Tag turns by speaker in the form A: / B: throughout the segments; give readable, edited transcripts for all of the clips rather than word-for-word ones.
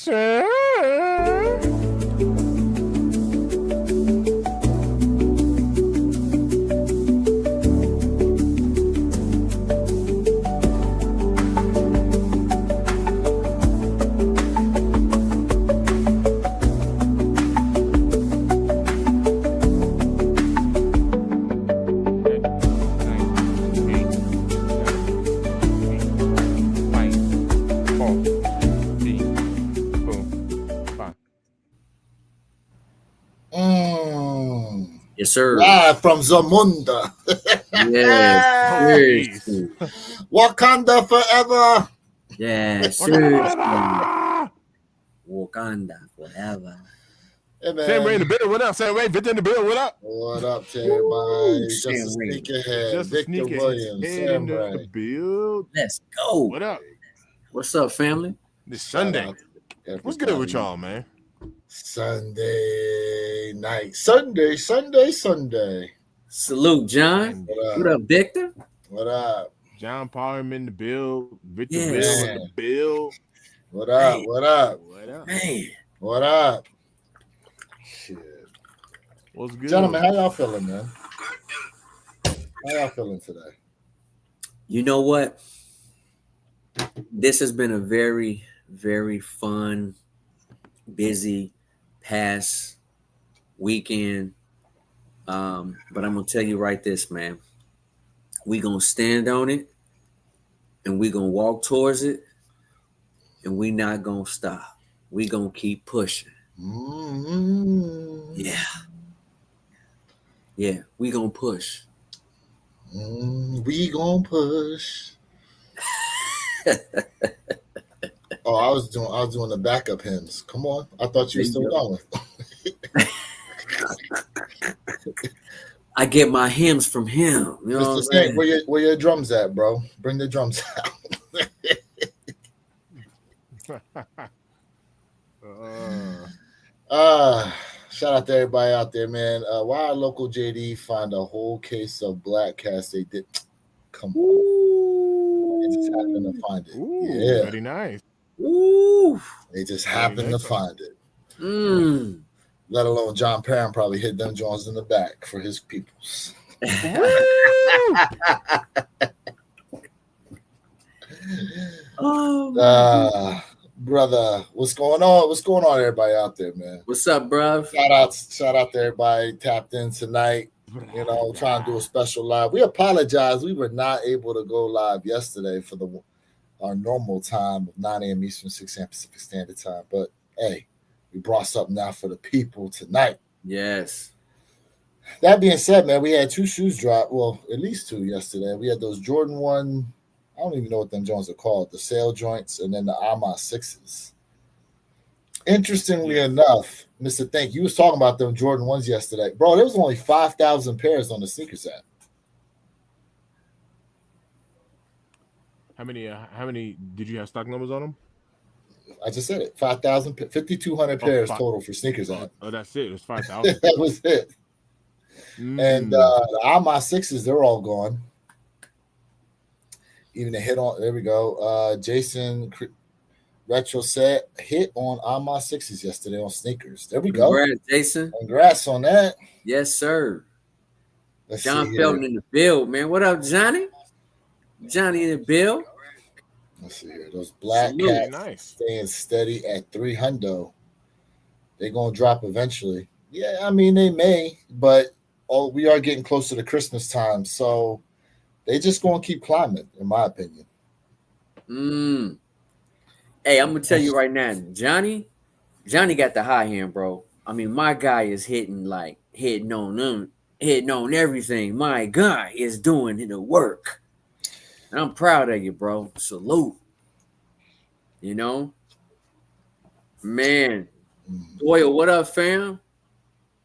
A: sir.
B: Yes, sir.
C: Live from Zamunda.
B: Yes. Seriously.
C: Wakanda forever.
B: Yes, seriously. Wakanda forever.
C: Hey, man.
A: Sam Ray in the building. What up, Sam Ray? Victor in the building. What up?
C: What up to everybody? Just a
B: Sam Ray.
C: sneakerhead.
A: Just a
C: Victor
A: sneakerhead
C: Williams.
A: head
C: Sam
A: in the
C: Ray.
A: build.
B: Let's go.
A: What up?
B: What's up, family?
A: This
C: Shout
A: Sunday.
C: out to
A: What's good with
C: everybody.
A: y'all, man?
C: Sunday night. Sunday.
B: Salute, John. What up, Victor?
C: What up?
A: John Parham in the build. Victor
B: Yes.
A: Bill in the build.
C: What up? What up?
A: What up?
B: Man.
C: What up? Shit.
A: What's good?
C: Gentlemen, how y'all feeling, man? How y'all feeling today?
B: You know what? This has been a very, very fun, busy past weekend. But I'm gonna tell you right this, man. We gonna stand on it and we gonna walk towards it and we not gonna stop. We gonna keep pushing.
C: Mm-hmm.
B: Yeah, we gonna push.
C: We gonna push. Oh, I was doing the backup hymns. Come on, I thought you were still going.
B: I get my hymns from him. You know what I'm saying?
C: Where your drums at, bro? Bring the drums out. Shout out to everybody out there, man. Why our local JD find a whole case of Black Cast? They did. Come on. They just happened to find it. Yeah.
A: Very nice.
B: Ooh.
C: They just happened to find it. Let alone John Parham probably hit them Jones in the back for his peoples. Brother, what's going on? What's going on, everybody out there, man?
B: What's up, bro?
C: Shout out to everybody tapped in tonight. You know, trying to do a special live. We apologize. We were not able to go live yesterday for our normal time of 9 a.m. Eastern, 6 a.m. Pacific Standard Time. But hey, we brought something out for the people tonight.
B: Yes.
C: That being said, man, we had 2 shoes drop. Well, at least 2 yesterday. We had those Jordan 1. I don't even know what them Jones are called. The sail joints and then the Ama 6s. Interestingly enough, Mr. Think, you was talking about them Jordan 1s yesterday. Bro, there was only 5,000 pairs on the sneakers app.
A: How many did you have stock numbers on them?
C: I just said it. 5,000, 5,200 pairs total for sneakers app.
A: Oh, that's it. It was 5,000.
C: That was it. And the Ama 6s, they're all gone. Even a hit on, there we go. Jason Retro set hit on Ama 6s yesterday on sneakers. There we go.
B: Congrats, Jason.
C: Congrats on that.
B: Yes, sir.
C: Let's
B: John Felton in the build, man. What up, Johnny? Johnny in the build.
C: Let's see here. Those Black Cats staying steady at 300. They're going to drop eventually. Yeah, I mean, they may, but we are getting close to the Christmas time, so they just going to keep climbing, in my opinion.
B: Hey, I'm going to tell you right now, Johnny got the high hand, bro. I mean, my guy is hitting on them, hitting on everything. My guy is doing the work. And I'm proud of you, bro. Salute. You know? Man. Doyle, what up, fam?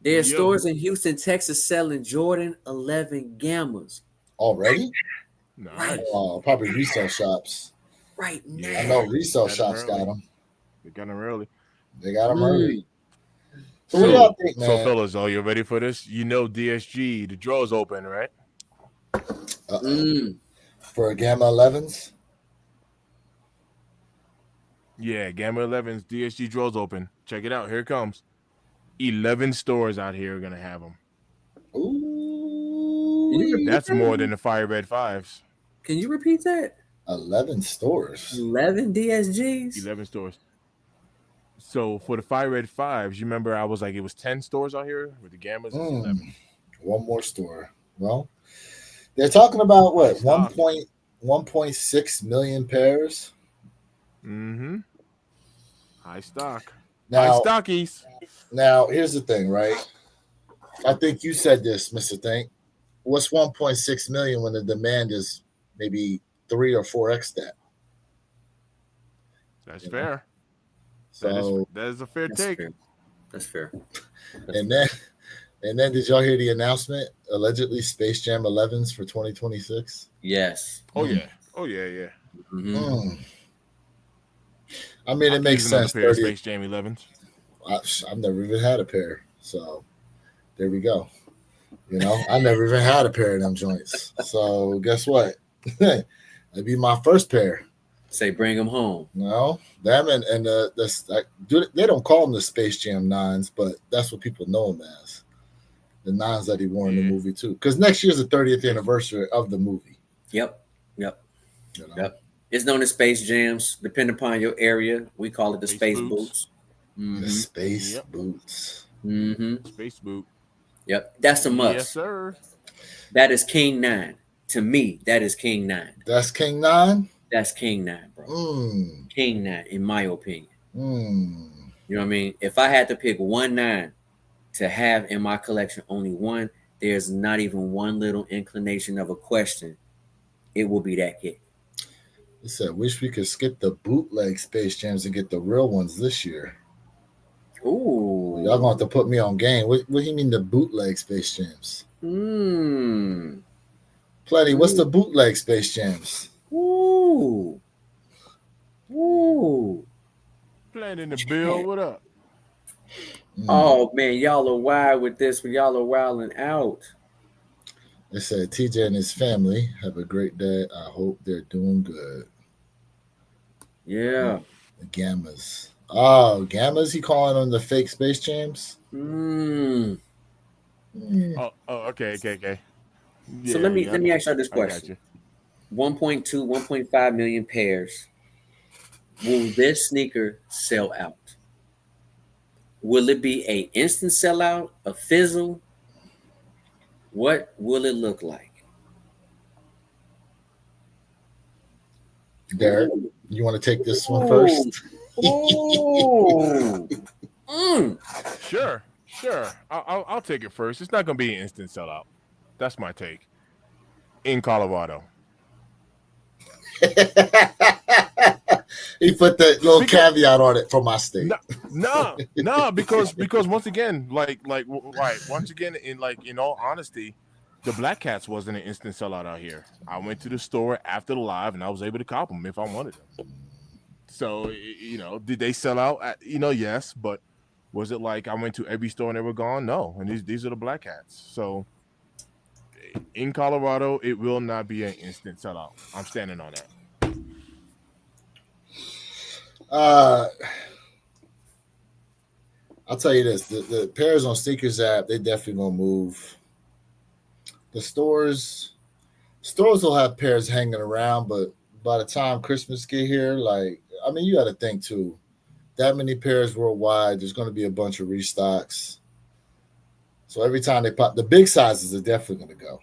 B: There's stores in Houston, Texas selling Jordan 11 Gammas.
C: Already?
A: Nice.
B: Right.
C: Probably resale shops.
B: Right now.
C: I know resale shops got them.
A: They got them early.
C: They got them early. So what do y'all think, man?
A: So, fellas, are you ready for this? You know DSG, the draw's open, right?
C: For Gamma 11s?
A: Yeah, Gamma 11's DSG draws open. Check it out. Here it comes. 11 stores out here are gonna have them.
B: Can you
C: Ooh,
B: repeat
A: That's more
B: that?
A: than the Fire Red Fives.
B: Can you repeat that?
C: 11 stores.
B: 11 DSGs.
A: 11 stores. So for the Fire Red Fives, you remember I was like it was 10 stores out here with the Gammas. It's 11.
C: One more store. Well, they're talking about what?
A: High stock.
C: 1.6 million pairs.
A: Mm-hmm. High stock. High
C: Now,
A: stockies.
C: now here's the thing, right? I think you said this, Mr. Think. What's 1.6 million when the demand is maybe 3 or 4x that?
A: That's
C: You know?
A: fair.
C: So
A: That is a fair
B: That's
A: take.
B: fair. That's fair.
C: and then did y'all hear the announcement? Allegedly Space Jam 11s for 2026.
B: Yes.
A: Oh yeah. Oh yeah, yeah.
B: Mhm.
C: Mm. I mean,
A: I
C: it
A: could
C: makes
A: use another
C: sense.
A: pair of
C: 30.
A: Space Jam 11s.
C: I've never even had a pair, so there we go. You know, I never even had a pair of them joints. So guess what? That'd be my first pair.
B: Say bring them home.
C: No, them and they don't call them the Space Jam 9s, but that's what people know them as. The 9s that he wore in the
A: Yeah.
C: movie too. Because next year's the 30th anniversary of the movie.
B: Yep. Yep.
C: You know?
B: Yep. It's known as Space Jams. Depending upon your area, we call it the
A: Space
B: Space
A: boots.
B: Boots.
C: The
B: Mm-hmm.
C: space
A: Yep.
C: boots.
B: Mm-hmm.
A: Space boot.
B: Yep. That's a must.
A: Yes, sir.
B: That is King 9. To me, that is King 9.
C: That's King 9.
B: That's King 9, bro.
C: Mm.
B: King 9, in my opinion.
C: Mm.
B: You know what I mean? If I had to pick one 9 to have in my collection, only one, there's not even one little inclination of a question. It will be that kid.
C: He said, "Wish we could skip the bootleg Space Jams and get the real ones this year."
B: Ooh.
C: Y'all gonna have to put me on game. What do you mean the bootleg Space Jams? Plenty. What's the bootleg Space Jams?
B: Ooh. Ooh.
A: Playing in the bill. What up?
B: Oh man, y'all are wild with this when y'all are wilding out.
C: They said TJ and his family have a great day. I hope they're doing good.
B: Yeah.
C: The Gammas. Oh, Gammas? He calling them the fake Space Jams?
B: Mm.
A: Oh, okay.
B: So
A: Yeah,
B: let me ask y'all this
A: I got
B: question.
A: you.
B: 1.2, 1.5 million pairs. Will this sneaker sell out? Will it be a instant sellout, a fizzle? What will it look like?
C: Derek, you want to take this one first?
B: Ooh.
A: Sure. I'll take it first. It's not gonna be an instant sellout. That's my take. In Colorado.
C: He put that little caveat on it for my state.
A: No, because once again, once again, in all honesty, the Black Cats wasn't an instant sellout out here. I went to the store after the live and I was able to cop them if I wanted them. So did they sell out? Yes, but was it like I went to every store and they were gone? No, and these are the Black Cats. So in Colorado, it will not be an instant sellout. I'm standing on that.
C: I'll tell you this: the pairs on Sneakers app, they definitely gonna move. The stores will have pairs hanging around, but by the time Christmas get here, you got to think too. That many pairs worldwide, there's going to be a bunch of restocks. So every time they pop, the big sizes are definitely going to go.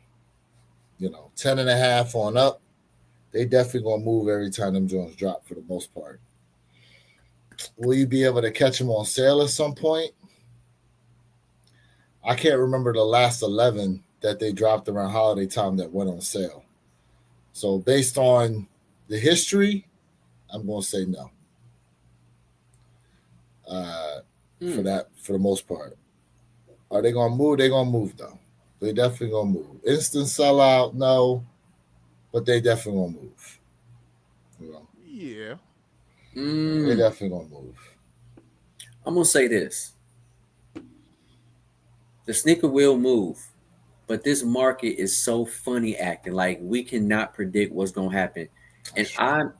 C: 10.5 on up, they definitely going to move every time them joints drop for the most part. Will you be able to catch them on sale at some point? I can't remember the last 11 that they dropped around holiday time that went on sale. So based on the history, I'm going to say no. For the most part. Are they going to move? They're going to move, though. They definitely going to move. Instant sellout, no. But they definitely going to move.
A: Yeah.
C: They definitely going to move.
B: I'm going to say this. The sneaker will move, but this market is so funny acting. Like, we cannot predict what's going to happen. And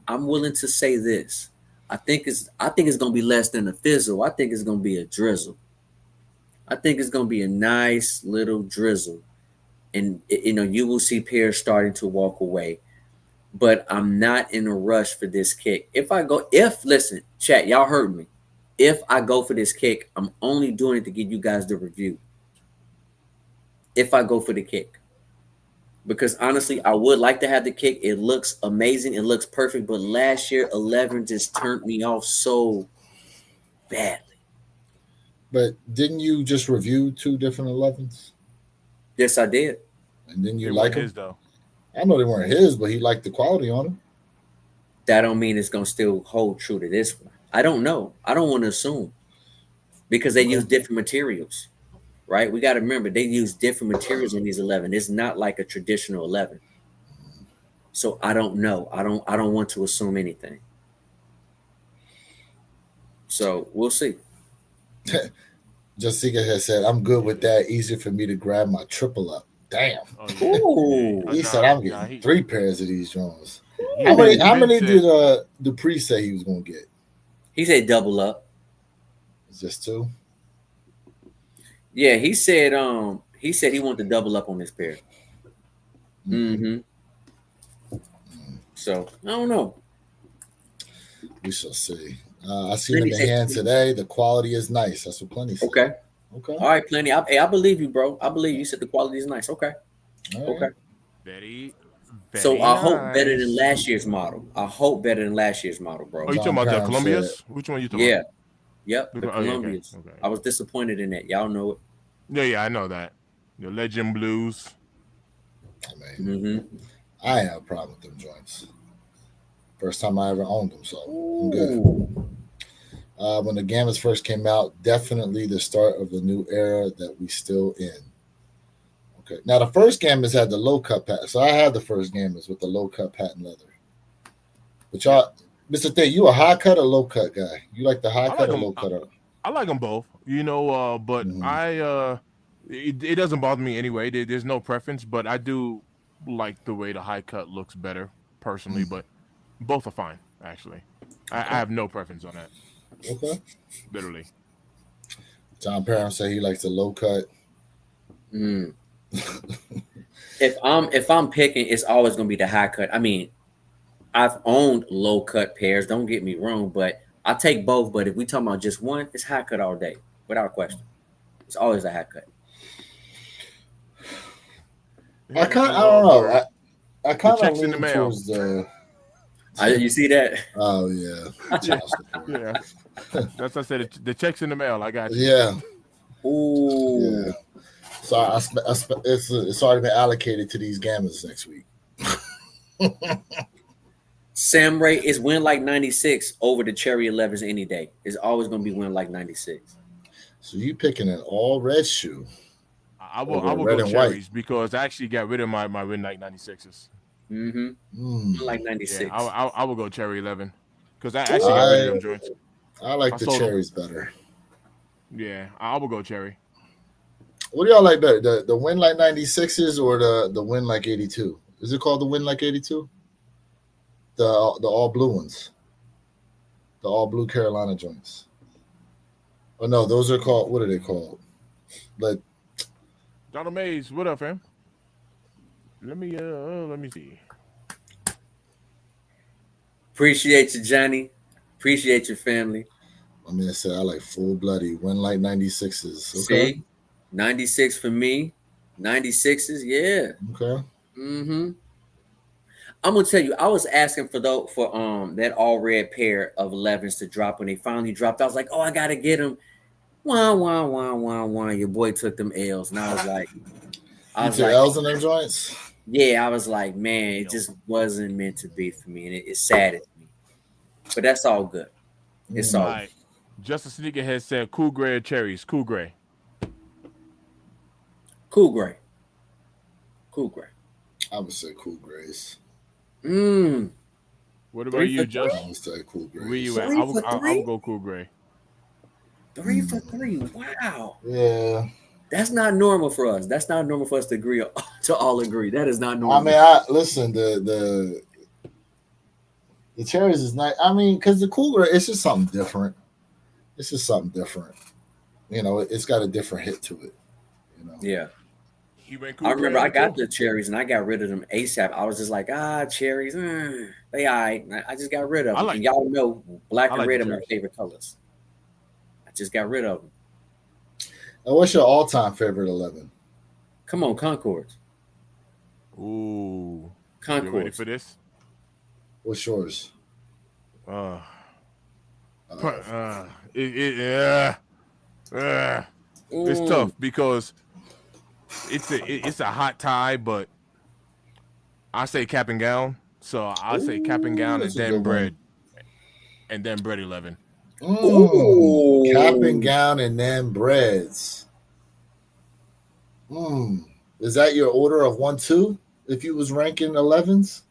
B: I'm willing to say this. I think it's gonna be less than a fizzle. I think it's gonna be a drizzle. I think it's gonna be a nice little drizzle, and you will see pairs starting to walk away. But I'm not in a rush for this kick. Listen, chat, y'all heard me. If I go for this kick, I'm only doing it to give you guys the review. If I go for the kick. Because honestly, I would like to have the kick. It looks amazing. It looks perfect. But last year, 11 just turned me off so badly.
C: But didn't you just review 2 different 11s?
B: Yes, I did.
C: And didn't you
A: They
C: like
A: weren't
C: them?
A: his, though.
C: I know they weren't his, but he liked the quality on them.
B: That don't mean it's going to still hold true to this one. I don't know. I don't want to assume. Because they use different materials. Right? We got to remember, they use different materials on these 11. It's not like a traditional 11. So I don't know. I don't want to assume anything. So we'll see.
C: Jessica has said, I'm good with that. Easier for me to grab my triple up. Damn.
A: Oh, yeah.
B: Ooh.
C: He said, I'm getting 3 pairs of these Jones.
A: He
C: How many
A: said-
C: did Dupree say he was going to get?
B: He said double up.
C: It's just 2?
B: Yeah, he said he wanted to double up on this pair. Mm-hmm. So I don't know.
C: We shall see. I seen them in hand today. The quality is nice. That's what Plenty said.
B: Okay.
C: Okay.
B: All right, Plenty. I believe you, bro. I believe you said the quality is nice. Okay.
C: All right.
B: Okay.
A: Very,
B: So I hope
A: nice.
B: better than last year's model. I hope better than last year's model, bro.
A: Oh, you talking about the
C: John Brown
A: Columbia's? Which one you talking
B: Yeah.
A: about?
B: Yep. The
A: Oh, yeah, okay,
B: Columbias.
A: okay.
B: I was disappointed in that. Y'all know it.
A: Yeah, I know that. The Legend Blues.
C: I mean,
B: Mm-hmm.
C: I ain't have a problem with them joints. First time I ever owned them, so I'm good.
B: Ooh.
C: When the Gammas first came out, definitely the start of the new era that we still in. Okay. Now the first Gammas had the low cut pattern, so I had the first Gammas with the low cut patent leather. But y'all, Mr. Thing, you a high cut or low cut guy? You like the high
A: I
C: cut
A: like
C: or
A: 'em.
C: low cut?
A: I like them both, but
C: Mhm.
A: it doesn't bother me anyway. There's no preference, but I do like the way the high cut looks better personally, but both are fine, actually. I have no preference on that,
C: Okay.
A: literally.
C: John Parham said he likes the low cut.
B: Mm. If I'm picking, it's always gonna be the high cut. I mean, I've owned low cut pairs. Don't get me wrong, but I take both. But if we talking about just one, it's high cut all day, without question. It's always a high cut.
C: I don't know. I kind of
A: check's in the
C: lean
A: mail.
C: towards the.
B: You see that?
C: Oh yeah. Child support.
A: Yeah, that's what I said. The check's in the mail. I got you.
C: Yeah.
B: Ooh.
C: Yeah. So it's already been allocated to these Gammas next week.
B: Sam Ray is win like 96 over the Cherry 11s any day. It's always gonna be win like 96.
C: So you picking an all red shoe?
A: I will
C: red
A: go
C: and white.
A: cherries because I actually got rid of my Midnight 96s.
B: Mm-hmm.
C: Mm.
B: Like 96.
A: Yeah, I will go cherry 11 because I actually got rid of them joints.
C: I like
A: I
C: the
A: sold 'em.
C: cherries better.
A: Yeah, I will go cherry.
C: What do y'all like better? The Win Like 96s or the Win Like 82? Is it called the Win Like 82? The all blue ones. The all blue Carolina joints. Oh no, those are called, what are they called? Like
A: Donald Mays, what up, fam? Let me see.
B: Appreciate you, Johnny. Appreciate your family.
C: I mean, I said I like full bloody Win Like 96s. Okay.
B: See, 96 for me. 96s, yeah.
C: Okay.
B: Mm-hmm. I'm gonna tell you, I was asking for that all red pair of 11s to drop. When they finally dropped, I was like, oh, I gotta get them. Wah, wah, wah, wah, wah. Your boy took them L's. And I was like,
C: You took L's in them joints?
B: yeah, I was like, man, it just wasn't meant to be for me. And it saddens me. But that's all good. It's all
A: All right. Justice Sneakerhead said cool gray or cherries. Cool gray.
B: cool gray. Cool gray.
C: I would say cool grays.
A: What about
B: 3
A: you,
B: for
A: Just?
C: I would say cool grays.
A: Where you at?
B: 3
A: I will,
B: for
A: I, I
B: 3?
A: will go cool gray.
B: 3 for 3. Wow.
C: Yeah.
B: That's not normal for us. That's not normal for us to agree to all agree. That is not normal.
C: I mean, listen, The cherries is nice. I mean, because the Cool Gray, it's just something different. It's just something different. You know, it's got a different hit to it. You know.
B: Yeah.
A: He went
B: I
A: Cool
B: remember
A: Gray
B: I got
A: too.
B: the cherries and I got rid of them ASAP. I was just like, cherries, they all right. I just got rid of
A: I
B: them.
A: like-
B: And y'all know black
A: I
B: and
A: like
B: red
A: the
B: are my
A: cherries.
B: favorite colors. I just got rid of them.
C: And what's your all-time favorite 11?
B: Come on, Concords.
A: Ooh, you ready
B: Concords.
A: for this?
C: What's yours?
A: Uh,
C: Uh,
A: it's tough because it's a hot tie, but I say cap and gown. So I say cap and gown and
C: that's a
A: then
C: good
A: bread, and then bread 11.
B: Ooh.
C: Cap and gown and then breads. Is that your order of 1-2? If you was ranking 11s,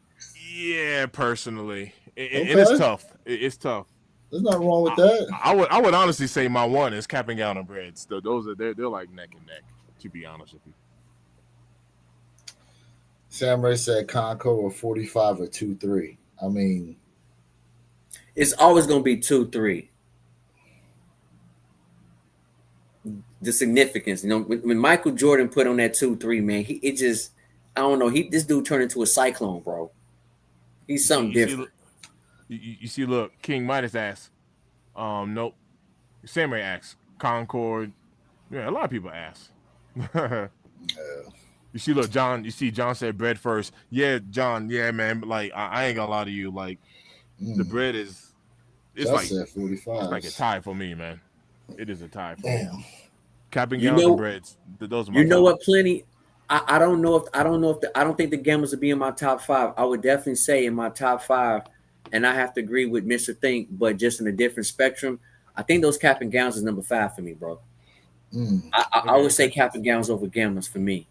A: Yeah, personally, and
C: Okay.
A: it's tough. It's tough.
C: there's nothing wrong with that.
A: I would honestly say my one is cap and gown and breads. Those are they're like neck and neck. To be honest with you.
C: Samurai said Conco or 45 or 2-3. I mean,
B: It's always going to be 2-3. The significance, when Michael Jordan put on that 2-3, man, I don't know. This dude turned into a cyclone, bro. He's something different.
A: You see, look, King Midas asks. Nope. Samurai asks. Concord. Yeah, a lot of people ask. You see, look, John. You see, John said bread first. Yeah, John. Yeah, man. But like, I ain't gonna lie to you. Like, the bread is. It's
C: Josh
A: like
C: said 45.
A: it's like a tie for me, man. It is a tie for me.
C: Damn.
A: Cap and
B: You
A: gowns
B: know-
A: and breads. Those are my
B: You know
A: top.
B: what? Plenty. I don't know if I don't think the Gammas would be in my top 5. I would definitely say in my top 5, and I have to agree with Mr. Think, but just in a different spectrum. I think those cap and gowns is number 5 for me, bro. I would say cap and gowns over Gammas for me.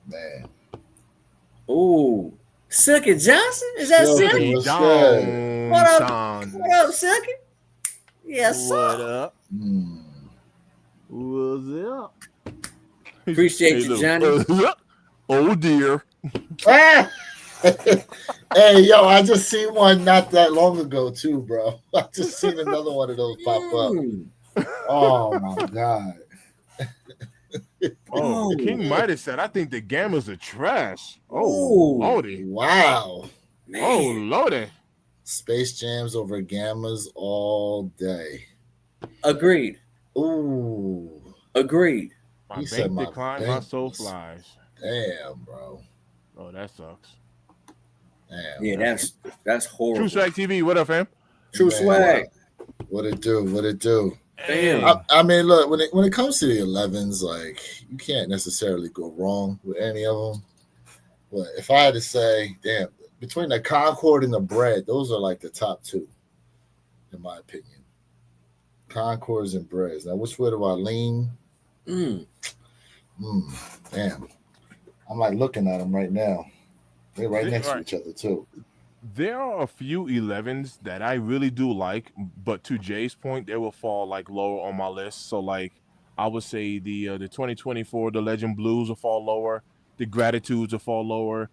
C: Man.
B: Ooh, Silky Johnson? Is that
C: Silky.
B: Silky?
C: What's
A: Johnson.
B: What up? What up, Silky? Yes,
A: What
B: sir.
A: up? What's up?
B: Appreciate you,
A: look.
B: Johnny.
A: Oh dear.
C: Ah! Hey, yo, I just seen one not that long ago, too, bro. I just seen another one of those pop up. Oh, my God.
A: Oh,
B: Ooh.
A: King Midas said, I think the Gammas are trash. Oh,
B: Ooh.
A: lordy.
C: Wow.
B: Man.
A: Oh, lordy.
C: Space Jams over Gammas all day.
B: Agreed.
C: Ooh.
B: Agreed.
A: My
C: He said
A: bank
C: my
A: declined,
C: bank
A: my soul
C: was-
A: flies.
C: Damn, bro.
A: Oh, that sucks.
C: Damn.
B: Yeah, that's horrible.
A: True Swag TV, what up, fam?
B: True
C: Man,
B: swag.
C: What it do? What it do?
B: Damn.
C: I mean, look, when it comes to the 11s, like, you can't necessarily go wrong with any of them. But if I had to say, damn, between the Concord and the bread, those are like the top 2, in my opinion. Concords and breads. Now, which way do I lean? Damn. I'm like looking at them right now. They're right next to each other, too.
A: There are a few 11s that I really do like, but to Jay's point, they will fall like lower on my list. So like I would say the 2024, the Legend Blues will fall lower, the Gratitudes will fall lower.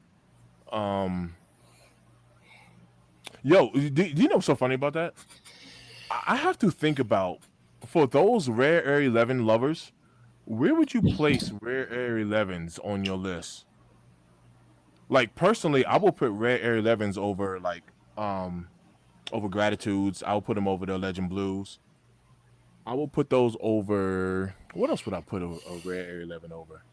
A: Yo, do you know what's so funny about that? I have to think about, for those Rare Air 11 lovers, where would you place Rare Air 11s on your list? Like personally, I will put Rare Air 11s over like over Gratitudes. I'll put them over the Legend Blues. I will put those over. What else would I put a Rare Air 11 over?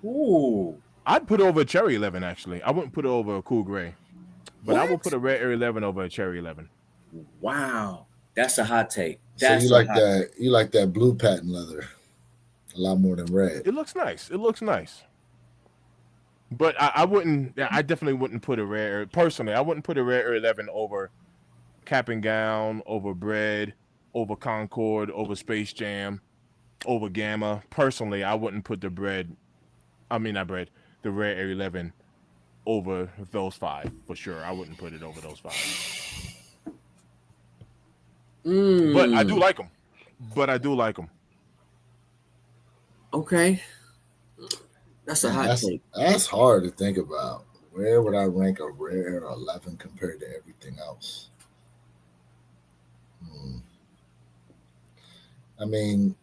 B: Ooh.
A: I'd put over a Cherry 11 actually. I wouldn't put it over a Cool Gray, but I will
B: What?
A: put a Rare Air 11 over a Cherry 11.
B: Wow. That's a hot take.
C: So
B: That's
C: you
B: a
C: like
B: hot
C: that? You like that blue patent leather a lot more than red.
A: It looks nice. It looks nice. But I wouldn't. I definitely wouldn't put a Rare Air. Personally, I wouldn't put a Rare Air 11 over Cap and Gown, over Bread, over Concord, over Space Jam, over Gamma. Personally, I wouldn't put the Bread. I mean, not Bread. The Rare Air 11 over those 5 for sure. I wouldn't put it over those 5. But I do like them.
B: Okay. That's a hot take.
C: That's hard to think about. Where would I rank a rare 11 compared to everything else? I mean,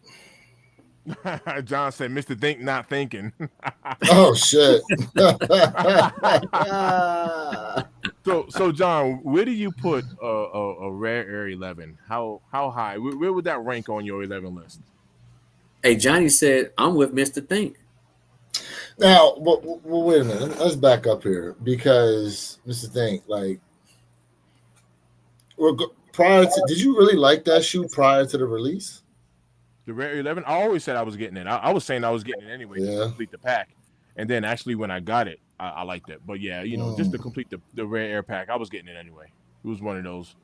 A: John said, "Mr. Think not thinking."
C: oh shit.
A: So John, where do you put a rare Air 11? How high? Where would that rank on your 11 list?
B: Hey, Johnny said, I'm with Mr. Think.
C: Now, well, wait a minute. Let's back up here because Mr. Think, like, prior to, did you really like that shoe prior to the release?
A: The Rare 11, I always said I was getting it. I was saying I was getting it anyway to complete the pack. And then actually when I got it, I liked it. But yeah, just to complete the Rare Air pack, I was getting it anyway. It was one of those,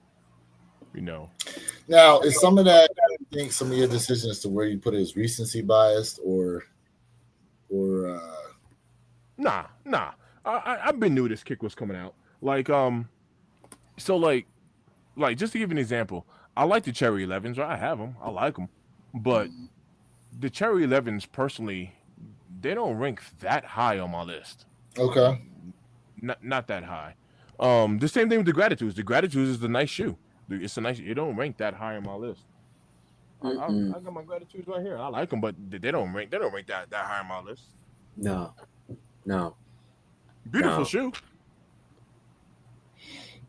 C: Now, is some of that, I think some of your decision as to where you put it is recency biased or
A: Nah. I've been knew this kick was coming out. Like, so like just to give you an example, I like the Cherry 11s, right? I have them. I like them. But the Cherry 11s, personally, they don't rank that high on my list.
C: Okay.
A: Not that high. The same thing with the Gratitudes. The Gratitudes is a nice shoe. It's a nice. It don't rank that high on my list. I got my Gratitudes right here. I like them, but they don't rank. They don't rank that high on my list.
B: No.
A: Beautiful shoe.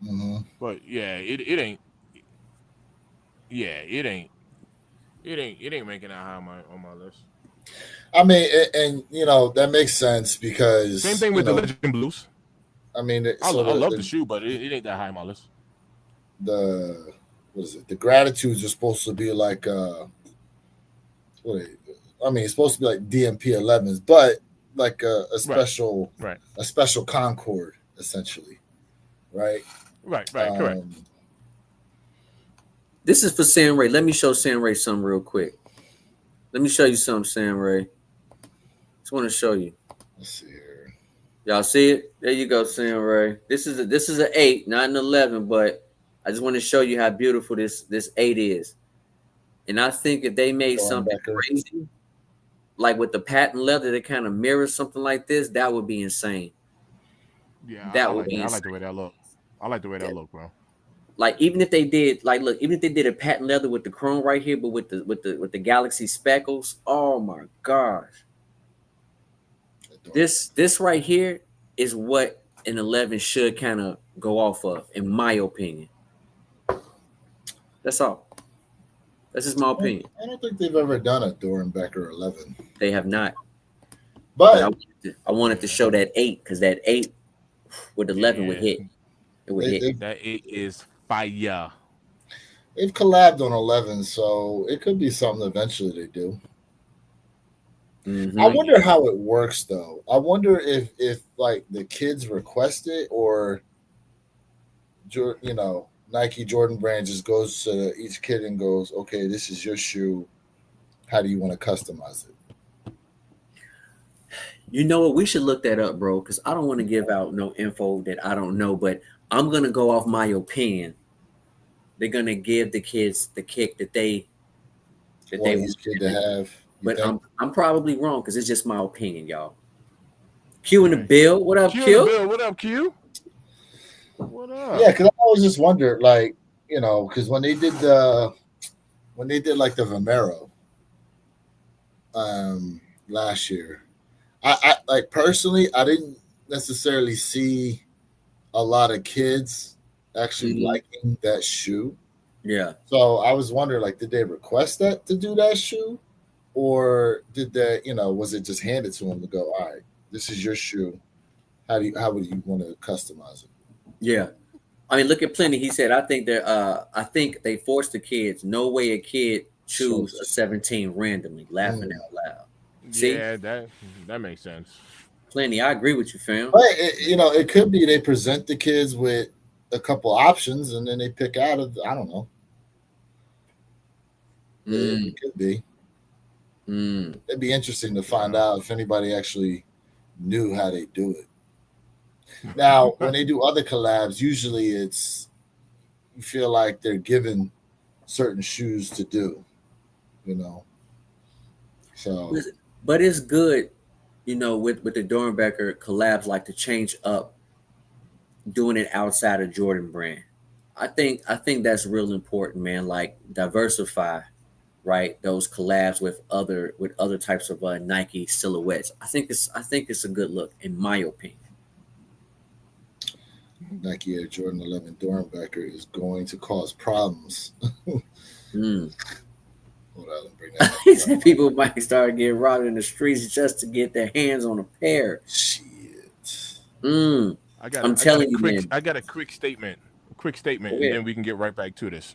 C: Mm-hmm.
A: But yeah, it ain't. Yeah, it ain't ranking that high on my list.
C: I mean, and that makes sense because
A: same thing with the Legend Blues.
C: I mean,
A: I love the shoe, but it ain't that high on my list.
C: What is it? The Gratitudes are supposed to be like it's supposed to be like DMP 11s, but like a special a special Concord essentially, right?
A: Right, correct.
B: This is for Sam Ray. Let me show Sam Ray something real quick. Let me show you something, Sam Ray. Just want to show you.
C: Let's see here.
B: Y'all see it? There you go, Sam Ray. This is an 8, not an 11, but I just want to show you how beautiful this 8 is. And I think if they made something crazy, like with the patent leather that kind of mirrors something like this, that would be insane.
A: Yeah, I like the way that look. I like the way that look, bro.
B: Like even if they did a patent leather with the chrome right here, but with the Galaxy speckles, oh my gosh. This right here is what an 11 should kind of go off of, in my opinion. That's all. That's just my opinion.
C: I don't think they've ever done a Doernbecher 11.
B: They have not.
C: But
B: I wanted to show that 8 because that 8 with 11 would hit. It would hit.
A: That 8 is fire.
C: They've collabed on 11, so it could be something eventually they do.
B: Mm-hmm.
C: I wonder how it works, though. I wonder if like the kids request it, or Nike Jordan Brand just goes to each kid and goes, "Okay, this is your shoe. How do you want to customize it?"
B: You know what? We should look that up, bro, because I don't want to give out no info that I don't know, but I'm gonna go off my opinion. They're gonna give the kids the kick that they
C: want each kid to have.
B: But I'm probably wrong because it's just my opinion, y'all. Q in the bill. What up, Q?
A: What up, Q? What up?
C: Yeah, because I always just wondered, like, because when they did like the Vomero last year, I like personally, I didn't necessarily see a lot of kids actually liking that shoe.
B: Yeah.
C: So I was wondering, like, did they request that to do that shoe? Or did they, was it just handed to them to go, all right, this is your shoe. How would you want to customize it?
B: Yeah. I mean, look at Plenty. He said, I think they forced the kids. No way a kid choose a 17 randomly, laughing out loud. See?
A: Yeah, that makes sense.
B: Plenty. I agree with you, fam.
C: But it could be they present the kids with a couple options and then they pick out of, I don't know. It could be. It'd be interesting to find out if anybody actually knew how they do it. Now, when they do other collabs, usually you feel like they're given certain shoes to do, So,
B: but it's good, with the Doernbecher collabs, like to change up doing it outside of Jordan Brand. I think that's real important, man. Like diversify, right? Those collabs with other types of Nike silhouettes. I think it's a good look, in my opinion.
C: Nike Air Jordan 11 Dornbecker is going to cause problems. Hold on, bring that up.
B: He said people might start getting robbed in the streets just to get their hands on a pair.
C: Shit.
B: I'm telling you, man.
A: I got a quick statement. And then we can get right back to this.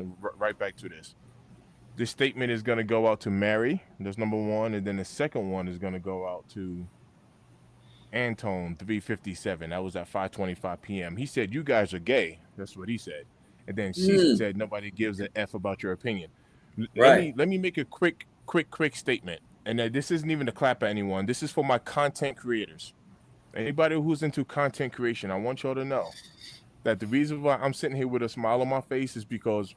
A: This statement is going to go out to Mary. That's number one. And then the second one is going to go out to Antone 357. That was at 5:25 p.m. He said, "You guys are gay." That's what he said. And then she said, "Nobody gives a F about your opinion."
B: Right.
A: Let me make a quick statement. And this isn't even to clap at anyone. This is for my content creators. Anybody who's into content creation, I want y'all to know that the reason why I'm sitting here with a smile on my face is because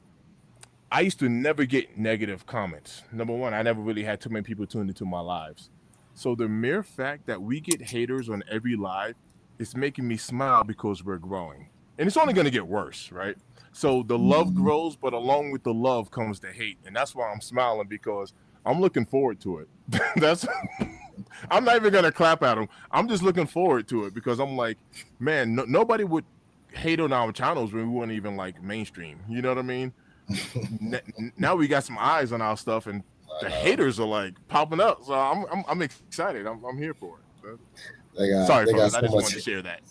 A: I used to never get negative comments. Number one, I never really had too many people tuned into my lives. So the mere fact that we get haters on every live is making me smile because we're growing. And it's only going to get worse, right? So the love grows, but along with the love comes the hate. And that's why I'm smiling, because I'm looking forward to it. I'm not even going to clap at them. I'm just looking forward to it, because I'm like, man, nobody would hate on our channels when we weren't even like mainstream. You know what I mean? Now we got some eyes on our stuff, and the haters are like popping up. So I'm excited. I'm here for it. Sorry, folks, I just wanted to share that.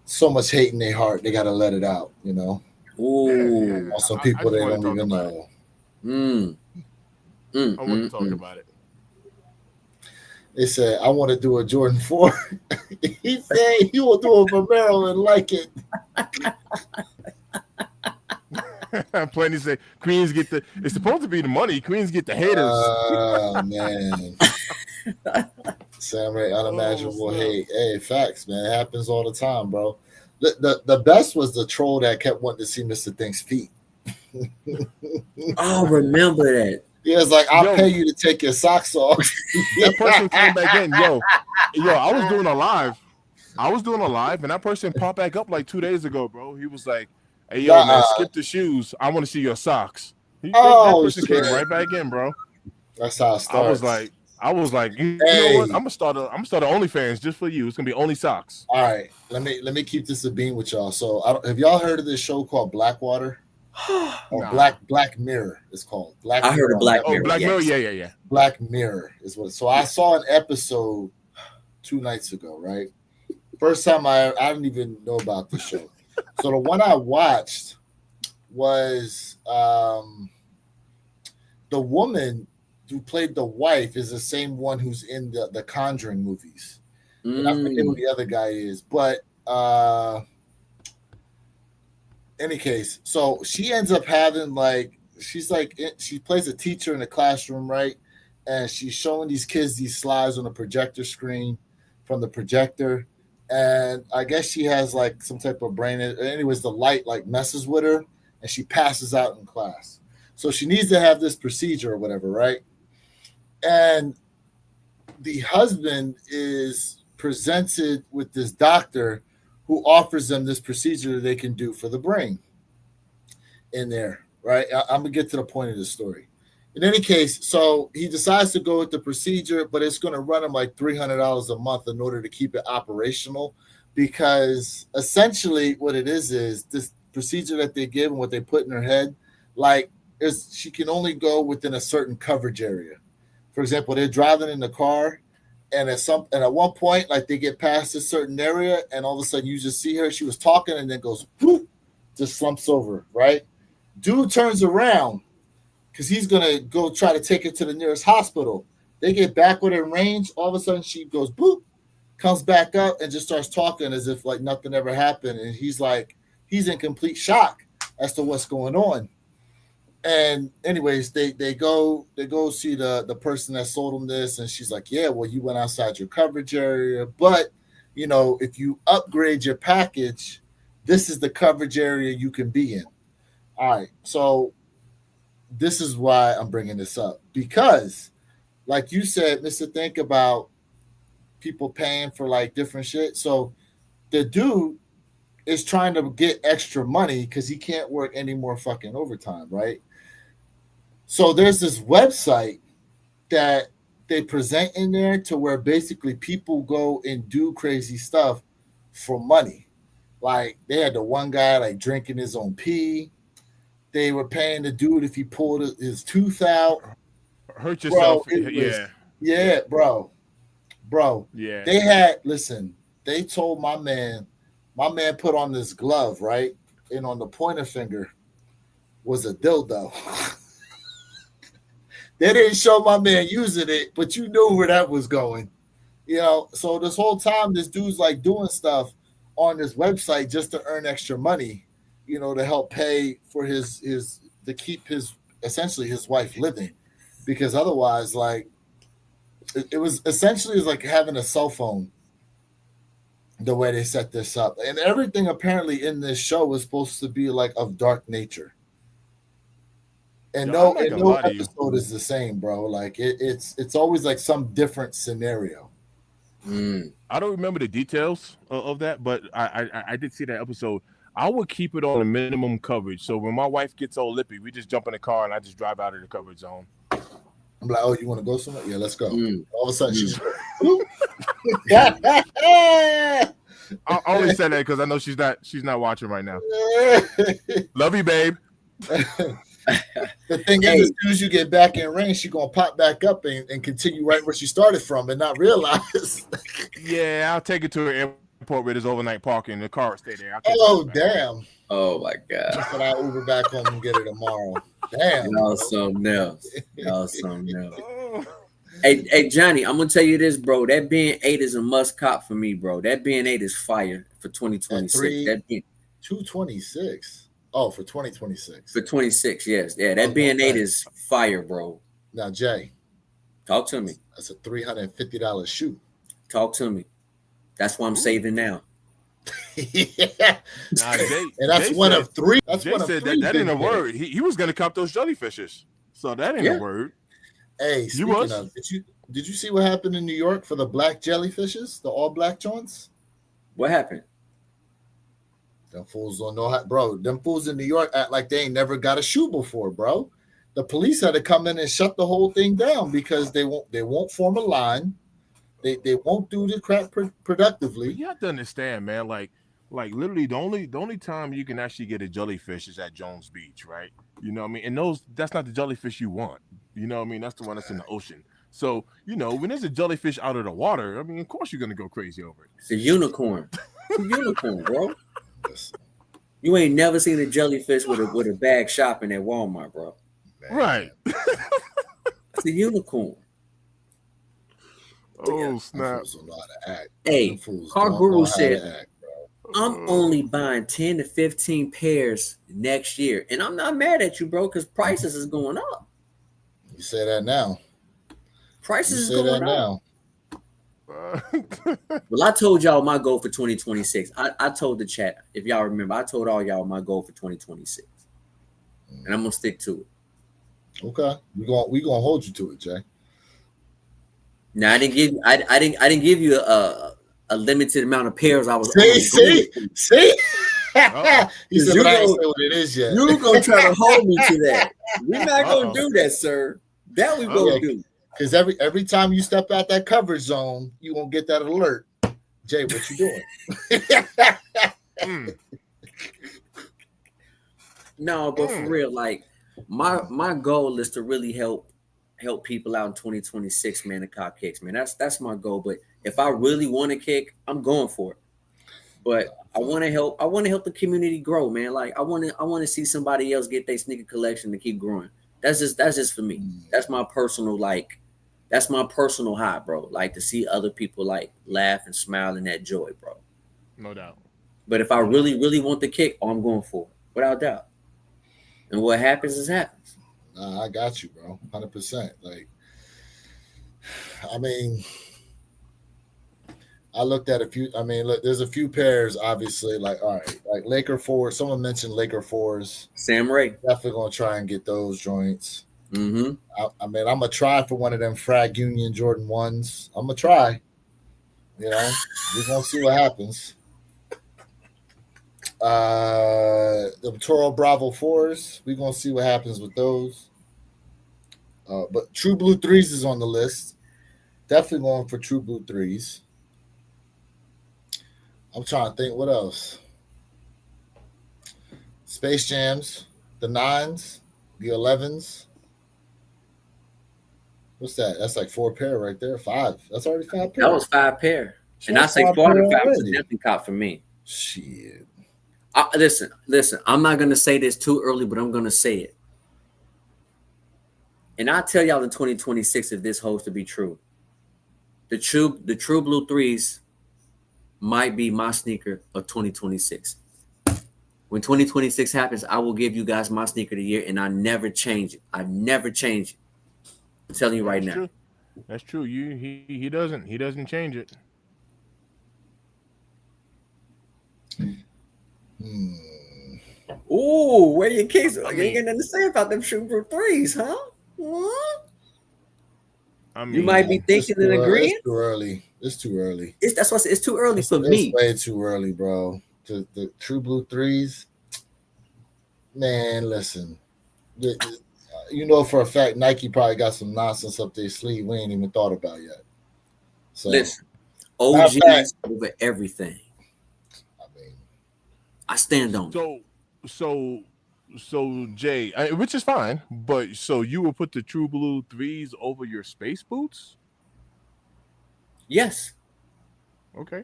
C: So much hate in their heart, they got to let it out, you know?
B: Ooh.
C: Yeah. Some people they don't even know.
A: I want to talk about it.
C: They said, "I want to do a Jordan 4." He said he will do it for Maryland, like it.
A: Plenty say Queens get the. It's supposed to be the money. Queens get the haters.
C: Oh man. Sam Ray, unimaginable hate. Hey, facts, man. It happens all the time, bro. The best was the troll that kept wanting to see Mr. Think's feet.
B: Oh, remember that.
C: He was like, "I'll pay you to take your socks off."
A: That person came back in. Yo, I was doing a live, and that person popped back up like 2 days ago, bro. He was like, "Hey, yo, man, skip the shoes. I want to see your socks." That person came right back in, bro.
C: That's how it starts.
A: I was like, you know what? I'm gonna start a OnlyFans just for you. It's gonna be only socks.
C: All right, let me keep this a beam with y'all. So, have y'all heard of this show called Blackwater? Or Black Mirror is called.
B: I heard of Black Mirror.
A: Black Mirror, yeah.
C: Black Mirror is what. So I saw an episode 2 nights ago. Right, first time I didn't even know about the show. So the one I watched was the woman who played the wife is the same one who's in the Conjuring movies. And I forget who the other guy is, but any case, so she ends up having she plays a teacher in the classroom, right? And she's showing these kids these slides on a projector screen from the projector. And I guess she has like some type of brain. Anyways, the light like messes with her and she passes out in class. So she needs to have this procedure or whatever, right? And the husband is presented with this doctor who offers them this procedure they can do for the brain in there, right? I'm going to get to the point of the story. In any case, so he decides to go with the procedure, but it's going to run him like $300 a month in order to keep it operational, because essentially what it is this procedure that they give and what they put in her head, like she can only go within a certain coverage area. For example, they're driving in the car, and at one point, like they get past a certain area, and all of a sudden you just see her. She was talking, and then goes, whoop, just slumps over. Right? Dude turns around because he's gonna go try to take her to the nearest hospital. They get back within range. All of a sudden, she goes boop, comes back up, and just starts talking as if like nothing ever happened. And he's in complete shock as to what's going on. And anyways, they go see the person that sold them this, and she's like, "Yeah, well, you went outside your coverage area, but if you upgrade your package, this is the coverage area you can be in." All right, so this is why I'm bringing this up, because, like you said, Mr. Think, about people paying for like different shit. So the dude is trying to get extra money because he can't work any more fucking overtime, right? So there's this website that they present in there to where basically people go and do crazy stuff for money. Like they had the one guy like drinking his own pee. They were paying the dude if he pulled his tooth out.
A: Hurt yourself.
C: Bro,
A: Yeah.
C: Yeah, bro.
A: Yeah.
C: They told my man put on this glove, right? And on the pointer finger was a dildo. They didn't show my man using it, but you knew where that was going. You know, so this whole time, this dude's like doing stuff on this website just to earn extra money, you know, to help pay for his to keep his essentially his wife living. Because otherwise, like it was essentially like having a cell phone the way they set this up. And everything apparently in this show was supposed to be like of dark nature. And no episode is the same, bro. Like it's always like some different scenario.
A: I don't remember the details of that, but I did see that episode. I would keep it on a minimum coverage. So when my wife gets all lippy, we just jump in the car and I just drive out of the coverage zone.
C: I'm like, oh, you want to go somewhere? Yeah, let's go. All of a sudden, she's.
A: I always say that because I know she's not watching right now. Love you, babe.
C: The thing is, as soon as you get back in range, she's gonna pop back up and continue right where she started from and not realize.
A: Yeah, I'll take it to an airport where there's overnight parking. The car will stay there.
C: Oh, damn.
B: Oh, my God.
C: Just when I Uber back home and get it tomorrow. Damn.
B: Y'all something else. Hey, Johnny, I'm going to tell you this, bro. That Ben 8 is a must cop for me, bro. That Ben 8 is fire for 2026. That
C: 226. Oh, for 2026.
B: For 26, yes. Yeah, that Ben 8 is fire, bro.
C: Now, Jay.
B: Talk to me.
C: That's a $350 shoe.
B: Talk to me. That's why I'm saving now.
C: Yeah.
A: Nah, Jay,
C: and that's
A: Jay
C: one
A: said,
C: of three. That's
A: Jay
C: one of
A: said
C: three.
A: That ain't a word. He was gonna cop those jellyfishes. So that ain't a word.
C: Hey, speaking of, did you see what happened in New York for the black jellyfishes, the all black joints?
B: What happened?
C: Them fools don't know how, bro. Them fools in New York act like they ain't never got a shoe before, bro. The police had to come in and shut the whole thing down because they won't form a line. They won't do the crap productively.
A: You have to understand, man. Like literally, the only time you can actually get a jellyfish is at Jones Beach, right? You know what I mean? And that's not the jellyfish you want. You know what I mean? That's the one that's in the ocean. So when there's a jellyfish out of the water, I mean, of course you're gonna go crazy over it.
B: It's a unicorn. It's a unicorn, bro. You ain't never seen a jellyfish with a bag shopping at Walmart, bro.
C: Man.
A: Right.
B: It's a unicorn.
A: Oh, snap.
C: Don't know how to act.
B: Hey, Car Guru said, I'm only buying 10 to 15 pairs next year. And I'm not mad at you, bro, because prices is going up.
C: You say that now.
B: Prices is going up.
A: Now.
B: Well, I told y'all my goal for 2026. I told the chat, if y'all remember, I told all y'all my goal for 2026. And I'm going to stick to it.
C: Okay. We're gonna hold you to it, Jay.
B: Now I didn't give you a limited amount of pairs. I was
C: see. He said, but I ain't say
B: what
C: it is yet.
B: You're gonna try to hold me to that. We're not gonna do that, sir. That we gonna do.
C: Because every time you step out that coverage zone, you gonna get that alert. Jay, what you doing?
B: No, but for real, like my goal is to really help people out in 2026, man, to cop kicks, man. That's my goal. But if I really want to kick, I'm going for it. But I want to help the community grow, man. Like I want to see somebody else get their sneaker collection to keep growing. That's just for me. That's my personal high, bro. Like to see other people like laugh and smile in that joy, bro.
A: No doubt.
B: But if I really, really want the kick, I'm going for it, without doubt. And what happens happens.
C: I got you, bro. 100%. Like, I mean, I looked at a few. I mean, look, there's a few pairs, obviously. Like, all right, like Laker 4. Someone mentioned Laker 4s.
B: Sam Ray.
C: Definitely gonna try and get those joints.
B: Mm-hmm.
C: I mean, I'm gonna try for one of them Frag Union Jordan 1s. I'm gonna try. You know, we're gonna see what happens. The Toro Bravo 4s. We're gonna see what happens with those. But True Blue 3s is on the list. Definitely going for True Blue 3s. I'm trying to think what else. Space Jams, the 9s, the 11s. What's that? That's like 4 pair right there. 5. That's already 5 pair.
B: That was 5 pair.
C: So
B: And I
C: that's
B: say
C: 5
B: 4 out
C: pair
B: of 5 was a
C: already.
B: definitely cop for me.
C: Shit.
B: Listen. I'm not gonna say this too early, but I'm gonna say it. And I'll tell y'all in 2026 if this holds to be true. The true Blue 3s might be my sneaker of 2026. When 2026 happens, I will give you guys my sneaker of the year, and I never change it. I never change it. I'm telling you right now.
A: True. That's true. He doesn't change it.
B: Ooh, where your kids?
A: I
B: You
A: mean-
B: ain't got nothing to say about them True Blue 3s, huh? What?
A: I mean,
B: You might be thinking and agreeing.
C: It's too early. It's too early.
B: That's why I said it's too early for
C: It's
B: me.
C: way too early, bro. The True Blue 3s. Man, listen. You know for a fact Nike probably got some nonsense up their sleeve we ain't even thought about yet. So
B: Listen,
C: Matter of
B: OGs over everything.
C: I mean,
B: I stand on it.
A: So Jay, which is fine, but so you will put the True Blue 3s over your space boots?
B: Yes.
A: Okay.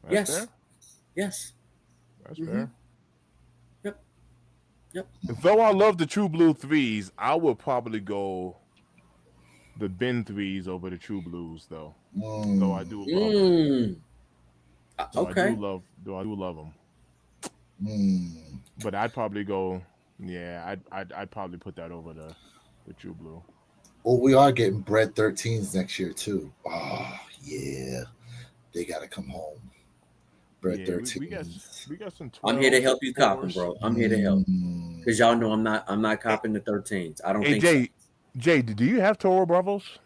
A: That's
B: Yes.
A: fair.
B: Yes.
A: That's
B: Mhm.
A: fair.
B: Yep.
A: Though I love the True Blue 3s, I would probably go the Ben 3s over the True Blues, though. Though I do love them. Though
B: Okay.
A: I do love them.
C: mm.
A: But I'd probably go. Yeah, I'd probably put that over the True Blue.
C: Well, we are getting Bread 13s next year too. Oh yeah, they gotta come home. Bread
A: Yeah,
C: 13s.
A: we got some.
B: I'm here to
A: 12s,
B: help you cop them,
A: 4s.
B: bro. I'm here to help. Because y'all know I'm not copping the 13s. I don't
A: Hey
B: think so.
A: Jay, do you have Toro Bravos?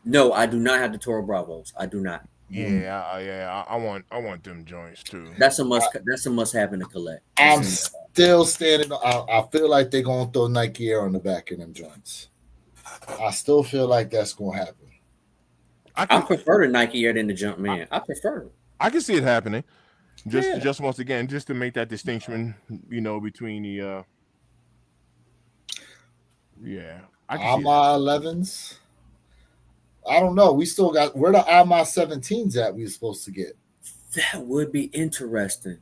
B: No, I do not have the Toro Bravos. I do not.
A: Yeah, I want them joints too.
B: That's a must. That's a must have in the collect.
C: I'm still standing. I feel like they're gonna throw Nike Air on the back of them joints. I still feel like that's gonna happen.
B: I prefer the Nike Air than the Jumpman. I prefer it.
A: I can see it happening.
B: Yeah.
A: Just once again, just to make that distinction, between the I can see
C: Alma 11s. I don't know. We still got where the Alma 17s at. We were supposed to get.
B: That would be interesting.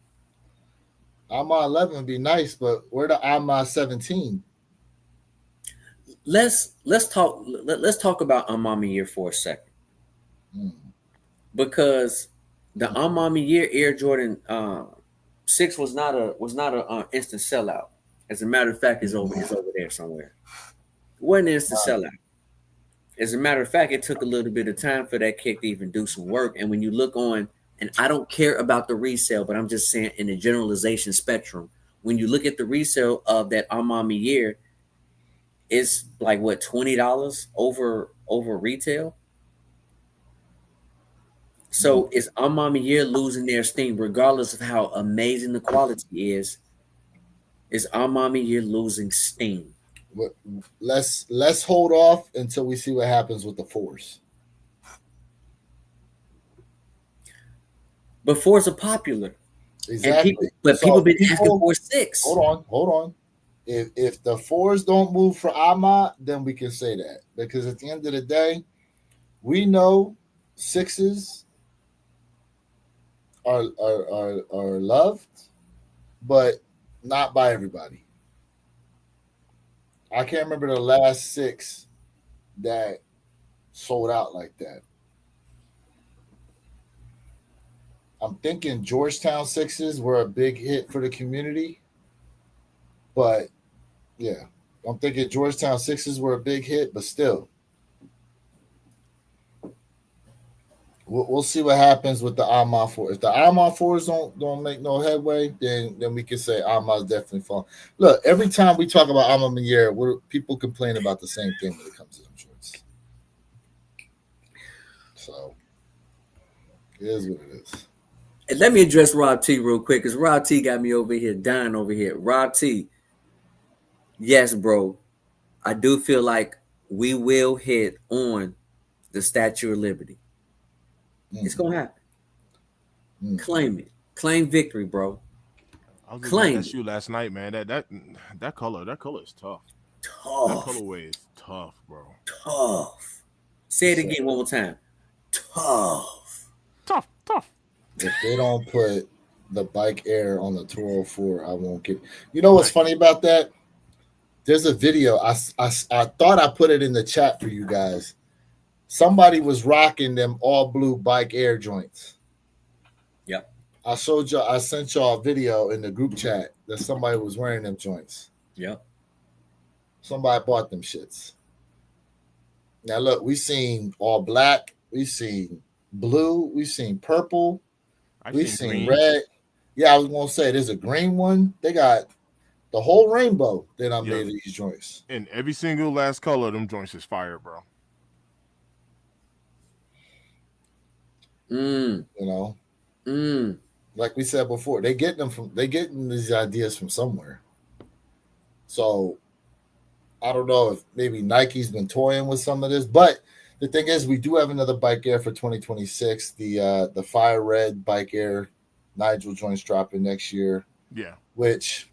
C: Alma 11 would be nice, but where the Alma 17?
B: Let's talk about Amami Year for a second, because the Amami Year Air Jordan 6 was not a instant sellout. As a matter of fact, it's over there somewhere. It wasn't an instant sellout. As a matter of fact, it took a little bit of time for that kick to even do some work. And when you look on, and I don't care about the resale, but I'm just saying in the generalization spectrum, when you look at the resale of that Amami Year, it's like what, $20 over retail. So is Amami Year losing their steam, regardless of how amazing the quality is? Is Amami Year losing steam?
C: Let's hold off until we see what happens with the Force.
B: But 4s are popular.
C: Exactly.
B: People been asking for 6.
C: Hold on. If the 4s don't move for Alma, then we can say that, because at the end of the day, we know 6s are loved, but not by everybody. I can't remember the last 6 that sold out like that. I'm thinking Georgetown 6s were a big hit for the community, but yeah, I'm thinking Georgetown 6s were a big hit, but still, we'll see what happens with the Alma 4. If the Alma 4s don't make no headway, then we can say Alma's definitely falling. Look, every time we talk about Alma Mayer, people complain about the same thing when it comes to them shorts. So it is what it is.
B: And let me address Rob T real quick, because Rob T got me over here dying over here. Rob T, yes, bro. I do feel like we will hit on the Statue of Liberty. It's gonna happen. Claim it. Claim victory, bro.
A: I was looking at that shoe last night, man. That color is tough. That
B: Tough.
A: colorway is tough, bro.
B: Tough. Say it again one more time. Tough.
A: Tough.
C: If they don't put the Bike Air on the 204, I won't get. You know what's funny about that? There's a video. I thought I put it in the chat for you guys. Somebody was rocking them all blue Bike Air joints.
B: Yep.
C: I showed y'all. I sent y'all a video in the group chat that somebody was wearing them joints.
B: Yep.
C: Somebody bought them shits. Now look, we seen all black. We seen blue. We seen purple. We seen red. Yeah, I was gonna say there's a green one. They got the whole rainbow that I made of these joints.
A: And every single last color of them joints is fire, bro.
C: You know, like we said before, they getting these ideas from somewhere. So I don't know if maybe Nike's been toying with some of this, but the thing is, we do have another Bike Air for 2026. The Fire Red Bike Air Nigel joints dropping next year.
A: Yeah,
C: which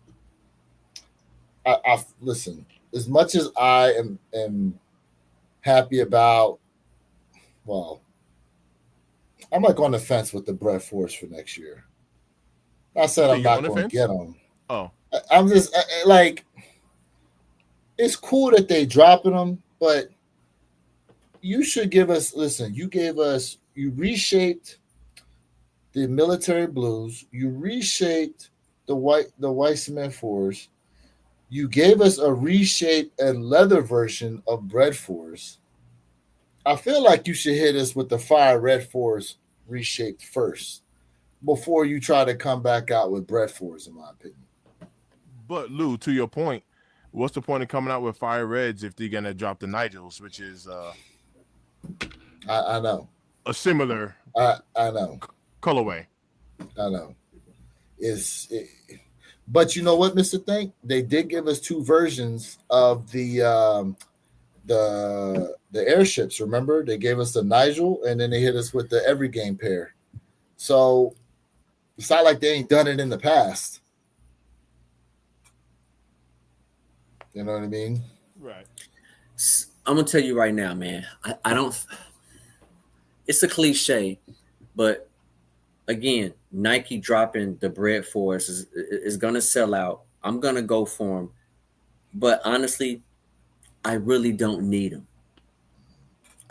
C: I listen. As much as I am happy about, well, I'm like on the fence with the Bread Force for next year. I said I'm not going to get them.
A: Oh,
C: I'm just like, it's cool that they dropping them, but you should give us. Listen, you reshaped the military blues. You reshaped the white cement fours. You gave us a reshaped and leather version of Bread Force. I feel like you should hit us with the Fire Red Force reshaped first before you try to come back out with Bread Force, in my opinion.
A: But Lou, to your point, what's the point of coming out with Fire Reds if they're gonna drop the Nigels, which is
C: I know
A: a similar
C: I know
A: colorway.
C: I know but you know what, Mr. Think? They did give us two versions of the airships. Remember, they gave us the Nigel, and then they hit us with the Every Game pair. So it's not like they ain't done it in the past. You know what I mean?
A: Right.
B: I'm gonna tell you right now, man. I don't. It's a cliche, but again, Nike dropping the Bread Force is gonna sell out. I'm gonna go for them, but honestly, I really don't need them.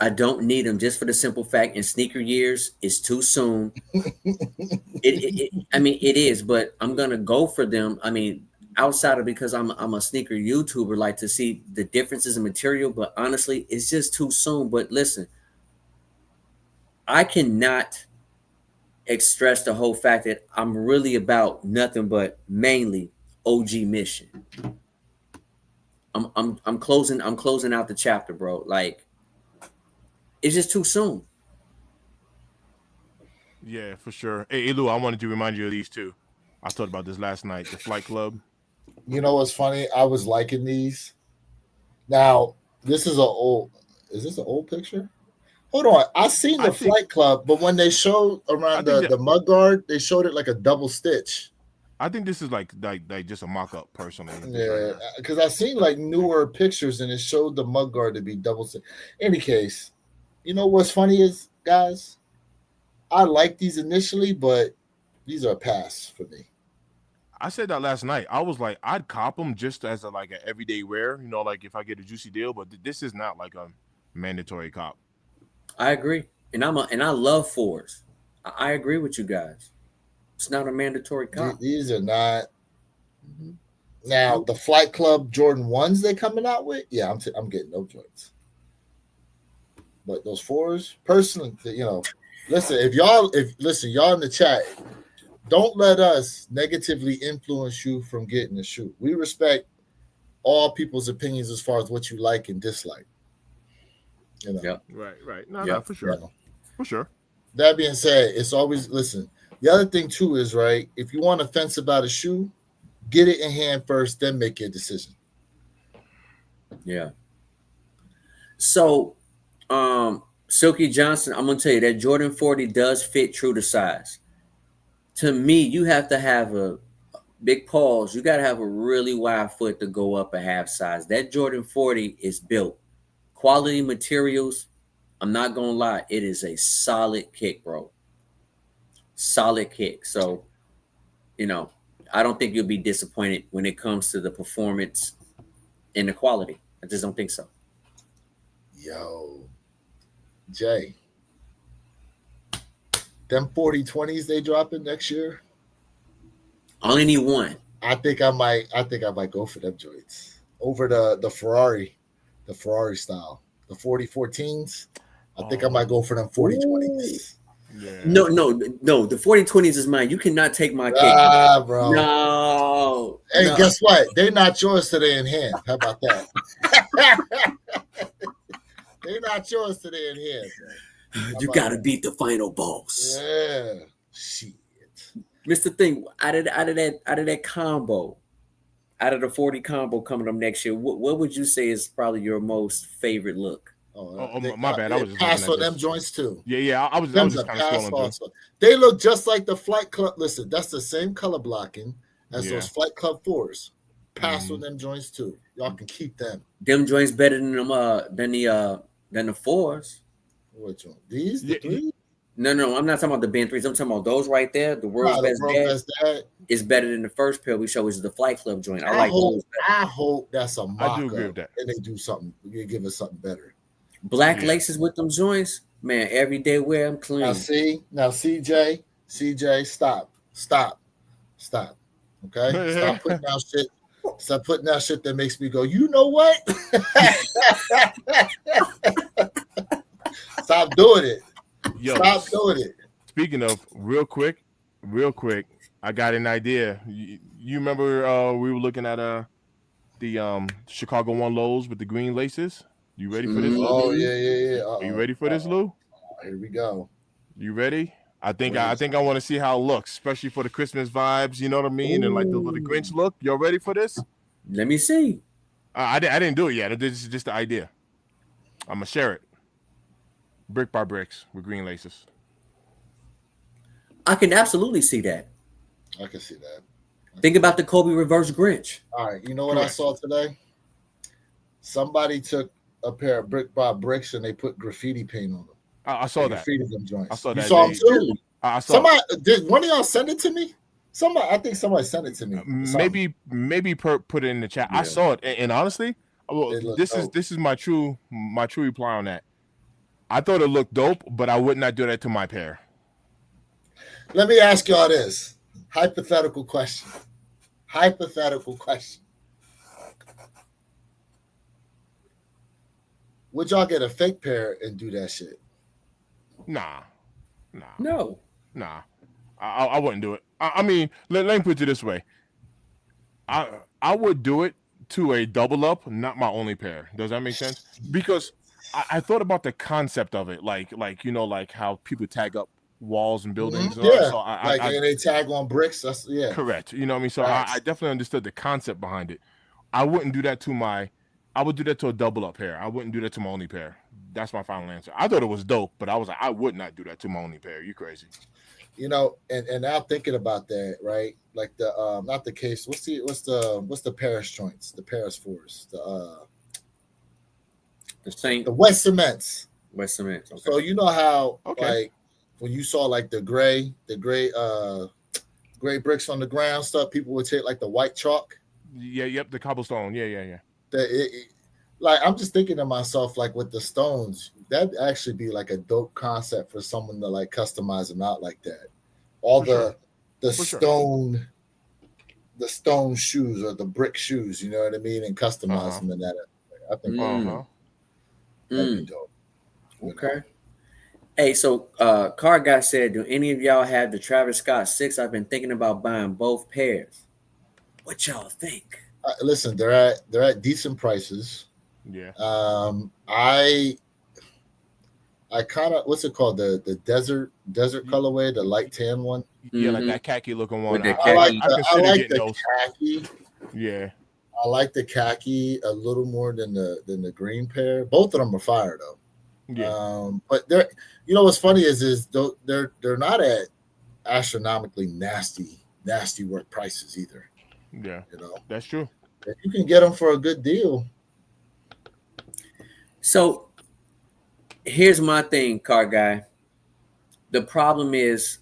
B: I don't need them just for the simple fact in sneaker years, it's too soon. I mean, it is, but I'm gonna go for them. I mean, outside of because I'm a sneaker YouTuber, like to see the differences in material, but honestly, it's just too soon. But listen, I cannot stress the whole fact that I'm really about nothing but mainly OG Mission. I'm closing out the chapter, bro. Like, it's just too soon.
A: Yeah, for sure. Hey, Lou, I wanted to remind you of these two. I thought about this last night. The Flight Club.
C: You know what's funny? I was liking these. Now, is this an old picture? Hold on. I seen the Flight Club, but when they showed around the mud guard, they showed it like a double stitch.
A: I think this is like just a mock-up, personally.
C: Yeah, because I seen like newer pictures and it showed the mud guard to be double stitch. Any case, you know what's funny is, guys, I like these initially, but these are a pass for me.
A: I said that last night. I was like, I'd cop them just as an everyday wear, like if I get a juicy deal. But this is not like a mandatory cop.
B: I agree, and I love fours. I agree with you guys. It's not a mandatory cop.
C: These are not. Mm-hmm. Now the Flight Club Jordan 1s they coming out with, yeah, I'm getting no joints. But those fours, personally, listen, y'all in the chat, don't let us negatively influence you from getting a shoe. We respect all people's opinions as far as what you like and dislike.
B: Yeah.
A: Right. No, for sure. For sure.
C: That being said, it's always, listen, The other thing too is right. If you want a fence about a shoe, get it in hand first, then make your decision.
B: Yeah. So, Silky Johnson, I'm gonna tell you that Jordan 40 does fit true to size. To me, you have to have a big pause. You got to have a really wide foot to go up a half size. That Jordan 40 is built. Quality materials. I'm not gonna lie, it is a solid kick, bro. Solid kick. So, I don't think you'll be disappointed when it comes to the performance and the quality. I just don't think so.
C: Yo, Jay, them 4020s they dropping next year.
B: I only need one.
C: I think I might go for them joints over the Ferrari style, the 4014s. I think I might go for them 4020s.
A: Yeah.
B: No. The 4020s is mine. You cannot take my kick.
C: Bro.
B: No.
C: Hey, guess what? They're not yours today in hand. How about that? They're not yours today in hand.
B: You gotta beat the final boss.
C: Yeah. Shit.
B: Mr. Thing, out of that combo, out of the 40 combo coming up next year, what would you say is probably your most favorite look?
A: My bad. I was just
C: pass on them joints too.
A: Yeah. I was just kind of scrolling through.
C: They look just like the Flight Club. Listen, that's the same color blocking as those Flight Club 4s. Pass on them joints too. Y'all can keep them.
B: Them joints better than them than the 4s.
C: What joint? These the 3s?
B: No, I'm not talking about the Ben 3s. I'm talking about those right there. The world's best dad is better than the first pair we showed, which is the Flight Club joint. I
C: hope that's a mock-up.
A: I do agree with that.
C: And they do something. You give us something better.
B: Black laces with them joints, man. Everyday wear, I'm clean.
C: Now, CJ, stop. Okay, stop putting out shit. Stop putting out shit that makes me go. You know what? Stop doing it. Stop doing it.
A: Speaking of, real quick, I got an idea. You remember we were looking at the Chicago One lows with the green laces? You ready for this, Lou?
C: Oh yeah.
A: Are you ready for this, Lou?
C: Here we go.
A: You ready? I think I want to see how it looks, especially for the Christmas vibes. You know what I mean? Ooh. And like the Grinch look. Y'all ready for this?
B: Let me see.
A: I didn't do it yet. This is just the idea. I'm gonna share it. Brick by bricks with green laces.
B: I can absolutely see that.
C: I can see that.
B: Think about the Kobe reverse Grinch.
C: All right. You know what I saw today? Somebody took a pair of brick by bricks and they put graffiti paint on them.
A: I saw that.
C: Them joints.
A: I saw that.
C: You saw them too?
A: I saw.
C: Somebody did one of y'all send it to me? I think somebody sent it to me.
A: Maybe put it in the chat. Yeah. I saw it, and honestly, this is my true reply on that. I thought it looked dope, but I would not do that to my pair.
C: Let me ask y'all this hypothetical question. Would y'all get a fake pair and do that shit?
A: Nah.
B: No.
A: Nah. I wouldn't do it. I mean, let me put it this way. I would do it to a double up, not my only pair. Does that make sense? Because I thought about the concept of it, like how people tag up walls and buildings.
C: Mm-hmm. Yeah, so they tag on bricks. That's
A: correct. You know what I mean? So I definitely understood the concept behind it. I wouldn't do that I would do that to a double up pair. I wouldn't do that to my only pair. That's my final answer. I thought it was dope, but I was like, I would not do that to my only pair. You crazy?
C: You know, and now thinking about that, right? Like the not the case. What's the Paris joints? The Paris fours. The West Cements.
B: West Cements. Okay.
C: So you know how like when you saw like the gray bricks on the ground stuff, people would take like the white chalk.
A: Yeah, yep, the cobblestone. Yeah.
C: Like I'm just thinking to myself, like with the stones, that'd actually be like a dope concept for someone to like customize them out like that. All the stone, the stone shoes or the brick shoes, you know what I mean, and customize them in that. I think that'd be dope.
B: Okay. Hey, so Car Guy said, do any of y'all have the Travis Scott 6? I've been thinking about buying both pairs. What y'all think?
C: Listen, they're at decent prices.
A: Yeah.
C: I kind of what's it called, the desert colorway, the light tan one.
A: Yeah, like
B: Mhm.
A: that khaki looking one.
B: With the
C: I like
B: khaki.
C: the I
A: consider
C: like
A: getting
C: the
A: those.
C: khaki.
A: Yeah,
C: I like the khaki a little more than the green pair. Both of them are fire though.
A: yeah,
C: But they're, you know what's funny is they're not at astronomically nasty work prices either.
A: yeah.
C: You know,
A: That's true.
C: if you can get them for a good deal.
B: So here's my thing, car guy. The problem is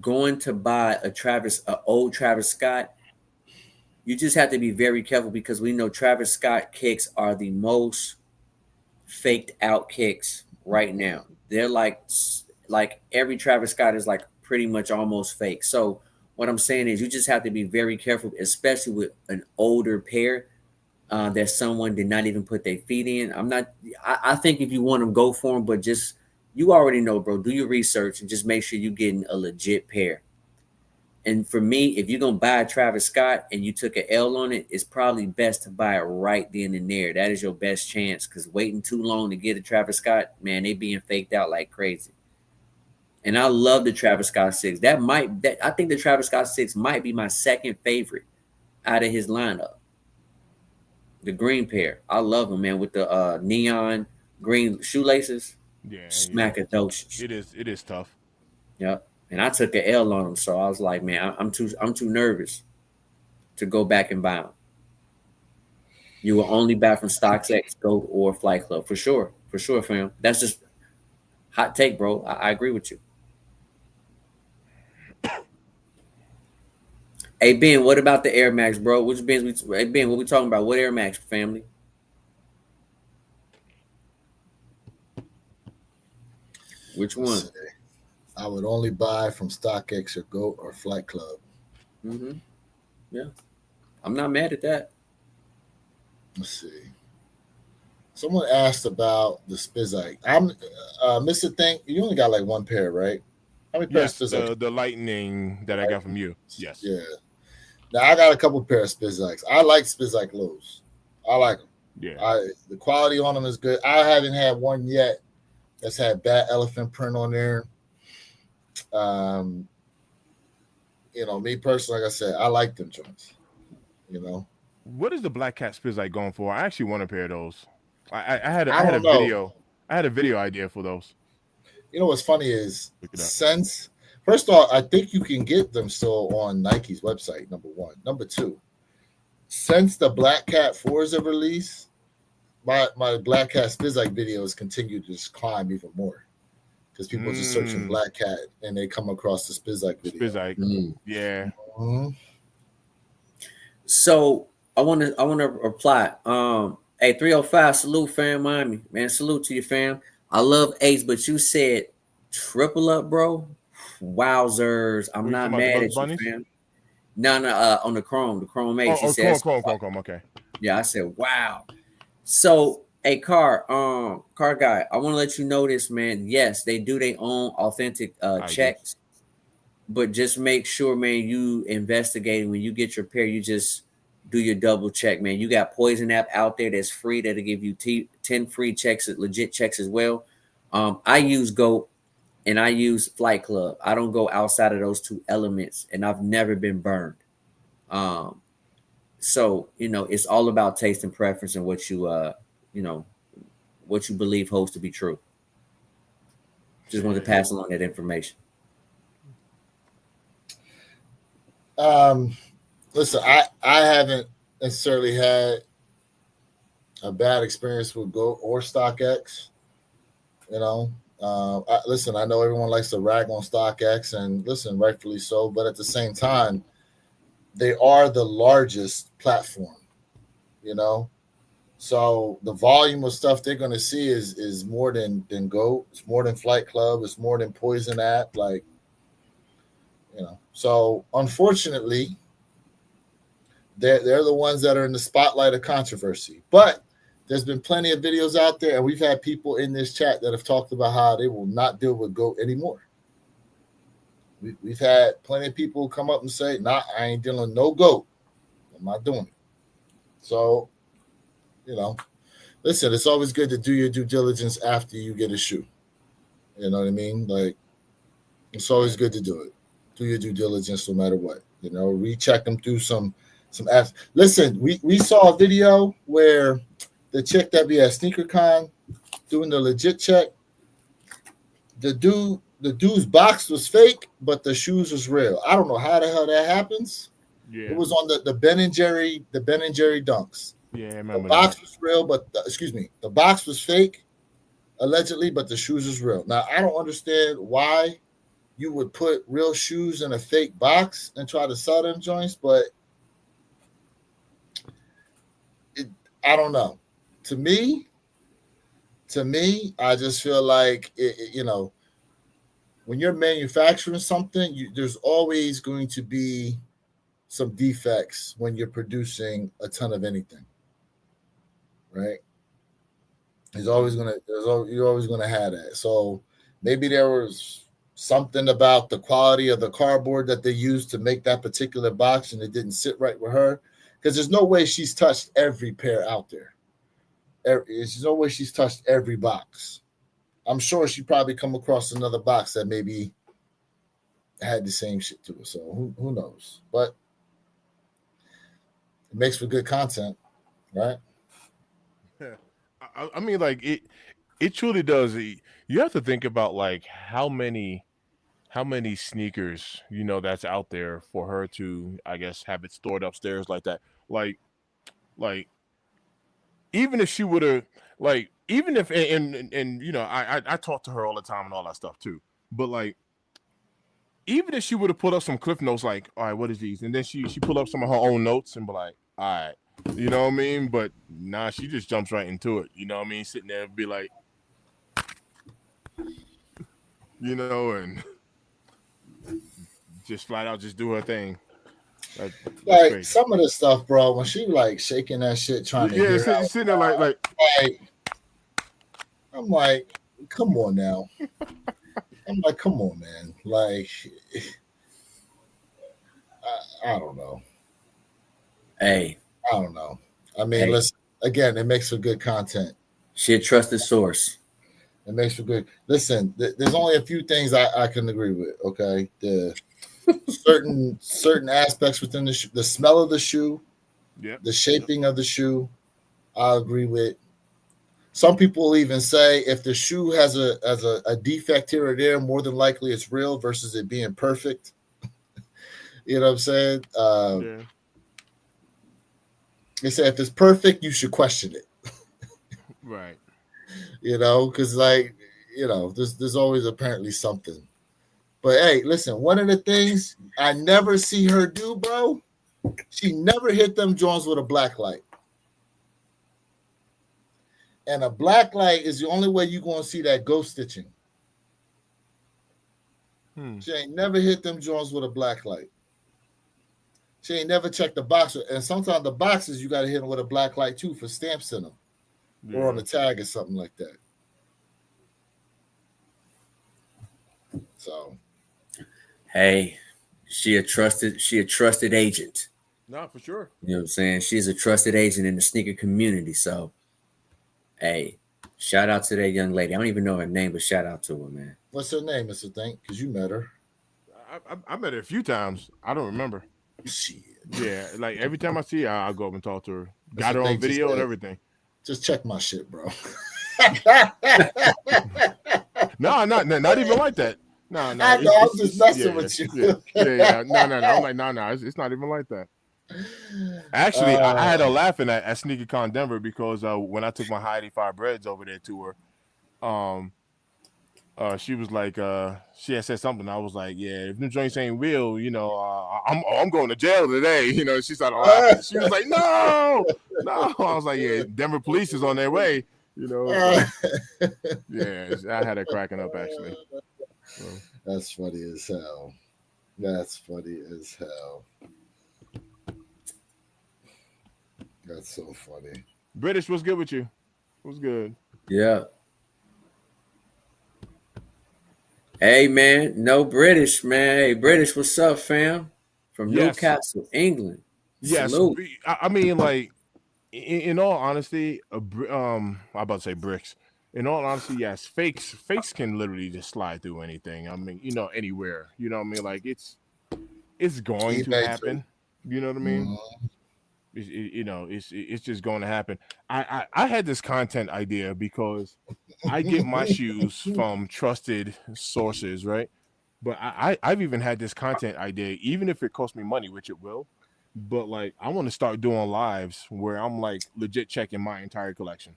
B: going to buy a old Travis Scott. You just have to be very careful because we know Travis Scott kicks are the most faked out kicks right now. They're like every Travis Scott is like pretty much almost fake. So what I'm saying is you just have to be very careful, especially with an older pair that someone did not even put their feet in. I think if you want them, go for them, but just you already know, bro. Do your research and just make sure you're getting a legit pair. And for me, if you're gonna buy a Travis Scott and you took an L on it, it's probably best to buy it right then and there. That is your best chance because waiting too long to get a Travis Scott, man, they being faked out like crazy. And I love the Travis Scott 6. I think the Travis Scott 6 might be my second favorite out of his lineup. The green pair. I love them, man, with the neon green shoelaces.
A: Yeah, yeah.
B: Smack a doses.
A: It is tough.
B: Yep. And I took an L on them, so I was like, man, I'm too nervous to go back and buy them. You will only buy from StockX, Goat, or Flight Club for sure, fam. That's just hot take, bro. I agree with you. Hey Ben, what about the Air Max, bro? Hey Ben, what we talking about? What Air Max, family? Which one?
C: I would only buy from StockX or Goat or Flight Club.
B: Mm-hmm. Yeah, I'm not mad at that.
C: Let's see. Someone asked about the Spizike. I'm Mr. Think. You only got like one pair, right? How many pairs
A: Yes,
C: of Spizike?
A: the lightning that I got from you. Yes.
C: Yeah. Now I got a couple pair of Spizikes. I like Spizike lows. I like them.
A: Yeah.
C: The quality on them is good. I haven't had one yet that's had bad elephant print on there. Me personally, like I said, I like them joints.
A: What is the Black Cat Spizike going for? I actually want a pair of those. I had
C: I
A: a
C: don't know.
A: video. I had a video idea for those.
C: You know what's funny is
A: Look it up.
C: since first of all, I think you can get them still on Nike's website. Number one. Number two, since the Black Cat Forza release, my Black Cat Spizike videos continue to just climb even more because people are just searching Black Cat and they come across the Spizike video.
A: Spizike. Yeah.
C: Mhm.
B: So I want to reply. Hey, 305, salute fam, Miami, man, salute to you, fam. I love Ace, but you said triple up, bro. Wowzers! I'm
A: Were you
B: not
A: talking about
B: mad
A: the
B: at
A: Bugs
B: you,
A: Bunnies?
B: on the Chrome Ace. He says,
A: Chrome. Okay.
B: yeah, I said, wow. So, hey, car guy, I want to let you know this, man. Yes, they do their own authentic checks, but just make sure, man, you investigate when you get your pair. You just do your double check, man. You got Poison app out there that's free that'll give you 10 free checks, legit checks as well. I use Goat and I use Flight Club. I don't go outside of those two elements, and I've never been burned. So it's all about taste and preference and what you what you believe holds to be true. Just wanted to pass along that information.
C: Listen, I haven't necessarily had a bad experience with Go or StockX. Listen, I know everyone likes to rag on StockX, and listen, rightfully so. But at the same time, they are the largest platform. So the volume of stuff they're going to see is more than Go. It's more than Flight Club. It's more than Poison app. So unfortunately, they're the ones that are in the spotlight of controversy. But there's been plenty of videos out there, and we've had people in this chat that have talked about how they will not deal with Goat anymore. We've had plenty of people come up and say, "Nah, I ain't dealing with no Goat. I'm not doing it." So, listen, it's always good to do your due diligence after you get a shoe. You know what I mean? Like, it's always good to do it. Do your due diligence no matter what. You know, recheck them through some apps. Listen, we saw a video where the chick that be at SneakerCon doing the legit check, the dude's box was fake, but the shoes was real. I don't know how the hell that happens.
A: Yeah.
C: It was on the Ben and Jerry dunks.
A: Yeah, I
C: The
A: remember
C: box
A: that.
C: was real, but the box was fake, allegedly, but the shoes was real. Now I don't understand why you would put real shoes in a fake box and try to sell them joints, but I don't know. To me, I just feel like when you're manufacturing something, there's always going to be some defects when you're producing a ton of anything, right? You're always gonna have that. So maybe there was something about the quality of the cardboard that they used to make that particular box, and it didn't sit right with her. Because there's no way she's touched every pair out there. There's no way she's touched every box. I'm sure she probably come across another box that maybe had the same shit to it. So who knows? But it makes for good content, right?
A: I mean, like it truly does. You have to think about like how many sneakers that's out there for her to, I guess, have it stored upstairs like that. Like even if she would have, like, even if and I talk to her all the time and all that stuff too. But like, even if she would have put up some cliff notes, like, all right, what is these? And then she pull up some of her own notes and be like, all right, you know what I mean? But nah, she just jumps right into it. You know what I mean? Sitting there and be like, and just flat out just do her thing. That's
C: Like
A: crazy.
C: some of the stuff, bro, when she like shaking that shit, trying to hear out,
A: sitting there like
C: I'm like, come on now. I'm like, come on, man. Like, I don't know.
B: Hey,
C: I don't know. I mean, listen, again, it makes for good content.
B: She a trusted source.
C: It makes for good. Listen, there's only a few things I can agree with. Okay, the certain aspects within the smell of the shoe, the shaping of the shoe, I agree with. Some people even say if the shoe has a defect here or there, more than likely it's real versus it being perfect. You know what I'm saying? They say if it's perfect, you should question it.
A: Right.
C: Because there's always apparently something. But hey, listen, one of the things I never see her do, bro, she never hit them joints with a black light. And a black light is the only way you're going to see that ghost stitching. She ain't never hit them joints with a black light. She ain't never checked the box. And sometimes the boxes, you got to hit them with a black light, too, for stamps in them. Yeah. Or on the tag or something like that. So.
B: Hey, she a trusted agent.
A: No, for sure.
B: You know what I'm saying? She's a trusted agent in the sneaker community. So, hey, shout out to that young lady. I don't even know her name, but shout out to her, man.
C: What's her name, Mr. Think? Because you met her.
A: I met her a few times. I don't remember.
C: Shit.
A: Yeah, like every time I see her, I'll go up and talk to her. Got her on video and everything.
C: Just check my shit, bro.
A: No, not even like that. No.
C: I know, I'm just messing with you.
A: Yeah. No. I'm like, no. It's not even like that. Actually, I had her laughing at SneakerCon Denver because when I took my High 85 Breads over there to her, she was like, she had said something. I was like, yeah, if them joints ain't real, I'm going to jail today. She started laughing. She was like, no. I was like, yeah, Denver police is on their way. Yeah, I had her cracking up actually.
C: That's funny as hell. That's so funny.
A: British, what's good with you? What's good?
B: Yeah. Hey, man. No British, man. Hey, British, what's up, fam? From Newcastle, England.
A: Yes.
B: Salute.
A: I mean, like, in all honesty, I'm about to say bricks. in all honesty, yes, fakes can literally just slide through anything. I mean, anywhere. You know what I mean? Like it's going to
C: eBay too.
A: happen. You know what I mean?
C: Mhm.
A: It's just going to happen. I had this content idea because I get my shoes from trusted sources, right? But I've even had this content idea, even if it costs me money, which it will. But like, I want to start doing lives where I'm like legit checking my entire collection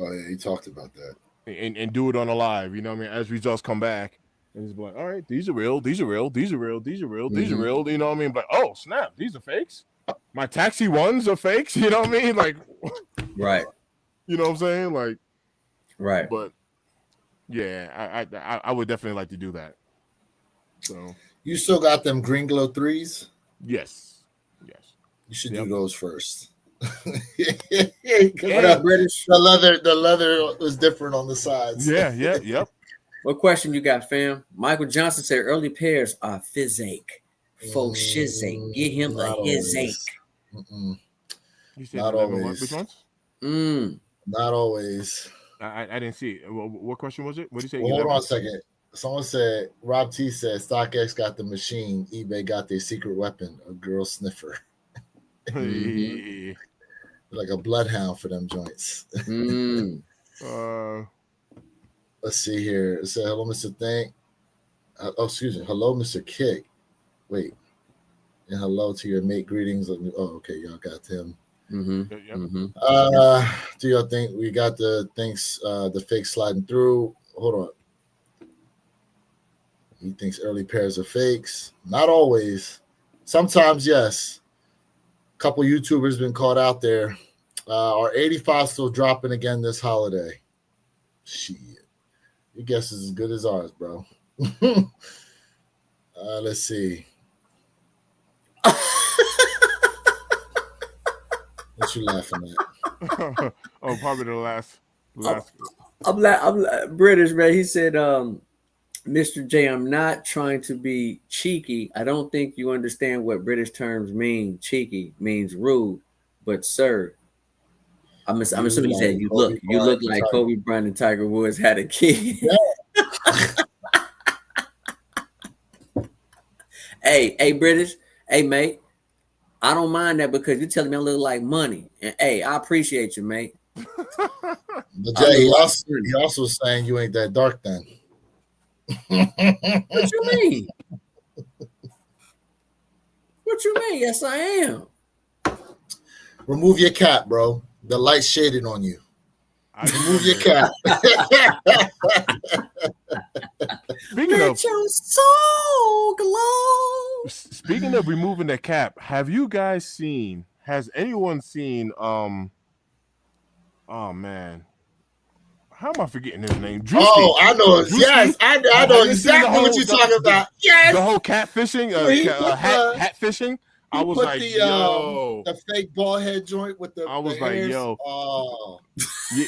C: Oh yeah, he talked about that.
A: and do it on a live. You know what I mean? As results come back, and it's like, all right, these are real, these are real, these are real, these are real, these are
C: Mhm.
A: real. You know what I mean? But oh snap, these are fakes. My taxi ones are fakes. You know what I mean? Like,
B: Right.
A: you know what I'm saying? Like,
B: Right.
A: but yeah, I would definitely like to do that. So
C: You still got them Green Glow 3s?
A: yes, yes,
C: You should
A: yep.
C: do those first.
B: What
C: Because
B: up, British?
C: the leather was different on the sides.
A: Yeah, yep.
B: What question you got, fam? Michael Johnson said early pairs are physique. Faux shizake. Get him a
C: Not
B: his
C: always. Mm-mm.
A: You said
C: Not
A: 11 what?
C: always.
A: Which ones?
C: Not always.
A: I didn't see it. What question was it? What did you say?
C: Well, hold
A: 11?
C: on a second. Someone said Rob T said StockX got the machine, eBay got their secret weapon, a girl sniffer,
B: Mhm.
C: like a bloodhound for them joints. Let's see here. It said hello, Mr. Thank. Oh, excuse me. Hello, Mr. Kick. Wait. And hello to your mate. Greetings. Oh, okay. Y'all got him.
A: Yep.
C: Do y'all think we got the things, the fake sliding through? Hold on. He thinks early pairs are fakes. Not always. Sometimes, yes. A couple YouTubers been caught out there. Are 85 still dropping again this holiday? Shit. Your guess is as good as ours, bro. Let's see. What you laughing at?
A: Oh, probably the last.
B: I'm British, man. He said, Mr. J, I'm not trying to be cheeky. I don't think you understand what British terms mean. Cheeky means rude, but sir, I'm assuming he said you look like Kobe Bryant and Tiger Woods had a kid.
C: Yeah.
B: Hey, British. Hey, mate. I don't mind that because you're telling me I look like money. And hey, I appreciate you, mate.
C: But Jay, he also saying you ain't that dark then.
B: What you mean? What you mean? Yes, I am.
C: Remove your cap, bro. The light's shaded on you. Remove your cap.
A: Speaking of removing the cap, has anyone seen oh man, how am I forgetting his name? Drewski.
C: Oh, I know.
A: Drewski?
C: Yes, I know exactly what you're talking about. Yes,
A: the whole catfishing, hat fishing. I was like, yo,
C: the fake ball head joint with the.
A: I was
C: the
A: like,
C: hairs.
A: yo,
C: oh,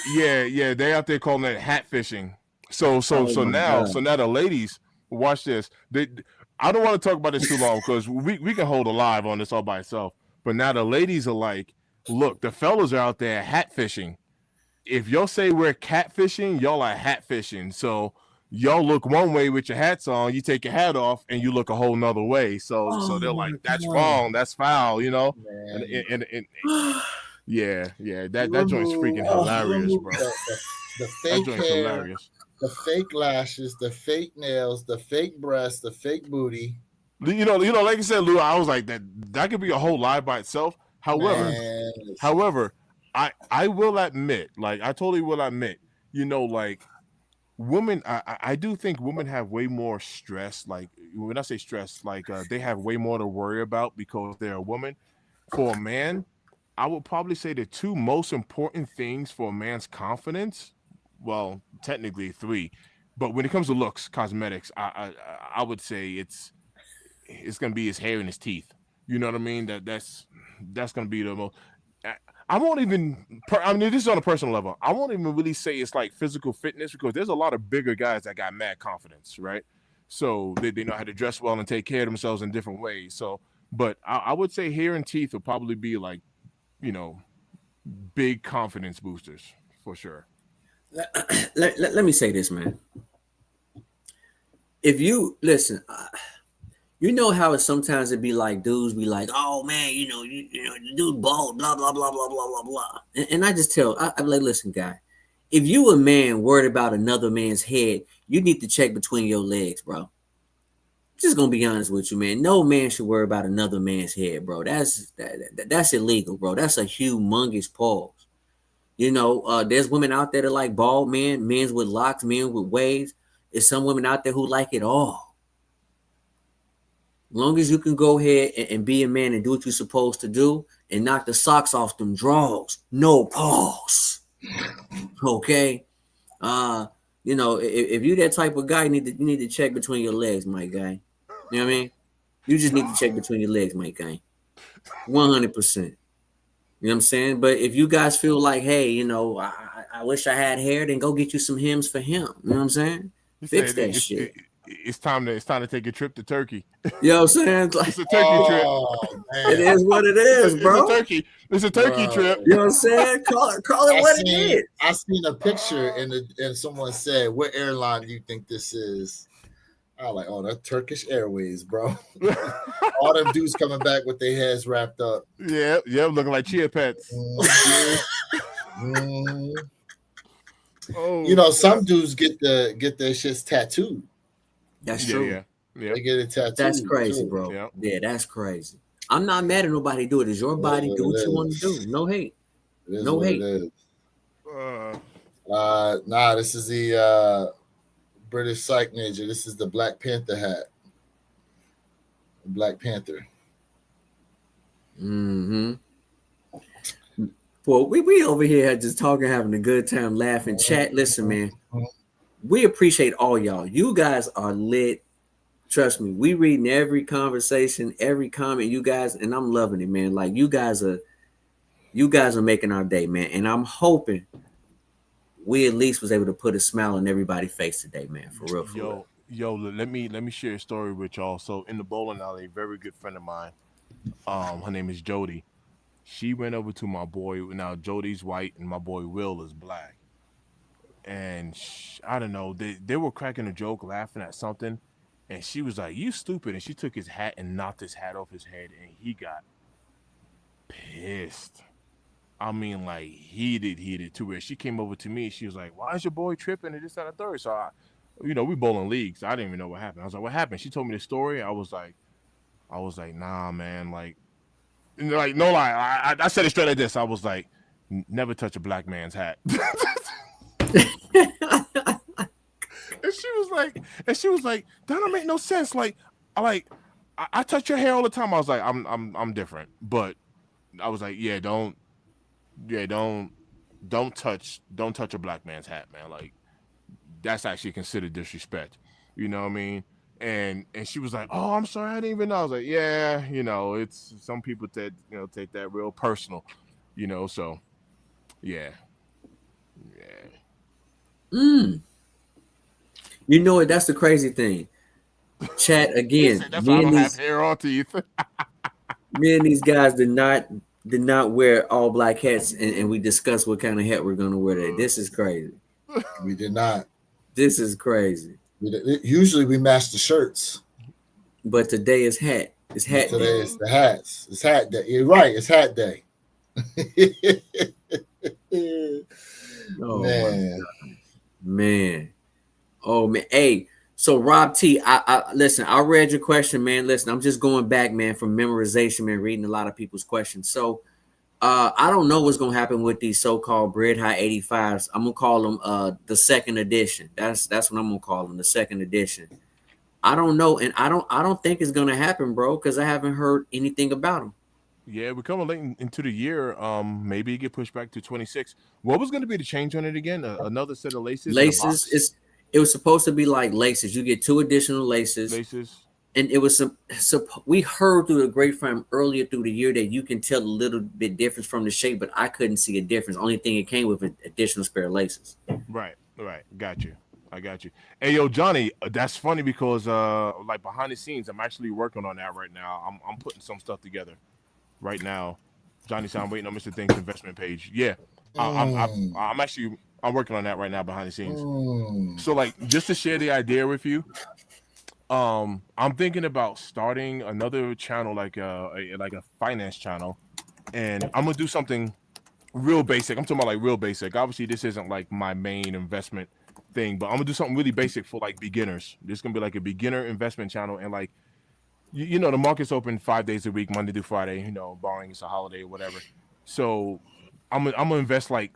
A: yeah, they out there calling it hat fishing. So now the ladies, watch this. I don't want to talk about this too long because we can hold a live on this all by itself. But now the ladies are like, look, the fellas are out there hat fishing. If y'all say we're catfishing, y'all are hat fishing. So y'all look one way with your hats on, you take your hat off, and you look a whole nother way. So they're like, that's wrong, that's foul, you know. And yeah, that joint's freaking hilarious, bro.
C: The fake
A: that joint's
C: hair,
A: hilarious.
C: The fake lashes, the fake nails, the fake breasts, the fake booty.
A: You know, like I said, Lou, I was like that could be a whole live by itself. However, I will admit, like I totally will admit, like women, I do think women have way more stress. Like when I say stress, like they have way more to worry about because they're a woman. For a man, I would probably say the two most important things for a man's confidence. Well, technically 3, but when it comes to looks, cosmetics, I would say it's gonna be his hair and his teeth. You know what I mean? That's gonna be the most. I won't even. I mean, this is on a personal level. I won't even really say it's like physical fitness because there's a lot of bigger guys that got mad confidence, right? So they know how to dress well and take care of themselves in different ways. So, but I would say hair and teeth will probably be like, big confidence boosters for sure.
B: let me say this, man. If you listen, you know how it sometimes it be like dudes be like, oh man, the dude bald, blah blah blah blah blah blah blah. And I just I'm like, listen, guy, if you a man worried about another man's head, you need to check between your legs, bro. Just gonna be honest with you, man. No man should worry about another man's head, bro. That's illegal, bro. That's a humongous pause. There's women out there that like bald men, men with locks, men with waves. There's some women out there who like it all. As long as you can go ahead and be a man and do what you're supposed to do and knock the socks off them drawers. No pause. Okay. If you're that type of guy, you need to check between your legs, my guy. You know what I mean? You just need to check between your legs, my guy. 100%. You know what I'm saying? But if you guys feel like, hey, I wish I had hair, then go get you some Hims for him. You know what I'm saying? Fix that shit.
A: It's time to take a trip to Turkey.
B: You know what I'm saying?
A: It's a turkey trip.
B: Man. It is what it is, bro.
A: It's a turkey trip.
B: You know what I'm saying? Call it what it is.
C: I seen a picture and someone said, "What airline do you think this is?" I was like, "Oh, that's Turkish Airways, bro." All them dudes coming back with their heads wrapped up.
A: Yeah, looking like chia pets.
C: Oh, some dudes get their shits tattooed.
B: That's true.
C: Yeah. They get it tattooed.
B: That's crazy, too, bro. Yeah, that's crazy. I'm not mad at nobody. Do it. It's your body. Do what you want to do. No hate. No hate.
C: This is the British Psych Ninja. This is the Black Panther hat. Black Panther.
B: Mm-hmm. Well, we over here just talking, having a good time, laughing. Chat, listen, man. We appreciate all y'all. You guys are lit. Trust me, we reading every conversation, every comment, you guys, and I'm loving it, man. Like you guys are making our day, man. And I'm hoping we at least was able to put a smile on everybody's face today, man. For real.
A: Yo, let me share a story with y'all. So in the bowling alley, a very good friend of mine, her name is Jody. She went over to my boy. Now Jody's white and my boy Will is black. And I don't know, they were cracking a joke, laughing at something. And she was like, "You stupid." And she took his hat and knocked his hat off his head. And he got pissed. I mean, like, heated to where she came over to me. She was like, "Why is your boy tripping?" And this, that, and third. So, we bowling leagues. So I didn't even know what happened. I was like, "What happened?" She told me the story. I was like, "Nah, man. Like no lie. I said it straight like this. I was like, never touch a black man's hat." And she was like, that don't make no sense. Like, I touch your hair all the time. I was like, I'm different, but I was like, don't touch a black man's hat, man. Like, that's actually considered disrespect. You know what I mean? And she was like, "Oh, I'm sorry, I didn't even know." I was like, "Yeah, it's some people that take that real personal, so yeah."
B: You know what? That's the crazy thing. Chat again.
A: That's why I don't have hair or teeth.
B: Me and these guys did not wear all black hats, and we discussed what kind of hat we're gonna wear today. This is crazy.
C: We did not.
B: This is crazy.
C: Usually we match the shirts,
B: but today is hat. It's hat.
C: Today day. It's the hats. It's hat day. You're right. It's hat day.
B: Oh man. Oh man. Hey, so Rob T, I listen, I read your question, man. Listen, I'm just going back, man, from memorization, man, reading a lot of people's questions. So I don't know what's gonna happen with these so-called Bread High 85s. I'm gonna call them the second edition. That's what I'm gonna call them, the second edition. I don't know, and I don't think it's gonna happen, bro, because I haven't heard anything about them.
A: Yeah, we're coming late into the year. Maybe it get pushed back to 26. What was going to be the change on it again? Another set of laces.
B: Laces. It was supposed to be like laces. You get 2 additional laces. And it was we heard through the grapevine earlier through the year that you can tell a little bit difference from the shape, but I couldn't see a difference. Only thing it came with an additional spare of laces.
A: Right. Got you. I got you. Hey, yo, Johnny, that's funny because like behind the scenes, I'm actually working on that right now. I'm putting some stuff together right now. Johnny said I'm waiting on Mr. Thing's investment page. Yeah, I'm actually I'm working on that right now behind the scenes.
C: Mm.
A: So like just to share the idea with you, I'm thinking about starting another channel like a finance channel, and I'm gonna do something real basic. I'm talking about like real basic. Obviously, this isn't like my main investment thing, but I'm gonna do something really basic for like beginners. This is gonna be like a beginner investment channel, and like you know, the market's open 5 days a week, Monday through Friday. You know, barring it's a holiday or whatever. So I'm gonna invest like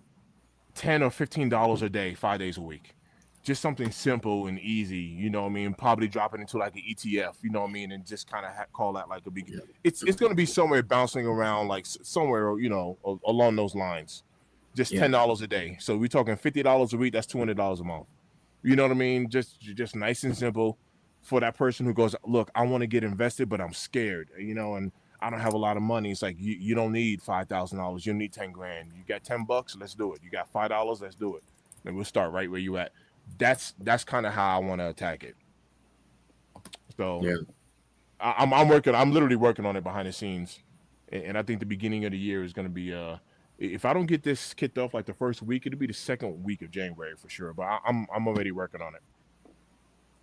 A: $10 or $15 a day, 5 days a week. Just something simple and easy, you know what I mean? Probably drop it into like an ETF, you know what I mean? And just kind of call that like a big. It's going to be somewhere bouncing around, like somewhere, you know, along those lines. Just $10 a day. So we're talking $50 a week. That's $200 a month. You know what I mean? Just nice and simple for that person who goes, look, I want to get invested, but I'm scared, you know, and I don't have a lot of money. It's like you don't need $5,000. You need 10 grand. You got $10, let's do it. You got $5, let's do it. And we'll start right where you at. That's kind of how I want to attack it. So I'm working. I'm literally working on it behind the scenes, and I think the beginning of the year is going to be. If I don't get this kicked off like the first week, it'll be the second week of January for sure. But I'm already working on it.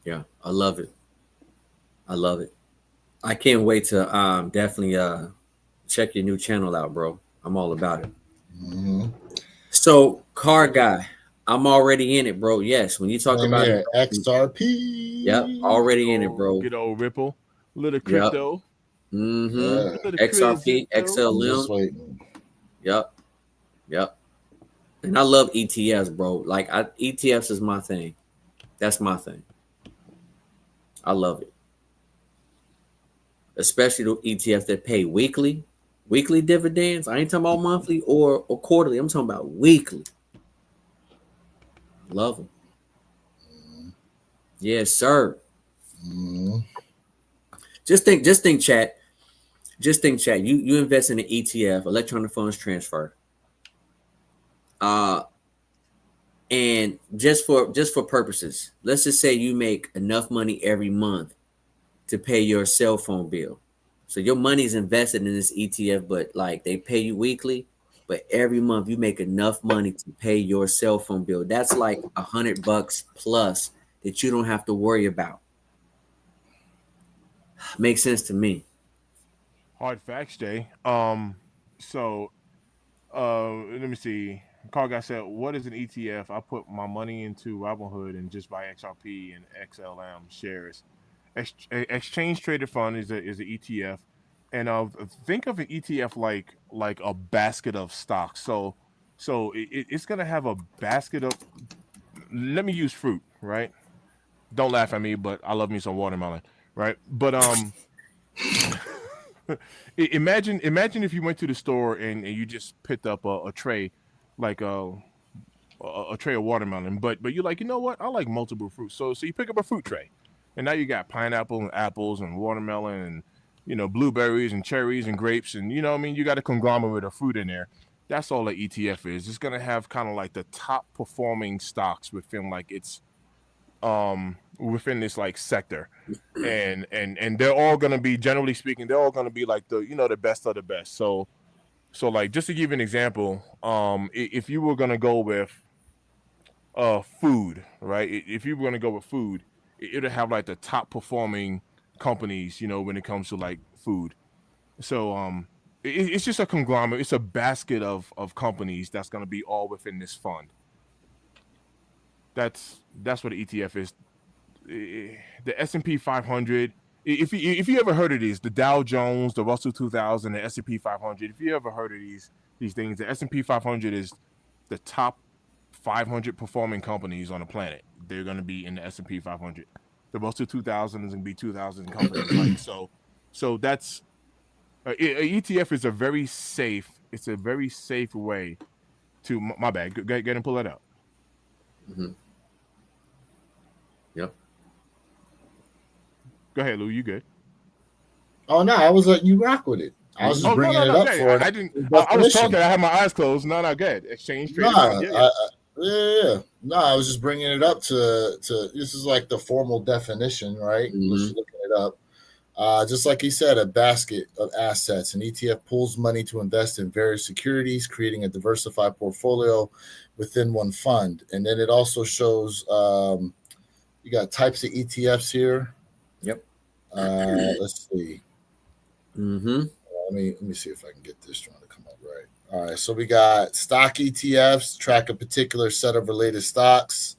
B: Yeah, I love it. I love it. I can't wait to definitely check your new channel out, bro. I'm all about it.
C: Mm-hmm.
B: So, car guy, I'm already in it, bro. Yes, when you talk about
C: it, XRP.
B: Yep, already in it, bro.
A: Good old Ripple, little crypto.
B: Yep. Mm-hmm. XRP, XLM. Yep. And I love ETFs, bro. Like ETFs is my thing. That's my thing. I love it. Especially the ETFs that pay weekly dividends. I ain't talking about monthly or quarterly. I'm talking about weekly. Love them. Yes, sir.
C: Mm-hmm.
B: Just think, chat. You invest in an ETF, electronic funds transfer. And just for purposes, let's just say you make enough money every month to pay your cell phone bill. So your money is invested in this ETF, but like they pay you weekly, but every month you make enough money to pay your cell phone bill. That's like $100 plus that you don't have to worry about. Makes sense to me.
A: Hard facts, Jay. So let me see. Car guy said, what is an ETF? I put my money into Robinhood and just buy XRP and XLM shares. Exchange traded fund is an ETF, and think of an ETF like a basket of stocks. So it's gonna have a basket of. Let me use fruit, right? Don't laugh at me, but I love me some watermelon, right? But imagine if you went to the store and you just picked up a tray, like a tray of watermelon, but you're like, you know what? I like multiple fruits, so you pick up a fruit tray. And now you got pineapple and apples and watermelon and, you know, blueberries and cherries and grapes. And, you know what I mean? You got a conglomerate of fruit in there. That's all the ETF is. It's going to have kind of like the top performing stocks within like its within this like sector. And they're all going to be, generally speaking, they're all going to be like the, you know, the best of the best. So like, just to give you an example, if you were going to go with food, right? If you were going to go with food, it'll have like the top performing companies, you know, when it comes to like food. So it's just a conglomerate. It's a basket of companies that's going to be all within this fund. That's what the ETF is. The S&P 500. If you ever heard of these, the Dow Jones, the Russell 2000, the S&P 500. If you ever heard of these things, the S&P 500 is the top 500 performing companies on the planet. They're going to be in the S&P 500. The Russell 2000 is going to be 2,000 companies. Like, so that's an ETF is a very safe. It's a very safe way to. My bad. Get and pull that out.
B: Mm-hmm. Yep.
A: Go ahead, Lou. You good?
C: Oh no, I was letting you rock with it. I was just bringing it up for it.
A: I didn't. I was talking. I had my eyes closed. No, good. Exchange trade.
C: Yeah. No, I was just bringing it up to this is like the formal definition, right?
B: Mm-hmm.
C: Just looking it up. Just like he said, a basket of assets. An ETF pools money to invest in various securities, creating a diversified portfolio within one fund. And then it also shows you got types of ETFs here.
B: Yep.
C: Let's see.
B: Mm-hmm.
C: Let me see if I can get this trying to come up right. All right, so we got stock ETFs, track a particular set of related stocks.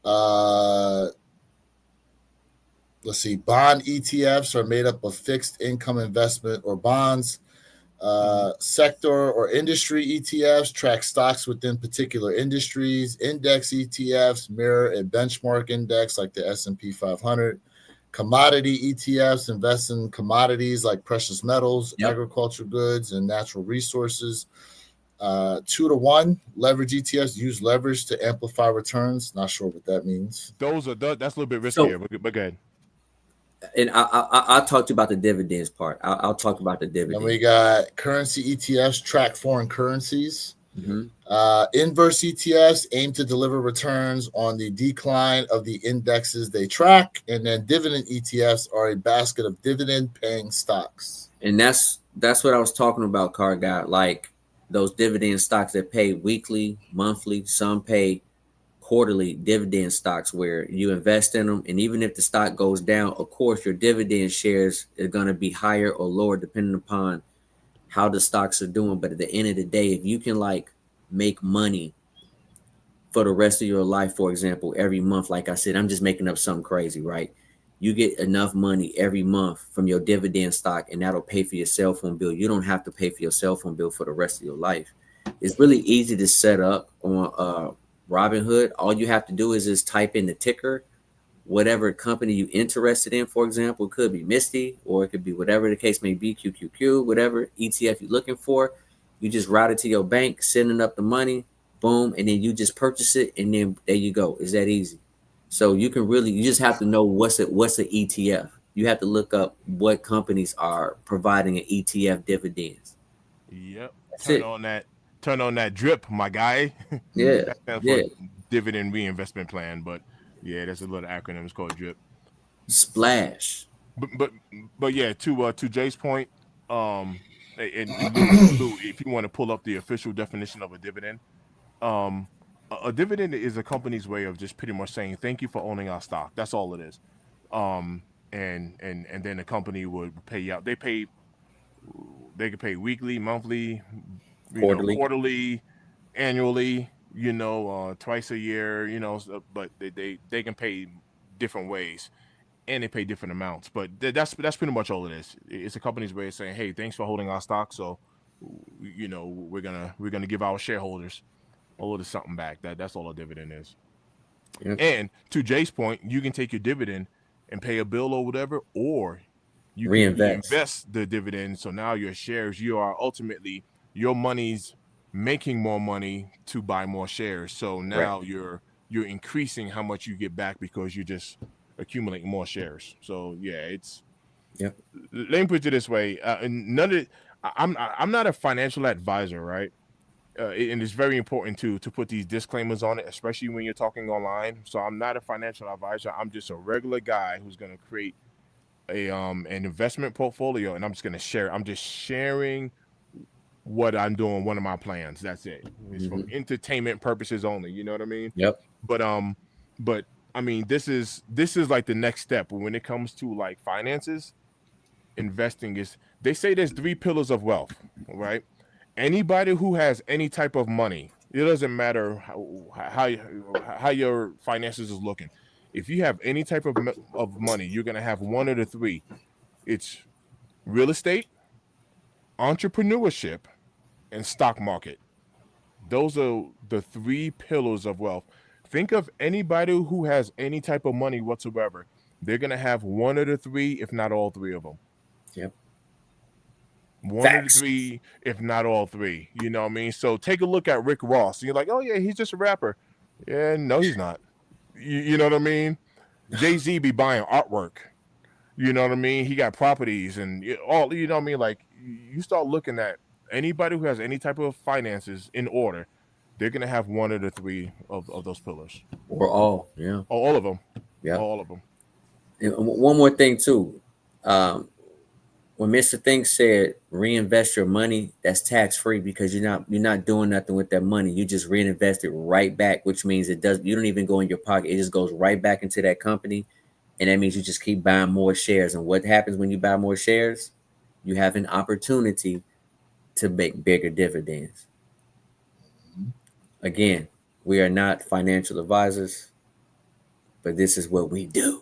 C: Let's see, bond ETFs are made up of fixed income investment or bonds. Sector or industry ETFs track stocks within particular industries. Index ETFs mirror a benchmark index like the S&P 500. Commodity ETFs invest in commodities like precious metals, agricultural goods, and natural resources. 2-to-1 leverage ETFs use leverage to amplify returns. Not sure what that means.
A: That's a little bit riskier, but go ahead.
B: And I'll talk to you about the dividends part. I'll talk about the dividends.
C: And we got currency ETFs track foreign currencies.
B: Mm-hmm.
C: Inverse ETFs aim to deliver returns on the decline of the indexes they track. And then dividend ETFs are a basket of dividend-paying stocks.
B: And that's what I was talking about, Car Guy. Like those dividend stocks that pay weekly, monthly, some pay quarterly dividend stocks where you invest in them, and even if the stock goes down, of course your dividend shares are going to be higher or lower depending upon how the stocks are doing. But at the end of the day, if you can like make money for the rest of your life, for example, every month, like I said, I'm just making up something crazy, right? You get enough money every month from your dividend stock, and that'll pay for your cell phone bill. You don't have to pay for your cell phone bill for the rest of your life. It's really easy to set up on Robinhood. All you have to do is just type in the ticker, whatever company you're interested in. For example, it could be Misty, or it could be whatever the case may be, QQQ, whatever ETF you're looking for. You just route it to your bank, sending up the money, boom, and then you just purchase it, and then there you go. It's that easy. So you just have to know what's an ETF. You have to look up what companies are providing an ETF dividends.
A: Yep. Turn on that drip, my guy.
B: Yeah.
A: Dividend reinvestment plan, but yeah, that's a little acronym. It's called DRIP.
B: Splash.
A: But yeah, to Jay's point, and Lou, if you want to pull up the official definition of a dividend, a dividend is a company's way of just pretty much saying thank you for owning our stock. That's all it is. And then the company would pay you out. They could pay weekly, monthly, quarterly, annually, twice a year, but they can pay different ways, and they pay different amounts. But that's pretty much all it is. It's a company's way of saying, hey, thanks for holding our stock. So, we're gonna give our shareholders a little something back. That's all a dividend is. Yep. And to Jay's point, you can take your dividend and pay a bill or whatever, or you can reinvest the dividend. So now your shares, you are ultimately, your money's making more money to buy more shares. So now you're increasing how much you get back because you're just accumulating more shares. So yeah, let me put it this way. I'm not a financial advisor, right? And it's very important to put these disclaimers on it, especially when you're talking online. So I'm not a financial advisor. I'm just a regular guy who's going to create an investment portfolio, and I'm just going to share. I'm just sharing what I'm doing, one of my plans. That's it. It's for entertainment purposes only. You know what I mean?
B: Yep.
A: But I mean, this is like the next step when it comes to like finances. Investing is, they say there's 3 pillars of wealth, right? Anybody who has any type of money, it doesn't matter how your finances is looking. If you have any type of money, you're going to have one of the 3. It's real estate, entrepreneurship, and stock market. Those are the 3 pillars of wealth. Think of anybody who has any type of money whatsoever. They're going to have one of the 3, if not all 3 of them.
B: Yep.
A: One of the 3, if not all 3. You know what I mean? So take a look at Rick Ross. You're like, oh yeah, he's just a rapper. Yeah, no, he's not. You know what I mean? Jay-Z be buying artwork. You know what I mean? He got properties and all. You know what I mean? Like, you start looking at anybody who has any type of finances in order, they're gonna have one of the 3 of those pillars,
B: or all. Yeah,
A: all of them.
B: Yeah,
A: all of them.
B: And one more thing too. When Mr. Think said reinvest your money, that's tax free because you're not doing nothing with that money. You just reinvest it right back, which means you don't even go in your pocket. It just goes right back into that company. And that means you just keep buying more shares. And what happens when you buy more shares? You have an opportunity to make bigger dividends. Again, we are not financial advisors, but this is what we do.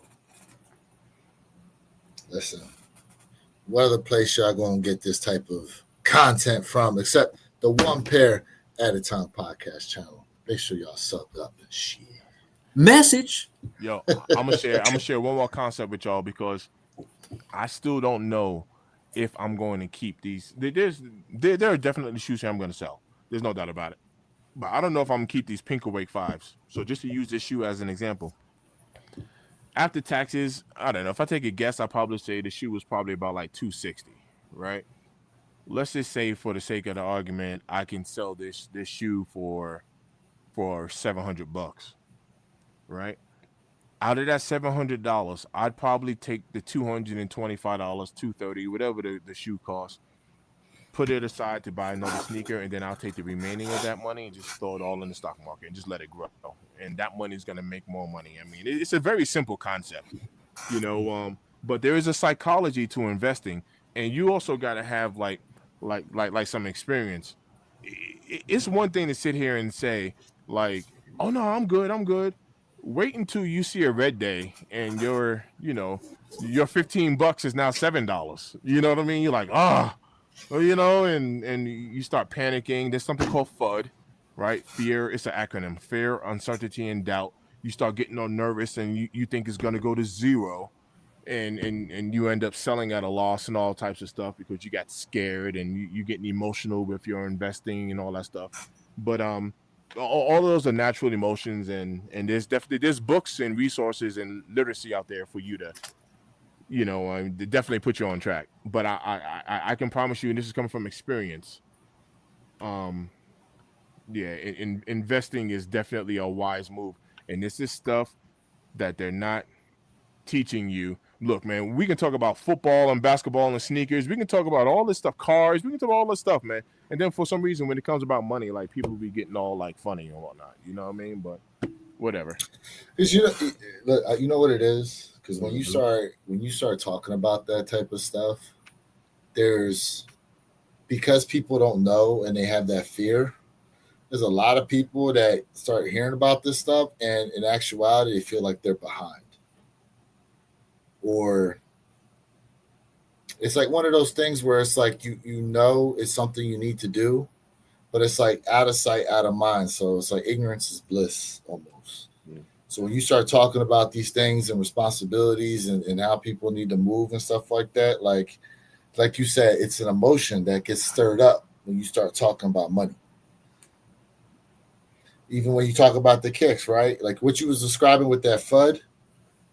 C: Listen, what other place y'all gonna get this type of content from except the One Pair at a Time podcast channel? Make sure y'all subbed up and shit.
B: Message.
A: Yo, I'm gonna share one more concept with y'all because I still don't know if I'm going to keep these. There are definitely shoes here I'm going to sell. There's no doubt about it. But I don't know if I'm going to keep these Pink Awake 5s. So just to use this shoe as an example, after taxes, I don't know. If I take a guess, I'll probably say the shoe was probably about like $260, right? Let's just say for the sake of the argument, I can sell this shoe for $700, right? Out of that $700, I'd probably take the $225, $230, whatever the shoe costs, put it aside to buy another sneaker, and then I'll take the remaining of that money and just throw it all in the stock market and just let it grow. And that money is gonna make more money. I mean, it's a very simple concept, you know. But there is a psychology to investing, and you also gotta have like some experience. It's one thing to sit here and say like, "Oh no, I'm good." Wait until you see a red day and your $15 is now $7. You know what I mean? You're like, well, and you start panicking. There's something called FUD, right? Fear. It's an acronym: fear, uncertainty, and doubt. You start getting all nervous and you think it's gonna go to zero, and you end up selling at a loss and all types of stuff because you got scared and you getting emotional with your investing and all that stuff. But all of those are natural emotions, and there's books and resources and literacy out there for you to definitely put you on track. But I can promise you, and this is coming from experience, investing is definitely a wise move, and this is stuff that they're not teaching you. Look, man, we can talk about football and basketball and sneakers. We can talk about all this stuff, cars. We can talk about all this stuff, man. And then for some reason, when it comes about money, like people be getting all like funny and whatnot. You know what I mean? But whatever.
C: Because you know what it is. Because when you start talking about that type of stuff, because people don't know and they have that fear. There's a lot of people that start hearing about this stuff, and in actuality, they feel like they're behind. Or it's like one of those things where it's like you know it's something you need to do, but it's like out of sight, out of mind. So it's like ignorance is bliss almost. Yeah. So when you start talking about these things and responsibilities and how people need to move and stuff like that, like you said, it's an emotion that gets stirred up when you start talking about money. Even when you talk about the kicks, right? Like what you was describing with that FUD,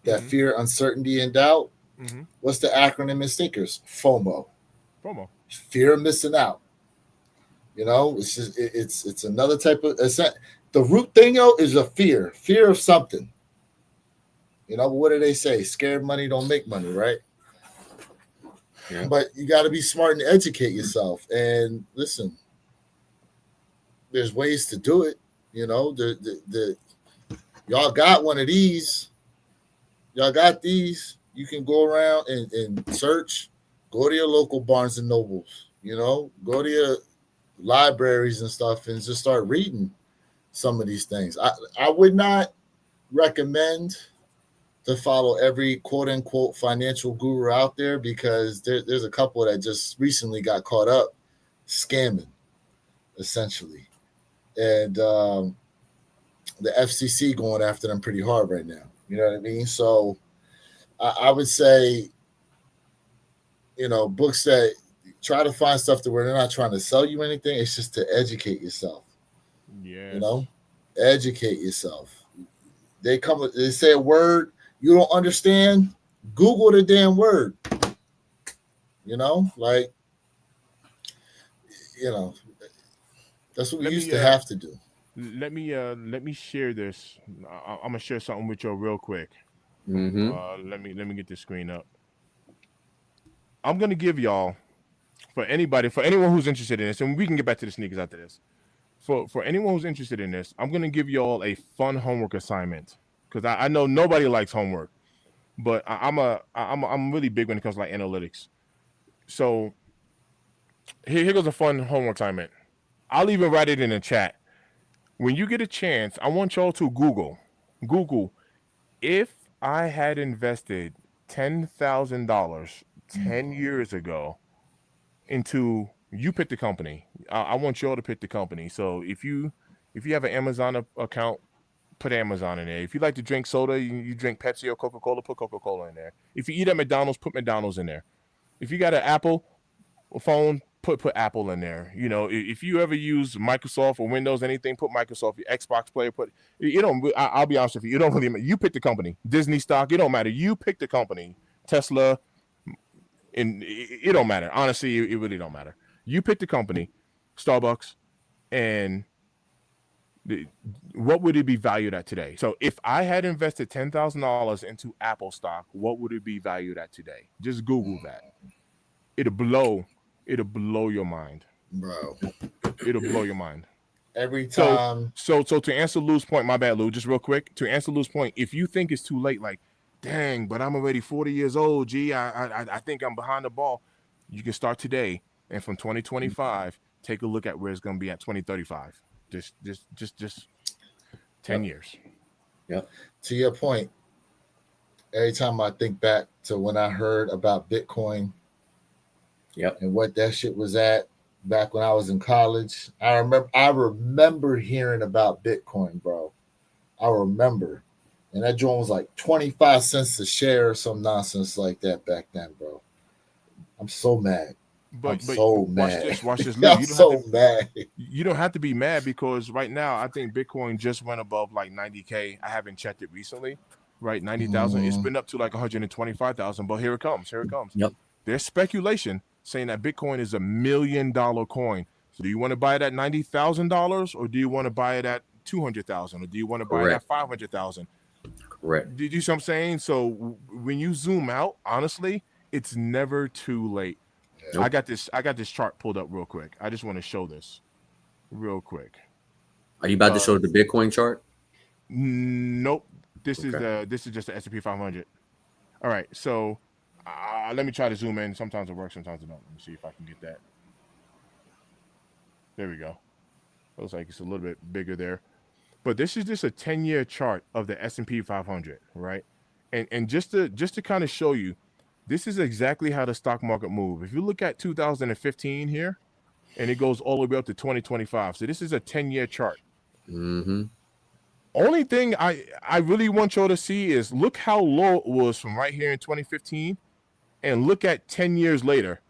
C: that fear, uncertainty, and doubt. Mm-hmm. What's the acronym in sneakers? FOMO. Fear of missing out. You know, it's just it's another type of the root thing is a fear of something. You know, what do they say? Scared money don't make money, right? Yeah. But you got to be smart and educate yourself. And listen, there's ways to do it. You know, y'all got one of these. Y'all got these. You can go around and search. Go to your local Barnes and Nobles. You know, go to your libraries and stuff and just start reading some of these things. I would not recommend to follow every quote unquote financial guru out there because there's a couple that just recently got caught up scamming, essentially. And the FCC going after them pretty hard right now. You know what I mean? So I would say, books that try to find stuff to where they're not trying to sell you anything. It's just to educate yourself. Yeah. Educate yourself. They say a word you don't understand. Google the damn word. That's what we used to have to do.
A: Let me share this. I'm gonna share something with you real quick.
B: Mm-hmm.
A: Let me get the screen up. I'm gonna give y'all for anyone who's interested in this, and we can get back to the sneakers after this. For anyone who's interested in this, I'm gonna give y'all a fun homework assignment because I know nobody likes homework, but I'm really big when it comes to like analytics. So here goes a fun homework assignment. I'll even write it in the chat. When you get a chance, I want y'all to Google if I had invested $10,000 10 years ago into you pick the company. I want y'all to pick the company. So if you have an Amazon account, put Amazon in there. If you like to drink soda, you drink Pepsi or Coca-Cola, put Coca-Cola in there. If you eat at McDonald's, put McDonald's in there. If you got an Apple phone, put Apple in there. You know, if you ever use Microsoft or Windows, anything, put Microsoft. Your Xbox player, put you don't. I'll be honest with you, you don't really. You pick the company. Disney stock, it don't matter. You pick the company. Tesla, and it don't matter. Honestly, it really don't matter. You pick the company, Starbucks, and what would it be valued at today? So if I had invested $10,000 into Apple stock, what would it be valued at today? Just Google that. It'll blow your mind,
C: bro.
A: It'll blow your mind.
C: Every time.
A: So to answer Lou's point, my bad, Lou, just real quick. To answer Lou's point, if you think it's too late, like, dang, but I'm already 40 years old, gee, I think I'm behind the ball. You can start today, and from 2025, take a look at where it's going to be at 2035. Just 10 years.
B: Yep.
C: To your point, every time I think back to when I heard about Bitcoin,
B: yep,
C: and what that shit was at back when I was in college, I remember hearing about Bitcoin, bro. I remember, and that joint was like 25 cents a share or some nonsense like that back then, bro. I'm so mad. I'm so mad.
A: Watch this.
C: I'm so mad.
A: You don't have to be mad because right now I think Bitcoin just went above like 90K. I haven't checked it recently. Right, 90,000. It's been up to like 125,000. But here it comes.
B: Yep.
A: There's speculation saying that Bitcoin is $1 million coin. So do you want to buy it at $90,000 or do you want to buy it at 200,000 or do you want to buy it at 500,000?
B: Correct.
A: Did you see what I'm saying? So when you zoom out, honestly, it's never too late. Nope. I got this chart pulled up real quick. I just want to show this real quick.
B: Are you about to show the Bitcoin chart?
A: Nope. This is just the S&P 500. All right. So let me try to zoom in. Sometimes it works, sometimes it don't. Let me see if I can get that. There we go. Looks like it's a little bit bigger there. But this is just a 10-year chart of the S&P 500, right? And just to kind of show you, this is exactly how the stock market moves. If you look at 2015 here, and it goes all the way up to 2025. So this is a 10-year chart.
B: Mm-hmm.
A: Only thing I really want y'all to see is look how low it was from right here in 2015 and look at 10 years later.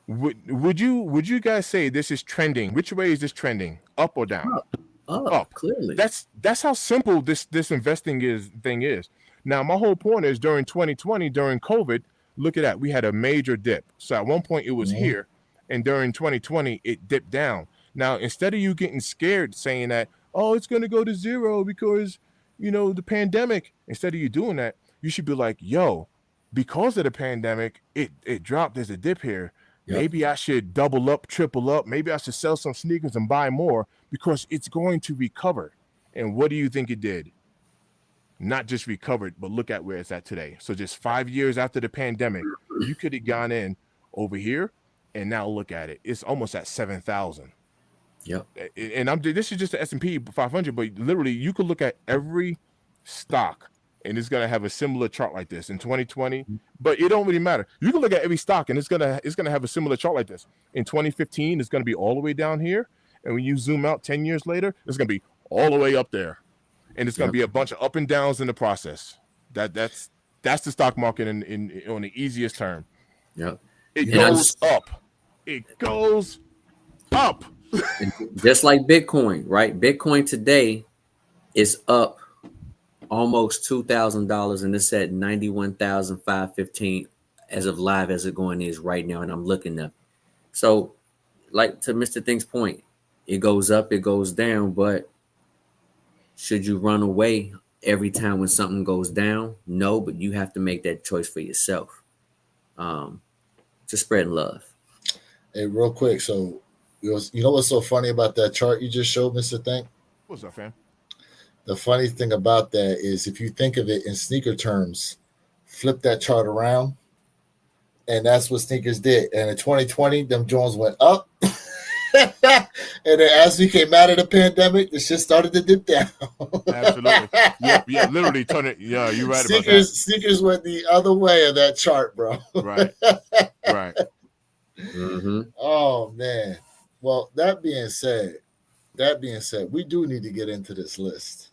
A: Would you guys say this is trending? Which way is this trending? Up or down?
B: Up. Clearly.
A: That's how simple this investing thing is. Now, my whole point is during 2020, during COVID, look at that. We had a major dip. So at one point it was here, and during 2020 it dipped down. Now, instead of you getting scared saying that, oh, it's going to go to zero because, you know, the pandemic, instead of you doing that, you should be like, yo, because of the pandemic, it dropped. There's a dip here. Yep. Maybe I should double up, triple up. Maybe I should sell some sneakers and buy more because it's going to recover. And what do you think it did? Not just recovered, but look at where it's at today. So just 5 years after the pandemic, you could have gone in over here, and now look at it. It's almost at 7,000.
B: Yep.
A: And this is just the S&P 500, but literally you could look at every stock, and it's gonna have a similar chart like this in 2020. But it don't really matter. You can look at every stock, and it's gonna have a similar chart like this. In 2015, it's gonna be all the way down here, and when you zoom out 10 years later, it's gonna be all the way up there. And it's going to be a bunch of up and downs in the process. That's the stock market in on the easiest term.
B: Yeah,
A: it goes up. It goes up.
B: Just like Bitcoin, right? Bitcoin today is up almost $2,000, and it's at 91,515 as of live as it going is right now. And I'm looking up. So, like to Mr. Thing's point, it goes up, it goes down, but should you run away every time when something goes down? No, but you have to make that choice for yourself. Just spreading love.
C: Hey, real quick. So, you know what's so funny about that chart you just showed, Mr. Think?
A: What's up, fam?
C: The funny thing about that is if you think of it in sneaker terms, flip that chart around, and that's what sneakers did. And in 2020, them Jones went up. And then as we came out of the pandemic, the shit started to dip down.
A: Absolutely. Yeah, literally turn it. Yeah, you're right about that.
C: Sneakers went the other way of that chart, bro.
A: Right.
B: Mm-hmm.
C: Oh man. Well, that being said, we do need to get into this list.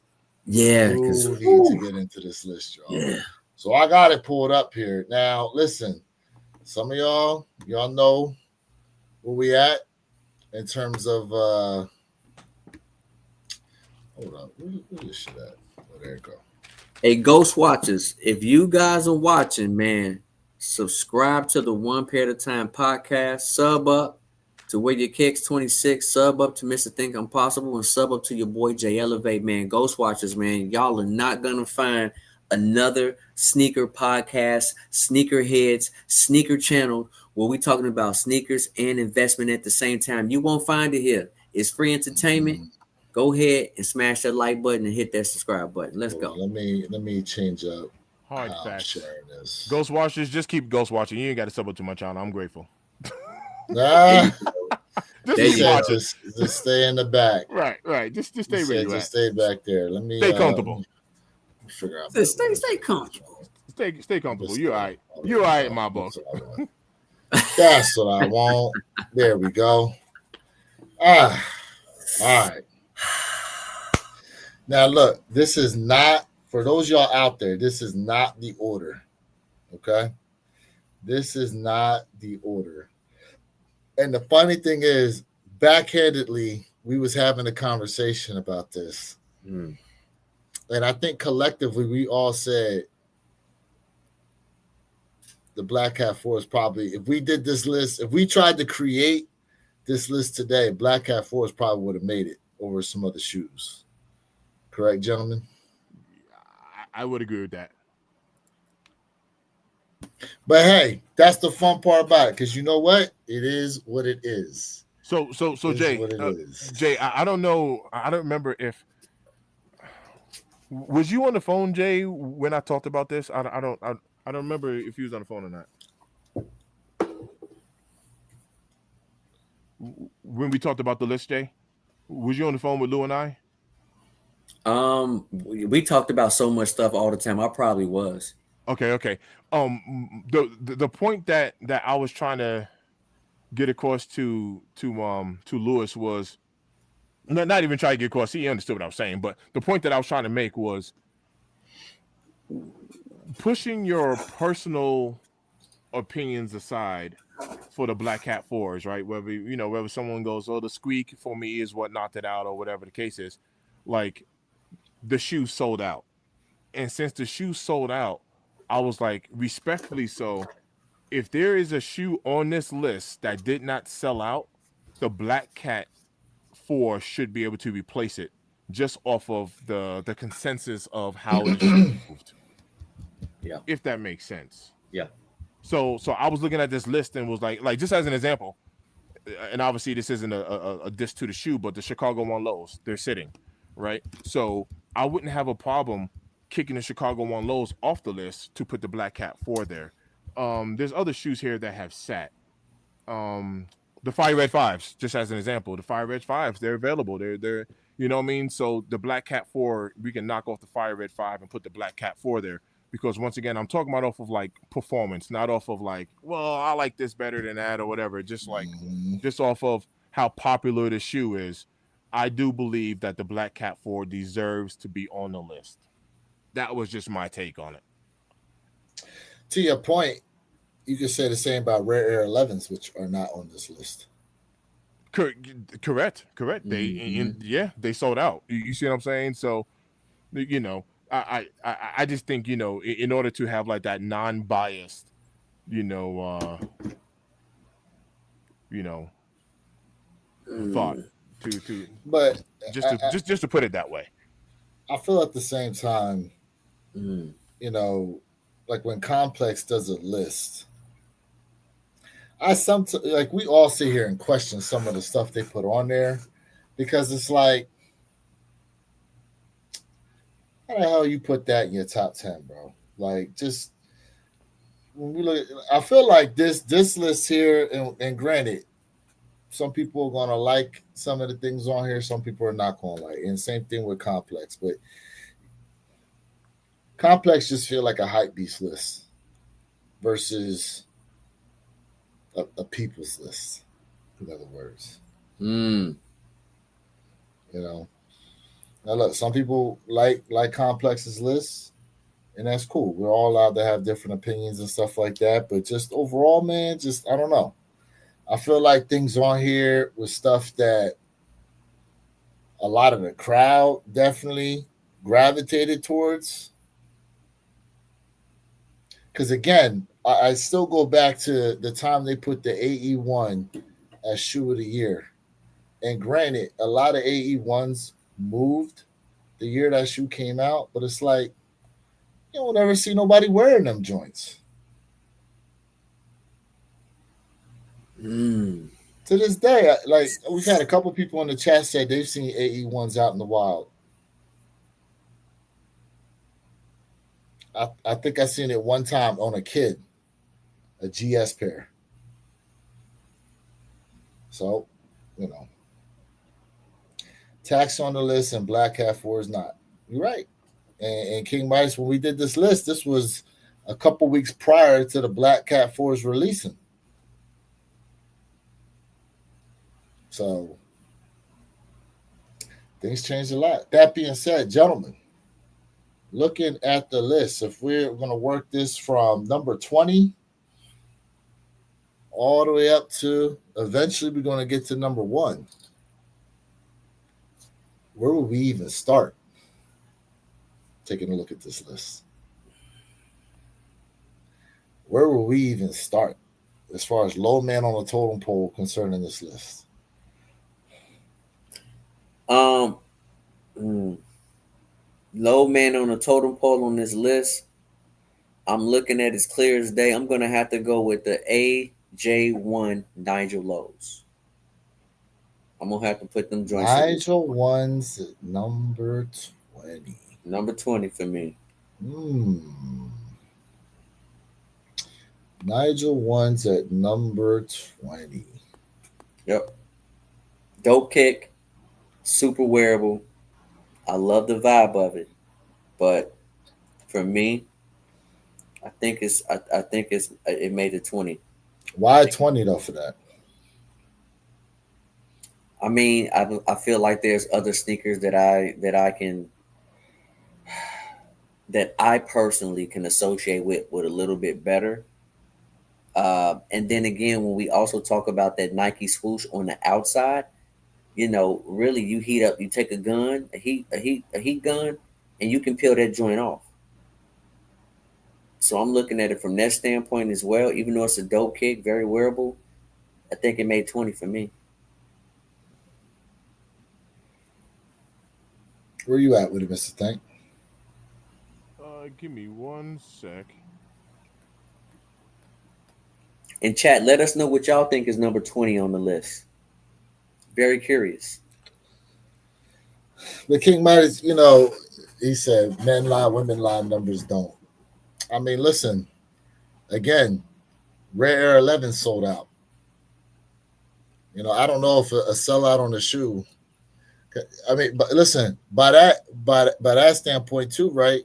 B: Yeah,
C: We
B: because
C: do need to get into this list, y'all.
B: yeah.
C: So I got it pulled up here. Now, listen, some of y'all know where we at in terms of hold on, where this shit at? Oh, there you go.
B: Hey, Ghost Watchers, if you guys are watching, man, subscribe to the One Pair at a Time podcast, sub up to Where Your Kicks 26, sub up to Mr. Think Impossible, and sub up to your boy J Elevate, man. Ghost Watchers, man, y'all are not gonna find another sneaker podcast, sneaker heads, sneaker channel where we talking about sneakers and investment at the same time. You won't find it here. It's free entertainment. Go ahead and smash that like button and hit that subscribe button. Let's go.
C: Let me change up
A: Hard
C: how I'm
A: facts.
C: sharing this.
A: Ghost watchers, just keep ghost watching. You ain't got to sub up to my channel. I'm grateful.
C: Nah,
A: Just
B: There
A: keep
B: you go.
A: watching.
C: just stay in the back.
A: Right. Just stay
C: Just
A: where you at.
C: stay back there. Let me
A: Stay comfortable.
C: let me figure out.
B: Stay comfortable.
A: Stay comfortable. You're all right. You're all right in my book.
C: That's what I want. There we go. All right. Now look, this is not for those y'all out there. This is not the order. Okay, this is not the order. And the funny thing is, backhandedly, we was having a conversation about this, and I think collectively we all said the Black Cat 4 is probably, if we did this list, if we tried to create this list today, Black Cat 4 probably would have made it over some other shoes. Correct, gentlemen?
A: I would agree with that.
C: But hey, that's the fun part about it, because you know what? It is what it is.
A: So
C: It is
A: Jay,
C: what it is.
A: Jay, I don't know. I don't remember if was you on the phone, Jay, when I talked about this. I don't remember if you was on the phone or not. When we talked about the list, Jay, was you on the phone with Lou and I?
B: We talked about so much stuff all the time. I probably was.
A: Okay. The point that I was trying to get across to Lewis was not even trying to get across. He understood what I was saying, but the point that I was trying to make was pushing your personal opinions aside for the Black Cat 4s, right? Whether someone goes, "Oh, the squeak for me is what knocked it out," or whatever the case is, like the shoe sold out, and since the shoe sold out, I was like, respectfully so, if there is a shoe on this list that did not sell out, the Black Cat 4 should be able to replace it just off of the consensus of how it moved.
B: Yeah.
A: If that makes sense.
B: Yeah.
A: So I was looking at this list and was like just as an example, and obviously this isn't a diss to the shoe, but the Chicago 1 lows, they're sitting, right? So I wouldn't have a problem kicking the Chicago 1 lows off the list to put the Black Cat 4 there. There's other shoes here that have sat. The Fire Red 5s, just as an example, the Fire Red 5s, they're available. They're you know what I mean? So the Black Cat 4, we can knock off the Fire Red 5 and put the Black Cat 4 there. Because once again, I'm talking about off of like performance, not off of like, well, I like this better than that or whatever. Just like, just off of how popular the shoe is. I do believe that the Black Cat 4 deserves to be on the list. That was just my take on it.
C: To your point, you could say the same about Rare Air 11s, which are not on this list.
A: Correct. They sold out. You see what I'm saying? So, I just think, in order to have like that non-biased, thought
C: but
A: just to put it that way.
C: I feel at the same time, like when Complex does a list, like we all sit here and question some of the stuff they put on there because it's like, how the hell you put that in your top 10, bro? Like, just when we look, I feel like this list here, and granted, some people are gonna like some of the things on here, some people are not gonna like, and same thing with Complex, but Complex just feel like a hype beast list versus a people's list, in other words.
B: Mm.
C: You know, now look, some people like Complex's list, and that's cool. We're all allowed to have different opinions and stuff like that. But just overall, man, just I don't know. I feel like things on here with stuff that a lot of the crowd definitely gravitated towards. Because again, I still go back to the time they put the AE1 as shoe of the year. And granted, a lot of AE1s moved the year that shoe came out, but it's like you don't ever see nobody wearing them joints.
B: Mm.
C: To this day, like we've had a couple people in the chat said they've seen AE1s out in the wild. I think I seen it one time on a kid, a GS pair. So, you know, Tax on the list and Black Cat 4 is not. You're right. And King Midas, when we did this list, this was a couple weeks prior to the Black Cat 4's releasing. So things changed a lot. That being said, gentlemen, looking at the list, if we're going to work this from number 20 all the way up to eventually we're going to get to number 1, where will we even start? Taking a look at this list. Where will we even start as far as low man on the totem pole concerning this list?
B: Low man on the totem pole on this list, I'm looking at as clear as day. I'm gonna have to go with the AJ1 Nigel Lows. I'm gonna have to put them joints.
C: Nigel 1's at number 20.
B: Number 20 for me.
C: Nigel 1's at number 20.
B: Yep. Dope kick, super wearable. I love the vibe of it, but for me, I think it made it 20.
C: Why 20 though for that?
B: I mean, I feel like there's other sneakers that I personally can associate with a little bit better. And then again, when we also talk about that Nike swoosh on the outside, you know, really you heat up, you take a heat gun, and you can peel that joint off. So I'm looking at it from that standpoint as well. Even though it's a dope kick, very wearable, I think it made 20 for me.
C: Where you at with it, Mr. Tank?
A: Give me 1 sec.
B: In chat, let us know what y'all think is number 20 on the list. Very curious.
C: But King Midas, you know, he said men lie, women lie, numbers don't. I mean, listen, again, Rare Air 11 sold out. You know, I don't know if a sellout on the shoe. I mean, but listen, by that standpoint too, right?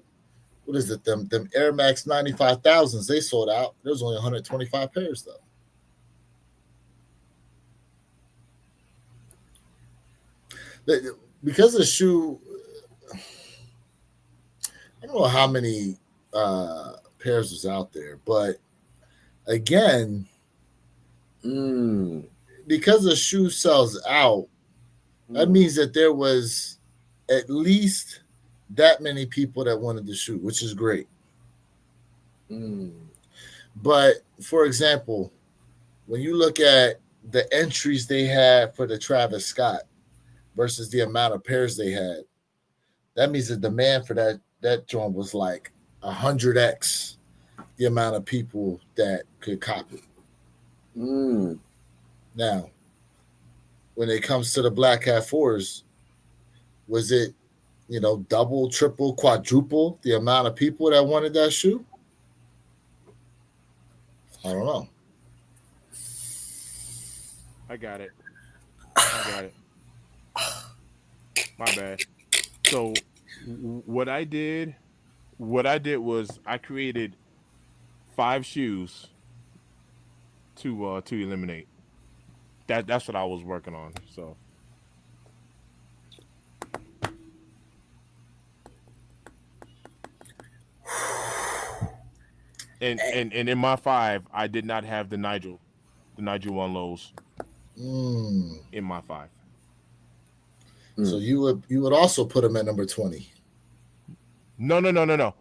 C: What is it? Them Air Max 95,000s, they sold out. There's only 125 pairs though. Because the shoe, I don't know how many pairs was out there, but again, because the shoe sells out, that means that there was at least that many people that wanted the shoe, which is great. But for example, when you look at the entries they had for the Travis Scott versus the amount of pairs they had, that means the demand for that joint was like 100x the amount of people that could cop it.
B: Mm.
C: Now, when it comes to the Black Cat 4s, was it, double, triple, quadruple the amount of people that wanted that shoe? I don't know.
A: I got it. My bad. So what I did was I created 5 shoes to eliminate. That's what I was working on. So and in my 5, I did not have the Nigel One Lows
C: Mm.
A: in my 5.
C: So you would also put him at number 20.
A: No, no, no, no, no.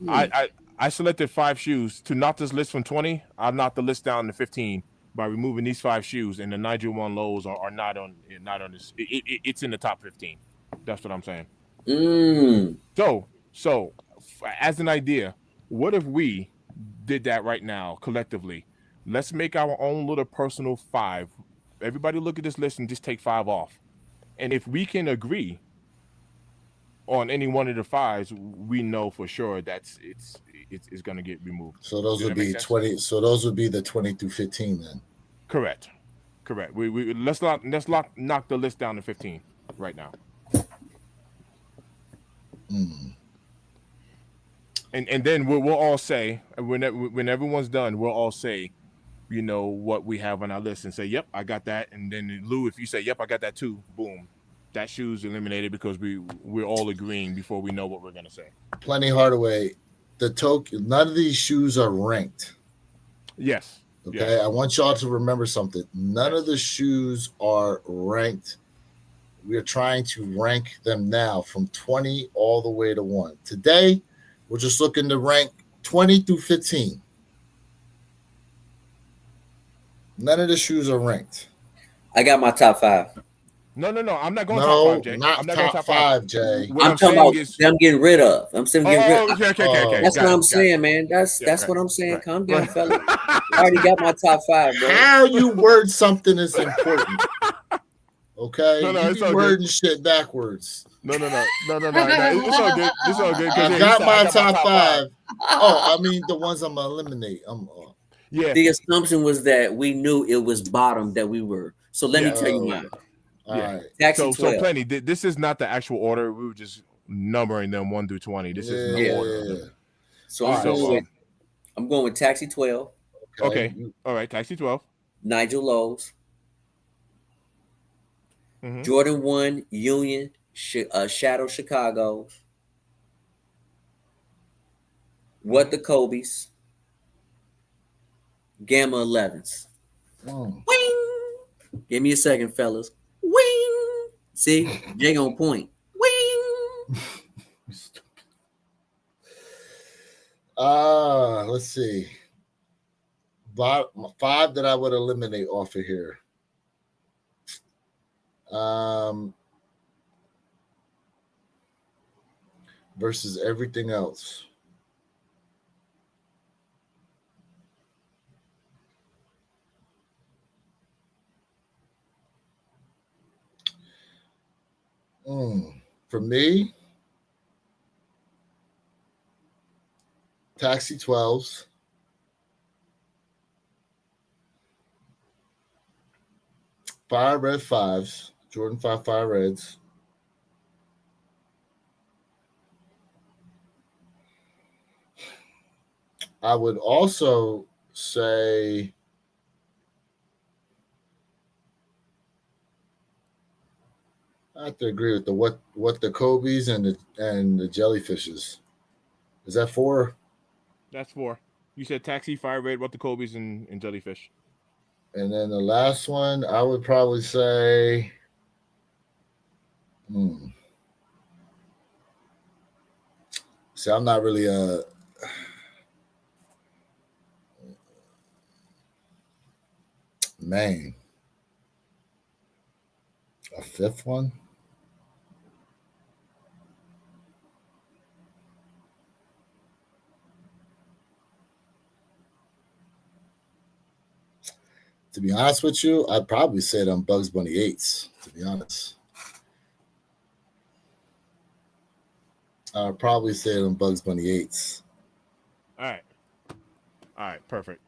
A: I,
B: Mm.
A: I I selected 5 shoes to knock this list from 20. I knocked the list down to 15 by removing these 5 shoes, and the Nigel One Lows are not on this. It's in the top 15. That's what I'm saying.
B: Mm.
A: So as an idea, what if we did that right now collectively? Let's make our own little personal 5. Everybody look at this list and just take 5 off. And if we can agree on any one of the 5s, we know for sure it's going to get removed.
C: So those
A: Does
C: would
A: that make
C: be
A: sense?
C: 20. So those would be the 20 through 15 then.
A: Correct. We knock the list down to 15 right now.
C: Mm.
A: And then we'll all say when everyone's done, we'll all say, what we have on our list and say, "Yep, I got that." And then Lou, if you say, "Yep, I got that too," boom, that shoe's eliminated because we're all agreeing before we know what we're gonna say.
C: Plenty Hardaway, none of these shoes are ranked.
A: Yes.
C: Okay,
A: Yes.
C: I want y'all to remember something. None
A: Yes.
C: of the shoes are ranked. We are trying to rank them now from 20 all the way to 1. Today, we're just looking to rank 20 through 15. None of the shoes are ranked.
B: I got my top 5.
A: No. I'm not going top
C: No,
A: 5, Jay.
C: not
A: I'm not going
C: top
A: top 5.
C: 5, Jay.
A: What
B: I'm
A: I'm
B: talking
A: saying
B: about
A: is,
B: them getting rid of. I'm saying getting rid.
A: okay.
B: That's
A: Got
B: what
A: it,
B: I'm
A: got
B: saying,
A: it.
B: man. That's
A: Yeah,
B: what I'm saying.
A: right.
B: Calm down, fella. I already got my top 5, bro.
C: How you word something is important. Okay,
A: No,
C: you
A: it's
C: be
A: all good.
C: wording shit backwards.
A: No. It's all good. It's all good. 'Cause,
C: I
A: yeah,
C: got
A: I
C: my
A: got
C: top 5. Oh, I mean the ones I'm gonna eliminate.
A: Yeah.
B: The assumption was that we knew it was bottom that we were. So let me tell you mine.
C: All
A: Yeah.
C: right.
B: Taxi
A: So
B: 12.
A: plenty. This is not the actual order. We were just numbering them 1 through 20. This isn't the order of them.
B: So
C: All
B: I'm going with Taxi 12,
A: Okay. All right. Taxi 12.
B: Nigel Lowe's,
A: Mm-hmm.
B: Jordan 1 Union, Shadow Chicago, What the Kobe's, Gamma 11s. Wing! Give me a second, fellas. Wing! See, Jay on point. Wing!
C: Let's see. 5 that I would eliminate off of here. Versus everything else. For me, Taxi 12s. Fire Red 5s. Jordan 5 Fire Reds. I would also say I have to agree with the what the Kobe's and the jellyfishes. Is that 4?
A: That's 4. You said Taxi, Fire Red, What the Kobe's, and Jellyfish.
C: And then the last one, I would probably say See, I'm not really a man. A 5th one? To be honest with you, I'd probably say them Bugs Bunny 8s, to be honest. I'd probably say them Bugs Bunny 8s.
A: All right, perfect.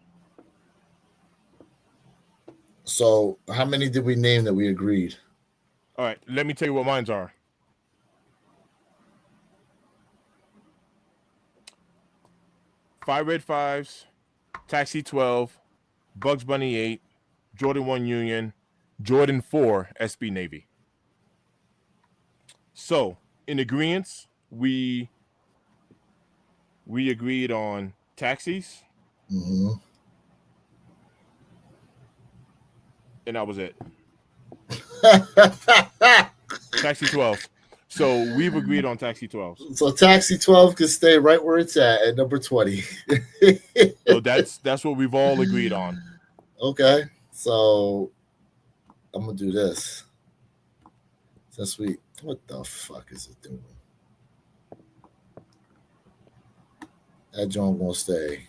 C: So how many did we name that we agreed?
A: All right, let me tell you what mines are. Five Red Fives, Taxi 12, Bugs Bunny 8, Jordan 1 Union, Jordan 4 SB Navy. So, in agreement, we agreed on taxis,
C: Mm-hmm.
A: and that was it. Taxi 12. So we've agreed on Taxi 12s.
C: So Taxi 12 can stay right where it's at number 20.
A: So that's what we've all agreed on.
C: Okay. So I'm gonna do this. Since we what the fuck is it doing? That joint gonna stay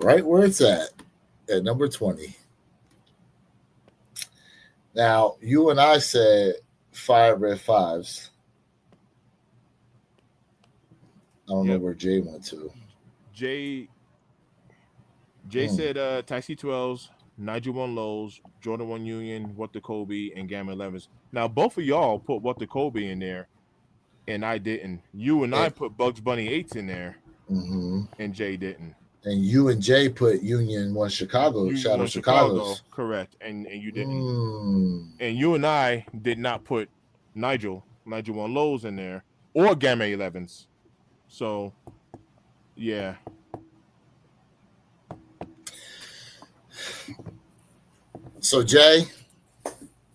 C: right where it's at number 20. Now, you and I said 5 Red Fives. I don't know where Jay went to.
A: Jay said Taxi 12s, Nigel 1 Lows, Jordan 1 Union, What the Kobe, and Gamma 11s. Now, both of y'all put What the Kobe in there, and I didn't. You and I put Bugs Bunny 8s in there, and Jay didn't.
C: And you and Jay put Union 1 Chicago, Shadow Chicago's.
A: Correct, and you didn't. And you and I did not put Nigel 1 Lows in there, or Gamma 11s. So, yeah.
C: So, Jay,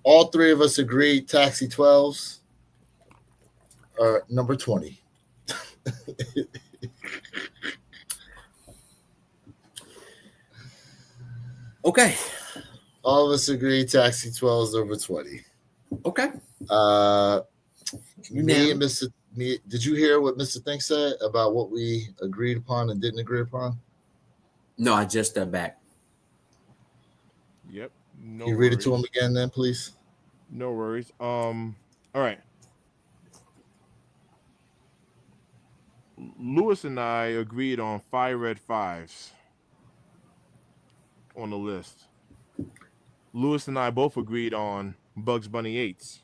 C: all three of us agreed Taxi 12s are number 20.
B: Okay.
C: All of us agree Taxi 12s number 20.
B: Okay.
C: Me and Mr. Did you hear what Mr. Think said about what we agreed upon and didn't agree upon?
B: No, I just stepped back.
A: Yep. No.
C: Can you read it to him again, then, please?
A: No worries. All right. Lewis and I agreed on 5 Red Fives on the list. Lewis and I both agreed on Bugs Bunny 8s.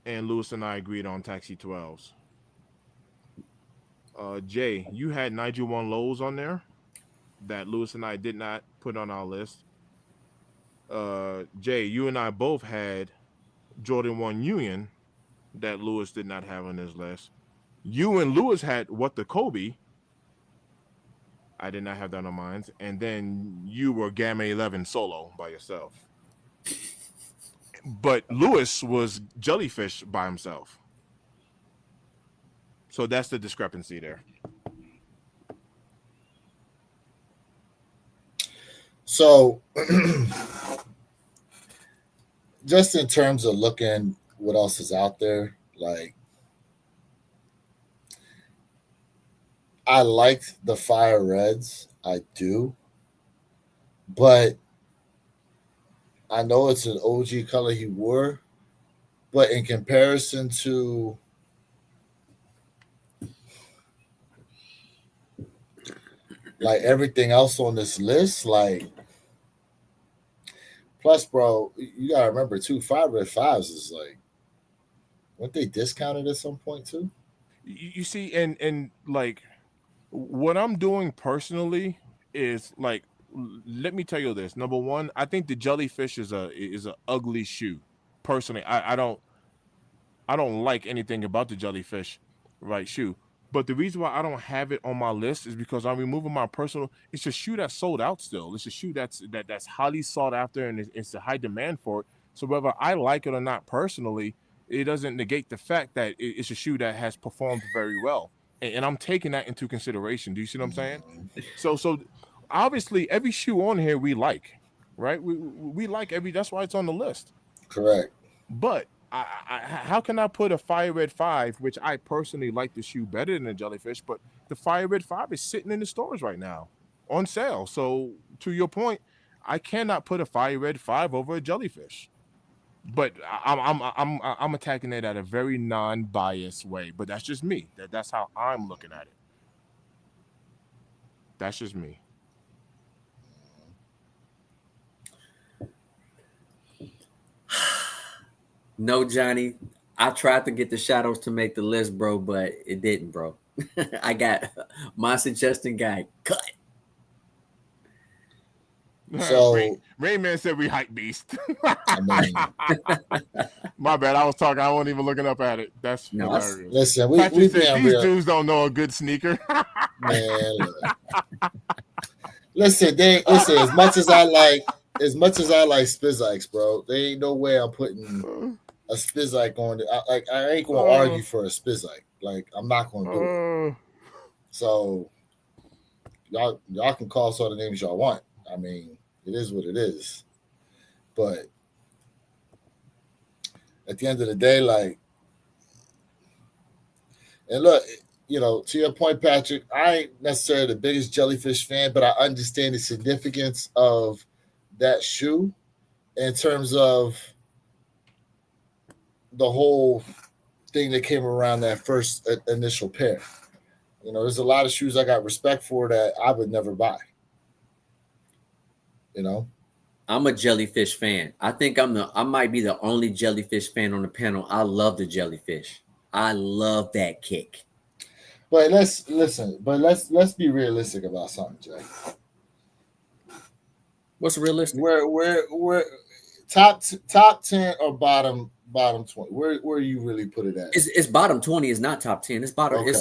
A: And Lewis and I agreed on Taxi 12s. Jay, you had Nigel 1 Lows on there that Lewis and I did not put on our list. Jay, you and I both had Jordan 1 Union that Lewis did not have on his list. You and Lewis had What the Kobe. I did not have that on mine. And then you were Gamma 11 solo by yourself. But Lewis was Jellyfish by himself. So that's the discrepancy there.
C: So, just in terms of looking what else is out there, like, I liked the Fire Reds. I do. But I know it's an OG color he wore. But in comparison to like everything else on this list, like, plus, bro, you gotta remember too, 5 Red Fives is like, weren't they discounted at some point too?
A: You see, and like, what I'm doing personally is like, let me tell you this. Number one, I think the Jellyfish is a ugly shoe. Personally, I don't like anything about the Jellyfish, right, shoe. But the reason why I don't have it on my list is because I'm removing my personal. It's a shoe that's sold out still. It's a shoe that's highly sought after, and it's a high demand for it. So whether I like it or not personally, it doesn't negate the fact that it's a shoe that has performed very well, and I'm taking that into consideration. Do you see what I'm saying? So obviously every shoe on here we like, right? We like every. That's why it's on the list.
C: Correct.
A: But how can I put a Fire Red 5, which I personally like the shoe better than the Jellyfish, but the Fire Red 5 is sitting in the stores right now on sale. So to your point, I cannot put a Fire Red 5 over a jellyfish. But I'm attacking it at a very non-biased way. But that's just me. That's how I'm looking at it. That's just me.
B: No, Johnny. I tried to get the shadows to make the list, bro, but it didn't, bro. I got my suggestion guy cut.
C: So
A: Rain Man said we hype beast.
C: I mean,
A: My bad. I was talking. I wasn't even looking up at it. That's hilarious.
C: listen,
A: Patrick
C: we
A: said,
C: being
A: these
C: real,
A: dudes don't know a good sneaker.
C: man. Listen, listen. As much as I like Spizikes, bro, there ain't no way I'm putting a Spizike on it. I ain't gonna argue for a Spizike. Like, I'm not gonna do it. So y'all can call us all the names y'all want. I mean, it is what it is. But at the end of the day, like, and look, to your point, Patrick, I ain't necessarily the biggest jellyfish fan, but I understand the significance of that shoe in terms of the whole thing that came around that first initial pair. There's a lot of shoes I got respect for that I would never buy.
B: I'm a jellyfish fan. I think I might be the only jellyfish fan on the panel. I love the jellyfish. I love that kick.
C: But let's be realistic about something, Jay.
B: What's realistic?
C: Where top 10 or bottom 20? Where you really put it at?
B: It's bottom 20. It's not top 10. It's bottom.
C: Okay.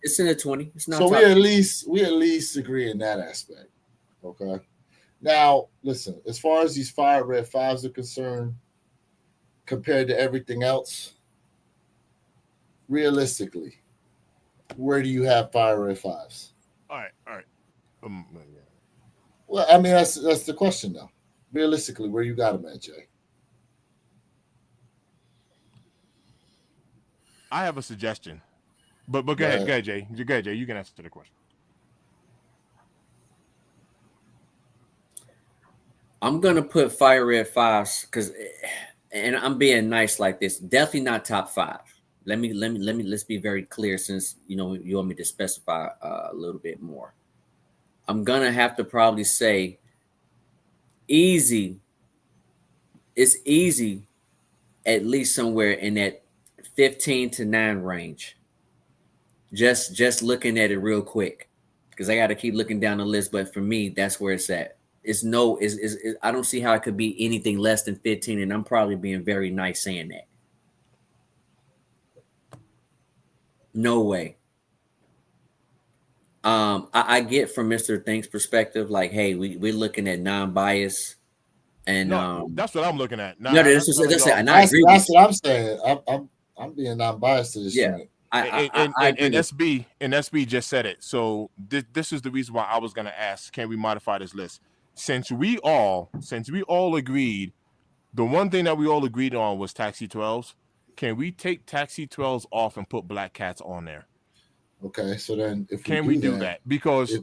B: It's in the 20. It's not.
C: So
B: top
C: we at least agree in that aspect. Okay. Now, listen, as far as these Fire Red 5s are concerned, compared to everything else, realistically, where do you have Fire Red 5s?
A: All right. Yeah.
C: Well, I mean, that's the question, though. Realistically, where you got them at, Jay?
A: I have a suggestion. But go ahead, Jay. Go ahead, Jay. You can answer the question.
B: I'm gonna put Fire Red 5s because, and I'm being nice like this. Definitely not top 5. Let's be very clear, since you want me to specify a little bit more. I'm gonna have to probably say easy. It's easy, at least somewhere in that 15 to 9 range. Just looking at it real quick, because I got to keep looking down the list. But for me, that's where it's at. I don't see how it could be anything less than 15, and I'm probably being very nice saying that. No way. I get from Mr. Think's perspective, like, hey, we're looking at non-bias, and
A: that's what I'm looking at.
C: That's what I'm saying. I'm being non-biased to this.
A: Yeah. And SB just said it. So this is the reason why I was gonna ask, can we modify this list? Since we all agreed, the one thing that we all agreed on was Taxi 12s. Can we take Taxi 12s off and put Black Cats on there?
C: Okay, so then
A: can we do that? Because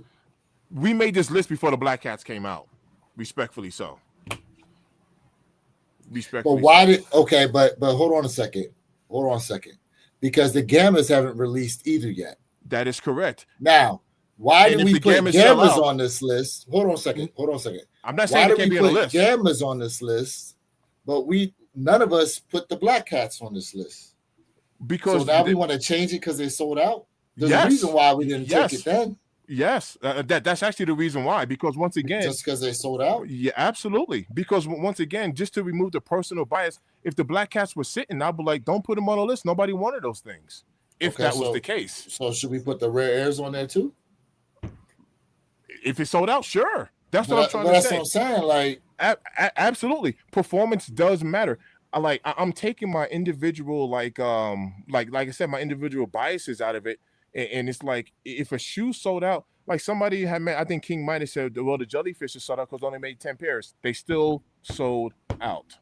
A: we made this list before the Black Cats came out. Respectfully so.
C: But why but hold on a second. Because the Gammas haven't released either yet.
A: That is correct.
C: Now, why did we put Gammas on this list? Hold on a second.
A: I'm not saying it can't be on the list.
C: Gammas on this list, but none of us put the Black Cats on this list.
A: Because
C: so now we want to change it because they sold out. There's a reason why we didn't take it then.
A: Yes, that's actually the reason why. Because once again,
C: just because they sold out.
A: Yeah, absolutely. Because once again, just to remove the personal bias, if the Black Cats were sitting, I'd be like, don't put them on the list. Nobody wanted those things. If that was the case.
C: So should we put the Rare Airs on there too?
A: If it sold out, sure. That's what I'm trying to say.
C: That's what I'm saying. Like,
A: absolutely, performance does matter. I'm taking my individual like I said, my individual biases out of it. And it's like, if a shoe sold out, like somebody had, I think King might have said, well, the jellyfish is sold out because only made 10 pairs. They still sold out.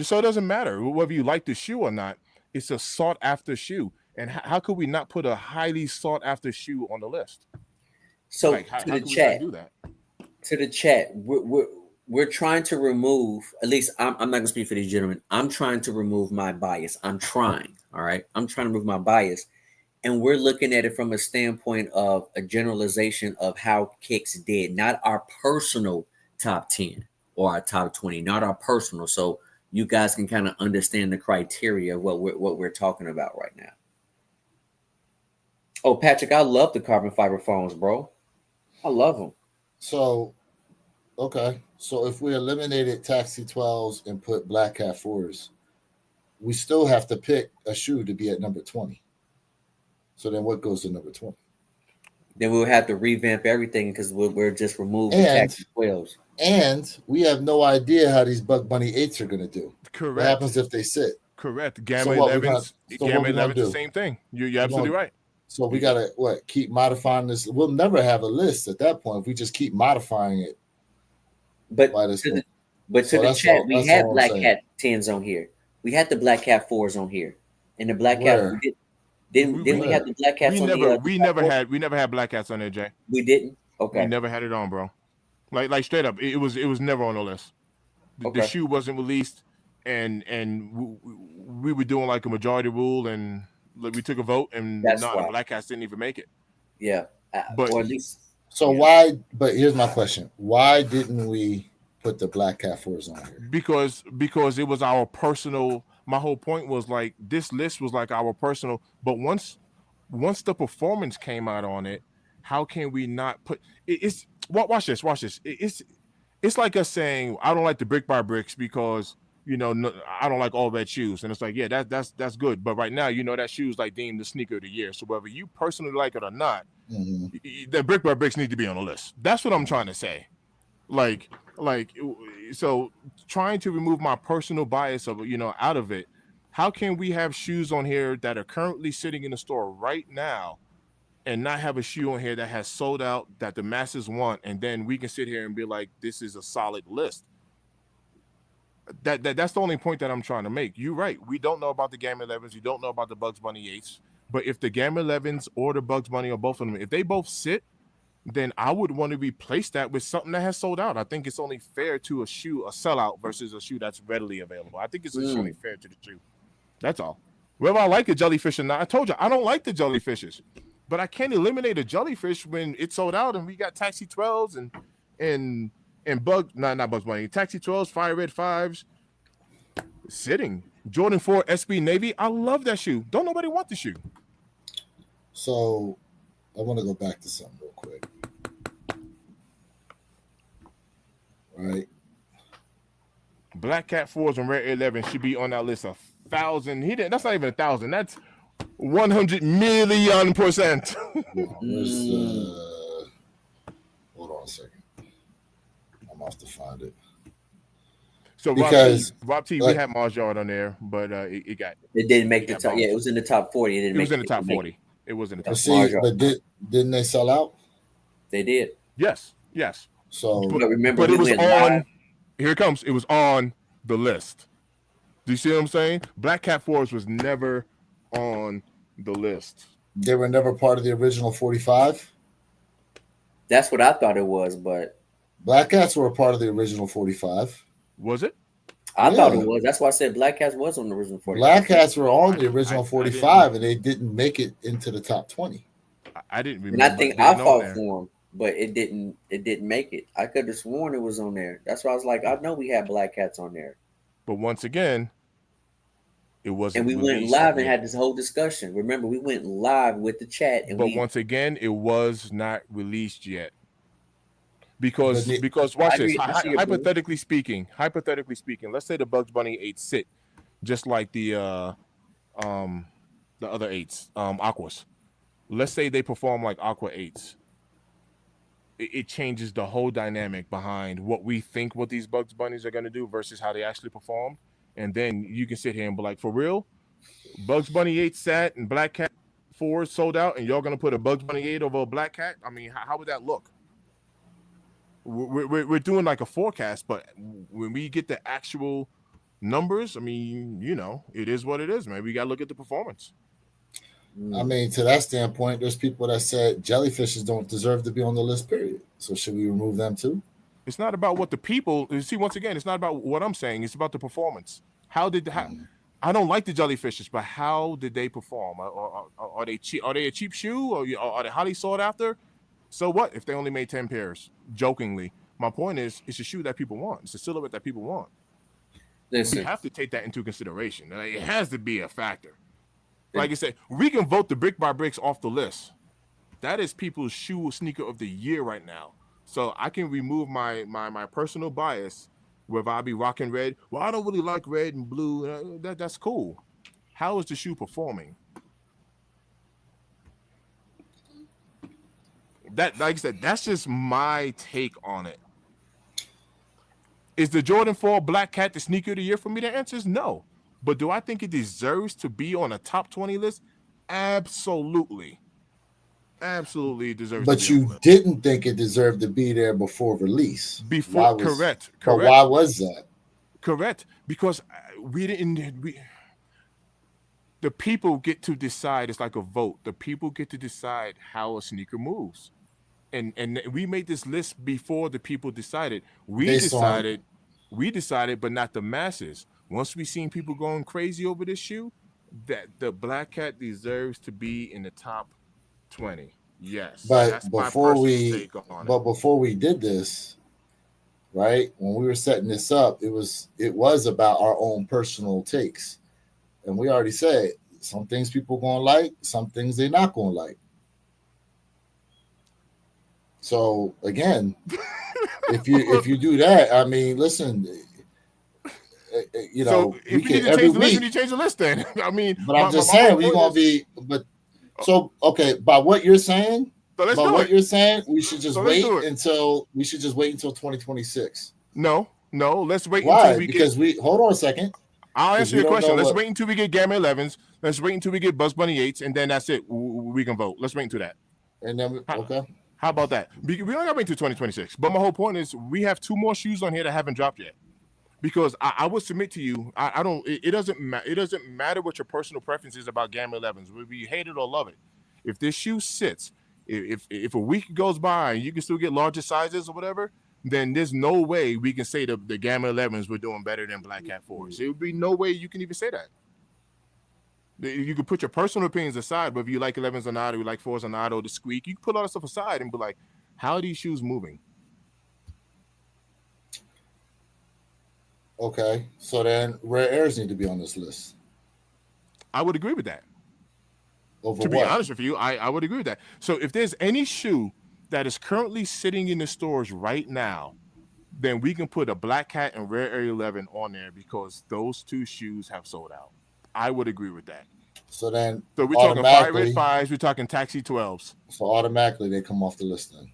A: So it doesn't matter whether you like the shoe or not. It's a sought after shoe. And how could we not put a highly sought after shoe on the list?
B: So
A: Like, how
B: to
A: can
B: the
A: we not
B: chat,
A: do that?
B: we're trying to remove. At least I'm not gonna speak for these gentlemen. I'm trying to remove my bias. I'm trying. All right, I'm trying to remove my bias, and we're looking at it from a standpoint of a generalization of how Kicks did, not our personal top 10 or our top 20, not our personal. So you guys can kind of understand the criteria of what we're talking about right now. Oh, Patrick, I love the carbon fiber phones, bro. I love them.
C: So, okay. So if we eliminated Taxi 12s and put Black Cat 4s, we still have to pick a shoe to be at number 20. So then what goes to number 20?
B: Then we'll have to revamp everything because we're just removing
C: And-
B: Taxi 12s.
C: And we have no idea how these Bug Bunny 8s are going to do.
A: Correct.
C: What happens if they sit?
A: Correct. Gamma
C: what we
A: 11s.
C: so what
A: Gamma
C: we gonna
A: 11s the
C: do?
A: same thing. You're absolutely right.
C: So we got to keep modifying this. We'll never have a list at that point if we just keep modifying it.
B: But
C: by this
B: to
C: point.
B: the
C: that's
B: chat,
C: all-
B: we
C: that's
B: had
C: all I'm
B: Black
C: saying.
B: Cat 10s on here. We had the Black Cat 4s on here. And the Black
C: Where?
B: Cat didn't we have the Black Cats on the
A: we never had Black Cats on there, Jay.
B: We didn't? Okay.
A: We never had it on, bro. Like straight up, it was never on the list. The shoe wasn't released, and we were doing like a majority rule, and we took a vote, and the Black Cats didn't even make it.
B: Yeah,
A: but
B: or at least.
C: So why? But here's my question: why didn't we put the Black Cat 4s on here?
A: Because it was our personal. My whole point was like this list was like our personal. But once the performance came out on it, how can we not put? It's watch this. It's like us saying I don't like the Brick by Bricks because I don't like all that shoes, and it's like that's good. But right now that shoe is like deemed the sneaker of the year. So whether you personally like it or not, the Brick by Bricks need to be on the list. That's what I'm trying to say. Like so trying to remove my personal bias of out of it. How can we have shoes on here that are currently sitting in the store right now and not have a shoe on here that has sold out that the masses want, and then we can sit here and be like, this is a solid list? That's the only point that I'm trying to make. You're right. We don't know about the Gamma 11s. We don't know about the Bugs Bunny 8s. But if the Gamma 11s or the Bugs Bunny or both of them, if they both sit, then I would want to replace that with something that has sold out. I think it's only fair to a sellout versus a shoe that's readily available. I think it's only fair to the shoe. That's all. Whether I like the jellyfish or not, I told you I don't like the jellyfishes, but I can't eliminate a jellyfish when it's sold out and we got Taxi 12s and not Bugs Bunny, Taxi 12s, Fire Red 5s sitting. Jordan 4 SB Navy. I love that shoe. Don't nobody want the shoe.
C: So I want to go back to something real quick. Right.
A: Black Cat 4s and Rare 11 should be on that list. 1,000. That's not even 1,000. That's 100 million %.
C: Hold on a second. I'm off to find it.
B: So
A: Rob T, we had Mars Yard on there, but it
B: didn't make the top. Yeah, it was in the top 40. It was
A: in the top 40. It was in the top
C: 40. But didn't they sell out?
B: They did.
A: Yes.
C: So,
B: but remember,
A: it was on. Live. Here it comes. It was on the list. Do you see what I'm saying? Black Cat 4s was never on the list.
C: They were never part of the original 45.
B: That's what I thought it was, but
C: Black Cats were a part of the original 45.
A: Was it?
B: I thought it was. That's why I said Black Cats was on the original 45.
C: Black Cats were on the original 45, and they didn't make it into the top 20.
A: I didn't remember.
B: And I think I fought for them, but it didn't make it. I could have sworn it was on there. That's why I was like, I know we had Black Cats on there.
A: But once again, it wasn't.
B: And we went live and had this whole discussion. Remember, we went live with the chat.
A: But once again, it was not released yet. Because watch this. Hypothetically speaking, let's say the Bugs Bunny 8 sit just like the other 8s, Aquas. Let's say they perform like Aqua 8s. It changes the whole dynamic behind what we think what these Bugs Bunnies are going to do versus how they actually performed. And then you can sit here and be like, for real, Bugs Bunny 8 sat and Black Cat 4 sold out, and y'all going to put a Bugs Bunny 8 over a Black Cat? I mean, how would that look? We're doing like a forecast, but when we get the actual numbers, I mean, it is what it is, man. We got to look at the performance.
C: I mean, to that standpoint, there's people that said jellyfishes don't deserve to be on the list, period. So should we remove them too?
A: It's not about what the people see. Once again, it's not about what I'm saying. It's about the performance. I don't like the jellyfishes, but how did they perform? Are they cheap? Are they a cheap shoe? Or are they highly sought after? So what if they only made 10 pairs? Jokingly, my point is, it's a shoe that people want. It's a silhouette that people want.
B: Listen,
A: We have to take that into consideration. Like, it has to be a factor. Like I said, we can vote the brick by bricks off the list. That is people's shoe sneaker of the year right now. So I can remove my personal bias, whether I be rocking red. Well, I don't really like red and blue. That's cool. How is the shoe performing? That, like I said, that's just my take on it. Is the Jordan 4 Black Cat the sneaker of the year for me? The answer is no. But do I think it deserves to be on a top 20 list? Absolutely. Absolutely deserves
C: But
A: to be on
C: you
A: the list.
C: didn't think it deserved to be there before release.
A: Correct.
C: But why was that?
A: Correct. Because the people get to decide. It's like a vote. The people get to decide how a sneaker moves. And we made this list before the people decided. We decided, but not the masses. Once we seen people going crazy over this shoe, that the Black Cat deserves to be in the top 20. Yes.
C: But before we did this, right, when we were setting this up, it was about our own personal takes. And we already said some things people gonna like, some things they're not gonna like. So again, if you do that, I mean, listen, you know,
A: so if you need to change the list, you need to change the list then. I mean,
C: but I'm just saying we're gonna be. But so okay, by what you're saying, you're saying, we should just wait until 2026.
A: No, let's wait.
C: Why?
A: Until we
C: hold on a second.
A: I'll answer your question. Let's wait until we get Gamma 11s. Let's wait until we get Buzz Bunny 8s, and then that's it. We can vote. Let's wait until that.
C: And then okay.
A: How about that? We only got to wait until 2026. But my whole point is, we have 2 more shoes on here that haven't dropped yet. Because I would submit to you, I don't. It doesn't matter what your personal preference is about Gamma 11s. Whether you hate it or love it, if this shoe sits, if a week goes by and you can still get larger sizes or whatever, then there's no way we can say the Gamma 11s were doing better than Black Cat 4s. There would be no way you can even say that. You could put your personal opinions aside, whether you like 11s or not, or you like 4s or not, or the squeak. You can put all that stuff aside and be like, how are these shoes moving?
C: Okay, so then Rare Airs need to be on this list.
A: I would agree with that.
C: To
A: be honest with you, I would agree with that. So if there's any shoe that is currently sitting in the stores right now, then we can put a Black Cat and Rare Air 11 on there because those 2 shoes have sold out. I would agree with that.
C: So then,
A: we're talking Fire Red 5s, we're talking Taxi 12s.
C: So automatically they come off the list then,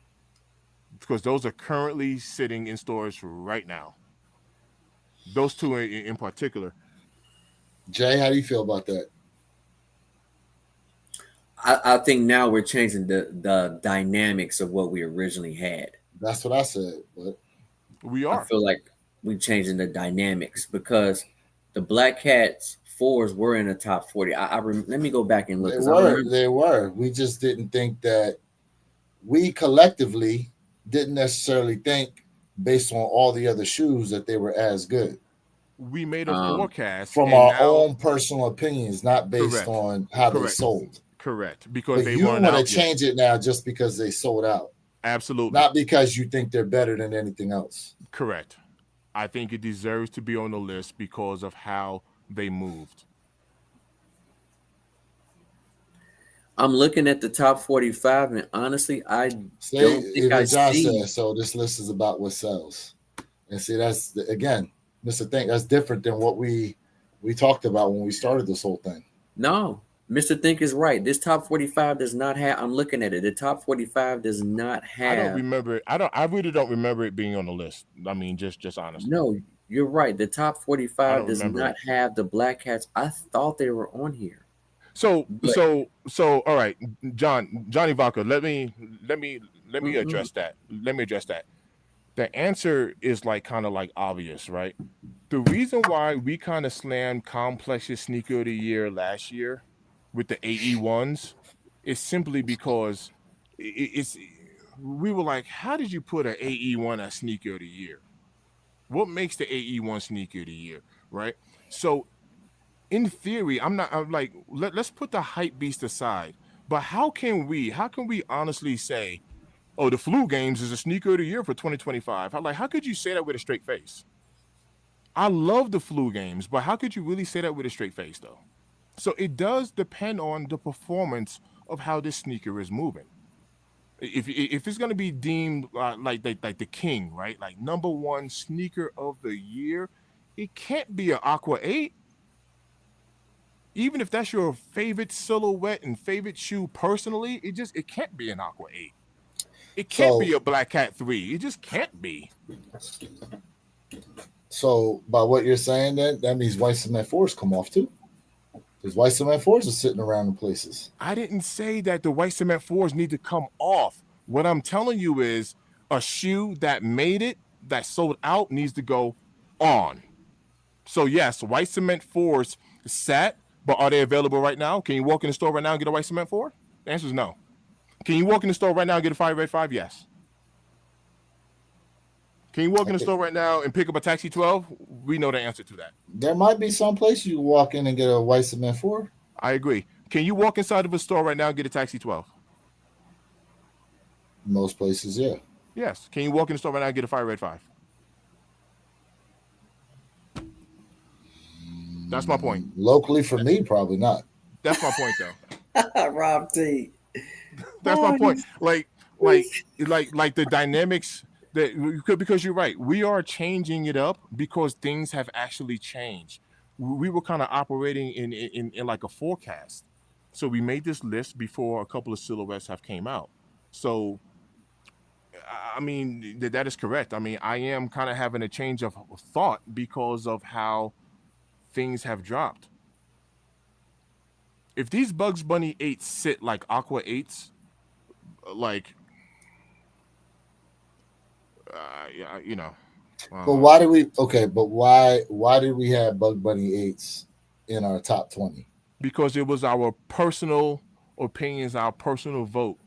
A: because those are currently sitting in stores right now. Those 2 in particular.
C: Jay, how do you feel about that?
B: I think now we're changing the dynamics of what we originally had.
C: That's what I said, but
A: we are.
B: I feel like we're changing the dynamics because the Black Cats 4s were in the top 40. Let me go back and look.
C: They were. We just didn't think that. We collectively didn't necessarily think, based on all the other shoes, that they were as good.
A: We made a forecast
C: from our own personal opinions, not based on how they sold.
A: Correct, because
C: you want to change it now just because they sold out.
A: Absolutely,
C: not because you think they're better than anything else.
A: Correct. I think it deserves to be on the list because of how they moved.
B: I'm looking at the top 45, and honestly, I don't think I see.
C: So this list is about what sells, and see that's again, Mr. Think, that's different than what we talked about when we started this whole thing.
B: No, Mr. Think is right. This top 45 does not have. I'm looking at it. The top 45 does not have.
A: I don't remember. I really don't remember it being on the list. I mean, just honestly.
B: No, you're right. The top 45 does not have the Black Cats. I thought they were on here.
A: So all right, Johnny Vodka, let me address that. Let me address that. The answer is like kind of like obvious, right? The reason why we kind of slammed Complex's sneaker of the year last year with the AE1s is simply because it's we were like, how did you put an AE1 as sneaker of the year? What makes the AE1 sneaker of the year, right? So in theory, I'm like, let's put the hype beast aside. But how can we honestly say, oh, the flu games is a sneaker of the year for 2025? How could you say that with a straight face? I love the flu games, but how could you really say that with a straight face though? So it does depend on the performance of how this sneaker is moving. If it's gonna be deemed like the king, right? Like number one sneaker of the year, it can't be an Aqua 8. Even if that's your favorite silhouette and favorite shoe personally, it can't be an Aqua 8. It can't be a Black Cat 3. It just can't be.
C: So by what you're saying, that means white cement 4s come off too. Because white cement 4s are sitting around in places.
A: I didn't say that the white cement 4s need to come off. What I'm telling you is a shoe that made it, that sold out, needs to go on. So yes, white cement 4s sat, but are they available right now? Can you walk in the store right now and get a white cement 4? The answer is no. Can you walk in the store right now and get a Fire Red 5? Yes. Can you walk in the store right now and pick up a Taxi 12? We know the answer to that.
C: There might be some place you walk in and get a white cement 4.
A: I agree. Can you walk inside of a store right now and get a Taxi 12?
C: Most places, yeah.
A: Yes. Can you walk in the store right now and get a Fire Red 5? That's my point.
C: Locally for me, probably not.
A: That's my point, though.
B: Rob T.
A: That's my point. Like the dynamics because you're right. We are changing it up because things have actually changed. We were kind of operating in like a forecast. So we made this list before a couple of silhouettes have came out. So I mean, that is correct. I mean, I am kind of having a change of thought because of how things have dropped. If these Bugs Bunny 8s sit like Aqua 8s, like, yeah, you know.
C: But why did we? Okay, but why did we have Bug Bunny 8s in our top 20?
A: Because it was our personal opinions, our personal vote.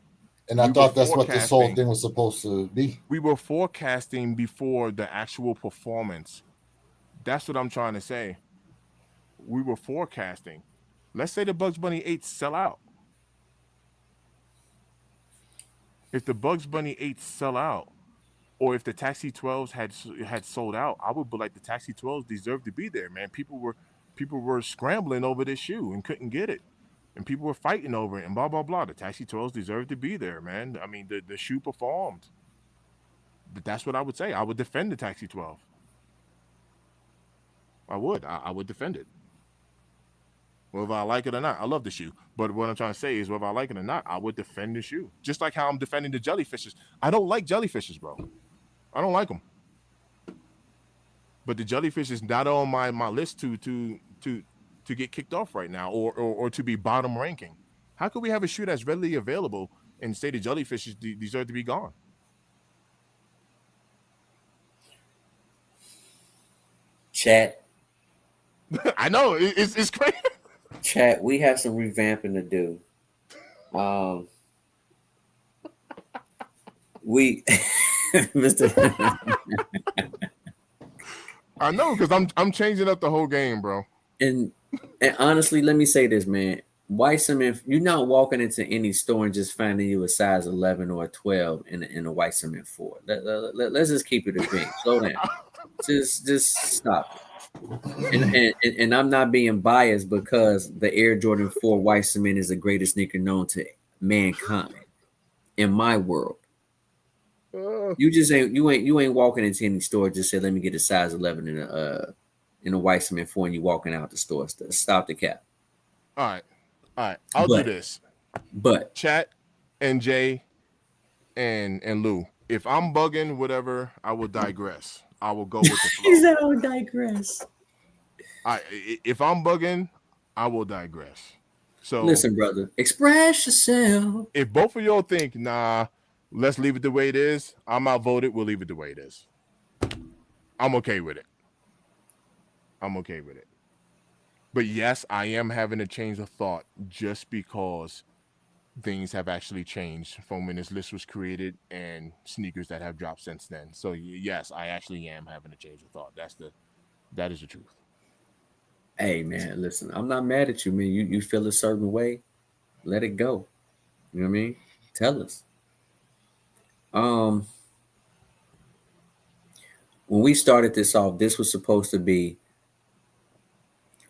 C: And I thought that's what this whole thing was supposed to be.
A: We were forecasting before the actual performance. That's what I'm trying to say. We were forecasting. Let's say the Bugs Bunny 8s sell out. If the Bugs Bunny 8s sell out, or if the Taxi 12s had sold out, I would be like, the Taxi 12s deserve to be there, man. People were scrambling over this shoe and couldn't get it. And people were fighting over it and blah, blah, blah. The Taxi 12s deserve to be there, man. I mean, the shoe performed. But that's what I would say. I would defend the Taxi 12. I would defend it. Whether I like it or not, I love the shoe. But what I'm trying to say is, whether I like it or not, I would defend the shoe. Just like how I'm defending the jellyfishes. I don't like jellyfishes, bro. I don't like them. But the jellyfish is not on my list to get kicked off right now, or to be bottom ranking. How could we have a shoe that's readily available and say the jellyfishes deserve to be gone?
B: Chat.
A: I know it's crazy.
B: Chat, we have some revamping to do. We, Mr.
A: I know, because I'm changing up the whole game, bro.
B: And honestly, let me say this, man. White cement, you're not walking into any store and just finding you a size 11 or a 12 in a white cement 4. Let's just keep it a beat. Slow down. Just stop. And I'm not being biased because the Air Jordan 4 white cement is the greatest sneaker known to mankind in my world. You ain't walking into any store just say, let me get a size 11 in a white cement 4, and you walking out the store. Stop the cap.
A: All right. I'll do this.
B: But
A: Chat and Jay and Lou, if I'm bugging, whatever, I will digress. I will go with the flow.
B: He said I will digress.
A: If I'm bugging, I will digress. So
B: listen, brother, express yourself.
A: If both of y'all think, nah, let's leave it the way it is, I'm outvoted, we'll leave it the way it is. I'm okay with it. But yes, I am having a change of thought just because things have actually changed from when this list was created and sneakers that have dropped since then. So yes, I actually am having a change of thought. That is the truth.
B: Hey man, listen, I'm not mad at you, man. You feel a certain way, let it go. You know what I mean? Tell us. Um, when we started this off, this was supposed to be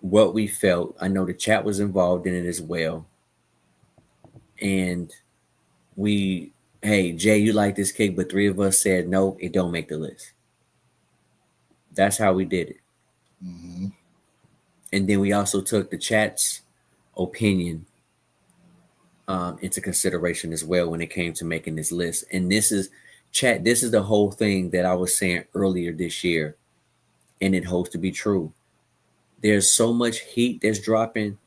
B: what we felt. I know the chat was involved in it as well. And we, hey, Jay, you like this kick, but three of us said no, it don't make the list. That's how we did it.
C: Mm-hmm.
B: And then we also took the chat's opinion into consideration as well when it came to making this list. And this is chat. This is the whole thing that I was saying earlier this year, and it holds to be true. There's so much heat that's dropping.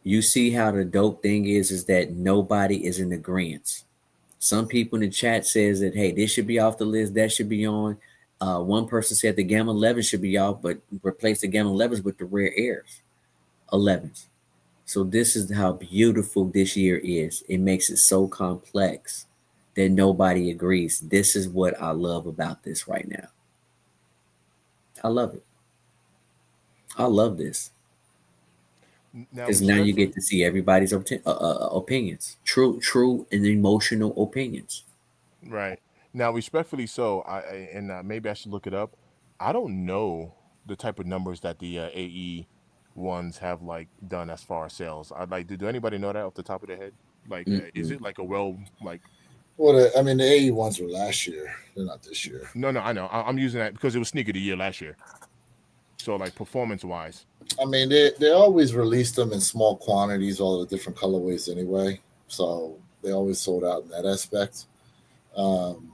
B: You see how the dope thing is that nobody is in agreement. Some people in the chat says that, hey, this should be off the list, that should be on. One person said the Gamma 11 should be off, but replace the Gamma 11s with the Rare Airs 11s. So this is how beautiful this year is. It makes it so complex that nobody agrees. This is what I love about this right now. I love it. I love this
A: Now,
B: because now you get
A: respectfully,
B: to see everybody's opinions, true and emotional opinions.
A: right now, respectfully, so and maybe I should look it up. I don't know the type of numbers that the AE ones have like done as far as sales. I'd like, do anybody know that off the top of their head? Like, is
B: Mm-mm.
A: it like a well, like,
C: Well, I mean, the AE ones were last year. They're not this year.
A: no, no, I know. I'm using that because it was sneaker of the year last year. So like performance wise,
C: I mean, they always released them in small quantities, all the different colorways anyway. So they always sold out in that aspect. Um,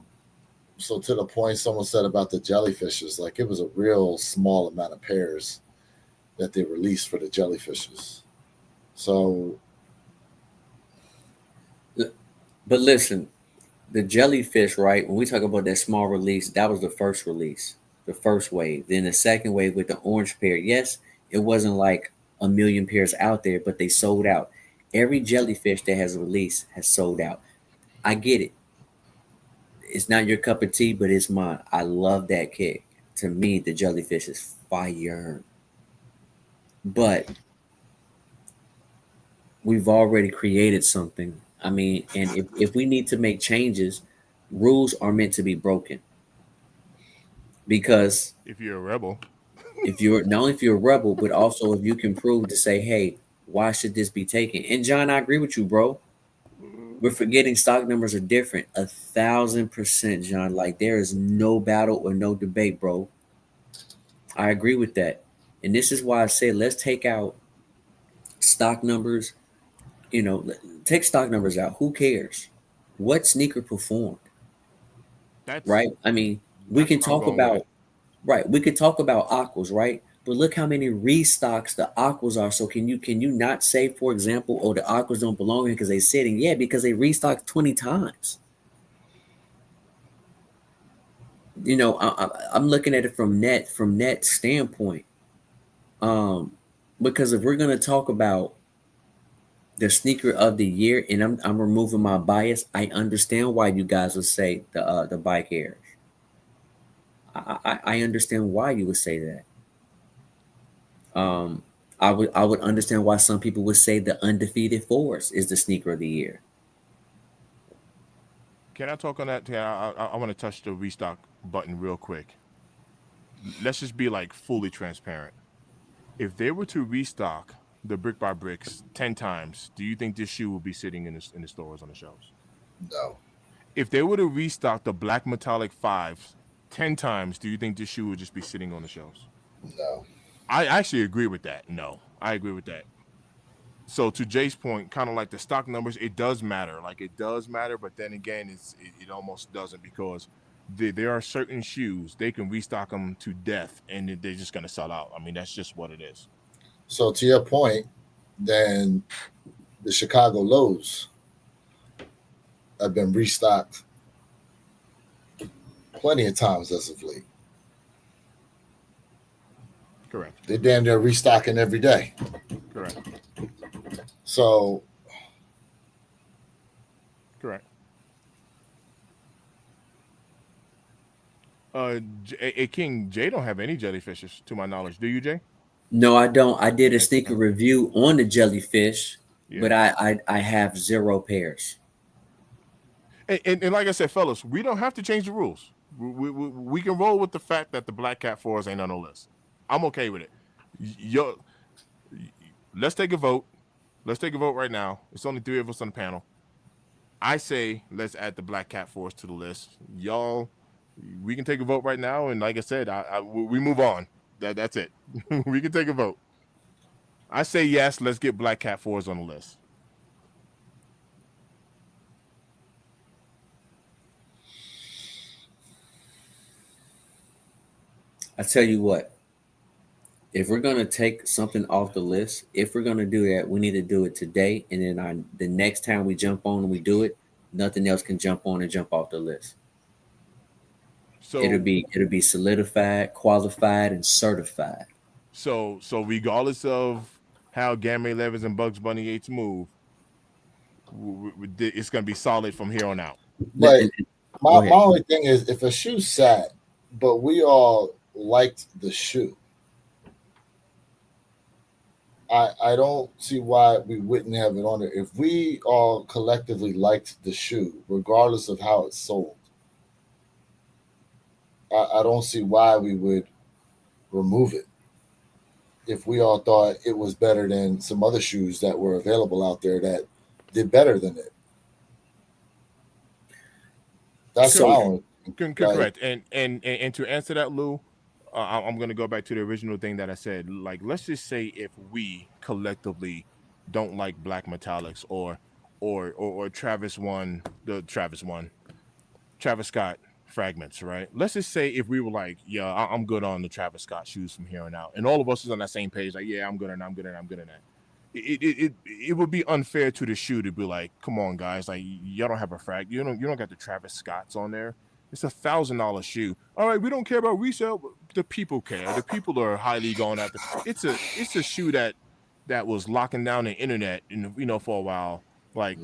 C: so to the point someone said about the jellyfishes, like it was a real small amount of pairs that they released for the jellyfishes. So
B: But listen, the jellyfish, right? When we talk about that small release, that was the first release, the first wave. Then the second wave with the orange pair. Yes, it wasn't like a million pairs out there, but they sold out. Every jellyfish that has released has sold out. I get it. It's not your cup of tea, but it's mine. I love that kick. To me, the jellyfish is fire. But we've already created something. I mean, and if we need to make changes, rules are meant to be broken. Because
A: if you're a rebel,
B: if you're not only if you're a rebel, but also if you can prove to say, hey, why should this be taken? And John, I agree with you, bro. We're forgetting stock numbers are different. 1,000%, John. Like there is no battle or no debate, bro. I agree with that. And this is why I say let's take out stock numbers. Take stock numbers out. Who cares? What sneaker performed,
A: that's
B: right? I mean, we
A: that's
B: can
A: where I'm
B: talk
A: going with it.
B: about right. We could talk about aquas, right? But look how many restocks the aquas are. So can you not say, for example, oh the aquas don't belong here because they sitting? Yeah, because they restocked 20 times. I'm looking at it from net standpoint. Um, because if we're gonna talk about the sneaker of the year, and I'm removing my bias, I understand why you guys would say the bike airs. I understand why you would say that. Um, I would understand why some people would say the undefeated force is the sneaker of the year.
A: Can I talk on that? Yeah, I want to touch the restock button real quick. Let's just be like fully transparent. If they were to restock the brick by bricks 10 times, do you think this shoe will be sitting in the stores on the shelves?
C: no,
A: If they were to restock the black metallic fives 10 times, do you think this shoe would just be sitting on the shelves?
C: no.
A: I actually agree with that. No, I agree with that. So to Jay's point, kind of like the stock numbers, it does matter. Like it does matter, but then again, it almost doesn't because there are certain shoes they can restock them to death and they're just gonna sell out. I mean, that's just what it is.
C: So to your point, then the Chicago lows have been restocked plenty of times as of late.
A: Correct.
C: They're damn near restocking every day.
A: Correct.
C: So
A: Correct. King, Jay don't have any jellyfishes to my knowledge. Do you, Jay?
B: No, I don't. I did a
A: Okay.
B: sneaker review on the jellyfish, but
A: Yeah.
B: I have 0 pairs.
A: And like I said, fellas, we don't have to change the rules. We can roll with the fact that the Black Cat 4s ain't on the list. I'm okay with it. Yo, let's take a vote. Let's take a vote right now. It's only 3 of us on the panel. I say let's add the Black Cat 4s to the list. Y'all, we can take a vote right now, and like I said, we move on. That's it. We can take a vote. I say yes. Let's get Black Cat 4s on the list.
B: I tell you what, if we're gonna take something off the list, if we're gonna do that, we need to do it today, and then the next time we jump on and we do it, nothing else can jump on and jump off the list.
A: So
B: it'll be solidified, qualified, and certified.
A: So regardless of how Gamma 11s and Bugs Bunny 8s move, it's gonna be solid from here on out.
C: But my only thing is, if a shoe sat, but we all liked the shoe, I don't see why we wouldn't have it on there. If we all collectively liked the shoe, regardless of how it's sold, I don't see why we would remove it. If we all thought it was better than some other shoes that were available out there that did better than it. That's all.
A: Correct. And to answer that, Lou, I'm gonna go back to the original thing that I said. Like, let's just say if we collectively don't like black metallics or Travis Scott fragments, right? Let's just say if we were like, yeah, I'm good on the Travis Scott shoes from here on out, and all of us is on that same page, like, yeah, I'm good on that. It would be unfair to the shoe to be like, come on, guys, like, y'all don't have a frag, you don't got the Travis Scotts on there. It's $1,000 shoe. All right, we don't care about resale, but the people care. The people are highly going after. It's a shoe that was locking down the internet, for a while. Like,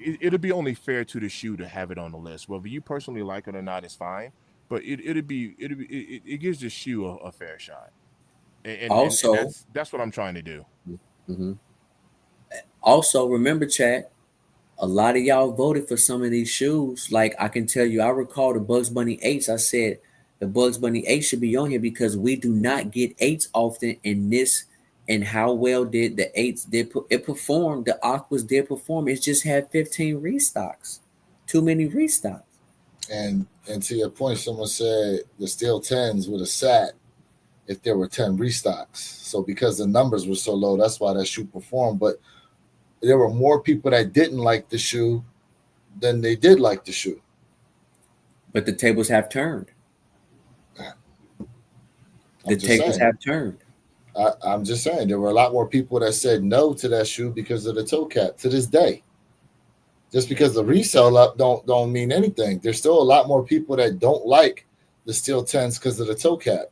A: it'll be only fair to the shoe to have it on the list. Whether you personally like it or not is fine, but it gives the shoe a fair shot. And
B: also,
A: that's what I'm trying to do.
B: Mm-hmm. Also, remember, chat, a lot of y'all voted for some of these shoes. Like, I can tell you, I recall the Bugs Bunny 8s. I said the Bugs Bunny 8 should be on here because we do not get 8s often in this. And how well did the 8s it perform? The Aquas did perform. It just had 15 restocks. Too many restocks.
C: And to your point, someone said the Steel 10s would have sat if there were 10 restocks. So because the numbers were so low, that's why that shoe performed. But there were more people that didn't like the shoe than they did like the shoe.
B: But the tables have turned. The tables have turned.
C: I'm just saying there were a lot more people that said no to that shoe because of the toe cap to this day. Just because the resale up don't mean anything. There's still a lot more people that don't like the Steel 10s because of the toe cap.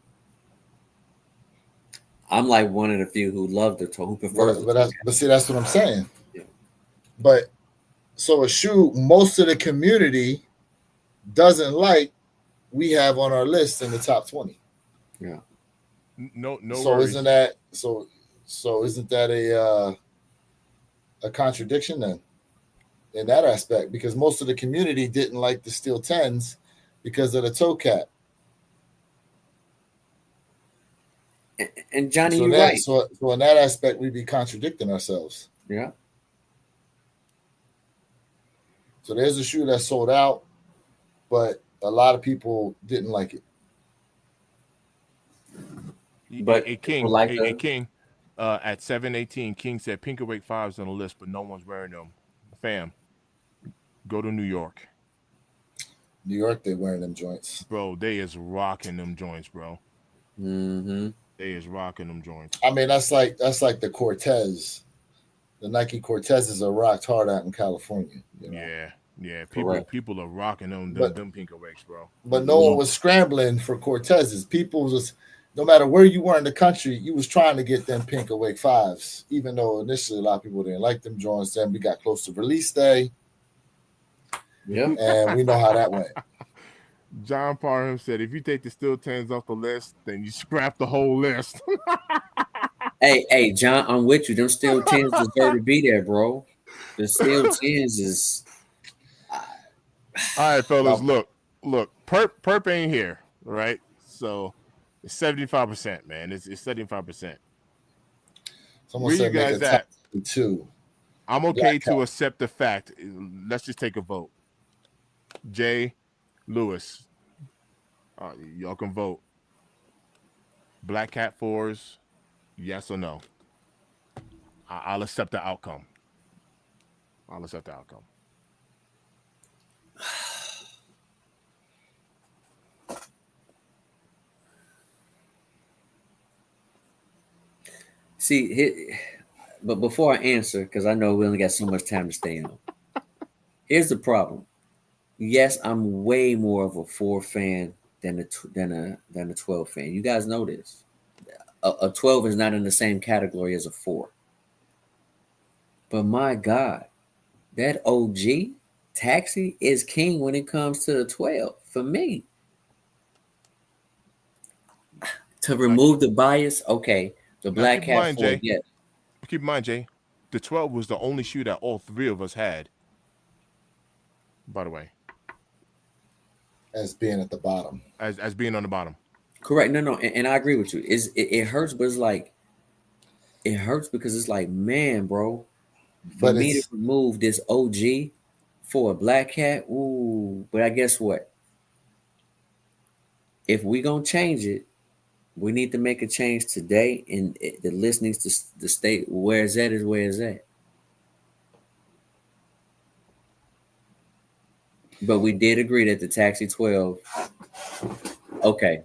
B: I'm like one of the few who love the toe, who prefers.
C: But see, that's what I'm saying.
B: Yeah.
C: But so a shoe most of the community doesn't like, we have on our list in the top 20.
B: Yeah.
A: No.
C: So
A: worries.
C: isn't that a contradiction then in that aspect? Because most of the community didn't like the Steel 10s because of the toe cap.
B: And Johnny, you're right.
C: So in that aspect, we'd be contradicting ourselves.
B: Yeah.
C: So there's a shoe that sold out, but a lot of people didn't like it.
A: But King, at 718, King said Pink Awake 5s on the list, but no one's wearing them. Fam, go to New York.
C: New York, they wearing them joints.
A: Bro, they is rocking them joints, bro.
B: Mm-hmm.
A: They is rocking them joints.
C: I mean, that's like the Cortez. The Nike Cortezes are rocked hard out in California. You know?
A: Yeah. People are rocking them Pink Awakes, bro.
C: But no one was scrambling for Cortezes. People was no matter where you were in the country, you was trying to get them pink Awake 5s, even though initially a lot of people didn't like them joints. Then we got close to release day,
B: Yep.
C: and we know how that went.
A: John Parham said, if you take the Steel 10s off the list, then you scrap the whole list.
B: Hey, John, I'm with you. Them Steel 10s deserve to be there, bro. The Steel 10s is.
A: All right, fellas, look. Perp ain't here, right? So it's 75%, man. It's 75%.
C: Someone
A: Where you
C: said make
A: guys
C: a
A: at?
C: top 2.
A: I'm okay
C: Black
A: to
C: Cat.
A: accept the fact. Let's just take a vote. Jay, Lewis, y'all can vote. Black Cat 4s, yes or no? I'll accept the outcome.
B: See, but before I answer, because I know we only got so much time to stay on. Here's the problem. Yes, I'm way more of a 4 fan than a 12 fan. You guys know this. A 12 is not in the same category as a 4. But my God, that OG Taxi is king when it comes to the 12 for me. To remove the bias, okay. The Black Cat 4, yeah.
A: Keep in mind, Jay, the 12 was the only shoe that all 3 of us had. By the way,
C: As being at the bottom.
A: As being on the bottom.
B: Correct. No, and I agree with you. It hurts, but it's like it hurts because it's like, man, bro, for me to remove this OG for a Black Cat, ooh. But I guess what? If we gonna change it, we need to make a change today, and the list needs to state where it's at is where it's at. But we did agree that the Taxi 12, okay.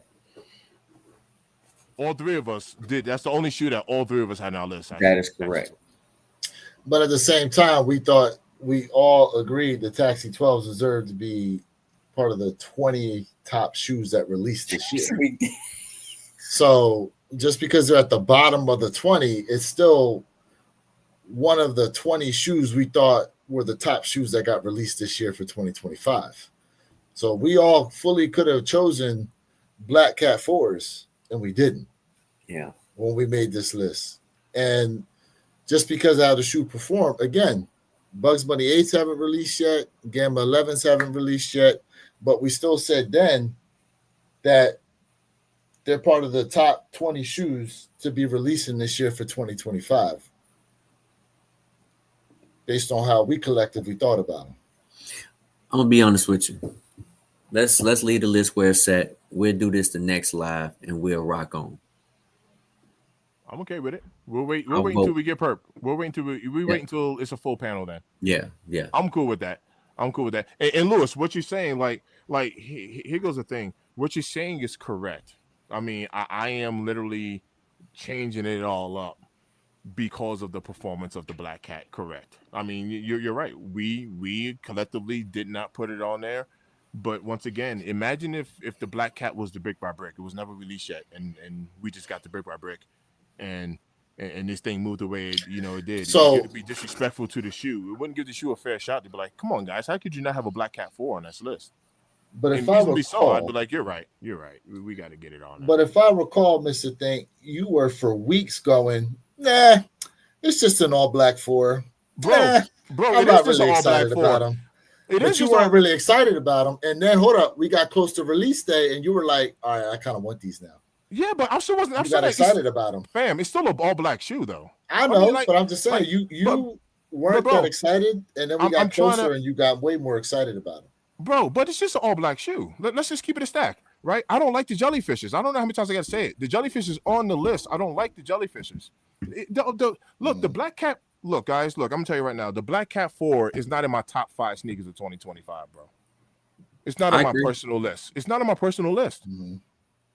A: All 3 of us did. That's the only shoe that all 3 of us had on our list.
B: That is correct.
C: But at the same time, we thought we all agreed the Taxi 12s deserved to be part of the 20 top shoes that released this year. So just because they're at the bottom of the 20, it's still one of the 20 shoes we thought were the top shoes that got released this year for 2025. So we all fully could have chosen Black Cat 4s, and we didn't.
B: Yeah.
C: When we made this list. And just because how the shoe performed, again, Bugs Bunny 8s haven't released yet, Gamma 11s haven't released yet, but we still said then that they're part of the top 20 shoes to be releasing this year for 2025, based on how we collectively thought about them.
B: I'm gonna be honest with you. Let's leave the list where it's at. We'll do this the next live, and we'll rock on.
A: I'm okay with it. We'll wait until we get perp. We'll wait until wait until it's a full panel then.
B: Yeah.
A: I'm cool with that. And Lewis, what you're saying, like here goes the thing. What you're saying is correct. I mean, I am literally changing it all up because of the performance of the Black Cat. Correct. I mean, you're right. We collectively did not put it on there. But once again, imagine if the Black Cat was the brick by brick. It was never released yet, and we just got the brick by brick, and this thing moved the way it did.
C: So
A: it would be disrespectful to the shoe. It wouldn't give the shoe a fair shot to be like, come on, guys, how could you not have a Black Cat 4 on this list?
C: But if I recall,
A: I'd be like, you're right. We got to get it on.
C: But if I recall, Mr. Think, you were for weeks going, nah, it's just an all black 4.
A: Bro,
C: I'm not really excited about them. But you weren't really excited about them. And then, hold up, we got close to release day, and you were like, all right, I kind of want these now.
A: Yeah, but I still wasn't.
C: You got excited about them.
A: Fam, it's still an all black shoe, though.
C: I know, but I'm just saying, you weren't that excited, and then we got closer, and you got way more excited about them.
A: Bro, but it's just an all black shoe. Let's just keep it a stack, right? I don't like the jellyfishes. I don't know how many times I got to say it. The jellyfishes on the list. I don't like the jellyfishes. Look, the Black Cat. Look, guys. Look, I'm gonna tell you right now. The Black Cat 4 is not in my top 5 sneakers of 2025, bro. It's not on my personal list. It's not on my personal list.
C: Mm-hmm.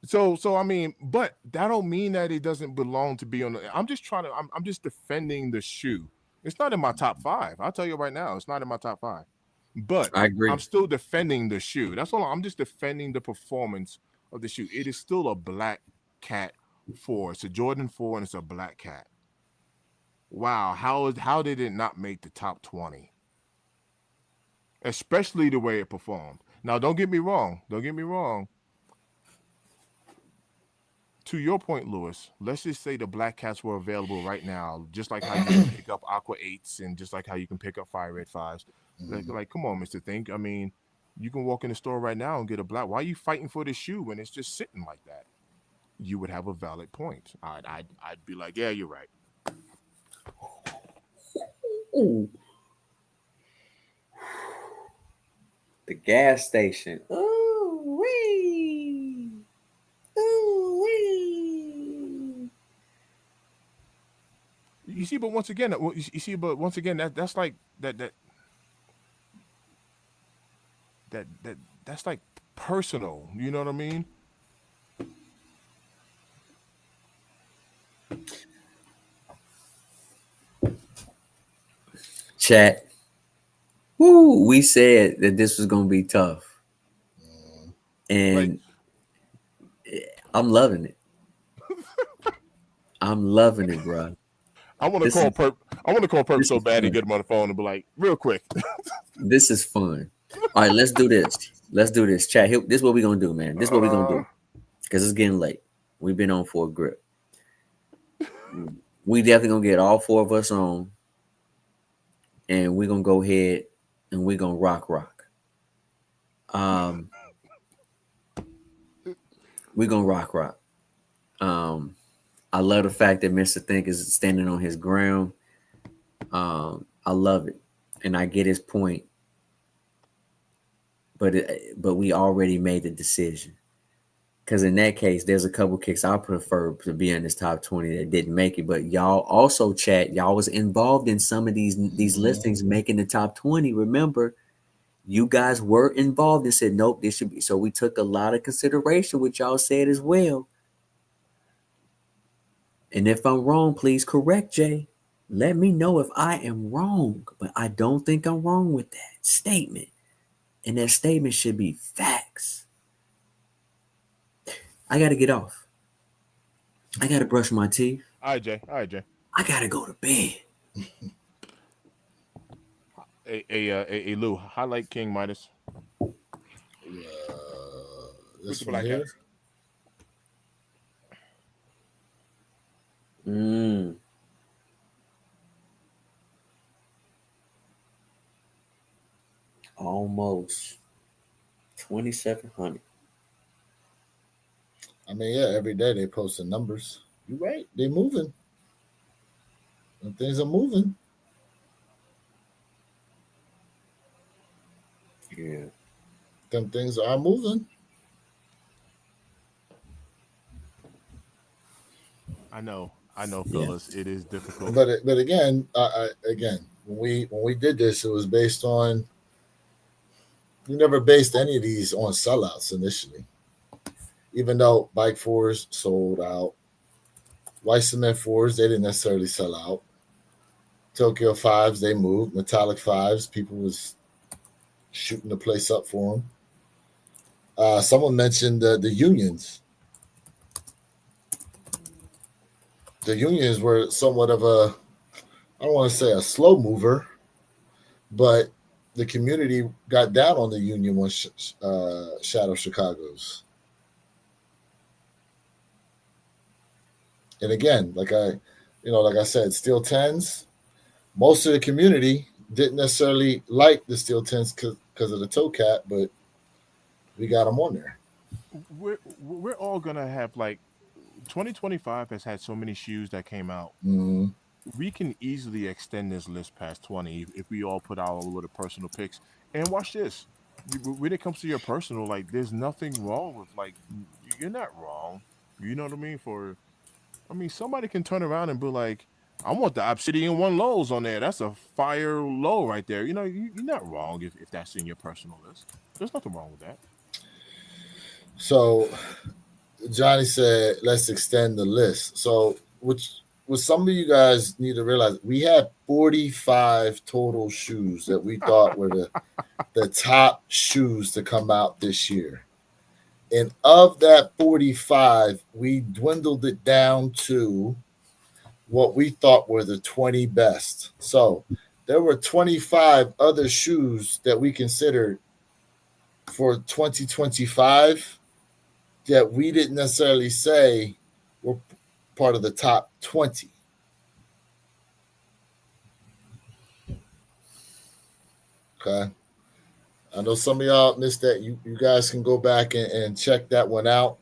A: So I mean, but that don't mean that it doesn't belong to be on. I'm just defending the shoe. It's not in my top 5. I'll tell you right now, it's not in my top 5. But
B: I agree.
A: I'm still defending the shoe. That's all. I'm just defending the performance of the shoe. It is still a black cat 4. It's a Jordan 4 and it's a black cat. Wow, how did it not make the top 20? Especially the way it performed. Now, don't get me wrong. Don't get me wrong. To your point, Lewis, let's just say the black cats were available right now, just like how you can pick up Aqua 8s and just like how you can pick up Fire Red 5s. Like, come on, Mr. Think. I mean, you can walk in the store right now and get a black. Why are you fighting for this shoe when it's just sitting like that? You would have a valid point. I'd be like, yeah, you're right.
B: Ooh. The gas station. Ooh wee. Ooh wee.
A: You see, but once again, that's like that's like personal. You know what I mean?
B: Chat. Woo, we said that this was gonna be tough. And I'm loving it. I'm loving it, bro.
A: I want to call Perp. I want to call Perp so bad and get him on the phone and be like, real quick.
B: This is fun. All right, let's do this. Let's do this. Chat. This is what we're gonna do, man. This is what we're gonna do. Because it's getting late. We've been on for a grip. We definitely gonna get all 4 of us on. And we're gonna go ahead and we're gonna rock. We're gonna rock. I love the fact that Mr. Think is standing on his ground. I love it, and I get his point. But we already made the decision. Because in that case, there's a couple kicks I prefer to be in this top 20 that didn't make it. But y'all also, chat, y'all was involved in some of these listings making the top 20. Remember, you guys were involved and said, nope, this should be. So we took a lot of consideration, which y'all said as well. And if I'm wrong, please correct, Jay. Let me know if I am wrong. But I don't think I'm wrong with that statement. And that statement should be facts. I got to get off. I got to brush my teeth.
A: All right, Jay.
B: I got to go to bed.
A: Hey, Lou, highlight King Midas.
C: This one here.
B: Almost 2,700.
C: I mean, yeah, every day they posting numbers. You're right. They're moving. And things are moving.
B: Yeah.
C: Them things are moving.
A: I know, fellas. Yeah. It is difficult.
C: But again, when we did this, it was based on. We never based any of these on sellouts initially. Even though Bike 4s sold out, White Cement 4s, they didn't necessarily sell out. Tokyo 5s, they moved. Metallic 5s, people was shooting the place up for them. Someone mentioned the unions. The unions were somewhat of a, I don't want to say a slow mover, but the community got down on the union when Shadow Chicago's. And again, like I said, Steel 10s, most of the community didn't necessarily like the Steel 10s because of the toe cap, but we got them on there.
A: We're all gonna have 2025 has had so many shoes that came out.
C: Mm-hmm.
A: We can easily extend this list past 20 if we all put out a little personal picks. And watch this. When it comes to your personal, there's nothing wrong with you're not wrong. You know what I mean? Somebody can turn around and be like, I want the Obsidian 1 lows on there. That's a fire low right there. You know, you're not wrong if that's in your personal list. There's nothing wrong with that.
C: So Johnny said, let's extend the list. So what some of you guys need to realize, we had 45 total shoes that we thought were the top shoes to come out this year. And of that 45, we dwindled it down to what we thought were the 20 best. So there were 25 other shoes that we considered for 2025 that we didn't necessarily say were part of the top 20. Okay. I know some of y'all missed that. You guys can go back and check that one out.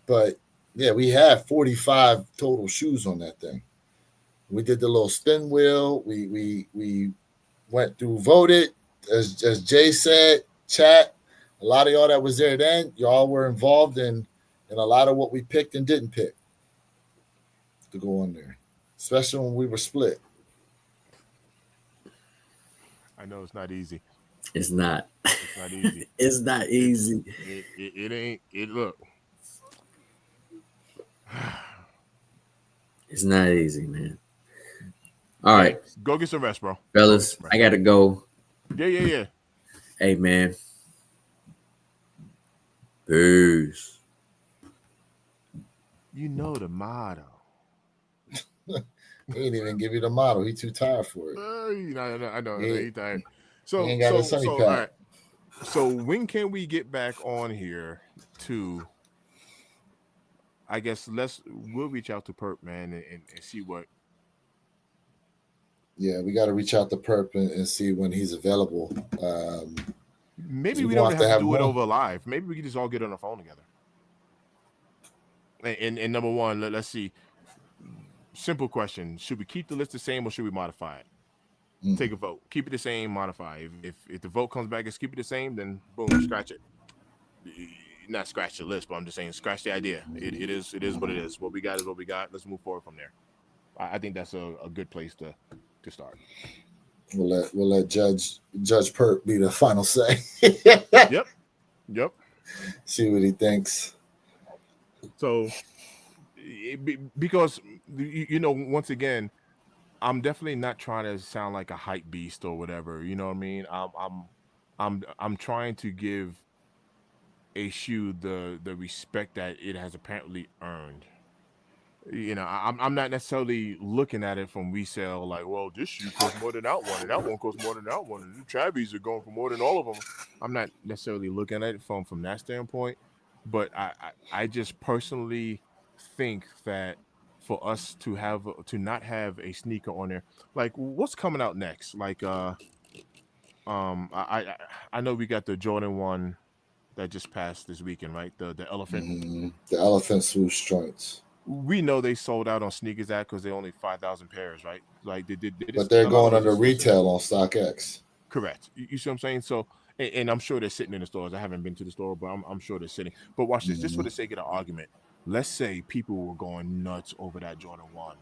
C: But yeah, we had 45 total shoes on that thing. We did the little spin wheel. We went through voted, as Jay said, chat. A lot of y'all that was there then, y'all were involved in a lot of what we picked and didn't pick to go on there, especially when we were split.
A: I know it's not easy.
B: It's not.
A: It's not easy.
B: It's not easy.
A: It ain't. It look.
B: It's not easy, man. All right,
A: Go get some rest, bro.
B: fellas. I gotta go.
A: Yeah.
B: Hey, man. Peace.
A: You know the motto.
C: He ain't even give you the model. He too tired for it.
A: I know.
C: He-
A: He's tired. So,
C: he ain't got a sunny
A: all
C: pack.
A: right. So when can we get back on here to? I guess we'll reach out to Perp, man, and see what.
C: Yeah, we got to reach out to Perp and see when he's available.
A: Maybe
C: we
A: we don't
C: want
A: have
C: to
A: to
C: have
A: do it
C: more.
A: over live. Maybe we can just all get on the phone together. And number one, let's see. Simple question: should we keep the list the same or should we modify it?
C: Mm.
A: Take a vote. Keep it the same. Modify. If the vote comes back as keep it the same, then boom, scratch it. Not scratch the list, but I'm just saying scratch the idea. It is what it is. What we got is what we got. Let's move forward from there. I think that's a good place to start.
C: We'll let Judge Perp be the final say.
A: Yep.
C: See what he thinks.
A: So, because once again, I'm definitely not trying to sound like a hype beast or whatever. You know what I mean? I'm trying to give a shoe the respect that it has apparently earned. I'm not necessarily looking at it from resale like, well, this shoe costs more than that one, and that one costs more than that one, and the Travis are going for more than all of them. I'm not necessarily looking at it from that standpoint, but I just personally think that for us to not have a sneaker on there, like what's coming out next, like I know we got the Jordan 1 that just passed this weekend, right? The elephant.
C: Mm-hmm. The elephant swoosh joints.
A: We know they sold out on Sneakers Act because they're only 5,000 pairs, right? Like they did.
C: But they're going under retail on StockX.
A: Correct. You see what I'm saying? So, and I'm sure they're sitting in the stores. I haven't been to the store, but I'm sure they're sitting. But watch this. Just for the sake of the argument, let's say people were going nuts over that Jordan 1.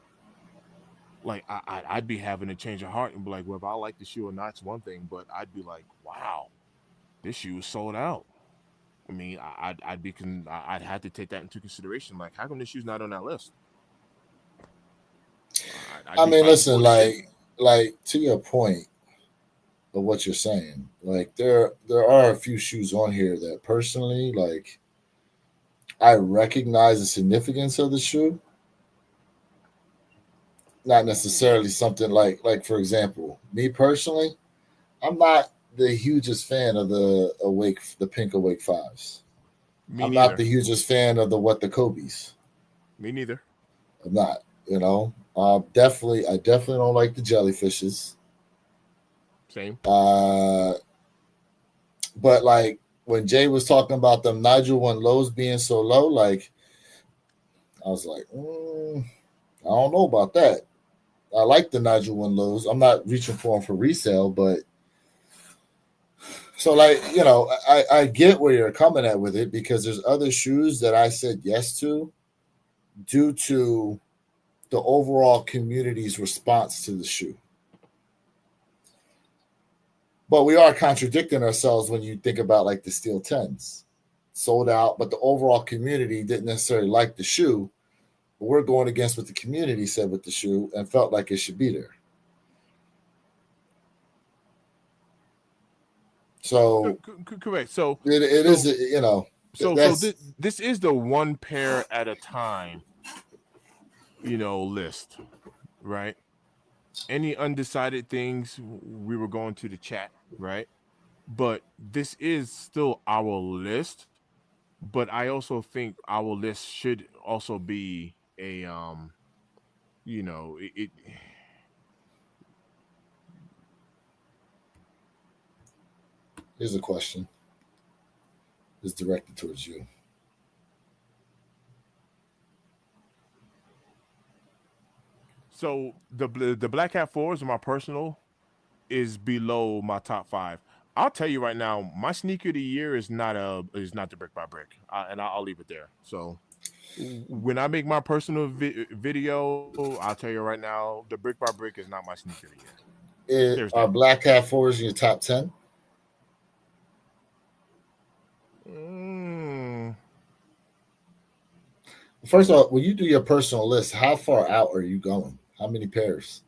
A: Like I'd be having a change of heart and be like, well, if I like the shoe or not, it's one thing. But I'd be like, wow, this shoe is sold out. I mean, I'd have to take that into consideration. Like, how come this shoe's not on that list?
C: I mean, listen, like to your point of what you're saying, like there are a few shoes on here that personally, like, I recognize the significance of the shoe. Not necessarily something like for example, me personally, I'm not the hugest fan of the pink Awake 5s. I'm not the hugest fan of the Kobe's.
A: Me neither.
C: I'm not, I definitely don't like the jellyfishes.
A: Same.
C: But like when Jay was talking about them Nigel 1 lows being so low, like I was like, I don't know about that. I like the Nigel 1 lows. I'm not reaching for them for resale, but so like, I get where you're coming at with it because there's other shoes that I said yes to due to the overall community's response to the shoe. But we are contradicting ourselves when you think about like the Steel 10s. Sold out, but the overall community didn't necessarily like the shoe. But we're going against what the community said with the shoe and felt like it should be there. So
A: Correct. So
C: it is, you know.
A: So
C: That's
A: this is the one pair at a time, list, right? Any undecided things, we were going to the chat, right? But this is still our list. But I also think our list should also be a it
C: here's a question. It's directed towards you.
A: So the Black Hat 4s, my personal, is below my top 5. I'll tell you right now, my sneaker of the year is not the brick by brick, and I'll leave it there. So when I make my personal video, I'll tell you right now, the brick by brick is not my sneaker of the year.
C: Are Black Hat 4s in your top 10? First of all, when you do your personal list, how far out are you going? How many pairs?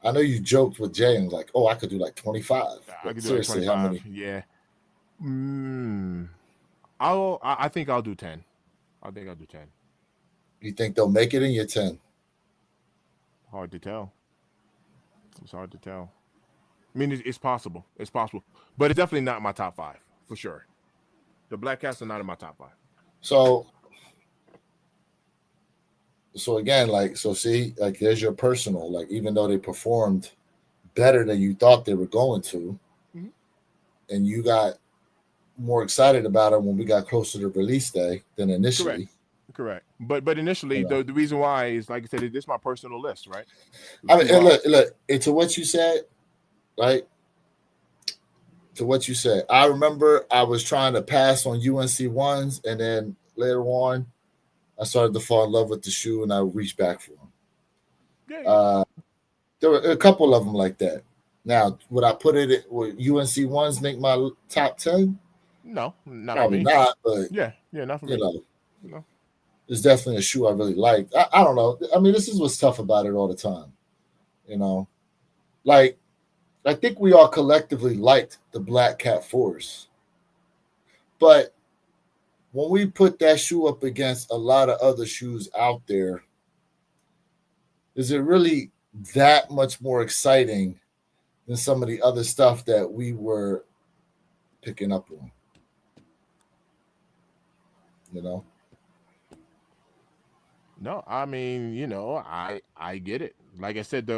C: I know you joked with Jay and was like, "Oh, I could do like 25."
A: I could do
C: seriously,
A: like 25.
C: how many?
A: Yeah. I think I'll do 10. I think I'll do 10.
C: You think they'll make it in your 10?
A: Hard to tell. It's hard to tell. I mean, it's possible. It's possible, but it's definitely not my top 5 for sure. The Black Cats are not in my top 5.
C: So again, see, there's your personal. Like, even though they performed better than you thought they were going to,
A: mm-hmm.
C: and you got more excited about it when we got closer to release day than initially.
A: Correct. But initially, the reason why is, like I said, this is my personal list, right?
C: I mean, and look, to what you said, right? To what you said, I remember I was trying to pass on UNC ones, and then later on, I started to fall in love with the shoe, and I reached back for them.
A: Yeah.
C: There were a couple of them like that. Now, would I put it? Would UNC ones make my top 10?
A: No, not
C: probably
A: for me.
C: not. But
A: yeah, not for me.
C: No. It's definitely a shoe I really like. I don't know. I mean, this is what's tough about it all the time. Like, I think we all collectively liked the Black Cat 4s. But when we put that shoe up against a lot of other shoes out there, is it really that much more exciting than some of the other stuff that we were picking up on?
A: No, I mean, I get it. Like I said,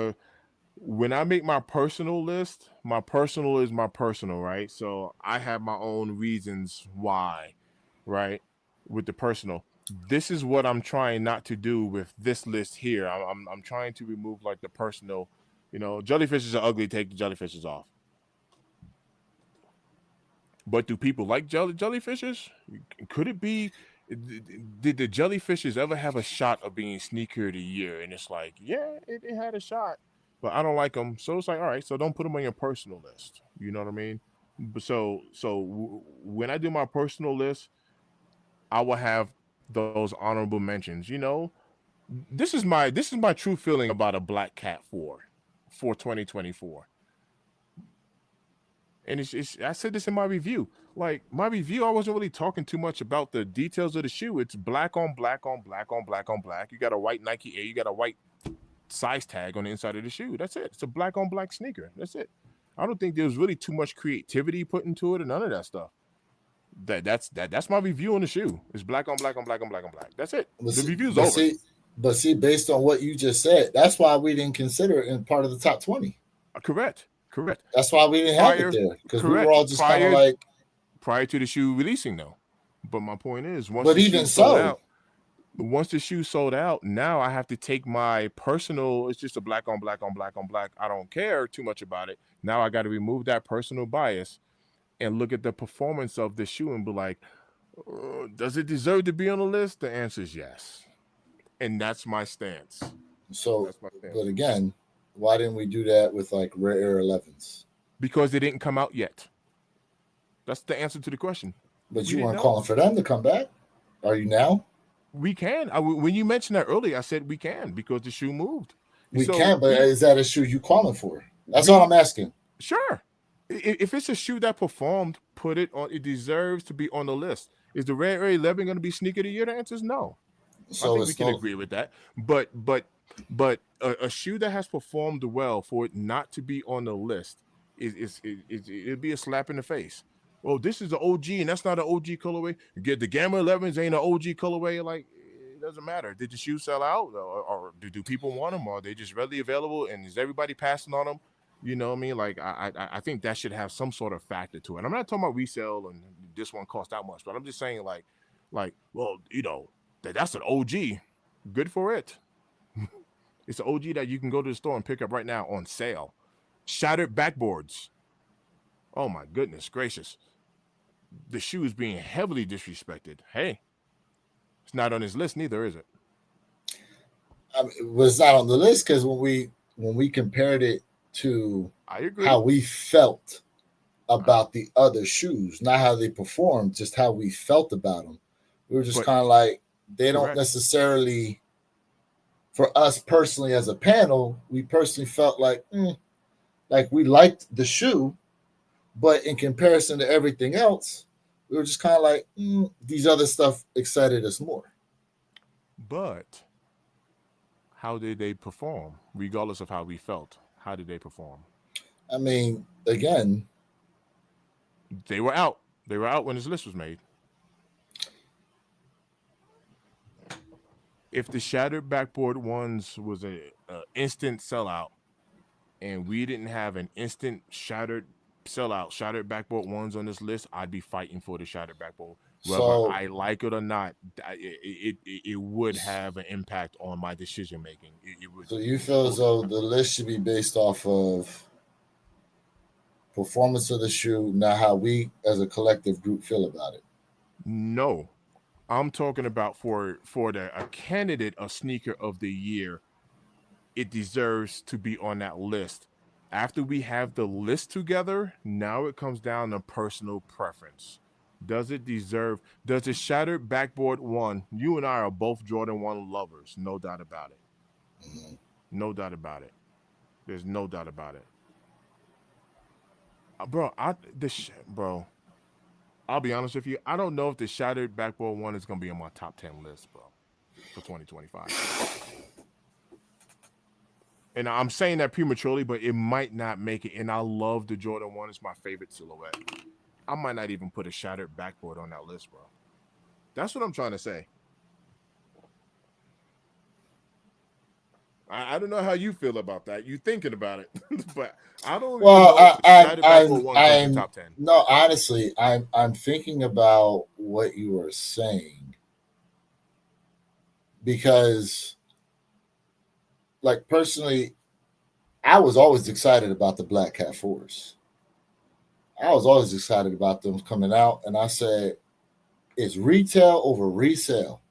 A: when I make my personal list, my personal is my personal, right? So I have my own reasons why, right? With the personal, this is what I'm trying not to do with this list here. I'm trying to remove like the personal, jellyfishes are ugly. Take the jellyfishes off. But do people like jellyfishes? Could it be? Did the jellyfishes ever have a shot of being sneaker of the year? And it's like, yeah, it had a shot, but I don't like them. So it's like, all right, so don't put them on your personal list. You know what I mean? So when I do my personal list, I will have those honorable mentions. This is my true feeling about a Black Cat 4 for 2024. And I said this in my review. Like, my review, I wasn't really talking too much about the details of the shoe. It's black on black on black on black on black. You got a white Nike Air. You got a white size tag on the inside of the shoe. That's it. It's a black on black sneaker. That's it. I don't think there's really too much creativity put into it and none of that stuff. That's my review on the shoe. It's black on black on black on black on black. That's it. The review's over.
C: But based on what you just said, that's why we didn't consider it in part of the top 20.
A: Correct.
C: That's why we didn't have it there, because we were all just kind of like
A: prior to the shoe releasing, though. But my point is, once the shoe sold out, now I have to take my personal. It's just a black on black on black on black. I don't care too much about it. Now I got to remove that personal bias and look at the performance of the shoe and be like, does it deserve to be on the list? The answer is yes, and that's my stance.
C: So, but again, why didn't we do that with like Rare Air 11s?
A: Because they didn't come out yet. That's the answer to the question.
C: But you weren't calling for them to come back. Are you now?
A: We can. When you mentioned that earlier, I said we can because the shoe moved.
C: We can, but is that a shoe you calling for? That's all I'm asking.
A: Sure. If it's a shoe that performed, put it on. It deserves to be on the list. Is the Rare Air 11 going to be sneaker of the year? The answer is no. I
C: So
A: think we
C: it's
A: can
C: no.
A: agree with that. But a shoe that has performed well for it not to be on the list it'd be a slap in the face. Well, this is the OG, and that's not an OG colorway. You get the Gamma 11s ain't an OG colorway. Like it doesn't matter. Did the shoe sell out, or do people want them? Or are they just readily available? And is everybody passing on them? You know what I mean? Like I think that should have some sort of factor to it. I'm not talking about resale and this one cost that much, but I'm just saying like well, that's an OG. Good for it. It's an OG that you can go to the store and pick up right now on sale. Shattered backboards. Oh my goodness gracious. The shoe is being heavily disrespected. Hey, it's not on his list neither, is it?
C: I mean, it was not on the list because when we compared it to
A: I agree.
C: how we felt about the other shoes, not how they performed, just how we felt about them. We were just kind of like, they don't necessarily, for us personally as a panel, we personally felt like we liked the shoe, but in comparison to everything else, we were just kind of like, these other stuff excited us more.
A: But how did they perform, regardless of how we felt? How did they perform?
C: I mean, again,
A: they were out. They were out when this list was made. If the Shattered Backboard ones was an instant sellout, and we didn't have an instant shattered backboard ones on this list, I'd be fighting for the Shattered Backboard. Whether I like it or not, it would have an impact on my decision making.
C: So you feel as though the list should be based off of performance of the shoe, not how we as a collective group feel about it?
A: No, I'm talking about for a candidate of sneaker of the year, it deserves to be on that list. After we have the list together, now it comes down to personal preference. Does it deserve? Does the Shattered Backboard one? You and I are both Jordan 1 lovers, no doubt about it.
C: Mm-hmm.
A: No doubt about it. There's no doubt about it, bro. I'll be honest with you. I don't know if the Shattered Backboard one is gonna be on my top 10 list, bro, for 2025. And I'm saying that prematurely, but it might not make it. And I love the Jordan 1. It's my favorite silhouette. I might not even put a Shattered Backboard on that list, bro. That's what I'm trying to say. I don't know how you feel about that. You thinking about it, but I don't.
C: Well,
A: I'm top 10.
C: No, honestly, I'm thinking about what you were saying because, like, personally, I was always excited about the Black Cat 4s. I was always excited about them coming out, and I said, it's retail over resale.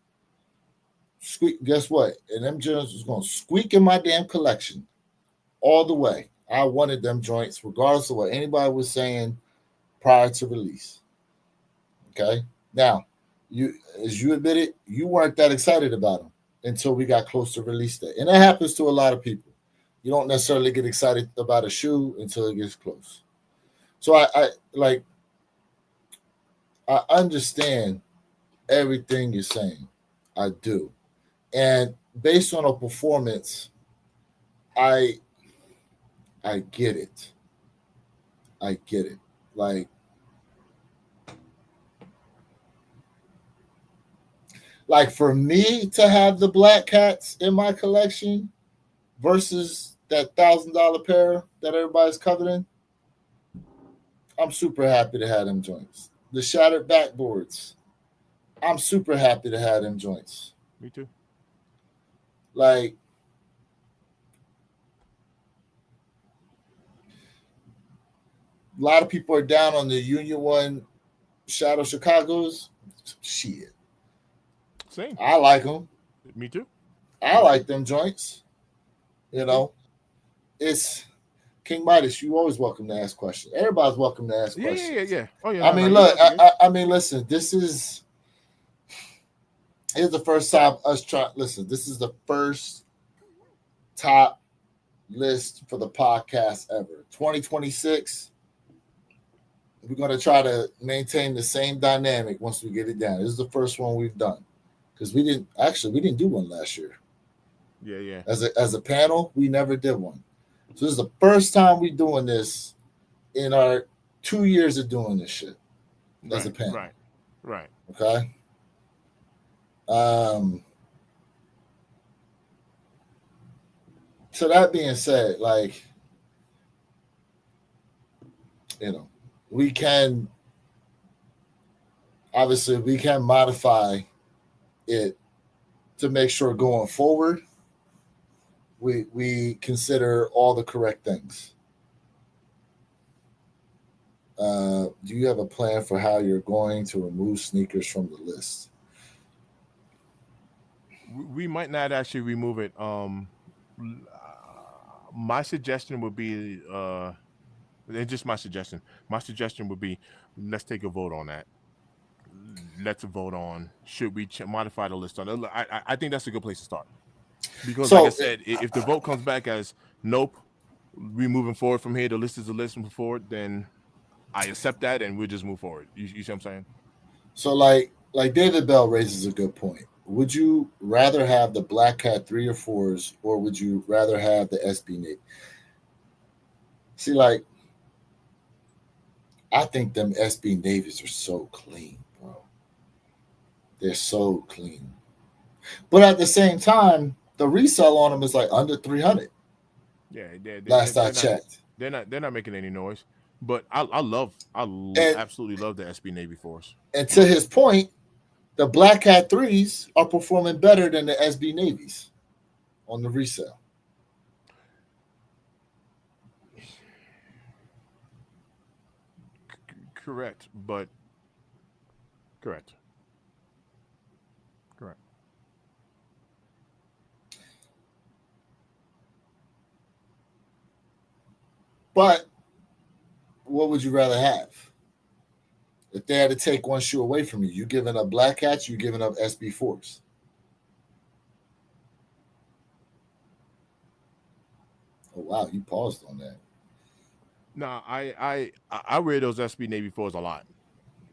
C: Squeak, guess what? And them joints was going to squeak in my damn collection all the way. I wanted them joints, regardless of what anybody was saying prior to release. Okay? Now, as you admitted, you weren't that excited about them until we got close to release date. And that happens to a lot of people. You don't necessarily get excited about a shoe until it gets close. So I understand everything you're saying. I do. And based on a performance, I get it. I get it. Like for me to have the Black Cats in my collection versus that $1,000 pair that everybody's coveting, I'm super happy to have them joints. The Shattered Backboards, I'm super happy to have them joints.
A: Me too.
C: Like, a lot of people are down on the Union One Shadow Chicago's. Shit.
A: Same.
C: I like them.
A: Me too.
C: I like them joints. You know, it's King Midas. You always welcome to ask questions. Everybody's welcome to ask questions.
A: Yeah. Oh yeah.
C: I mean, look. I mean, listen. Here's the first time us trying. Listen, this is the first top list for the podcast ever. 2026. we're going to try to maintain the same dynamic once we get it down. This is the first one we've done because we didn't do one last year.
A: Yeah.
C: As a panel, we never did one. So this is the first time we're doing this in our 2 years of doing this shit as a panel.
A: Right.
C: Okay. So that being said, like, we can modify it to make sure going forward we consider all the correct things. Do you have a plan for how you're going to remove sneakers from the list?
A: We might not actually remove it. My suggestion would be, just my suggestion. My suggestion would be, let's take a vote on that. Let's vote on should we modify the list on it. I think that's a good place to start. Because, like I said, if the vote comes back as nope, we moving forward from here, the list is the list moving forward, then I accept that and we'll just move forward. You see what I'm saying?
C: So, like David Bell raises a good point. Would you rather have the Black Cat 3 or 4s, or would you rather have the SB Navy? See, like, I think them SB Navies are so clean, bro. They're so clean. But at the same time, the resale on them is like under 300.
A: Yeah,
C: last I checked.
A: They're not making any noise. But I absolutely love the SB Navy 4s.
C: And to his point, the Black Cat 3s are performing better than the SB Navies on the resale.
A: Correct.
C: But what would you rather have? If they had to take one shoe away from you, you giving up Black Cats, you giving up SB4s. Oh wow, you paused on that.
A: No, I wear those SB Navy 4s a lot.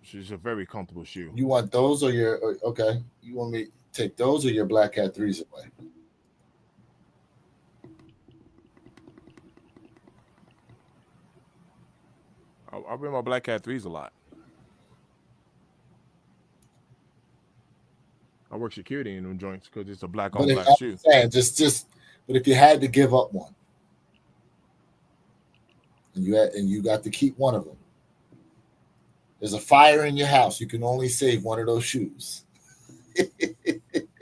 A: It's a very comfortable shoe.
C: You want those or your okay? You want me to take those or your Black Cat 3s away?
A: I wear my Black Cat 3s a lot. I work security in them joints because it's a black on black shoe.
C: Saying, but if you had to give up one, and you got to keep one of them, there's a fire in your house. You can only save one of those shoes.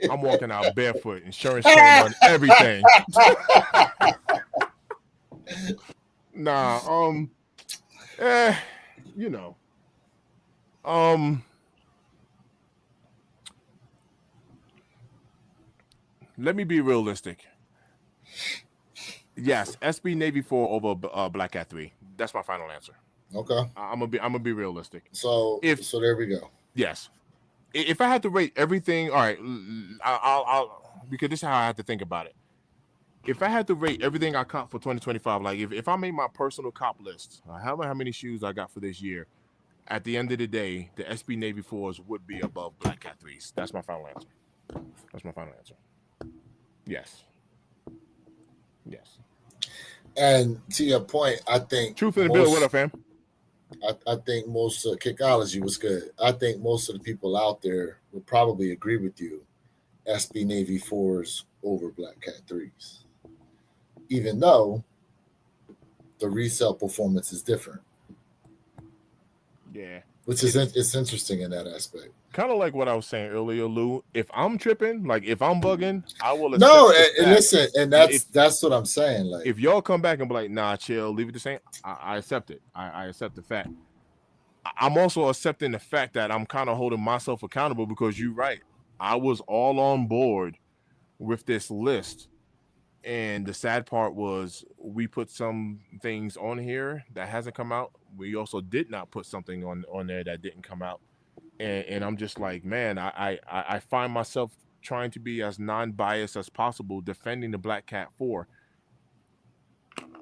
A: I'm walking out barefoot, insurance claim on everything. Nah, let me be realistic. Yes, SB Navy 4 over Black Cat 3. That's my final answer.
C: Okay.
A: I'm gonna be realistic.
C: So there we go.
A: Yes. If I had to rate everything, all right, I'll because this is how I have to think about it. If I had to rate everything I caught for 2025, like if I made my personal cop list, how many shoes I got for this year, at the end of the day, the SB Navy 4s would be above Black Cat 3s. That's my final answer. Yes.
C: And to your point, I think
A: truth in the bill. What up, fam?
C: I think most Kickology was good. I think most of the people out there would probably agree with you. SB Navy 4s over Black Cat 3s, even though the resale performance is different.
A: Yeah,
C: which is it's interesting in that aspect.
A: Kind of like what I was saying earlier, Lou. If I'm tripping, like if I'm bugging, I will.
C: No, and listen, and that's what I'm saying. Like,
A: if y'all come back and be like, "Nah, chill, leave it the same," I accept it. I accept the fact. I'm also accepting the fact that I'm kind of holding myself accountable because you're right. I was all on board with this list, and the sad part was we put some things on here that hasn't come out. We also did not put something on there that didn't come out. And I'm just like, man, I find myself trying to be as non-biased as possible, defending the Black Cat 4.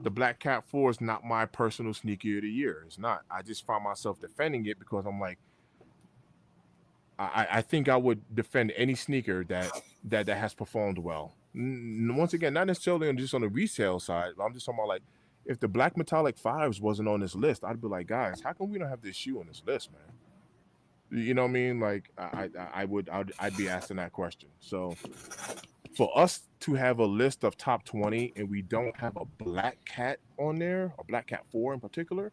A: the Black Cat 4 is not my personal sneaker of the year. It's not. I just find myself defending it because I'm like, I think I would defend any sneaker that has performed well. Once again, not necessarily just on the resale side, but I'm just talking about like if the Black Metallic 5s wasn't on this list, I'd be like, guys, how come we don't have this shoe on this list, man? You know what I mean? Like I'd be asking that question. So for us to have a list of top 20 and we don't have a Black Cat on there, a Black Cat 4 in particular,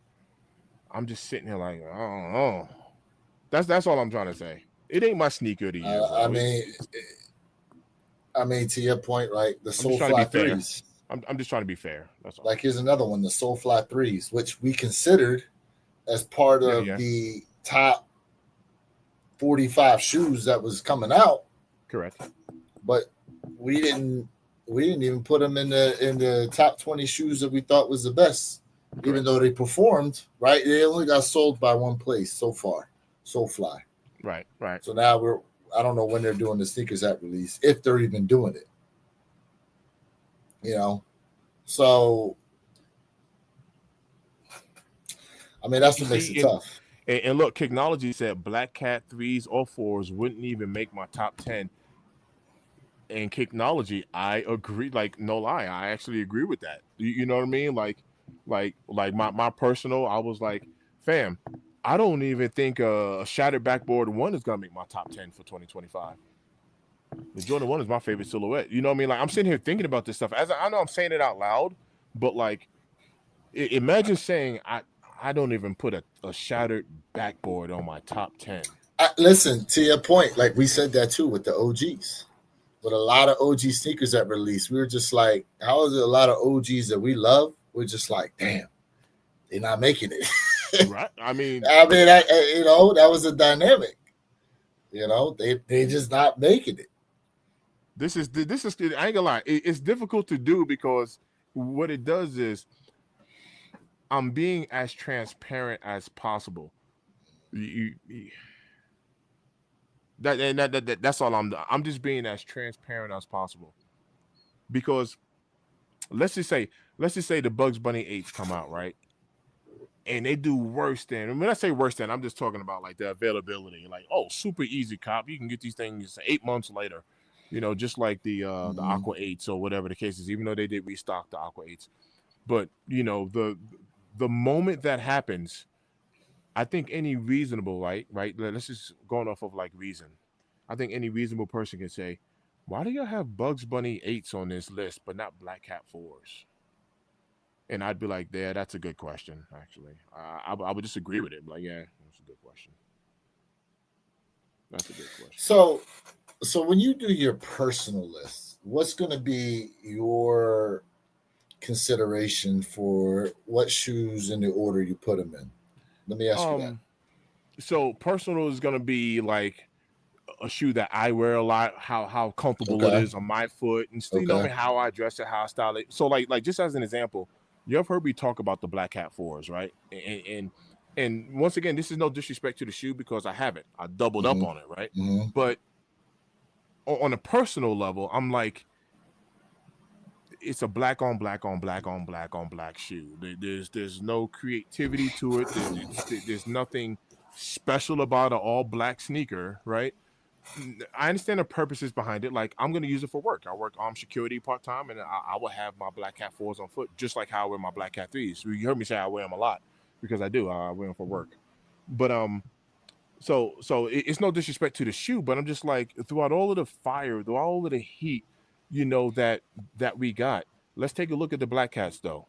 A: I'm just sitting here like, I don't know. That's all I'm trying to say. It ain't my sneaker of the year.
C: I mean, to your point, right? The Soulfly 3s.
A: I'm just trying to be fair. That's all.
C: Like here's another one, the Soulfly 3s, which we considered as part of the top 45 shoes that was coming out.
A: Correct.
C: But we didn't even put them in the top 20 shoes that we thought was the best. Correct. Even though they performed, right? They only got sold by one place so far, Soulfly.
A: Right.
C: So now I don't know when they're doing the sneakers at release, if they're even doing it. You know, so I mean that's what makes it tough.
A: And look, Kicknology said Black Cat 3s or 4s wouldn't even make my top 10. And Kicknology, I agree. Like no lie, I actually agree with that. You know what I mean? Like my personal, I was like, fam, I don't even think a Shattered Backboard 1 is gonna make my top 10 for 2025. The Jordan 1 is my favorite silhouette. You know what I mean? Like I'm sitting here thinking about this stuff. As I know I'm saying it out loud, but like imagine saying I don't even put a Shattered Backboard on my top 10.
C: Listen, to your point, like we said that too with the OGs. With a lot of OG sneakers that released, we were just like, how is it a lot of OGs that we love? We're just like, damn, they're not making it.
A: Right. I mean,
C: you know, that was a dynamic. You know, they just not making it.
A: This is I ain't gonna lie. It's difficult to do because what it does is I'm being as transparent as possible. That's all I'm just being as transparent as possible. Because let's just say the Bugs Bunny 8s come out, right? And they do worse than, when I say worse than, I'm just talking about like the availability. Like, oh, super easy, cop. You can get these things 8 months later, you know, just like the Aqua 8s or whatever the case is, even though they did restock the Aqua 8s. But, you know, the moment that happens, I think any reasonable, right? Let's just going off of like reason. I think any reasonable person can say, why do y'all have Bugs Bunny 8s on this list, but not Black Cat 4s? And I'd be like, yeah, that's a good question, actually. I would just agree with it. Like, yeah, that's a good question. That's a good question.
C: So when you do your personal list, what's going to be your consideration for what shoes in the order you put them in? Let me ask you that.
A: So personal is going to be like a shoe that I wear a lot, how comfortable it is on my foot, and still, you know, how I dress it, how I style it. So like just as an example, you have heard me talk about the Black Cat 4s, right? And once again, this is no disrespect to the shoe because I haven't. I doubled up on it, right?
C: Mm-hmm.
A: But on a personal level, I'm like, it's a black on black on black on black on black shoe. There's no creativity to it. There's nothing special about an all black sneaker, right? I understand the purposes behind it. Like, I'm going to use it for work. I work armed security part-time, and I will have my Black Cat 4s on foot, just like how I wear my Black Cat 3s. You heard me say I wear them a lot because I do. I wear them for work. But so it's no disrespect to the shoe, but I'm just like, throughout all of the fire, throughout all of the heat, you know, that we got, let's take a look at the Black Cats, though.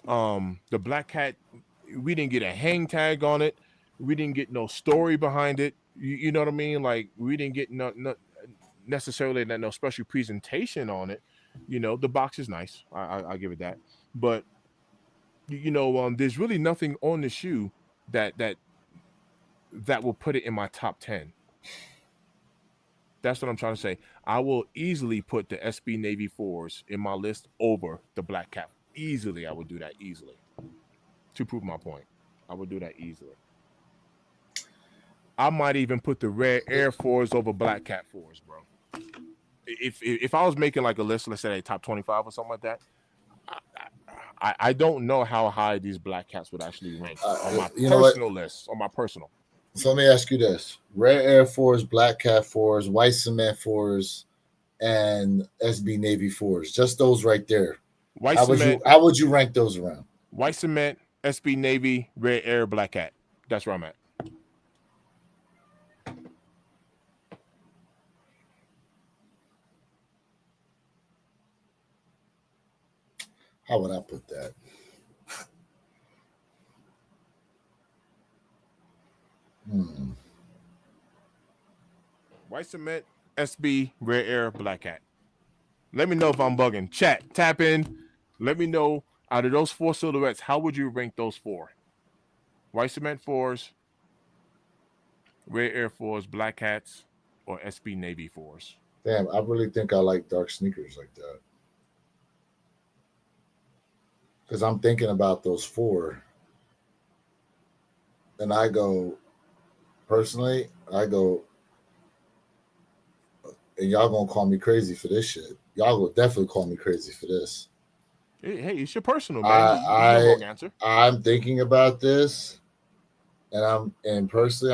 A: The Black Cat, we didn't get a hang tag on it. We didn't get no story behind it. You know what I mean? Like, we didn't get no necessarily no special presentation on it. You know, the box is nice. I give it that. But, you know, there's really nothing on the shoe that will put it in my top 10. That's what I'm trying to say. I will easily put the SB Navy 4s in my list over the Black Cat. Easily, I would do that easily. To prove my point, I would do that easily. I might even put the red Air 4s over Black Cat 4s, bro. If I was making like a list, let's say top 25 or something like that, I don't know how high these black cats would actually rank on my
C: You know what?
A: personal list. On my personal.
C: So let me ask you this: Rare Air 4s, Black Cat 4s, White Cement 4s, and SB Navy 4s. Just those right there.
A: White
C: How
A: cement,
C: would you rank those around?
A: white cement, SB Navy, Rare Air, Black Cat. That's where I'm at.
C: How would I put that?
A: White cement, SB, Rare Air, Black Cat. Let me know if I'm bugging. Chat, tap in. Let me know out of those 4 silhouettes, how would you rank those 4? White cement 4s, Rare Air 4s, Black Cats, or SB Navy 4s?
C: Damn, I really think I like dark sneakers like that. Because I'm thinking about those 4. And I go, personally, and y'all gonna call me crazy for this shit. Y'all will definitely call me crazy for this.
A: Hey, it's your personal, man. You answer.
C: I'm thinking about this, and personally,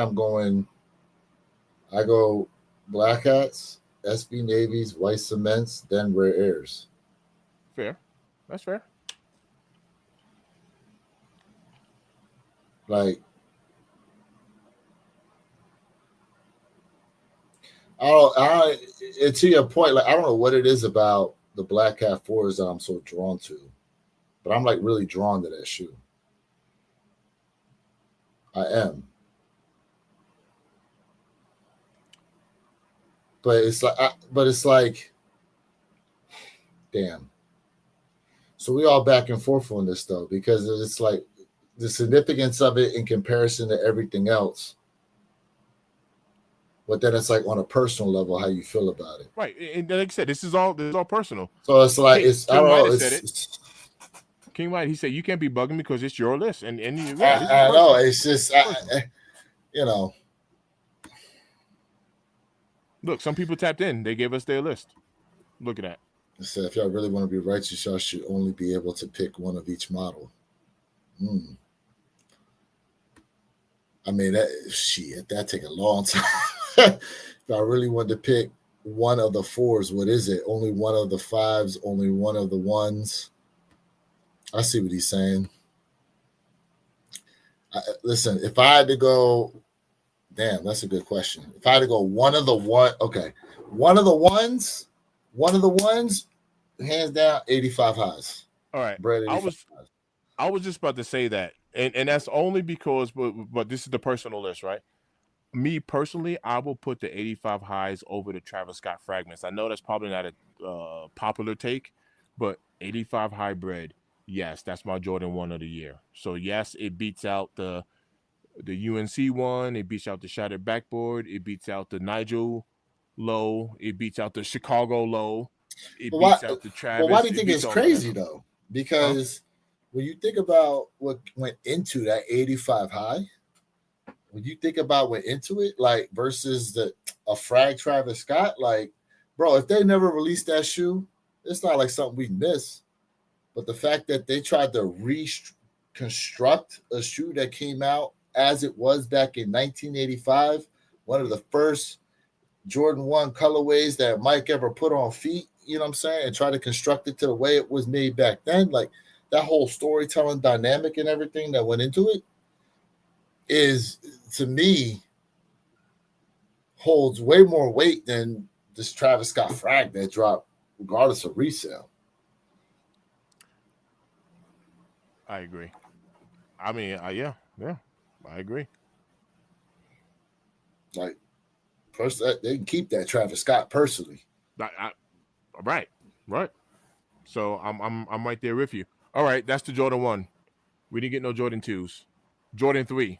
C: I go Black Hats, SB Navies, White Cements, then Rare Airs.
A: Fair. That's fair.
C: Like, and to your point, like I don't know what it is about the Black Cat 4s that I'm so drawn to, but I'm like really drawn to that shoe. I am. But it's like, damn. So we all back and forth on this though, because it's like the significance of it in comparison to everything else. But then it's like on a personal level, how you feel about it.
A: Right. And like I said, this is all personal.
C: So it's like, I don't know.
A: King White, he said, you can't be bugging because it's your list. And
C: I know. It's just, you know.
A: Look, some people tapped in. They gave us their list. Look at that.
C: I said, if y'all really want to be righteous, y'all should only be able to pick one of each model. I mean, that take a long time. If I really wanted to pick one of the 4s, what is it? Only one of the 5s, only one of the 1s. I see what he's saying. Listen, if I had to go, damn, that's a good question. If I had to go one of the 1s, hands down, 85 highs.
A: All right. I was just about to say that. And that's only because, but this is the personal list, right? Me personally, I will put the 85 highs over the Travis Scott fragments. I know that's probably not a popular take, but 85 hybrid, yes, that's my Jordan 1 of the year. So yes, it beats out the UNC one, it beats out the Shattered Backboard, it beats out the Nigel low, it beats out the Chicago low, it beats out the Travis.
C: Well, why do you think it's crazy though? Because when you think about what went into that 85 high, when you think about what went into it, like versus a frag Travis Scott, like, bro, if they never released that shoe, it's not like something we miss. But the fact that they tried to reconstruct a shoe that came out as it was back in 1985, one of the first Jordan 1 colorways that Mike ever put on feet, you know what I'm saying, and try to construct it to the way it was made back then, like that whole storytelling dynamic and everything that went into it is, to me, holds way more weight than this Travis Scott frag that dropped regardless of resale.
A: I agree. I mean, yeah, I agree.
C: Like, first, they can keep that Travis Scott personally.
A: Right. So I'm right there with you. All right, that's the Jordan 1. We didn't get no Jordan 2s. Jordan 3.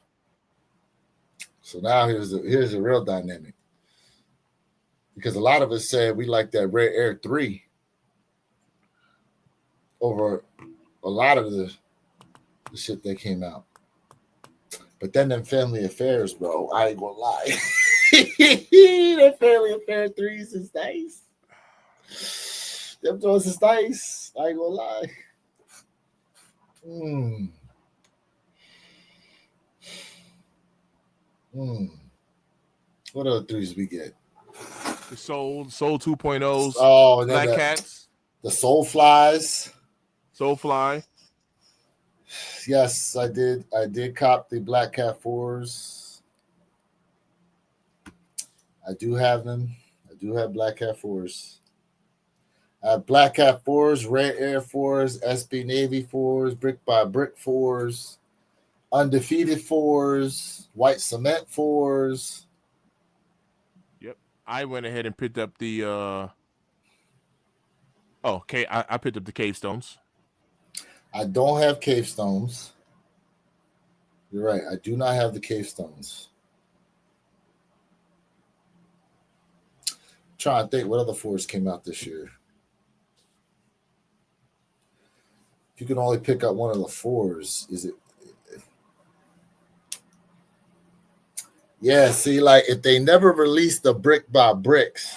C: So now here's a real dynamic. Because a lot of us said we like that Rare Air 3 over a lot of the shit that came out. But then them Family Affairs, bro, I ain't gonna lie. That Family Affair 3s is nice. Them throws is nice. I ain't gonna lie. Hmm. Hmm. What other threes we get?
A: The Soul 2.0s,
C: Oh, and then
A: Black Cats,
C: the Soul Flies.
A: Soulfly.
C: Yes, I did. I did cop the Black Cat 4s. I do have them. I do have Black Cat 4s. I have Black Cat 4s, Red Air 4s, SB Navy 4s, Brick by Brick 4s, Undefeated 4s, White Cement 4s.
A: Yep. I went ahead and picked up the okay. I picked up the Cave Stones.
C: I don't have Cave Stones. You're right. I do not have the Cave Stones. Trying to think what other 4s came out this year. If you can only pick up one of the 4s, is it? Yeah, see, like if they never released the Brick by Bricks,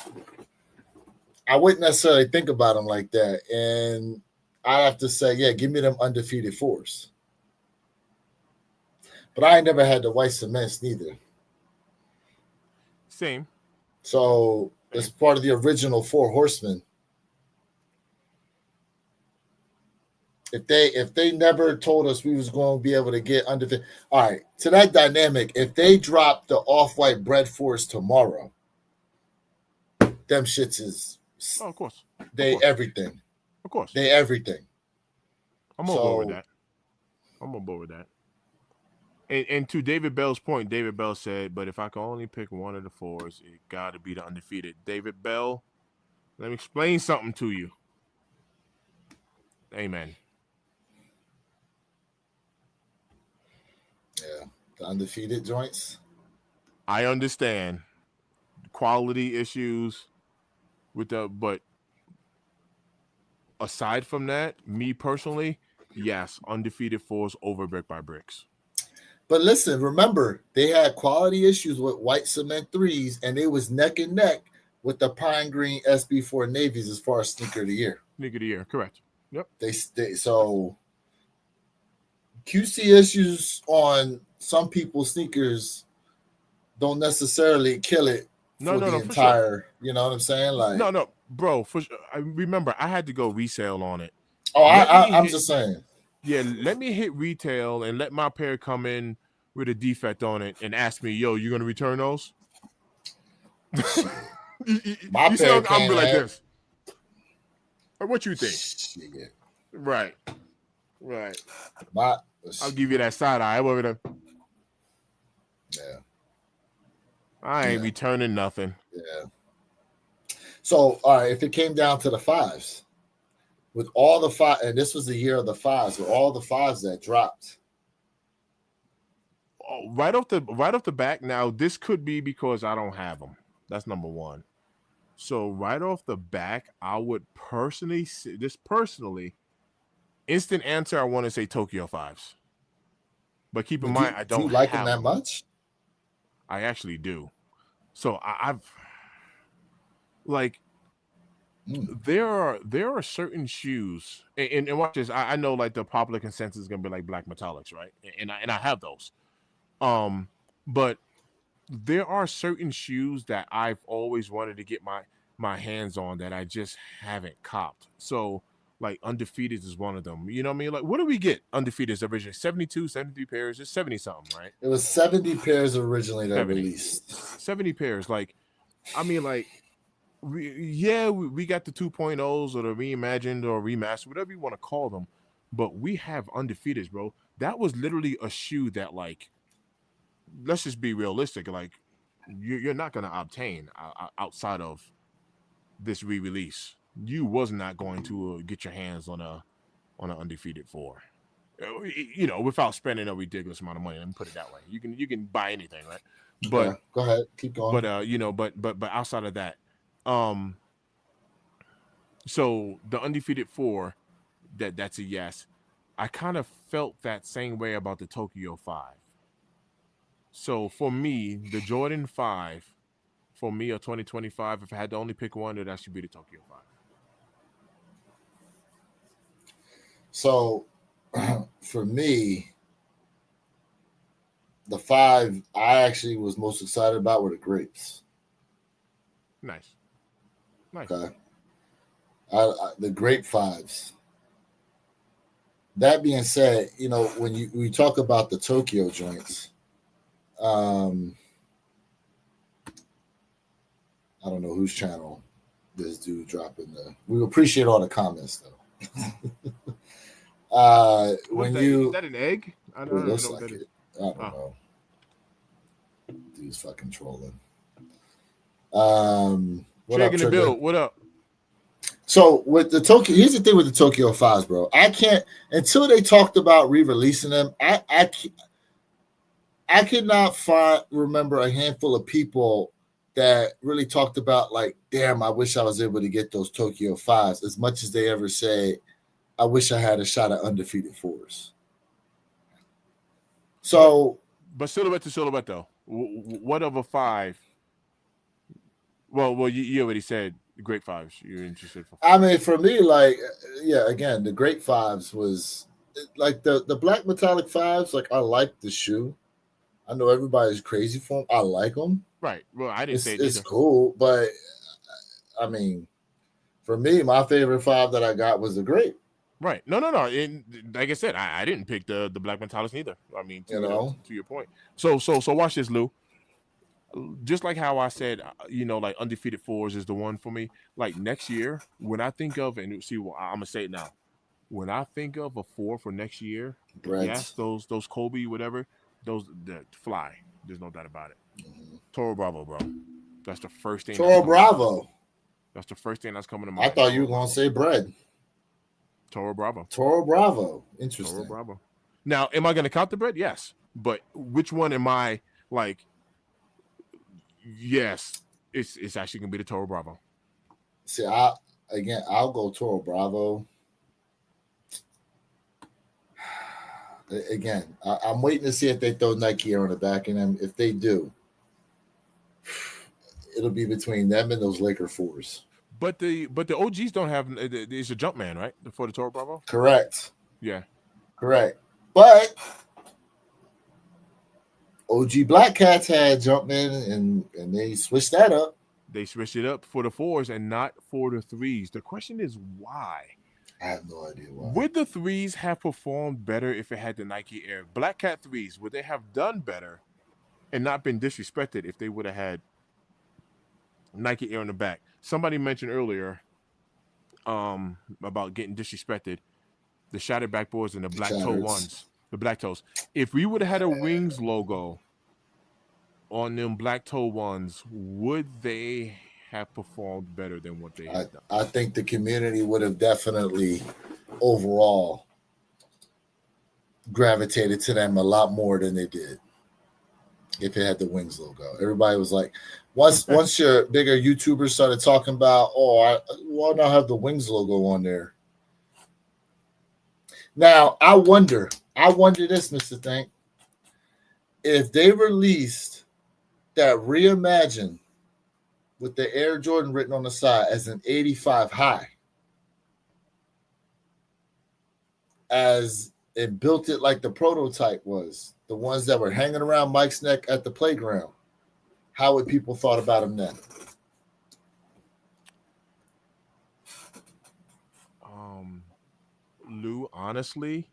C: I wouldn't necessarily think about them like that. And I have to say, yeah, give me them Undefeated 4s. But I ain't never had the White Cements neither.
A: Same.
C: So it's part of the original Four Horsemen. If they never told us we was going to be able to get undefeated, all right. To that dynamic, if they drop the Off-White Bread 4s tomorrow, them shits is
A: Oh, of course.
C: they
A: course.
C: everything.
A: Of course.
C: They everything.
A: I'm on board with that. I'm on board with that. And to David Bell's point, David Bell said, but if I can only pick one of the 4s, it got to be the Undefeated. David Bell, let me explain something to you. Amen.
C: Yeah, the Undefeated joints.
A: I understand quality issues with but aside from that, me personally, yes, Undefeated 4s over Brick by Bricks.
C: But listen, remember, they had quality issues with White Cement 3s, and it was neck and neck with the Pine Green SB4 Navies as far as sneaker of the year.
A: Sneaker of the year, correct. Yep.
C: They so QC issues on some people's sneakers don't necessarily kill it for the entire, sure. You know what I'm saying? Like
A: no, bro. For I remember I had to go resale on it.
C: Oh, I'm just saying.
A: Yeah, let me hit retail and let my pair come in with a defect on it and ask me, yo, you gonna return those?
C: My
A: you
C: pair
A: I'm like this. What you think?
C: Shit.
A: Right. I'll give you that side eye.
C: Yeah.
A: I ain't returning nothing.
C: Yeah. So, all right, if it came down to the 5s, with all the 5, and this was the year of the 5s, with all the 5s that dropped.
A: Oh, right off the back. Now, this could be because I don't have them. That's number one. So right off the back, I would personally, instant answer, I want to say Tokyo 5s. But keep in mind, I don't
C: do you like
A: have
C: them that much?
A: I actually do. So I've like there are certain shoes, and watch this. I know like the popular consensus is gonna be like black metallics, right? And I have those. But there are certain shoes that I've always wanted to get my hands on that I just haven't copped. So like Undefeated is one of them. You know what I mean? Like, what do we get? Undefeated originally 72, 73 pairs. It's 70 something, right?
C: It was 70 pairs originally that released.
A: 70 pairs. Like, I mean, like, we got the 2.0s or the reimagined or remastered, whatever you want to call them. But we have Undefeateds, bro. That was literally a shoe that, like, let's just be realistic. Like, you're not going to obtain outside of this re-release. You was not going to get your hands on an Undefeated 4, you know, without spending a ridiculous amount of money. Let me put it that way. You can buy anything, right? But
C: yeah, go ahead, keep going.
A: But you know, but outside of that, so the Undefeated 4, that's a yes. I kind of felt that same way about the Tokyo 5. So for me, the Jordan 5, for me, a 2025, if I had to only pick one, that should be the Tokyo 5.
C: So for me, the 5 I actually was most excited about were the grapes.
A: Nice.
C: Okay. The grape 5s. That being said, when we talk about the Tokyo joints, I don't know whose channel this dude dropping the. We appreciate all the comments though. When
A: is that an egg? I
C: it
A: don't even
C: looks
A: know what
C: like
A: that is.
C: it. I don't know. Dude's fucking trolling. What up,
A: Shaking the
C: Trigger?
A: bill. What up?
C: So with the Tokyo, here's the thing with the Tokyo 5s, bro. I can't until they talked about re-releasing them. I could not remember a handful of people that really talked about like, damn, I wish I was able to get those Tokyo 5s as much as they ever say, I wish I had a shot at undefeated 4s. So,
A: but silhouette to silhouette though, what of a 5? Well, you already said great 5s. You're interested for 5.
C: I mean, for me, like, yeah, again, the great 5s was like the black metallic 5s. Like, I like the shoe. I know everybody's crazy for them. I like them.
A: Right. Well, I didn't say it
C: It's
A: either.
C: cool, but I mean, for me, my favorite 5 that I got was the great.
A: Right. No. And like I said, I didn't pick the black metallics neither. I mean, to your point. So watch this, Lou. Just like how I said, like undefeated 4s is the one for me. Like next year, when I think of, and see, well, I'm gonna say it now. When I think of a 4 for next year, yes, those Kobe, whatever, those that fly. There's no doubt about it.
C: Mm-hmm.
A: Toro Bravo, bro. That's the first thing.
C: Toro Bravo.
A: That's the first thing that's coming to mind.
C: I thought you were gonna say bread.
A: Toro Bravo.
C: Toro Bravo. Interesting.
A: Toro Bravo. Now, am I going to count the bread? Yes. But which one am I like? Yes, it's actually going to be the Toro Bravo.
C: See, I'll go Toro Bravo. Again, I'm waiting to see if they throw Nike Air on the back, and if they do, it'll be between them and those Laker 4s.
A: But the OGs don't have. It's a Jumpman, right? For the Toro Bravo.
C: Correct.
A: Yeah.
C: Correct. But OG Black Cats had Jumpman, and they switched that up.
A: They switched it up for the 4s and not for the 3s. The question is why.
C: I have no idea why.
A: Would the 3s have performed better if it had the Nike Air? Black Cat 3s, would they have done better and not been disrespected if they would have had Nike Air on the back? Somebody mentioned earlier about getting disrespected. The Shattered Backboards and the Black Toe ones. The Black Toes. If we would have had a Wings logo on them Black Toe ones, would they have performed better than what they had done?
C: I think the community would have definitely overall gravitated to them a lot more than they did if it had the Wings logo. Everybody was like, once your bigger YouTubers started talking about, why not have the Wings logo on there? Now, I wonder this, Mr. Thank, if they released that Reimagine with the Air Jordan written on the side as an 85 high, as it built it like the prototype was, the ones that were hanging around Mike's neck at the playground, how would people thought about him then?
A: Lou, honestly,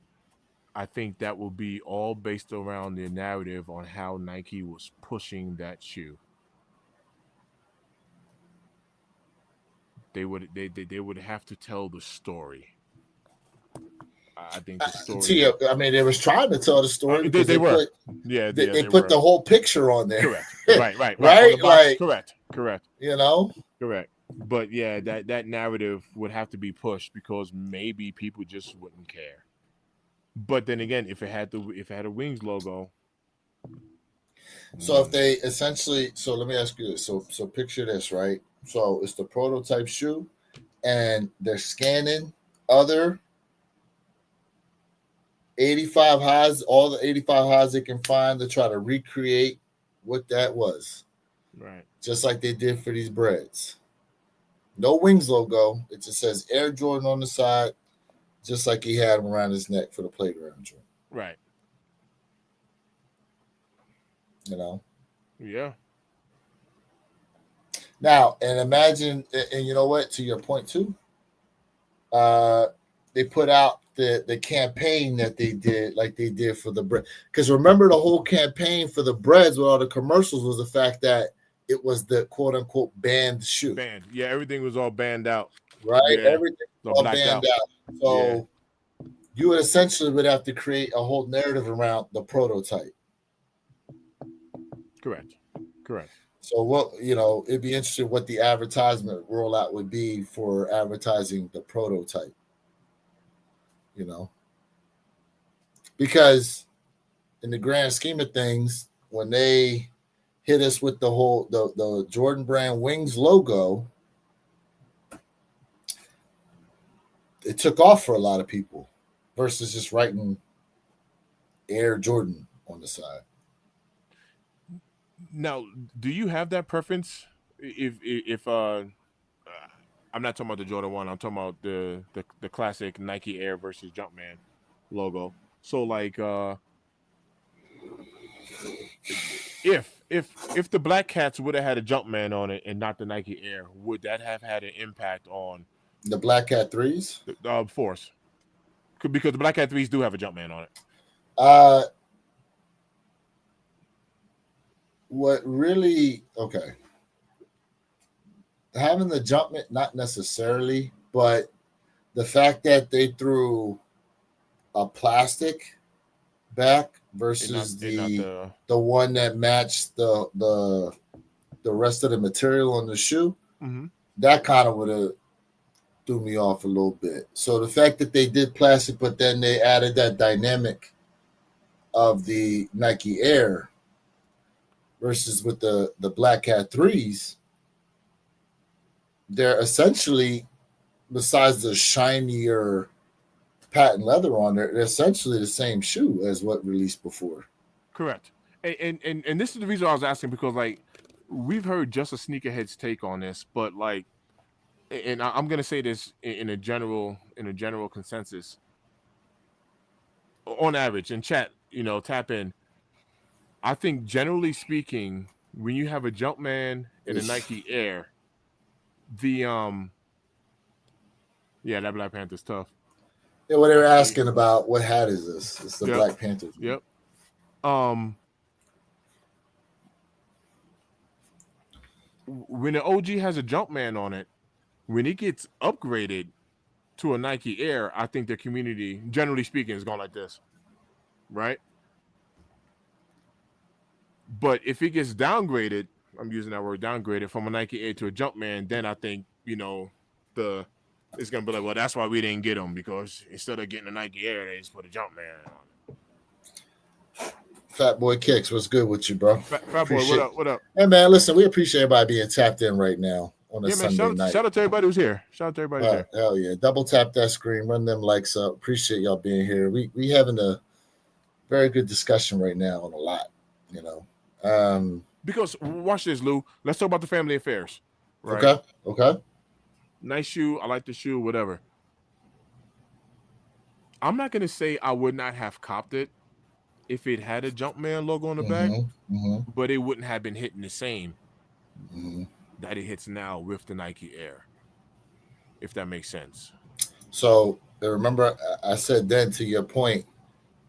A: I think that will be all based around the narrative on how Nike was pushing that shoe. They would have to tell the story. I think the story.
C: I mean, they was trying to tell the story.
A: They were.
C: They put the whole picture on there.
A: Correct. Right.
C: Right. Like
A: correct. Correct. But yeah, that narrative would have to be pushed because maybe people just wouldn't care. But then again, if it had a Wings logo.
C: So if they essentially, let me ask you this. So picture this, right? So it's the prototype shoe, and they're scanning other 85 highs, all the 85 highs they can find to try to recreate what that was.
A: Right.
C: Just like they did for these breads. No Wings logo. It just says Air Jordan on the side, just like he had them around his neck for the playground joint.
A: Right.
C: You know.
A: Yeah.
C: Now, and imagine, and you know what? To your point too, they put out the campaign that they did, like they did for the bread. Because remember, the whole campaign for the breads with all the commercials was the fact that it was the quote unquote banned shoe.
A: Banned. Yeah, everything was all banned out.
C: Right?
A: Yeah.
C: Everything was all
A: blacked
C: banned out. So you would essentially would have to create a whole narrative around the prototype.
A: Correct.
C: So what, you know, it'd be interesting what the advertisement rollout would be for advertising the prototype. You know, because in the grand scheme of things, when they hit us with the whole the Jordan Brand Wings logo, it took off for a lot of people versus just writing Air Jordan on the side.
A: Now, do you have that preference? If I'm not talking about the Jordan 1, I'm talking about the classic Nike Air versus Jumpman logo. So like if the Black Cats would have had a Jumpman on it and not the Nike Air, would that have had an impact on
C: the Black Cat 3s?
A: The Force? Because the Black Cat 3s do have a Jumpman on it.
C: What really, okay, having the Jumpman, not necessarily, but the fact that they threw a plastic back versus the one that matched the rest of the material on the shoe, that kind of would have threw me off a little bit. So the fact that they did plastic, but then they added that dynamic of the Nike Air versus with the Black Cat 3s, they're essentially, besides the shinier patent leather on there, they're essentially the same shoe as what released before.
A: Correct. And this is the reason I was asking, because like we've heard just a sneakerhead's take on this, but like, and I'm gonna say this in a general consensus. On average, in chat, you know, tap in. I think generally speaking, when you have a Jumpman and a Nike Air, that Black Panther's tough.
C: Yeah, what they were asking about, what hat is this? It's the Black Panther.
A: Yep. When the OG has a Jumpman on it, when it gets upgraded to a Nike Air, I think the community, generally speaking, is going like this, right? But if it gets downgraded, I'm using that word, downgraded, from a Nike Air to a Jumpman, then I think, you know, it's going to be like, well, that's why we didn't get them, because instead of getting a Nike Air, they just put a Jumpman on it.
C: Fat Boy Kicks, what's good with you, bro?
A: Fat Boy, what up?
C: Hey, man, listen, we appreciate everybody being tapped in right now on a Sunday night.
A: Shout out to everybody who's here. Here.
C: Hell yeah. Double tap that screen, run them likes up. Appreciate y'all being here. We having a very good discussion right now on a lot, you know.
A: Because watch this, Lou. Let's talk about the family affairs. Right?
C: Okay.
A: Nice shoe. I like the shoe, whatever. I'm not gonna say I would not have copped it if it had a Jumpman logo on the back, but it wouldn't have been hitting the same that it hits now with the Nike Air, if that makes sense.
C: So remember, I said then, to your point,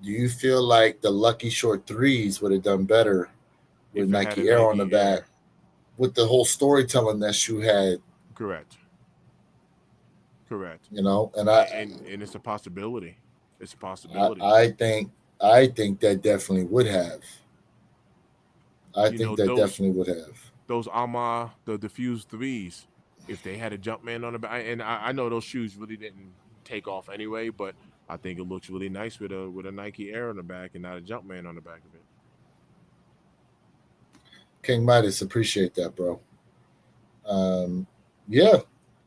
C: do you feel like the Lucky Short 3s would have done better with Nike Air on the back, with the whole storytelling that shoe had?
A: Correct.
C: You know, and
A: it's a possibility. It's a possibility.
C: I think that definitely would have. Definitely would have.
A: Those Alma, the Diffuse 3s, if they had a Jumpman on the back, and I know those shoes really didn't take off anyway, but I think it looks really nice with a Nike Air on the back and not a Jumpman on the back of it.
C: King Midas, appreciate that, bro. Yeah.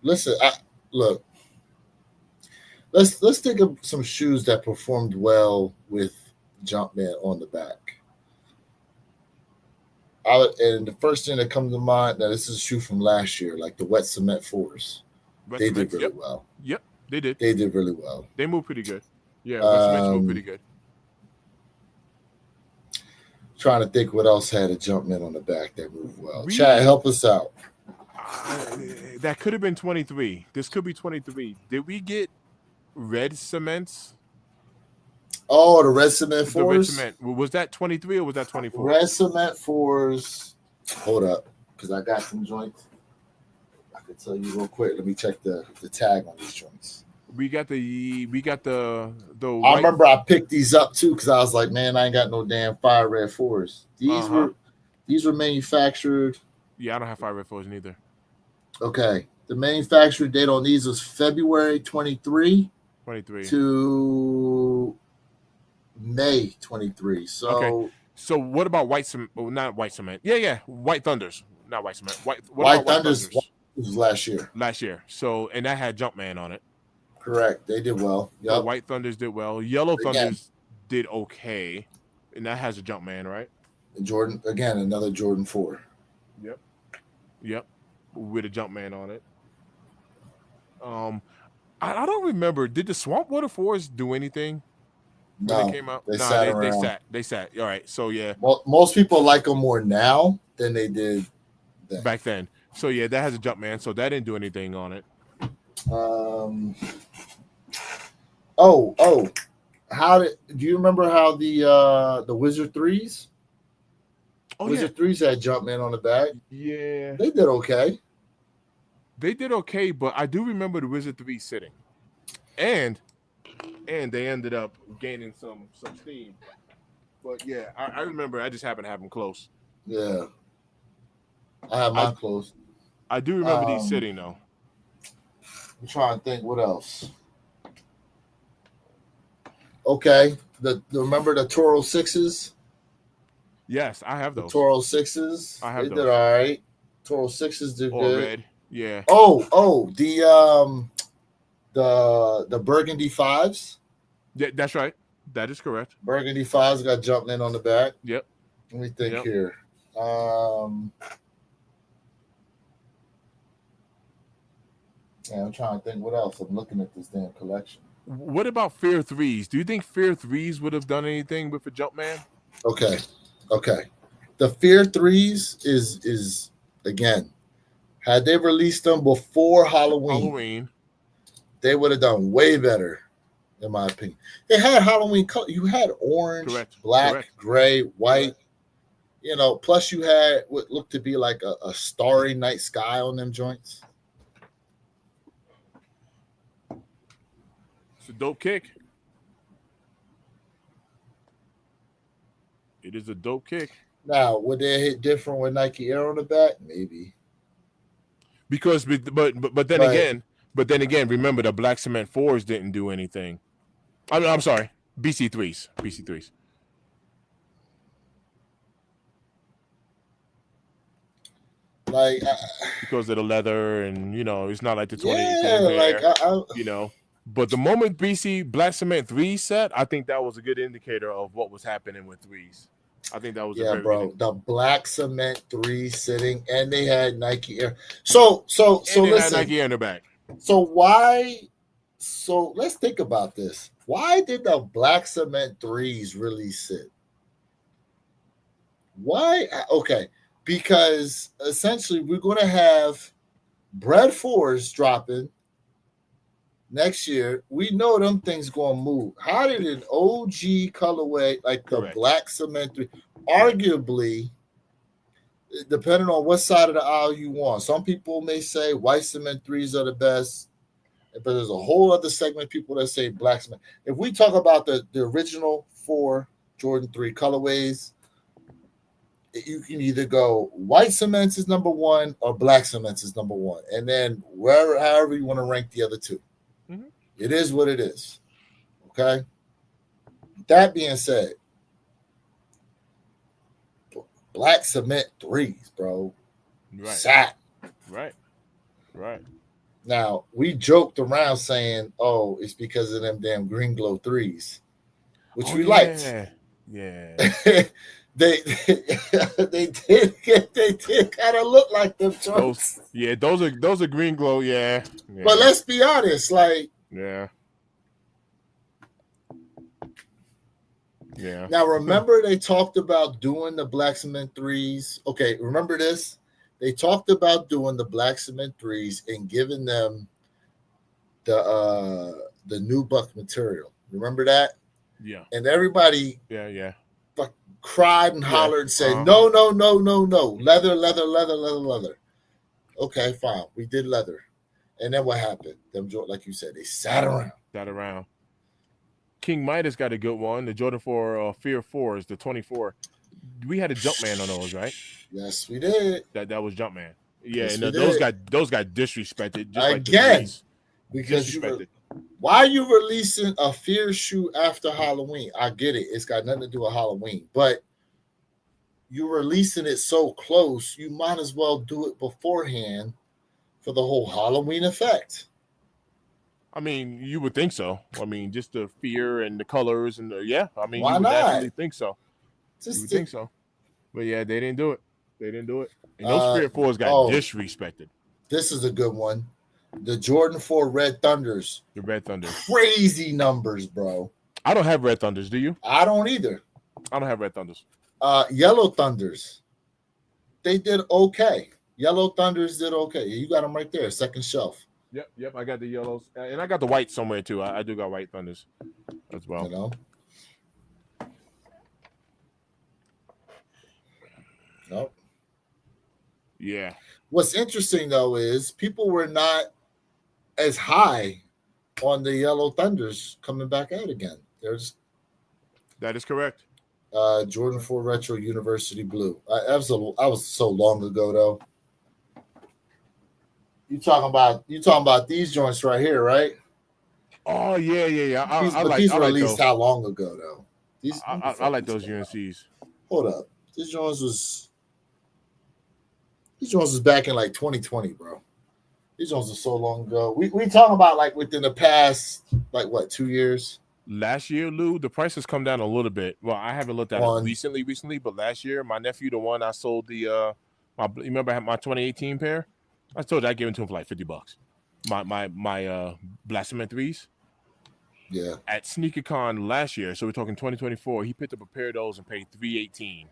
C: Listen, look. Let's think of some shoes that performed well with Jumpman on the back. And the first thing that comes to mind, now this is a shoe from last year, like the Wet Cement 4s. They did really well.
A: Yep. They did.
C: They did really well.
A: They moved pretty good. Yeah, West Cement moved pretty good.
C: Trying to think what else had a Jumpman on the back that moved well. Chad, help us out.
A: That could have been 23. This could be 23. Did we get red cements?
C: Oh, the red cement
A: The red
C: fours.
A: cement. Was that 23 or was that 24?
C: Red cement fours. Hold up, because I got some joints. I can tell you real quick. Let me check the tag on these joints.
A: We got the
C: I remember I picked these up too because I was like, man, I ain't got no damn fire red fours. These were manufactured.
A: Yeah, I don't have fire red fours neither.
C: Okay, the manufacturer date on these was February 23 to May 23. So,
A: okay. So what about white cement? Oh, not white cement. Yeah, White Thunders, not white cement. White
C: Thunders was last year.
A: Last year. So and that had Jumpman on it.
C: Correct. They did well. Yep.
A: White Thunders did well. Yellow Thunders did okay, and that has a Jumpman, right?
C: Jordan again, another Jordan 4.
A: Yep, with a Jumpman on it. I don't remember. Did the Swamp Water 4s do anything when
C: No,
A: they came out?
C: they
A: sat. All right, so yeah.
C: Well, most people like them more now than they did then.
A: Back then. So yeah, that has a Jumpman. So that didn't do anything on it.
C: Do you remember how the Wizard 3s? Wizard 3s had Jumpman on the back.
A: Yeah.
C: They did okay.
A: They did okay, but I do remember the Wizard 3 sitting. And they ended up gaining some steam. But yeah, I remember I just happened to have them close.
C: Yeah. I have mine close.
A: I do remember these sitting though.
C: I'm trying to think what else. Okay. Remember the Toro 6s?
A: Yes, I have those.
C: Toro 6s.
A: I have
C: they
A: those.
C: did all right. Toro 6s did good.
A: Red. Yeah.
C: The Burgundy 5s.
A: Yeah, that's right. That is correct.
C: Burgundy 5s got Jumpman on the back.
A: Yep.
C: Let me think here. I'm trying to think what else. I'm looking at this damn collection.
A: What about Fear 3s? Do you think Fear 3s would have done anything with a Jumpman?
C: Okay. The Fear 3s is again, had they released them before Halloween, they would have done way better, in my opinion. They had Halloween color. You had orange, black, gray, white. You know, plus you had what looked to be like a starry night sky on them joints.
A: It's a dope kick. It is a dope kick.
C: Now, would they hit different with Nike Air on the back? Maybe.
A: Because, but then again, remember the Black Cement 4s didn't do anything. I'm sorry, BC3s.
C: Like
A: because of the leather, and it's not like the 20. But the moment BC Black Cement 3 set, I think that was a good indicator of what was happening with 3s. I think that was
C: the Black Cement 3 sitting, and they had Nike Air. So listen,
A: had Nike Air in the back.
C: So why? So let's think about this. Why did the Black Cement 3s really sit? Why? Okay, because essentially we're going to have Bread 4s dropping next year. We know them things going to move. How did an OG colorway like the Black Cement 3, arguably, depending on what side of the aisle you want, some people may say white cement 3s are the best, but there's a whole other segment of people that say black cement. If we talk about the original 4 Jordan 3 colorways, you can either go white cements is number 1 or black cements is number 1, and then however you want to rank the other 2. Mm-hmm. It is what it is. Okay. That being said, Black Cement 3s, bro.
A: Right.
C: Sat.
A: Right.
C: Now, we joked around saying, oh, it's because of them damn Green Glow 3s, which we liked.
A: Yeah.
C: They did kind of look like them joints.
A: Those are Green Glow, yeah.
C: But let's be honest, like
A: Yeah. Yeah.
C: Now, remember they talked about doing the Black Cement 3s. Okay, remember this? They talked about doing the Black Cement 3s and giving them the nubuck material. Remember that?
A: Yeah.
C: And everybody
A: Yeah.
C: cried and hollered and said, no, leather. Okay, fine. We did leather. And then what happened? Them, like you said, they sat around.
A: King Midas got a good one. The Jordan 4 Fear 4s, the 24. We had a Jumpman on those, right?
C: Yes, we did.
A: That was Jumpman. Yeah,
C: Yes,
A: and those got disrespected just
C: again.
A: Like
C: because why are you releasing a Fear shoe after Halloween? I get it. It's got nothing to do with Halloween, but you're releasing it so close, you might as well do it beforehand for the whole Halloween effect.
A: I mean, you would think so. I mean, just the fear and the colors and you would definitely think so. You would think so. But yeah, they didn't do it. And those Fear 4s got disrespected.
C: This is a good one. The Jordan 4 Red Thunders.
A: The Red Thunders.
C: Crazy numbers, bro.
A: I don't have Red Thunders. Do you?
C: I don't either.
A: I don't have Red Thunders.
C: Yellow Thunders. They did okay. Yellow Thunders did okay. You got them right there, second shelf.
A: Yep. I got the yellows. And I got the white somewhere, too. I do got White Thunders as well.
C: You know? Nope.
A: Yeah.
C: What's interesting, though, is people were not as high on the Yellow Thunders coming back out again.
A: That is correct.
C: Jordan 4 Retro University Blue. I was so long ago, though. You talking about these joints right here, right?
A: Oh yeah.
C: These were released how long ago though?
A: I like those UNCs.
C: Hold up, these joints was back in like 2020, bro. These joints are so long ago. We talking about like within the past 2 years.
A: Last year, Lou, the price has come down a little bit. Well, I haven't looked at it recently, but last year, my nephew, the one I sold you remember I had my 2018 pair? I told you I gave it to him for like $50. My Black Cement 3s.
C: Yeah.
A: At SneakerCon last year, so we're talking 2024, he picked up a pair of those and paid $318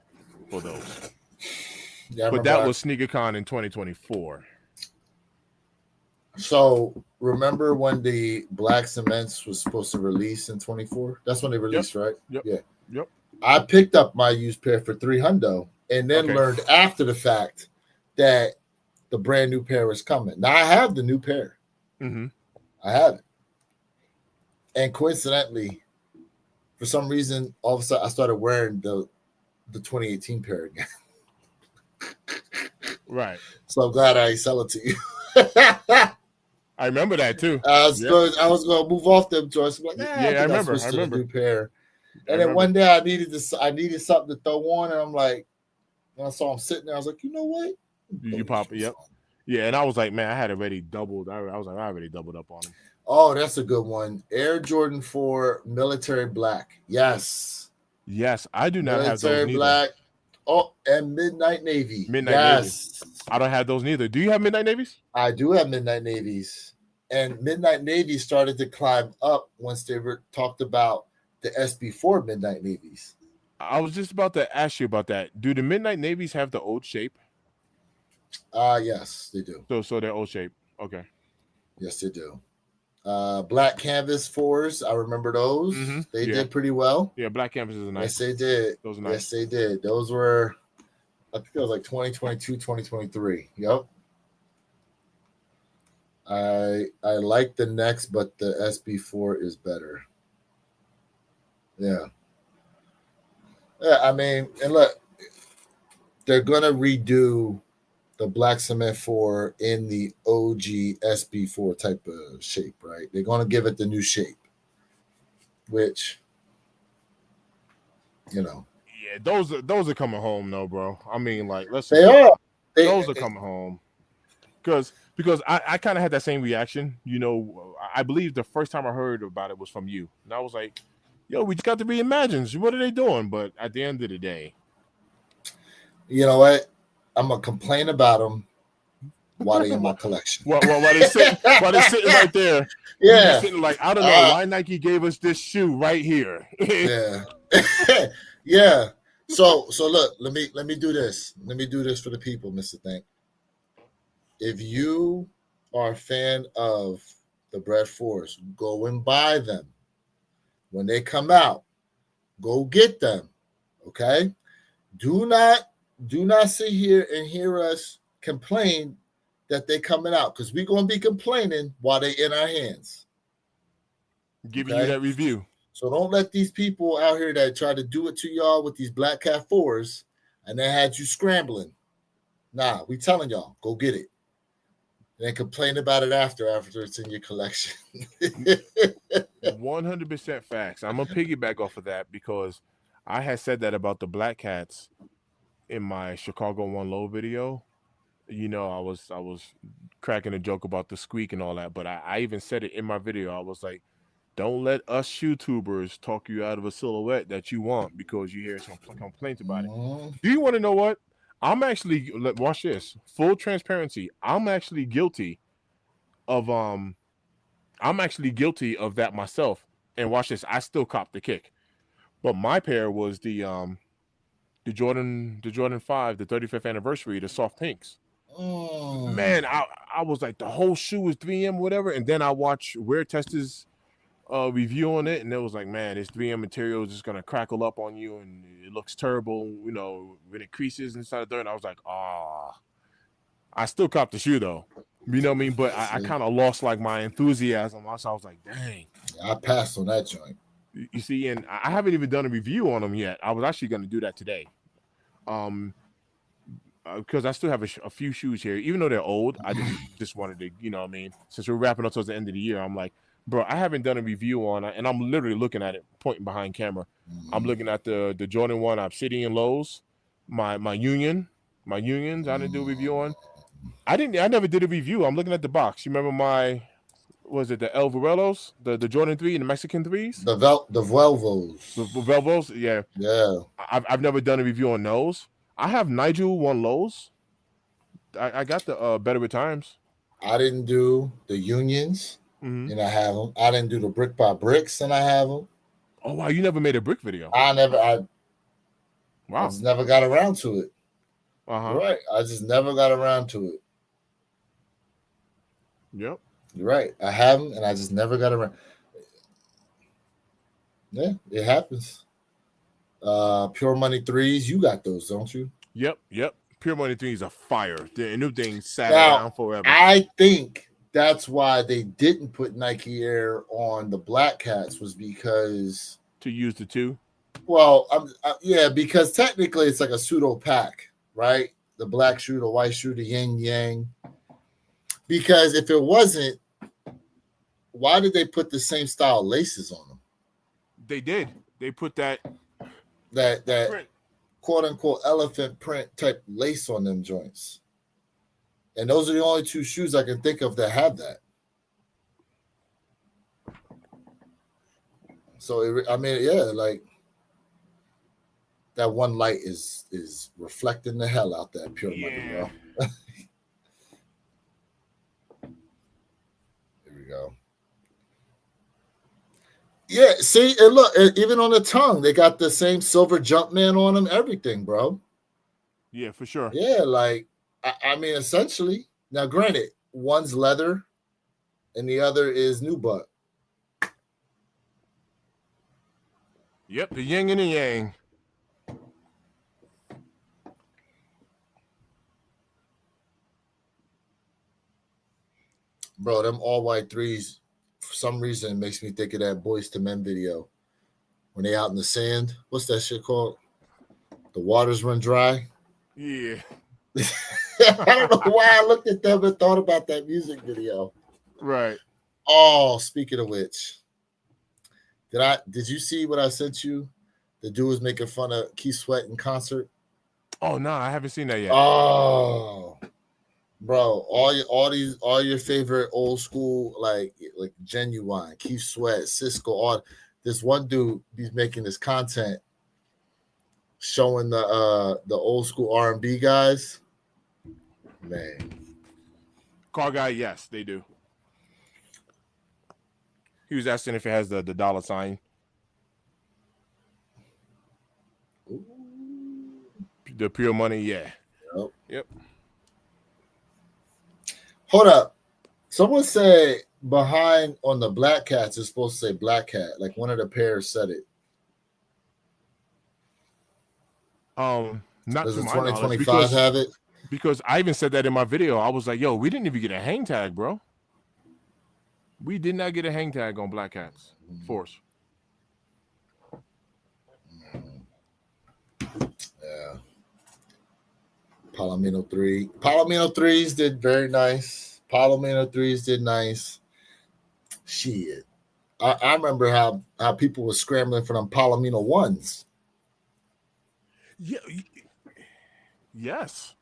A: for those.
C: Yeah,
A: but that was SneakerCon in 2024.
C: So remember when the Black Cements was supposed to release in 24? That's when they released, right?
A: Yep.
C: Yeah.
A: Yep.
C: I picked up my used pair for $300 and then learned after the fact that the brand new pair is coming. Now I have the new pair.
A: Mm-hmm.
C: I have it. And coincidentally, for some reason, all of a sudden I started wearing the 2018 pair again.
A: Right.
C: So I'm glad I sell it to you.
A: I remember that too.
C: I was going to move off them joints. Like,
A: I remember.
C: The new pair. And then one day I needed something to throw on, and I'm like, when I saw him sitting there, I was like, you know what?
A: You pop it, yep. Yeah, and I was like, man, I had already doubled. I was like, I already doubled up on him.
C: Oh, that's a good one. Air Jordan 4 Military Black. Yes,
A: I do not have those neither.
C: Military Black. Oh, and Midnight Navy.
A: Navy. I don't have those neither. Do you have Midnight Navies?
C: I do have Midnight Navies. And Midnight Navy started to climb up once they talked about the SB4 Midnight Navies.
A: I was just about to ask you about that. Do the Midnight Navies have the old shape?
C: Yes, they do.
A: So they're old shape. Okay.
C: Yes, they do. Black Canvas 4s, I remember those. Mm-hmm. They did pretty well.
A: Yeah, Black Canvas is nice.
C: Yes, they did.
A: Those are nice.
C: Yes, they did. Those were, I think it was like 2022, 2023. Yep. I like the next, but the SB4 is better. Yeah. Yeah, I mean, and look, they're gonna redo the Black Cement 4 in the OG SB4 type of shape, right? They're gonna give it the new shape, which, Yeah,
A: those are coming home, though, bro. I mean, like, those are coming home. Because I kind of had that same reaction. I believe the first time I heard about it was from you, and I was like, yo, we just got the reimagines. What are they doing? But at the end of the day,
C: you know what? I'm going to complain about them while they in my collection.
A: While they're sitting right there.
C: Yeah.
A: Sitting like, I don't know why Nike gave us this shoe right here.
C: Yeah. Yeah. So look, let me do this. Let me do this for the people, Mr. Think. If you are a fan of the Bred 4s, go and buy them. When they come out, go get them. Okay? Do not sit here and hear us complain that they coming out, because we're gonna be complaining while they in our hands.
A: Giving you that review.
C: So don't let these people out here that try to do it to y'all with these Black Cat 4s and they had you scrambling. Nah, we telling y'all, go get it. And then complain about it after it's in your collection.
A: 100% facts. I'm gonna piggyback off of that because I had said that about the Black Cats in my Chicago One Low video. You know, I was cracking a joke about the squeak and all that, but I even said it in my video. I was like, don't let us YouTubers talk you out of a silhouette that you want because you hear some complaints about it. Do you want to know what? I'm actually, watch this. Full transparency. I'm actually guilty of that myself. And watch this. I still copped the kick. But my pair was the Jordan 5, the 35th anniversary, the soft pinks. Man, I was like, the whole shoe is 3M, whatever. And then I watched Wear Test's review on it, and it was like, man, this 3M material is just gonna crackle up on you, and it looks terrible, you know, when it creases inside the dirt. And I was like, I still copped the shoe though, you know what I mean? But I kind of lost like my enthusiasm. So I was like, dang,
C: I passed on that joint.
A: You see, and I haven't even done a review on them yet. I was actually going to do that today, because I still have a few shoes here, even though they're old. I just wanted to, you know what I mean, since we're wrapping up towards the end of the year, I'm like, bro, I haven't done a review on it, and I'm literally looking at it, pointing behind camera. I'm looking at the Jordan 1 Obsidian lows, my unions. I didn't do a review on. I never did a review. I'm looking at the box. You remember the El Vuelos, the Jordan 3 and the Mexican 3s?
C: The Vuelvos.
A: The Vuelvos, yeah.
C: Yeah.
A: I've never done a review on those. I have Nigel 1 lows. I got the Better with Times. I
C: didn't do the unions. And I have them. I didn't do the brick by bricks, and I have them.
A: Oh wow, you never made a brick video.
C: I just never got around to it. Right, I just never got around to it.
A: Yep.
C: You're right. I have them, and I just never got around. Yeah, it happens. Pure Money 3s, you got those, don't you?
A: Yep. Pure Money 3s are fire. The new thing sat around forever.
C: I think that's why they didn't put Nike Air on the Black Cats, was because
A: to use the two.
C: Well, yeah, because technically it's like a pseudo pack, right? The black shoe, the white shoe, the yin yang. Because if it wasn't, why did they put the same style laces on them?
A: They did. They put that
C: print, quote unquote elephant print type lace on them joints. And those are the only two shoes I can think of that have that. So like that one light is reflecting the hell out that Pure Money, bro. Here we go. Yeah, see, and look, even on the tongue, they got the same silver Jumpman on them, everything, bro.
A: Yeah, for sure.
C: Yeah, like, I mean, essentially. Now, granted, one's leather and the other is nubuck.
A: Yep, the yin and the yang.
C: Bro, them all white 3s, for some reason, it makes me think of that Boys to Men video. When they out in the sand. What's that shit called? The waters run dry.
A: Yeah.
C: I don't know why I looked at them and thought about that music video.
A: Right.
C: Oh, speaking of which, did you see what I sent you? The dude was making fun of Keith Sweat in concert.
A: Oh no, I haven't seen that yet.
C: Oh, bro, all your favorite old school like Genuine, Keith Sweat, Cisco, all this one dude, he's making this content showing the old school R&B guys. Man,
A: Car guy, yes, they do. He was asking if it has the dollar sign.
C: Ooh.
A: The pure money, yeah. Yep.
C: Hold up. Someone said behind on the Black Cats is supposed to say Black Cat. Like one of the pairs said it.
A: Not
C: Does
A: to
C: the
A: my knowledge,
C: 2025 have it?
A: because I even said that in my video. I was like, yo, we didn't even get a hang tag, bro. We did not get a hang tag on Black Cats Force.
C: Yeah. Palomino 3. Palomino 3s did very nice. Palomino 3s did nice. Shit. I remember how people were scrambling for them Palomino 1s.
A: Yeah. Yes.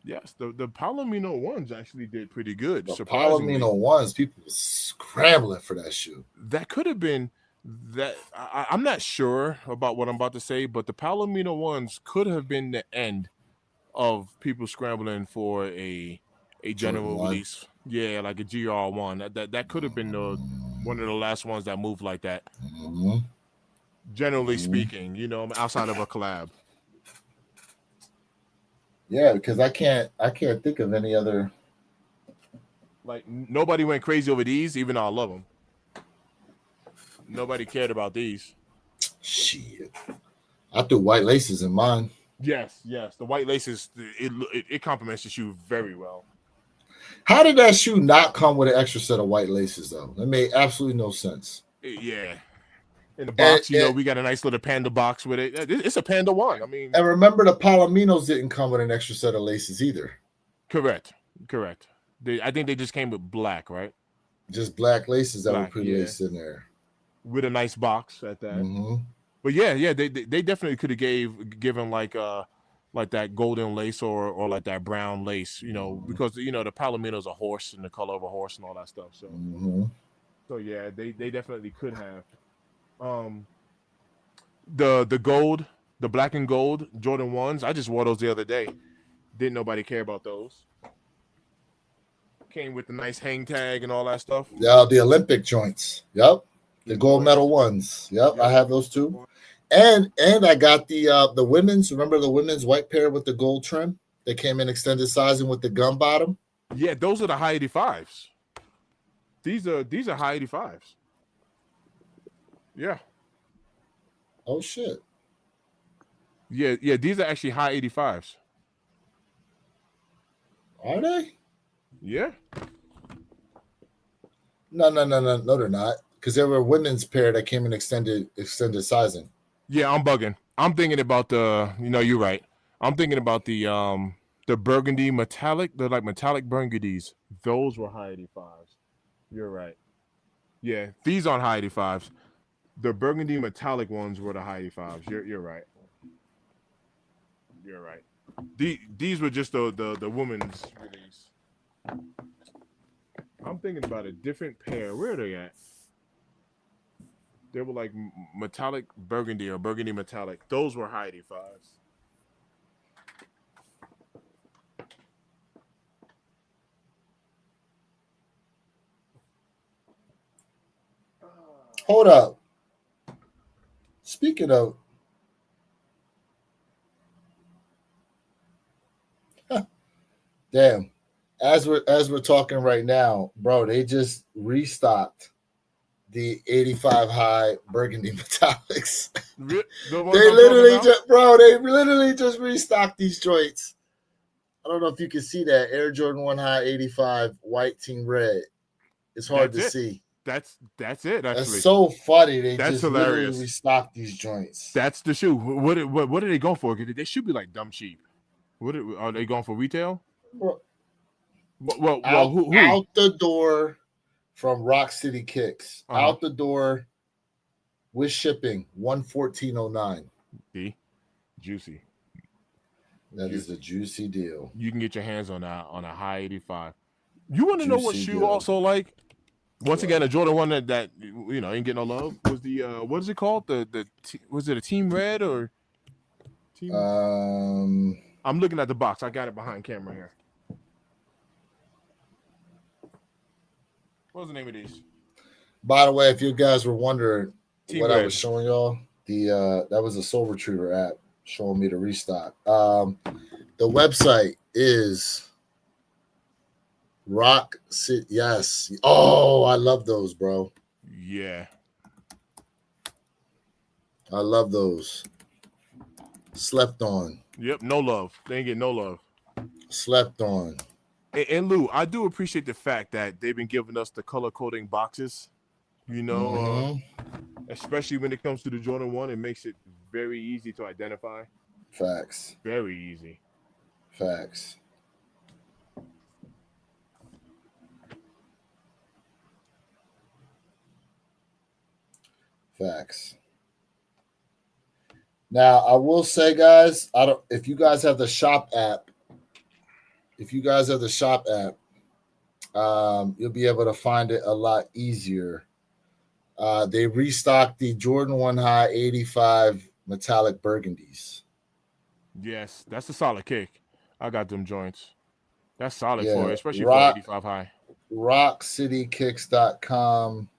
A: The Palomino ones actually did pretty good.
C: The
A: Surprisingly.
C: Palomino 1s, people were scrambling for that shoe.
A: That could have been that. I'm not sure about what I'm about to say, but the Palomino ones could have been the end of people scrambling for a general release. Yeah, like a GR1. That could have been one of the last ones that moved like that.
C: Mm-hmm.
A: Generally speaking, outside of a collab.
C: Yeah, because I can't think of any other.
A: Like nobody went crazy over these, even though I love them. Nobody cared about these.
C: Shit, I threw white laces in mine.
A: Yes. The white laces, it complements the shoe very well.
C: How did that shoe not come with an extra set of white laces though? That made absolutely no sense.
A: Yeah. In the box, we got a nice little panda box with it. It's a Panda 1. I mean,
C: and remember the Palominos didn't come with an extra set of laces either.
A: Correct. I think they just came with black, right?
C: Just black laces that were pre-laced in there
A: with a nice box at that.
C: Mm-hmm.
A: But yeah, they definitely could have given like that golden lace or like that brown lace, because the Palomino's a horse and the color of a horse and all that stuff. So, so yeah, they definitely could have. The gold, the black and gold Jordan 1s, I just wore those the other day. Didn't nobody care about those. Came with the nice hang tag and all that stuff.
C: Yeah, the Olympic joints. Yep. The gold medal ones. Yep, I have those too. And I got the women's. Remember the women's white pair with the gold trim? They came in extended sizing with the gum bottom.
A: Yeah, those are the high 85s. These are high 85s. Yeah.
C: Oh shit.
A: Yeah, these are actually high 85s.
C: Are they?
A: Yeah.
C: No, they're not. Because there were a women's pair that came in extended sizing.
A: Yeah, I'm bugging. I'm thinking about you're right. I'm thinking about the burgundy metallic. They're like metallic burgundies. Those were high 85s. You're right. Yeah, these aren't high 85s. The burgundy metallic ones were the high 85s. You're right. You're right. These were just the women's release. I'm thinking about a different pair. Where are they at? They were like metallic burgundy or burgundy metallic. Those were high 85s.
C: Hold up. Speaking of, damn, as we're talking right now, bro, they just restocked the 85 high burgundy metallics. They literally just restocked these joints. I don't know if you can see that Air Jordan 1 High 85 white team red. It's hard to see.
A: That's it. Actually,
C: that's so funny. That's just
A: hilarious.
C: Literally restocked these joints.
A: That's the shoe. What are they going for? They should be like dumb cheap. Are they going for retail? Well, who?
C: Out the door from Rock City Kicks. Out the door with shipping, $114.09.
A: Juicy.
C: That is a juicy deal.
A: You can get your hands on a high 85. You want to know what shoe also like? Once again, a Jordan 1 that ain't getting no love was the what is it called? Was it a Team Red or Team?
C: I'm
A: looking at the box. I got it behind camera here. What was the name of these?
C: By the way, if you guys were wondering
A: Team
C: what I
A: Red.
C: was showing y'all, that was a Soul Retriever app showing me the restock. The website is Rock City. Yes. Oh, I love those, bro.
A: Yeah.
C: I love those. Slept on.
A: Yep. No love. They ain't get no love.
C: Slept on.
A: And Lou, I do appreciate the fact that they've been giving us the color coding boxes. You know, especially when it comes to the Jordan 1, it makes it very easy to identify.
C: Facts.
A: Very easy.
C: Facts. Facts. Now, I will say, guys, if you guys have the shop app, you'll be able to find it a lot easier. They restocked the Jordan 1 High 85 metallic burgundies.
A: Yes, that's a solid kick. I got them joints. That's solid
C: Yeah,
A: for it, especially for 85 high.
C: RockCityKicks.com.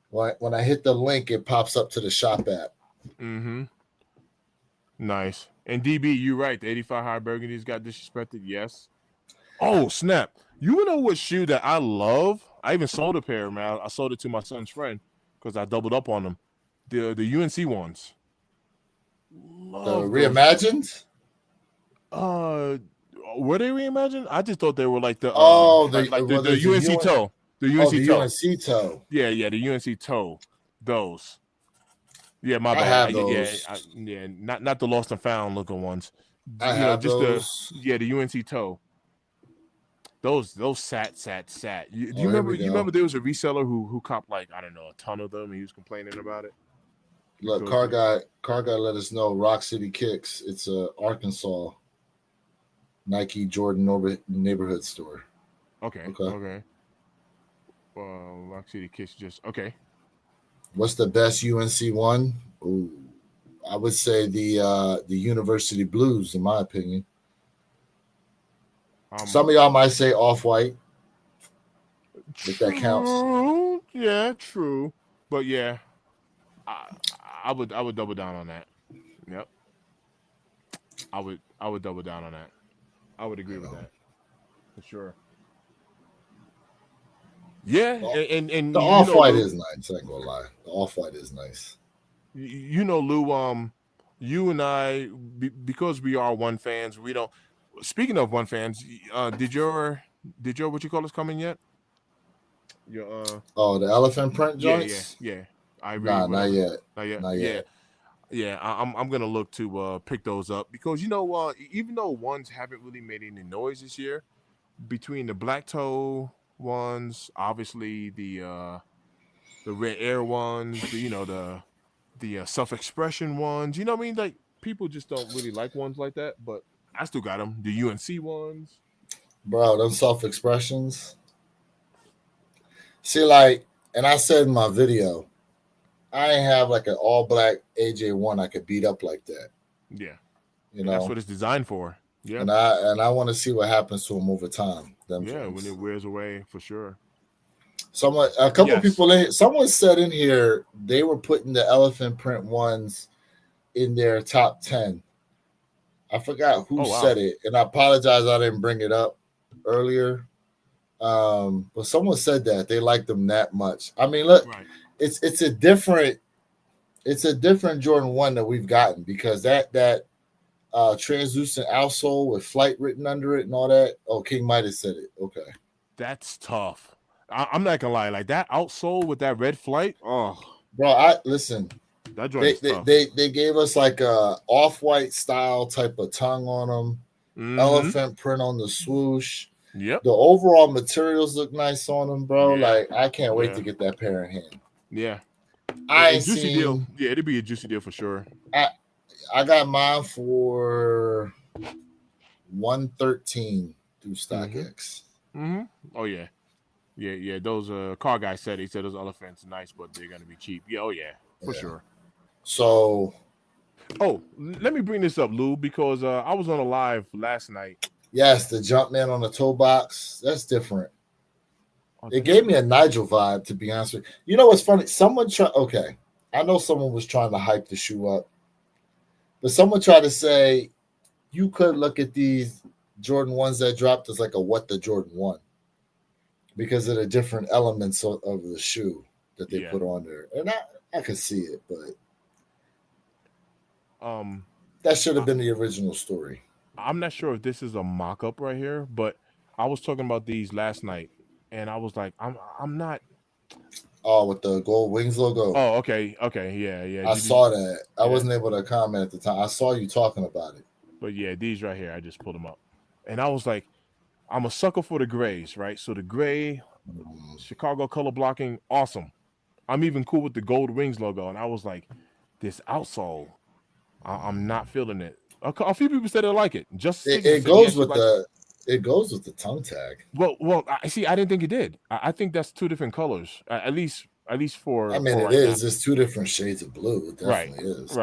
C: When I hit the link, it pops up to the shop app.
A: Mm-hmm. Nice. And DB, you're right. The 85 high burgundies got disrespected. Yes. Oh, snap. You know what shoe that I love? I even sold a pair, man. I sold it to my son's friend because I doubled up on them. The UNC ones.
C: The reimagined?
A: Were they reimagined? I just thought they were like the
C: the
A: UNC toe. The UNC toe.
C: UNC toe.
A: Yeah, the UNC toe. Those. Yeah, my
C: I
A: bad.
C: have those.
A: Not the lost and found looking ones.
C: I have those.
A: The UNC toe. Those sat. You remember there was a reseller who copped like, I don't know, a ton of them and he was complaining about it?
C: Look, car guy let us know Rock City Kicks. It's a Arkansas Nike Jordan neighborhood store.
A: Okay. Rock City Kicks just okay.
C: What's the best UNC one? Ooh, I would say the University Blues, in my opinion. Some of y'all might say Off-White. If that counts.
A: Yeah, true. But yeah, I would double down on that. Yep. I would double down on that. I would agree with that. For sure. Yeah, and
C: the Off-White is nice. I ain't gonna lie. The Off-White is nice.
A: You know, Lou, you and I, because we are One fans, we don't. Speaking of One fans, did your what you call us coming yet? Your
C: the elephant print joints?
A: Yeah.
C: Not yet.
A: Yeah. I'm gonna look to pick those up because even though ones haven't really made any noise this year, between the black toe ones, obviously the red air ones, the self-expression ones, you know what I mean? Like people just don't really like ones like that, but I still got them. The UNC ones,
C: bro, them self-expressions. See, like, and I said in my video, I ain't have like an all black AJ1 I could beat up like that.
A: Yeah,
C: you know
A: that's what it's designed for. Yeah,
C: and I want to see what happens to them over time.
A: When it wears away, for sure.
C: A couple people someone said in here they were putting the elephant print ones in their top 10. I forgot who said it, and I apologize I didn't bring it up earlier. But someone said that they liked them that much. I mean, look, right. It's a different Jordan 1 that we've gotten because that translucent outsole with flight written under it and all that. Oh, King might have said it. Okay,
A: that's tough. I'm not gonna lie, like that outsole with that red flight. Oh,
C: bro, listen.
A: That joint
C: they gave us like a off-white style type of tongue on them, elephant print on the swoosh.
A: Yep.
C: The overall materials look nice on them, bro. Yeah. Like I can't wait to get that pair in hand.
A: Yeah.
C: Juicy
A: deal. Yeah, it'd be a juicy deal for sure.
C: I got mine for $113 through StockX.
A: Mm-hmm. Oh yeah. Yeah. Those car guy said those elephants are nice, but they're gonna be cheap. Yeah, oh yeah, for sure.
C: So
A: let me bring this up, Lou, because I was on a live last night.
C: Yes, the Jumpman on the toe box. That's different. It gave me a Nigel vibe, to be honest with you. You know what's funny? Okay, I know someone was trying to hype the shoe up, but someone tried to say you could look at these Jordan 1s that dropped as like a what the Jordan 1 because of the different elements of the shoe that they put on there. And I could see it, but that should have been the original story.
A: I'm not sure if this is a mock-up right here, but I was talking about these last night, and I was like, I'm not.
C: Oh, with the gold wings logo.
A: Oh, okay, yeah.
C: I saw that. I wasn't able to comment at the time. I saw you talking about it.
A: But yeah, these right here, I just pulled them up, and I was like, I'm a sucker for the grays, right? So the gray, Chicago color blocking, awesome. I'm even cool with the gold wings logo, and I was like, this outsole, I'm not feeling it. A few people said they like it.
C: It goes with the tongue tag.
A: Well, I see. I didn't think it did. I think that's two different colors. At least for.
C: I mean,
A: for
C: it is. It's two different shades of blue. It definitely is.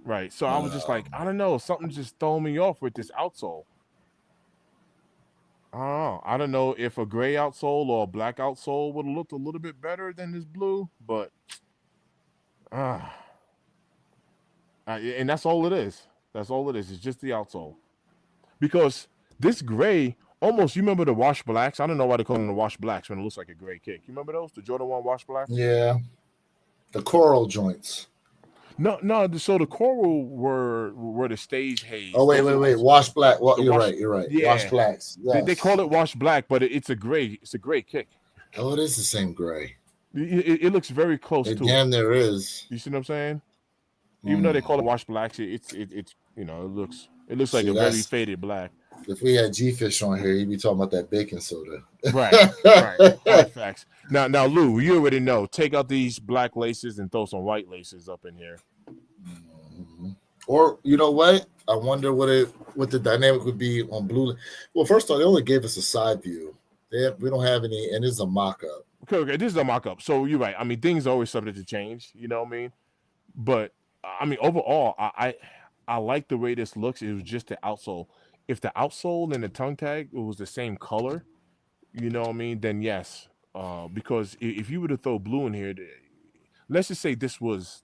A: Right. So I was just like, I don't know. Something just thrown me off with this outsole. I don't know if a gray outsole or a black outsole would have looked a little bit better than this blue, but and that's all it is. That's all it is. It's just the outsole. Because this gray, almost, you remember the wash blacks? I don't know why they call them the wash blacks when it looks like a gray kick. You remember those? The Jordan 1 wash blacks?
C: Yeah. The coral joints.
A: No. So the coral were the stage haze.
C: Oh, wait. Wash black. Well, you're right.
A: Yeah.
C: Wash blacks. Yes.
A: They call it wash black, but it's a gray. It's a gray kick.
C: Oh, it is the same gray.
A: It looks very close to it.
C: Damn, there is.
A: You see what I'm saying? Even though they call it wash blacks, it's it looks like a very faded black.
C: If we had G-Fish on here, he'd be talking about that baking soda.
A: Right. Facts. Now, Lou, you already know. Take out these black laces and throw some white laces up in here.
C: Mm-hmm. Or you know what? I wonder what the dynamic would be on blue. Well, first of all, they only gave us a side view. We don't have any, and this is a mock-up.
A: Okay, this is a mock-up. So you're right. I mean, things are always subject to change. You know what I mean? But I mean, overall, I like the way this looks. It was just the outsole. If the outsole and the tongue tag was the same color, you know what I mean, then yes. Because if you were to throw blue in here, let's just say this was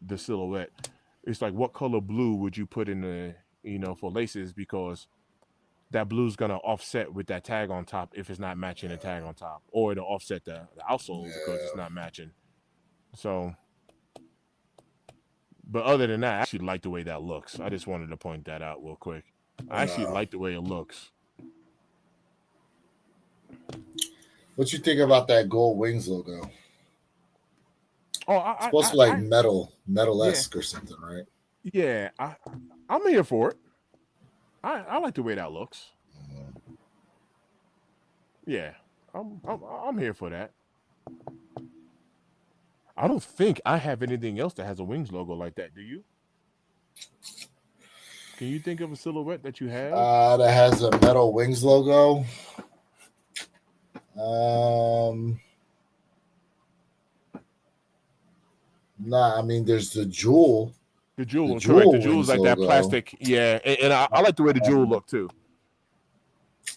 A: the silhouette. It's like, what color blue would you put in the, for laces? Because that blue's going to offset with that tag on top if it's not matching the tag on top. Or it'll offset the outsole because it's not matching. So, but other than that, I actually like the way that looks. I just wanted to point that out real quick. I actually like the way it looks.
C: What you think about that gold wings logo?
A: Oh,
C: it's supposed to be like metal-esque or something, right?
A: Yeah, I'm here for it. I like the way that looks. Mm-hmm. Yeah, I'm here for that. I don't think I have anything else that has a wings logo like that. Do you? Can you think of a silhouette that you have?
C: That has a metal wings logo. Nah, I mean, there's the jewel.
A: The jewel, correct. The jewel's like logo. That plastic. Yeah, and I like the way the jewel look too.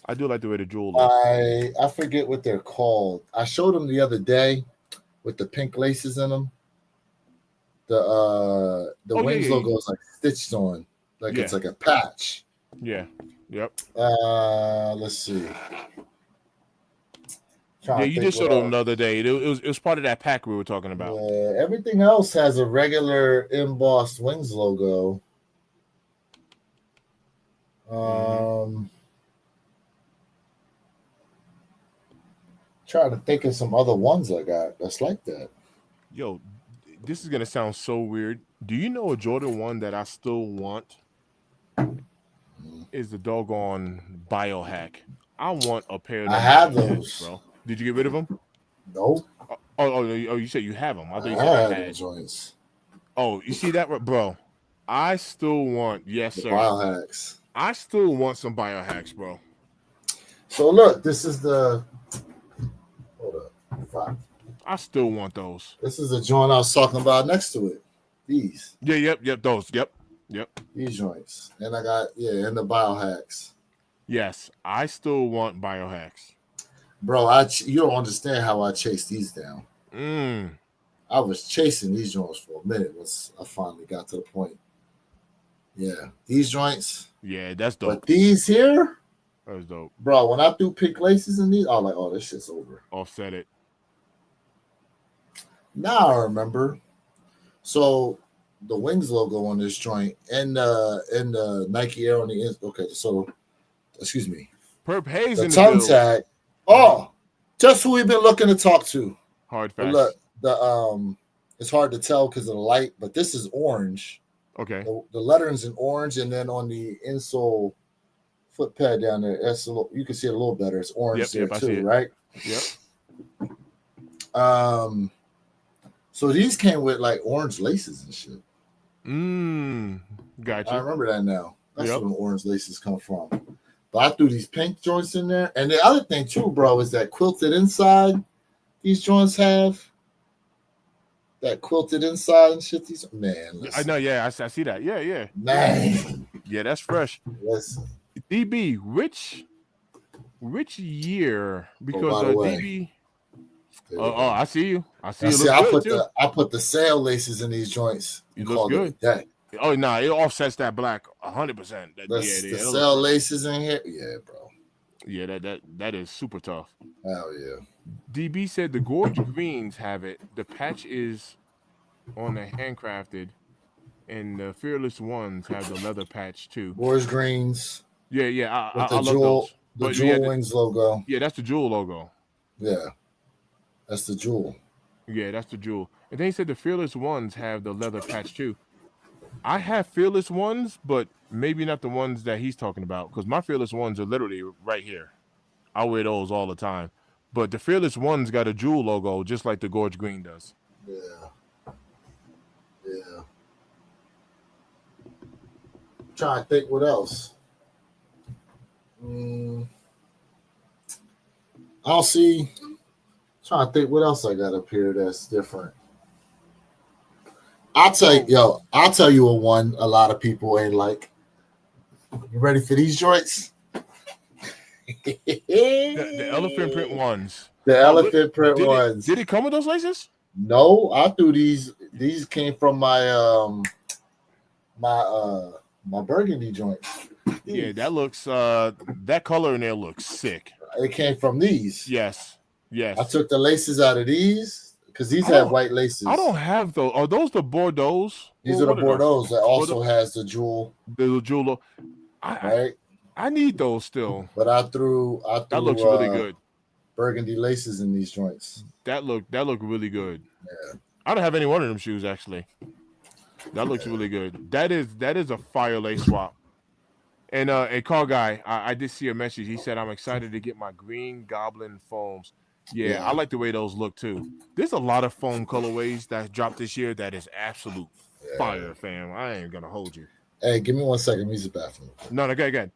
A: I do like the way the jewel looks.
C: I forget what they're called. I showed them the other day with the pink laces in them. The wings logo is like stitched on. Like it's like a patch.
A: Yeah. Yep.
C: Let's see.
A: Yeah, you just showed them the other day. It was part of that pack we were talking about.
C: Everything else has a regular embossed wings logo. Trying to think of some other ones I got that's like that.
A: Yo, this is gonna sound so weird. Do you know a Jordan 1 that I still want? Is the doggone Biohack. I want a pair of them.
C: I have those,
A: bro. Did you get rid of them?
C: No.
A: Oh, you said you have them. I thought you
C: said I had joints.
A: Oh, you see that, bro? I still want, yes, sir.
C: Biohacks.
A: I still want some Biohacks, bro.
C: So look, this is the. Hold up. 5.
A: I still want those.
C: This is the joint I was talking about next to it. These.
A: Yeah, yep, those. Yep.
C: These joints. And I got, and the Biohacks.
A: Yes, I still want Biohacks.
C: Bro, you don't understand how I chased these down.
A: Mm.
C: I was chasing these joints for a minute once I finally got to the point. Yeah, these joints.
A: Yeah, that's
C: But
A: dope.
C: these here,
A: That's dope.
C: bro, when I threw pink laces in these, I was like, oh, this shit's over.
A: Offset it.
C: Now I remember. So the Wings logo on this joint and the Nike Air on the end. Okay, so excuse me.
A: Perp Hayes
C: The
A: in the
C: tongue
A: build.
C: tag. Oh, just who we've been looking to talk to.
A: Hard
C: But
A: facts.
C: look, it's hard to tell because of the light, but this is orange.
A: Okay.
C: The lettering's in orange, and then on the insole foot pad down there, that's you can see it a little better. It's orange
A: Yep,
C: there
A: I see
C: too,
A: it.
C: right?
A: Yep.
C: So these came with like orange laces and shit.
A: Gotcha.
C: I remember that now. That's
A: Yep.
C: where the orange laces come from. But I threw these pink joints in there. And the other thing too, bro, is that quilted inside these joints have. That quilted inside and shit. These
A: I know. Yeah, I see that. Yeah.
C: Man.
A: Yeah, that's fresh.
C: Listen.
A: DB, which year? Because
C: by the way.
A: DB. I see you. I see you.
C: I put the sail laces in these joints.
A: You look good.
C: That.
A: Oh no, it offsets that black 100%.
C: The sail laces in here. Yeah, bro.
A: Yeah, that is super tough.
C: Hell yeah.
A: DB said the Gorge Greens have it. The patch is on the handcrafted, and the Fearless Ones have the leather patch too.
C: Gorge Greens.
A: Yeah. I love
C: jewel,
A: those.
C: The Jewel Wings logo.
A: Yeah, that's the Jewel logo.
C: Yeah, that's the Jewel.
A: Yeah, that's the Jewel. And then he said the Fearless Ones have the leather patch too. I have Fearless Ones, but maybe not the ones that he's talking about, because my Fearless Ones are literally right here. I wear those all the time. But the Fearless Ones got a Jewel logo, just like the Gorge Green does.
C: Yeah. Trying to think what else. I don't see. Trying to think what else I got up here that's different. I'll tell you a one a lot of people ain't like. You ready for these joints?
A: The elephant print ones.
C: The elephant print ones.
A: Did it come with those laces?
C: No, I threw these. These came from my my burgundy joint.
A: Yeah, that looks that color in there looks sick.
C: It came from these.
A: Yes.
C: I took the laces out of these because these have white laces.
A: I don't have those. Are those the Bordeaux?
C: These are the Bordeaux that also has the jewel.
A: The jewel.
C: Right.
A: I need those still.
C: But I threw
A: that looks really good.
C: Burgundy laces in these joints.
A: That look really good.
C: Yeah.
A: I don't have any one of them shoes actually. That looks really good. That is a fire lace swap. And a call guy, I did see a message. He said, I'm excited to get my Green Goblin foams. Yeah, I like the way those look too. There's a lot of foam colorways that dropped this year that is absolute fire, fam. I ain't gonna hold you.
C: Hey, give me 1 second. Let me use the bathroom.
A: No, okay.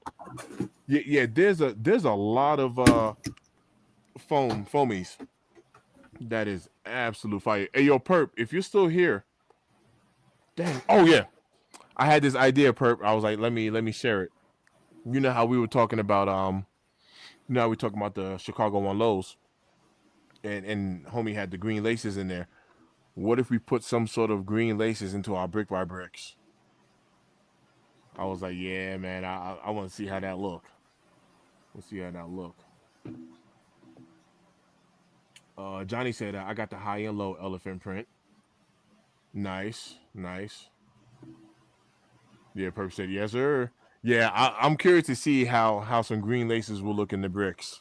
A: Yeah. There's a lot of foamies that is absolute fire. Hey, yo, Perp, if you're still here, dang. Oh yeah, I had this idea, Perp. I was like, let me share it. You know how we were talking about the Chicago One Lows, and homie had the green laces in there. What if we put some sort of green laces into our brick by bricks? I was like, yeah, man, I want to see how that look. We'll see how that look. Johnny said, I got the high and low elephant print. Nice. Yeah, Perp said, yes, sir. Yeah, I'm curious to see how some green laces will look in the bricks.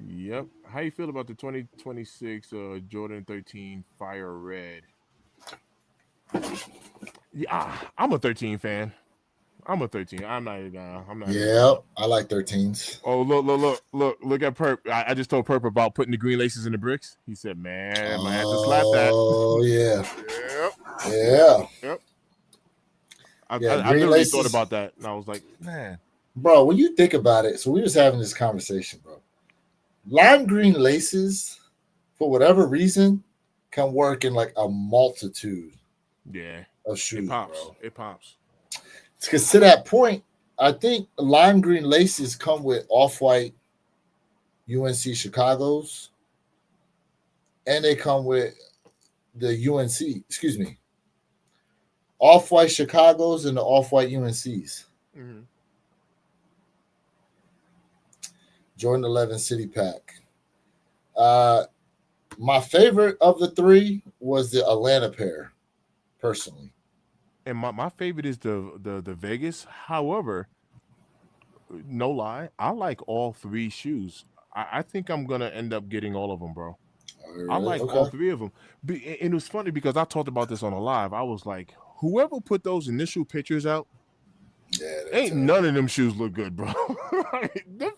A: Yep. How you feel about the 2026 Jordan 13 Fire Red? Yeah, I'm a 13 fan. I'm a 13. I'm not.
C: Yeah, I like 13s.
A: Oh, look at Perp. I just told Perp about putting the green laces in the bricks. He said, man, I might have to slap that.
C: Oh, yeah.
A: Yep. I
C: green
A: really
C: laces.
A: thought about that, and I was like, man.
C: Bro, when you think about it, so we was having this conversation, bro. Lime green laces, for whatever reason, can work in like a multitude of shoes, bro.
A: It pops.
C: Because to that point, I think lime green laces come with off-white UNC Chicago's, and they come with the UNC, excuse me, off-white Chicago's and the off-white UNC's.
A: Mm-hmm.
C: Jordan 11 City Pack. My favorite of the three was the Atlanta pair, personally.
A: And my favorite is the Vegas. However, no lie, I like all three shoes. I think I'm gonna end up getting all of them, bro. I like all three of them. And it was funny because I talked about this on a live. I was like, whoever put those initial pictures out, ain't none of them shoes look good, bro.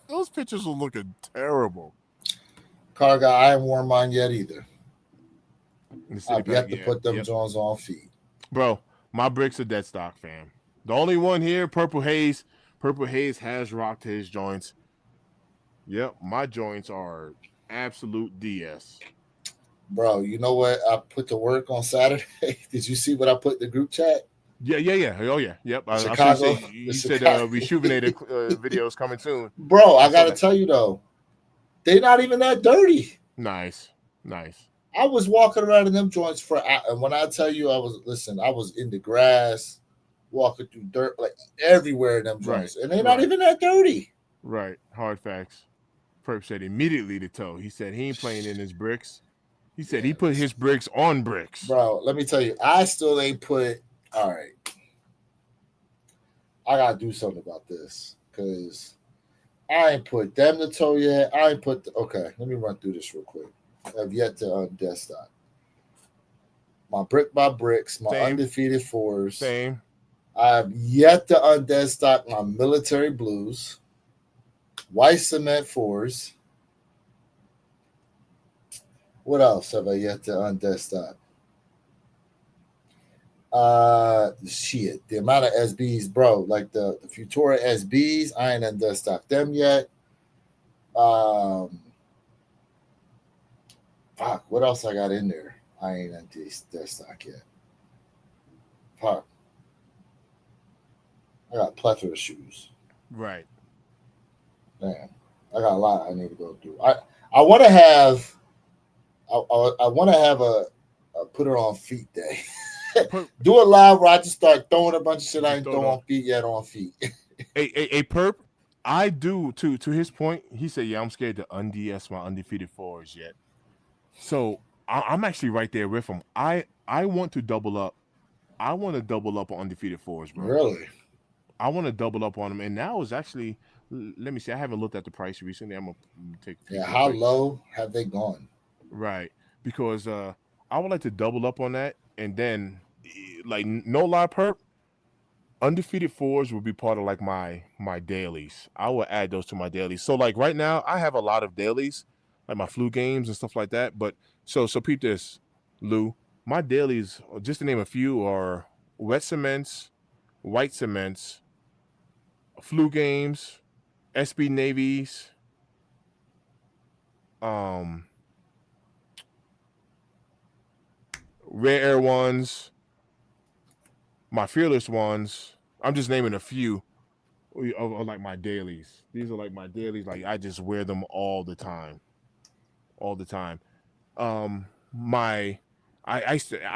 A: Those pictures are looking terrible.
C: Car guy, I haven't worn mine yet either. I've yet to put them Jones on feet.
A: Bro, my bricks are dead stock, fam. The only one here, Purple Haze. Purple Haze has rocked his joints. Yep, my joints are absolute DS.
C: Bro, you know what I put to work on Saturday? Did you see what I put in the group chat?
A: Yeah. Oh, yeah. Yep.
C: Chicago,
A: you said rejuvenated videos coming soon.
C: Bro, I got to tell you, though, they're not even that dirty.
A: Nice.
C: I was walking around in them joints and when I tell you I was in the grass, walking through dirt, like everywhere in them joints, and they're not even that dirty.
A: Right. Hard facts. Perp said immediately to toe. He said he ain't playing in his bricks. He said he put his bricks on bricks.
C: Bro, let me tell you, I still ain't put. All right, I gotta do something about this because I ain't put them to toe yet. Okay, let me run through this real quick. I've yet to desktop. My brick by bricks, my undefeated fours.
A: Same.
C: I've yet to undestock my military blues, white cement fours. What else have I yet to undestock? Shit, the amount of SBs, bro. Like the Futura SBs, I ain't undestocked them yet. Fuck, what else I got in there? I ain't undestock yet. Fuck. I got a plethora of shoes.
A: Right.
C: Damn. I got a lot I need to go through. I want to have a put it on feet day. Do it live where I just start throwing a bunch of shit I ain't throwing on feet yet on feet.
A: a perp, I do to his point. He said, "Yeah, I'm scared to unds my undefeated fours yet." So I'm actually right there with him. I want to double up. I want to double up on undefeated fours, bro.
C: Really?
A: I want to double up on them, and now is actually. Let me see. I haven't looked at the price recently. I'm gonna take.
C: Yeah, how low have they gone?
A: Right, because I would like to double up on that, and then, like, no lie, perp, undefeated fours will be part of like my dailies. I will add those to my dailies. So like right now, I have a lot of dailies, like my flu games and stuff like that. But so peep this, Lou. My dailies, just to name a few, are wet cements, white cements, flu games, SB navies, rare air ones, my fearless ones. I'm just naming a few of like my dailies. These are like my dailies. Like I just wear them all the time. I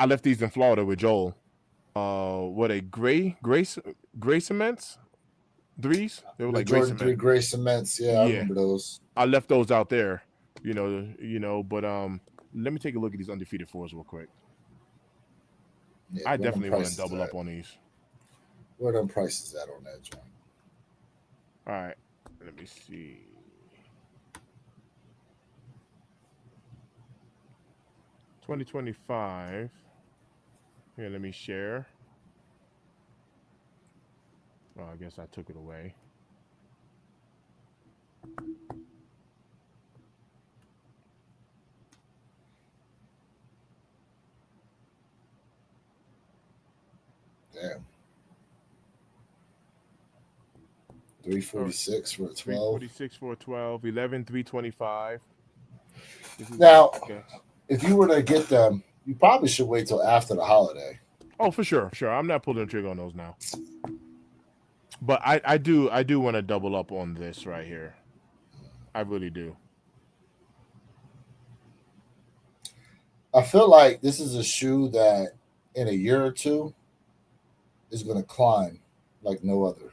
A: left these in Florida with Joel. What a gray cements? Threes? They were like
C: Jordan 3 gray cements. Yeah, I remember those.
A: I left those out there, but let me take a look at these undefeated fours real quick. Yeah, I definitely want to double up on these.
C: Where are them prices at on that joint?
A: All right, let me see. $2025. Here, let me share. Oh, I guess I took it away.
C: Damn. 346 for a 12.
A: 346 for a 12. 11, 325.
C: Now, if you were to get them, you probably should wait till after the holiday.
A: Oh, for sure. I'm not pulling the trigger on those now. But I do want to double up on this right here. I really do.
C: I feel like this is a shoe that in a year or two is going to climb like no other.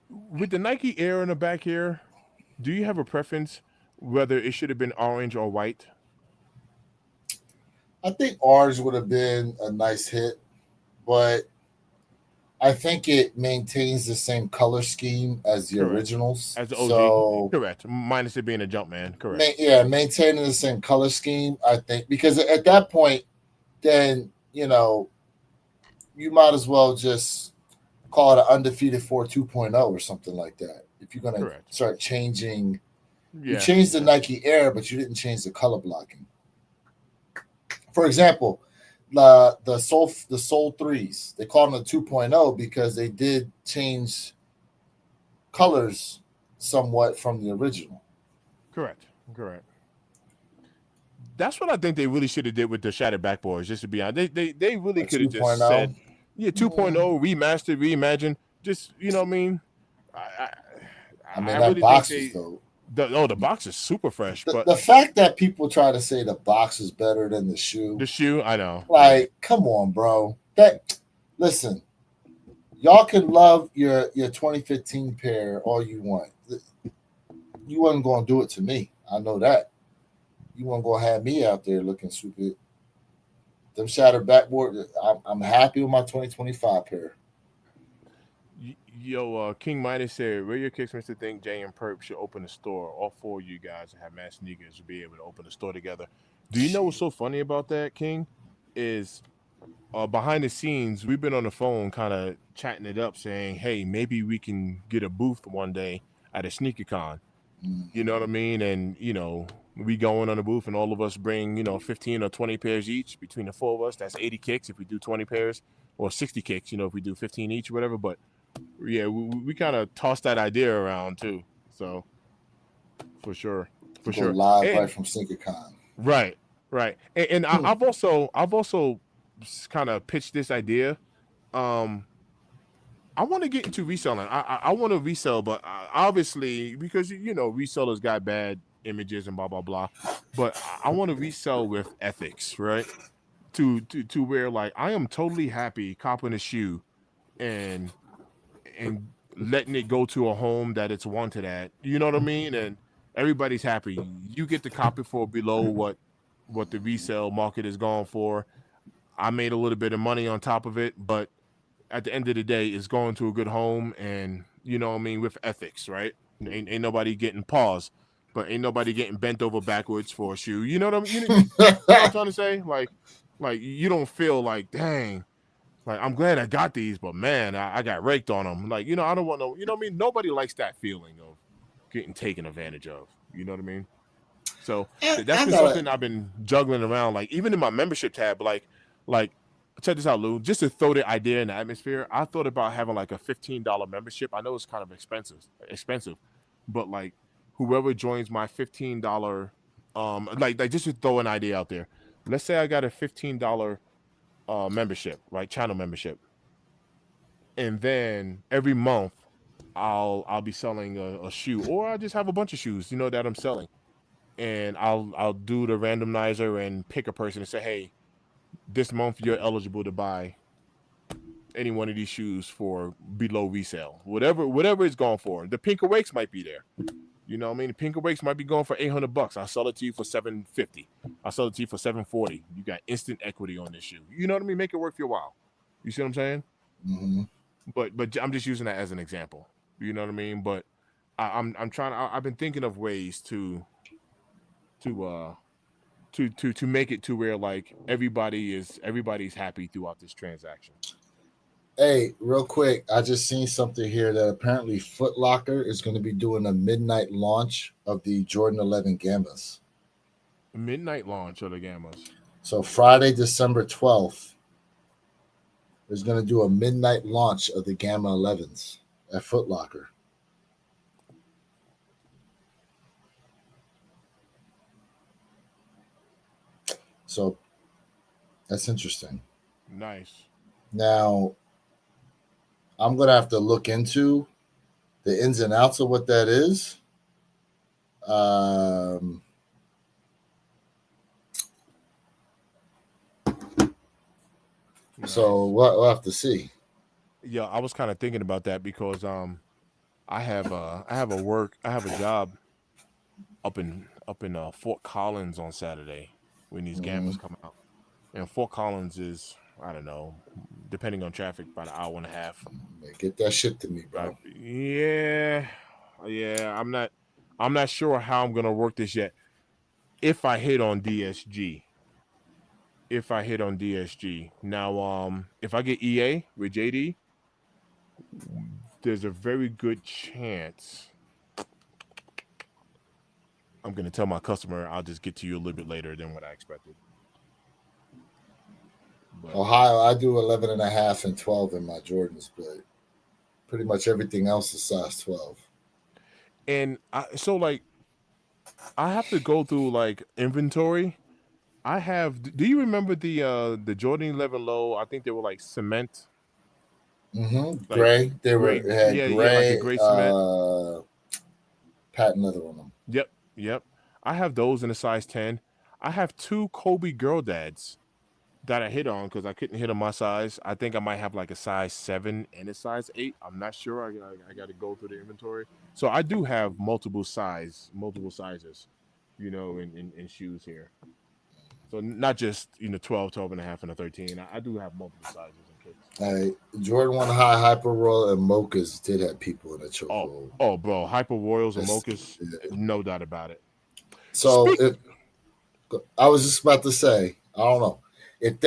A: With the Nike Air in the back here, do you have a preference whether it should have been orange or white?
C: I think ours would have been a nice hit, but I think it maintains the same color scheme as the
A: Correct.
C: originals.
A: As the OG,
C: So,
A: correct. Minus it being a jump man, correct.
C: yeah, maintaining the same color scheme, I think, because at that point, then, you might as well just call it an undefeated 4 2.0 or something like that. If you're going to
A: Correct.
C: start changing, you
A: Yeah.
C: changed the Nike Air, but you didn't change the color blocking. For example, the Soul 3s, they call them the 2.0 because they did change colors somewhat from the original.
A: Correct. That's what I think they really should have did with the shattered backboards. Just to be honest, they really
C: A
A: could have just
C: 2.0?
A: said, yeah, 2.0 remastered, reimagined. Just what I mean.
C: I mean,
A: I
C: that
A: really
C: box
A: think
C: is dope.
A: the box is super fresh, but
C: The fact that people try to say the box is better than the shoe,
A: the shoe, I know.
C: like, come on, bro. Listen, y'all can love your 2015 pair all you want. You wasn't gonna do it to me. I know that. You weren't gonna have me out there looking stupid. Them shattered backboard. I'm happy with my 2025 pair.
A: Yo, King Midas said, "Radio Kicks Mr. Think Jay and Perp should open a store. All four of you guys that have mad sneakers will be able to open a store together." Do you know what's so funny about that, King? Is behind the scenes, we've been on the phone kind of chatting it up, saying, "Hey, maybe we can get a booth one day at a sneaker con." You know what I mean? And we go in on the booth, and all of us bring 15 or 20 pairs each. Between the four of us, that's 80 kicks if we do 20 pairs, or 60 kicks. If we do 15 each, or whatever. But yeah, we kind of tossed that idea around too. So for sure,
C: Go live
A: and,
C: right from SneakerCon.
A: Right. And I've also kind of pitched this idea. I want to get into reselling. I want to resell, but obviously because resellers got bad images and blah blah blah. But I want to resell with ethics, right? To where like I am totally happy copping a shoe and letting it go to a home that it's wanted at. You know what I mean? And everybody's happy. You get to cop it for below what the resale market is going for. I made a little bit of money on top of it, but at the end of the day, it's going to a good home, and with ethics, right? Ain't nobody getting paused, but ain't nobody getting bent over backwards for a shoe. You know what I'm trying to say? Like you don't feel like, dang, like I'm glad I got these, but man, I got raked on them. Like I don't want no, what I mean? Nobody likes that feeling of getting taken advantage of. You know what I mean? So that's been something I've been juggling around. Like even in my membership tab, like check this out, Lou. Just to throw the idea in the atmosphere, I thought about having like a $15 membership. I know it's kind of expensive, but like whoever joins my $15, like just to throw an idea out there. Let's say I got a $15 membership, right? Channel membership, and then every month I'll be selling a shoe, or I just have a bunch of shoes, that I'm selling, and I'll do the randomizer and pick a person and say, hey, this month you're eligible to buy any one of these shoes for below resale, whatever it's going for. The Pink Awakes might be there. You know what I mean? The Pink Awakes might be going for $800. I'll sell it to you for $750. I'll sell it to you for $740. You got instant equity on this shoe. You know what I mean? Make it worth your while. You see what I'm saying?
C: Mm-hmm.
A: But I'm just using that as an example. You know what I mean? But I'm trying. I've been thinking of ways to make it to where like everybody's happy throughout this transaction.
C: Hey, real quick, I just seen something here that apparently Foot Locker is going to be doing a midnight launch of the Jordan 11 Gammas.
A: Midnight launch of the Gammas.
C: So Friday, December 12th, is going to do a midnight launch of the Gamma 11s at Foot Locker. So that's interesting.
A: Nice.
C: Now, I'm going to have to look into the ins and outs of what that is. So we'll have to see.
A: Yeah, I was kind of thinking about that because I have a job up in Fort Collins on Saturday when these
C: Mhm.
A: gamblers come out. And Fort Collins is, I don't know, depending on traffic, about an hour and a half.
C: Man, get that shit to me, bro.
A: Yeah, yeah. I'm not sure how I'm gonna work this yet. If I hit on DSG, now, if I get EA with JD, there's a very good chance I'm gonna tell my customer I'll just get to you a little bit later than what I expected. But
C: Ohio, I do 11 and a half and 12 in my Jordans, but pretty much everything else is size 12.
A: and so like I have to go through like inventory. Do you remember the Jordan 11 low? I think they were like cement, like
C: Gray.
A: gray.
C: Had
A: Yeah, like a
C: gray
A: gray cement.
C: patent leather on them.
A: Yep. I have those in a size 10. I have two Kobe girl dads that I hit on because I couldn't hit on my size. I think I might have like a size 7 and a size 8. I'm not sure. I got to go through the inventory. So I do have multiple sizes, in shoes here. So not just 12, 12 and a half, and a 13. I do have multiple sizes in kits.
C: Jordan 1 High, Hyper Royal, and Mochas did have people in the chokehold.
A: Oh, bro, Hyper Royals and
C: That's-
A: Mochas,
C: yeah.
A: no doubt about it.
C: So I was just about to say, I don't know if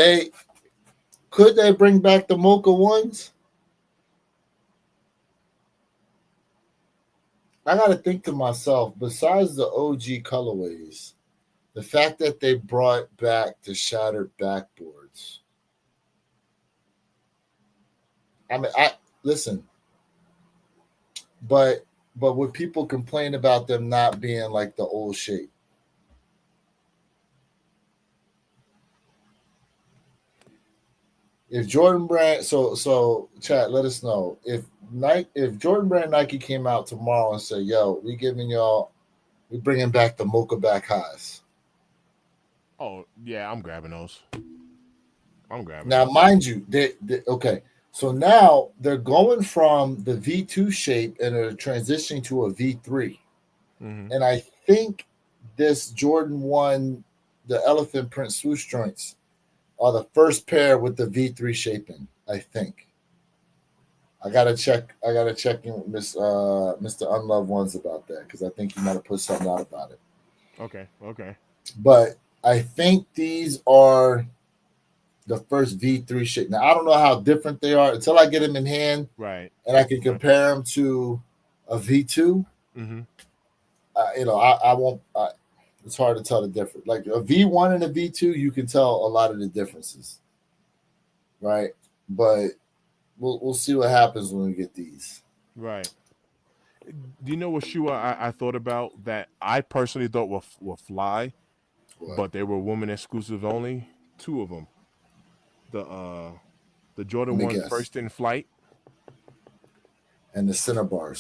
C: could they bring back the Mocha ones. I got to think to myself, besides the OG colorways, the fact that they brought back the shattered backboards. I mean, listen, but would people complain about them not being like the old shape? If Jordan Brand, so chat, let us know if Jordan Brand Nike came out tomorrow and said, "Yo, we bringing back the Mocha back highs."
A: Oh yeah, I'm grabbing those.
C: Now, mind you, okay. So now they're going from the V2 shape and they're transitioning to a V3.
A: Mm-hmm.
C: And I think this Jordan 1, the elephant print swoosh joints, are the first pair with the V3 shaping, I think. I gotta check in with Mr. Unloved Ones about that because I think he might have put something out about it.
A: Okay.
C: But I think these are the first V3 shape. Now I don't know how different they are until I get them in hand,
A: right?
C: And I can compare them to a V2.
A: Mm-hmm.
C: I won't. It's hard to tell the difference. Like a V1 and a V2, you can tell a lot of the differences, right? But we'll see what happens when we get these.
A: Right. Do you know what shoe I thought about that I personally thought were fly, but they were women exclusive only? Two of them. The Jordan 1 First in Flight
C: and the Cinnabar.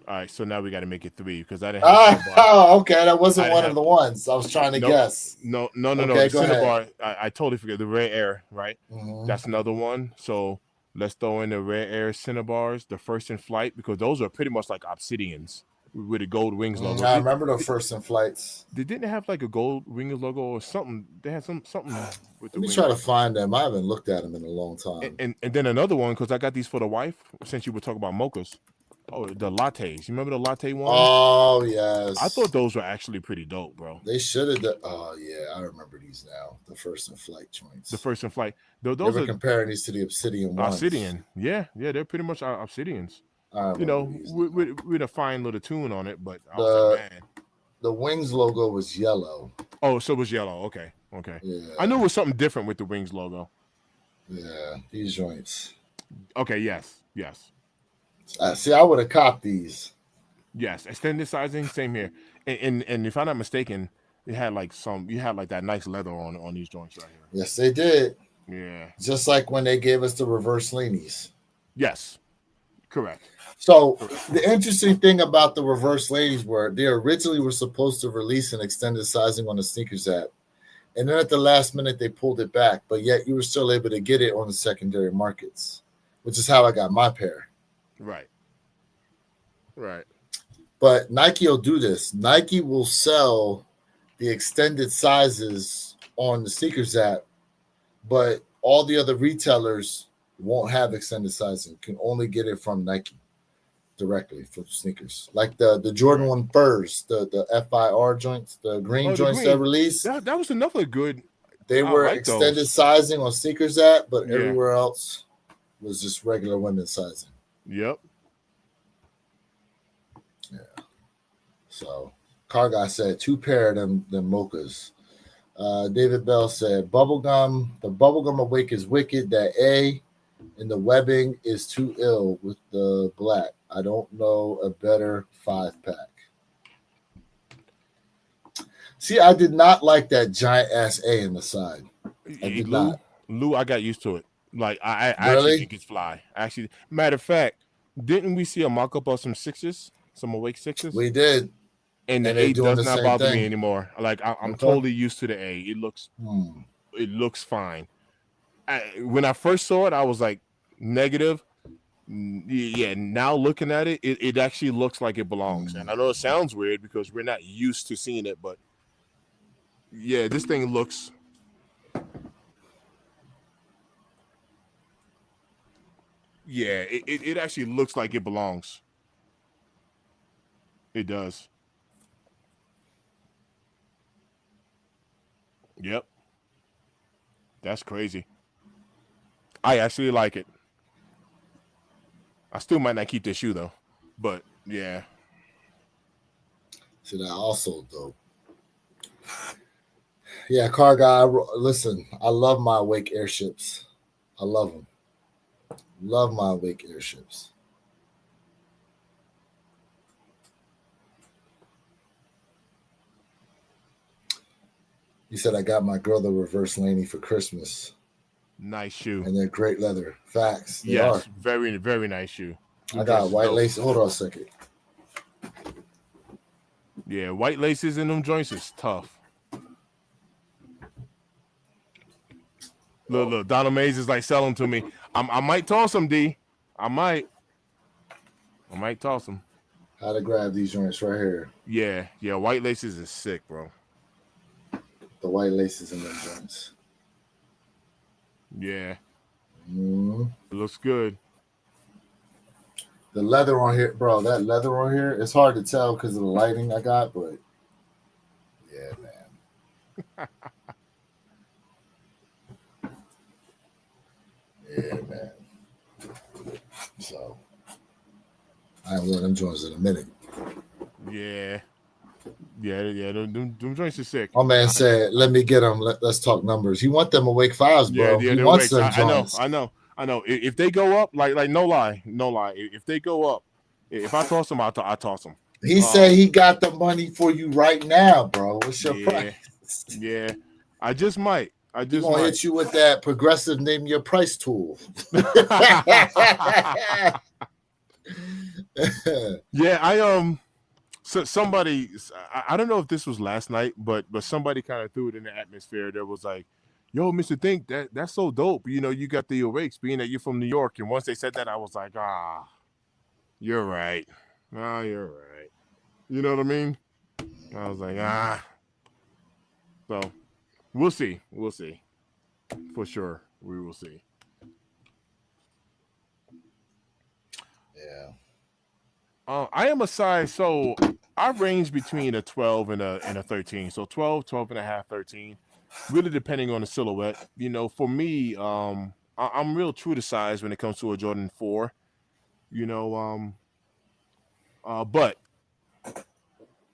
A: All right, so now we got to make it 3 because I didn't have
C: Oh, okay. That wasn't one of the ones. I was trying to guess.
A: No.
C: Okay,
A: The Cinnabar, I totally forget. The Rare Air, right?
C: Mm-hmm.
A: That's another one. So let's throw in the Rare Air Cinnabars, the First in Flight, because those are pretty much like Obsidians with a gold wings logo.
C: I remember the First in Flights.
A: They didn't have like a gold wings logo or something. They had something with the
C: Let me try to find them. I haven't looked at them in a long time.
A: And then another one, because I got these for the wife, since you were talking about mochas. Oh, the lattes. You remember the latte one?
C: Oh, yes.
A: I thought those were actually pretty dope, bro.
C: They should have. Oh, yeah. I remember these now. The First in Flight joints.
A: The First in Flight. Those
C: are comparing these to the Obsidian ones.
A: Obsidian. Yeah. They're pretty much Obsidians. With a fine little tune on it, but I was like, man.
C: The Wings logo was yellow.
A: Oh, so it was yellow. Okay.
C: Yeah.
A: I knew it was something different with the Wings logo.
C: Yeah, these joints.
A: Okay, yes.
C: See, I would have copped these.
A: Yes, extended sizing, same here. And if I'm not mistaken, you had like that nice leather on these joints right here.
C: Yes, they did.
A: Yeah.
C: Just like when they gave us the reverse leanies.
A: Yes. Correct.
C: So the interesting thing about the reverse ladies were they originally were supposed to release an extended sizing on the sneakers app, And then at the last minute, they pulled it back, but yet you were still able to get it on the secondary markets, which is how I got my pair.
A: Right. Right.
C: But Nike will do this. Nike will sell the extended sizes on the sneakers app, but all the other retailers won't have extended sizing. Can only get it from Nike directly for sneakers. Like the Jordan 1 Furs, the FIR joints, the green joints that released.
A: That was another good.
C: They were like extended those. Sizing on sneakers app, but everywhere else was just regular women's sizing.
A: Yep.
C: Yeah. So Car Guy said 2 pair of them mochas. David Bell said the bubblegum awake is wicked. That A and the webbing is too ill with the black. I don't know a better 5-pack. See, I did not like that giant ass A in the side. I did not.
A: Lou, I got used to it. Like I
C: Really?
A: actually think it's fly. Actually, matter of fact, didn't we see a mock-up of some 6s, some awake 6s?
C: We did.
A: And the A does not bother me anymore. Like I'm totally used to the A. It looks fine. When I first saw it, I was like negative. Yeah, now looking at it, it actually looks like it belongs. And I know it sounds weird because we're not used to seeing it, but yeah, this thing looks. Yeah, it actually looks like it belongs. It does. Yep. That's crazy. I actually like it. I still might not keep this shoe though, but yeah.
C: So that also dope. Yeah, Car Guy. Listen, I love my Awake airships. I love them. Love my Awake airships. He said, I got my girl the reverse Laney for Christmas.
A: Nice shoe.
C: And they're great leather. Facts. They
A: yes,
C: are.
A: very, very nice shoe.
C: I got white lace. Hold on a second.
A: Yeah, white laces in them joints is tough. Look, Donald Mays is like selling to me. I might toss them, D. I might toss them.
C: How to grab these joints right here.
A: Yeah, white laces is sick, bro.
C: The white laces in them joints.
A: Yeah. It looks good.
C: The leather on here, bro, that leather on here, it's hard to tell because of the lighting I got, but yeah, man. Yeah, man. So I ain't wearing them joints in a minute.
A: Yeah. Them joints are sick.
C: My man said, "Let me get them. Let's talk numbers." He want them Awake 5s, bro.
A: Yeah,
C: he wants them joints.
A: I know. If they go up, like no lie. If they go up, if I toss them, I toss them.
C: He said he got the money for you right now, bro. What's your price?
A: Yeah, I just might.
C: He's gonna hit you with that progressive name your price tool.
A: Yeah, So somebody, I don't know if this was last night, but somebody kind of threw it in the atmosphere. There was like, "Yo, Mr. Think, that's so dope. You know, you got the Awakes, being that you're from New York." And once they said that, I was like, you're right. You're right. You know what I mean? I was like, So we'll see. For sure, we will see.
C: Yeah.
A: I am a size, so I range between a 12 and a 13. So 12 and a half, 13, really depending on the silhouette. You know, for me, I'm real true to size when it comes to a Jordan 4. You know, but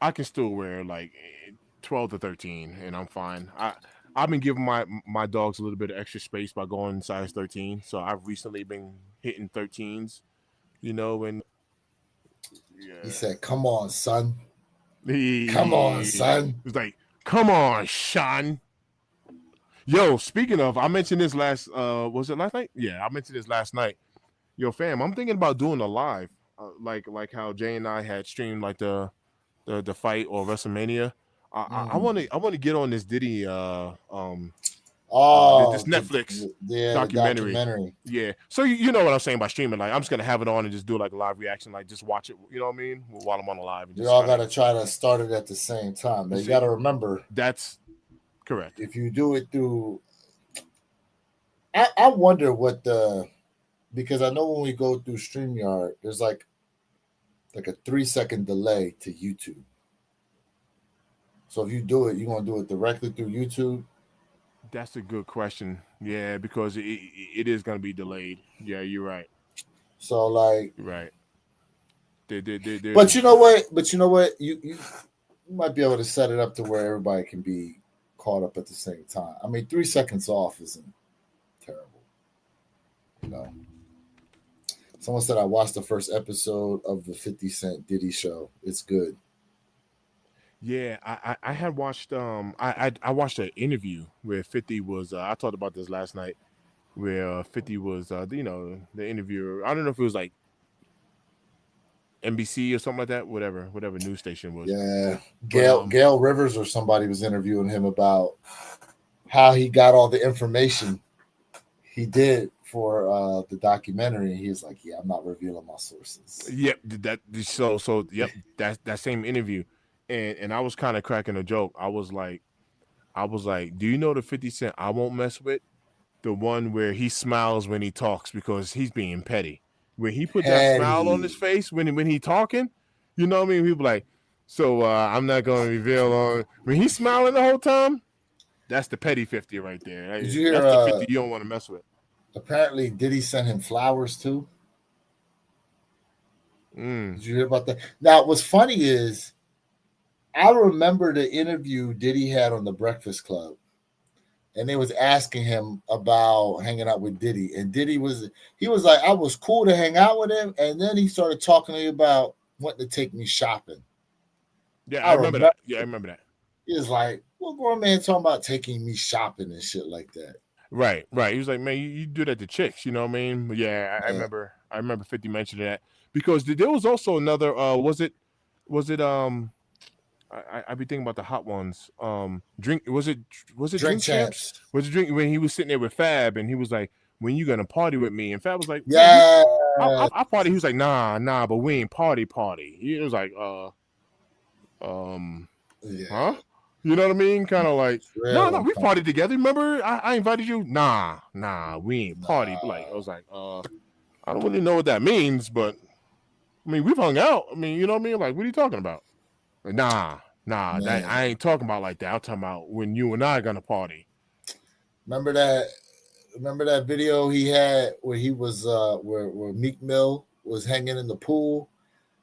A: I can still wear like 12 to 13, and I'm fine. I've been giving my dogs a little bit of extra space by going size 13. So I've recently been hitting 13s. You know, and yeah.
C: He said, "Come on, son. Come on, son."
A: He was like, "Come on, Sean." Yo, speaking of, I mentioned this last. Was it last night? Yeah, I mentioned this last night. Yo, fam, I'm thinking about doing a live, like how Jay and I had streamed like the fight or WrestleMania. I want to get on this Diddy this
C: Oh,
A: Netflix
C: the
A: documentary.
C: documentary.
A: Yeah. So you know what I'm saying about streaming. Like I'm just gonna have it on and just do like a live reaction, like just watch it. You know what I mean? While I'm on the live. And
C: We
A: just
C: all
A: kinda-
C: got to try to start it at the same time. But you
A: See.
C: got to remember,
A: That's correct.
C: if you do it through, I wonder what because I know when we go through StreamYard, there's like a 3-second delay to YouTube. So if you do it, you're gonna do it directly through YouTube.
A: That's a good question. Yeah, because it is gonna be delayed. Yeah, you're right.
C: So like,
A: You're right.
C: but you know what? You might be able to set it up to where everybody can be caught up at the same time. I mean, 3 seconds off isn't terrible. You know. Someone said I watched the first episode of the 50 Cent Diddy show. It's good.
A: Yeah, I had watched I watched an interview where 50 was I talked about this last night where 50 was you know, the interviewer. I don't know if it was like NBC or something like that, whatever news station was.
C: Yeah.
A: But,
C: Gail Rivers or somebody was interviewing him about how he got all the information he did for the documentary, and he was like, "Yeah, I'm not revealing my sources."
A: Yep, yep, that same interview, and I was kind of cracking a joke. I was like, do you know the 50 Cent I won't mess with? The one where he smiles when he talks because he's being petty. When he put that smile on his face when he talking, you know what I mean? People like, so I'm not going to reveal on when he's smiling the whole time. That's the petty 50 right there.
C: Did you hear,
A: that's the 50 you don't want to mess with.
C: Apparently, Diddy sent him flowers too. Did you hear about that? Now, what's funny is, I remember the interview Diddy had on the Breakfast Club, and they was asking him about hanging out with Diddy, and Diddy was like, I was cool to hang out with him, and then he started talking to me about wanting to take me shopping.
A: Yeah, I remember that. Yeah, I remember that.
C: He was like, "What grown man talking about taking me shopping and shit like that?"
A: Right. He was like, "Man, you do that to chicks, you know what I mean?" But yeah, I remember 50 mentioned that because there was also another. Was it? I be thinking about the hot ones. Drink. Was it Drink Champs? Was it Drink when he was sitting there with Fab and he was like, "When you gonna party with me?" And Fab was like,
C: "Yeah,
A: I party." He was like, "Nah, but we ain't party." He was like, huh? You know what I mean? Kind of like, no, we partied together. Remember, I invited you. Nah, we ain't party. Like, I was like, I don't really know what that means, but I mean, we've hung out. I mean, you know what I mean? Like, what are you talking about? Like, nah, that I ain't talking about like that. I'm talking about when you and I are gonna party.
C: Remember that video he had where he was where Meek Mill was hanging in the pool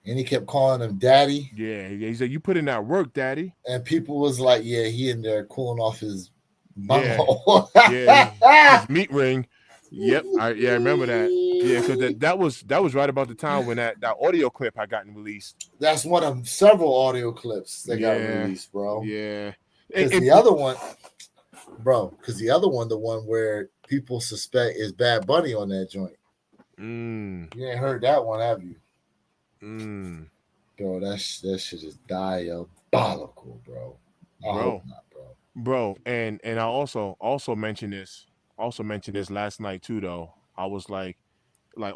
C: and he kept calling him daddy?
A: Yeah, he said, "You put in that work, daddy."
C: And people was like, "Yeah, he in there cooling off his
A: bunghole." Yeah, his meat ring. Yep, I remember that. Yeah, because that was right about the time when that audio clip had gotten released.
C: That's one of several audio clips that got released, bro.
A: Yeah,
C: because the other one, the one where people suspect is Bad Bunny on that joint. You ain't heard that one, have you? Bro, that shit is diabolical, bro. I hope not,
A: bro. And I also mentioned this last night too, though. I was like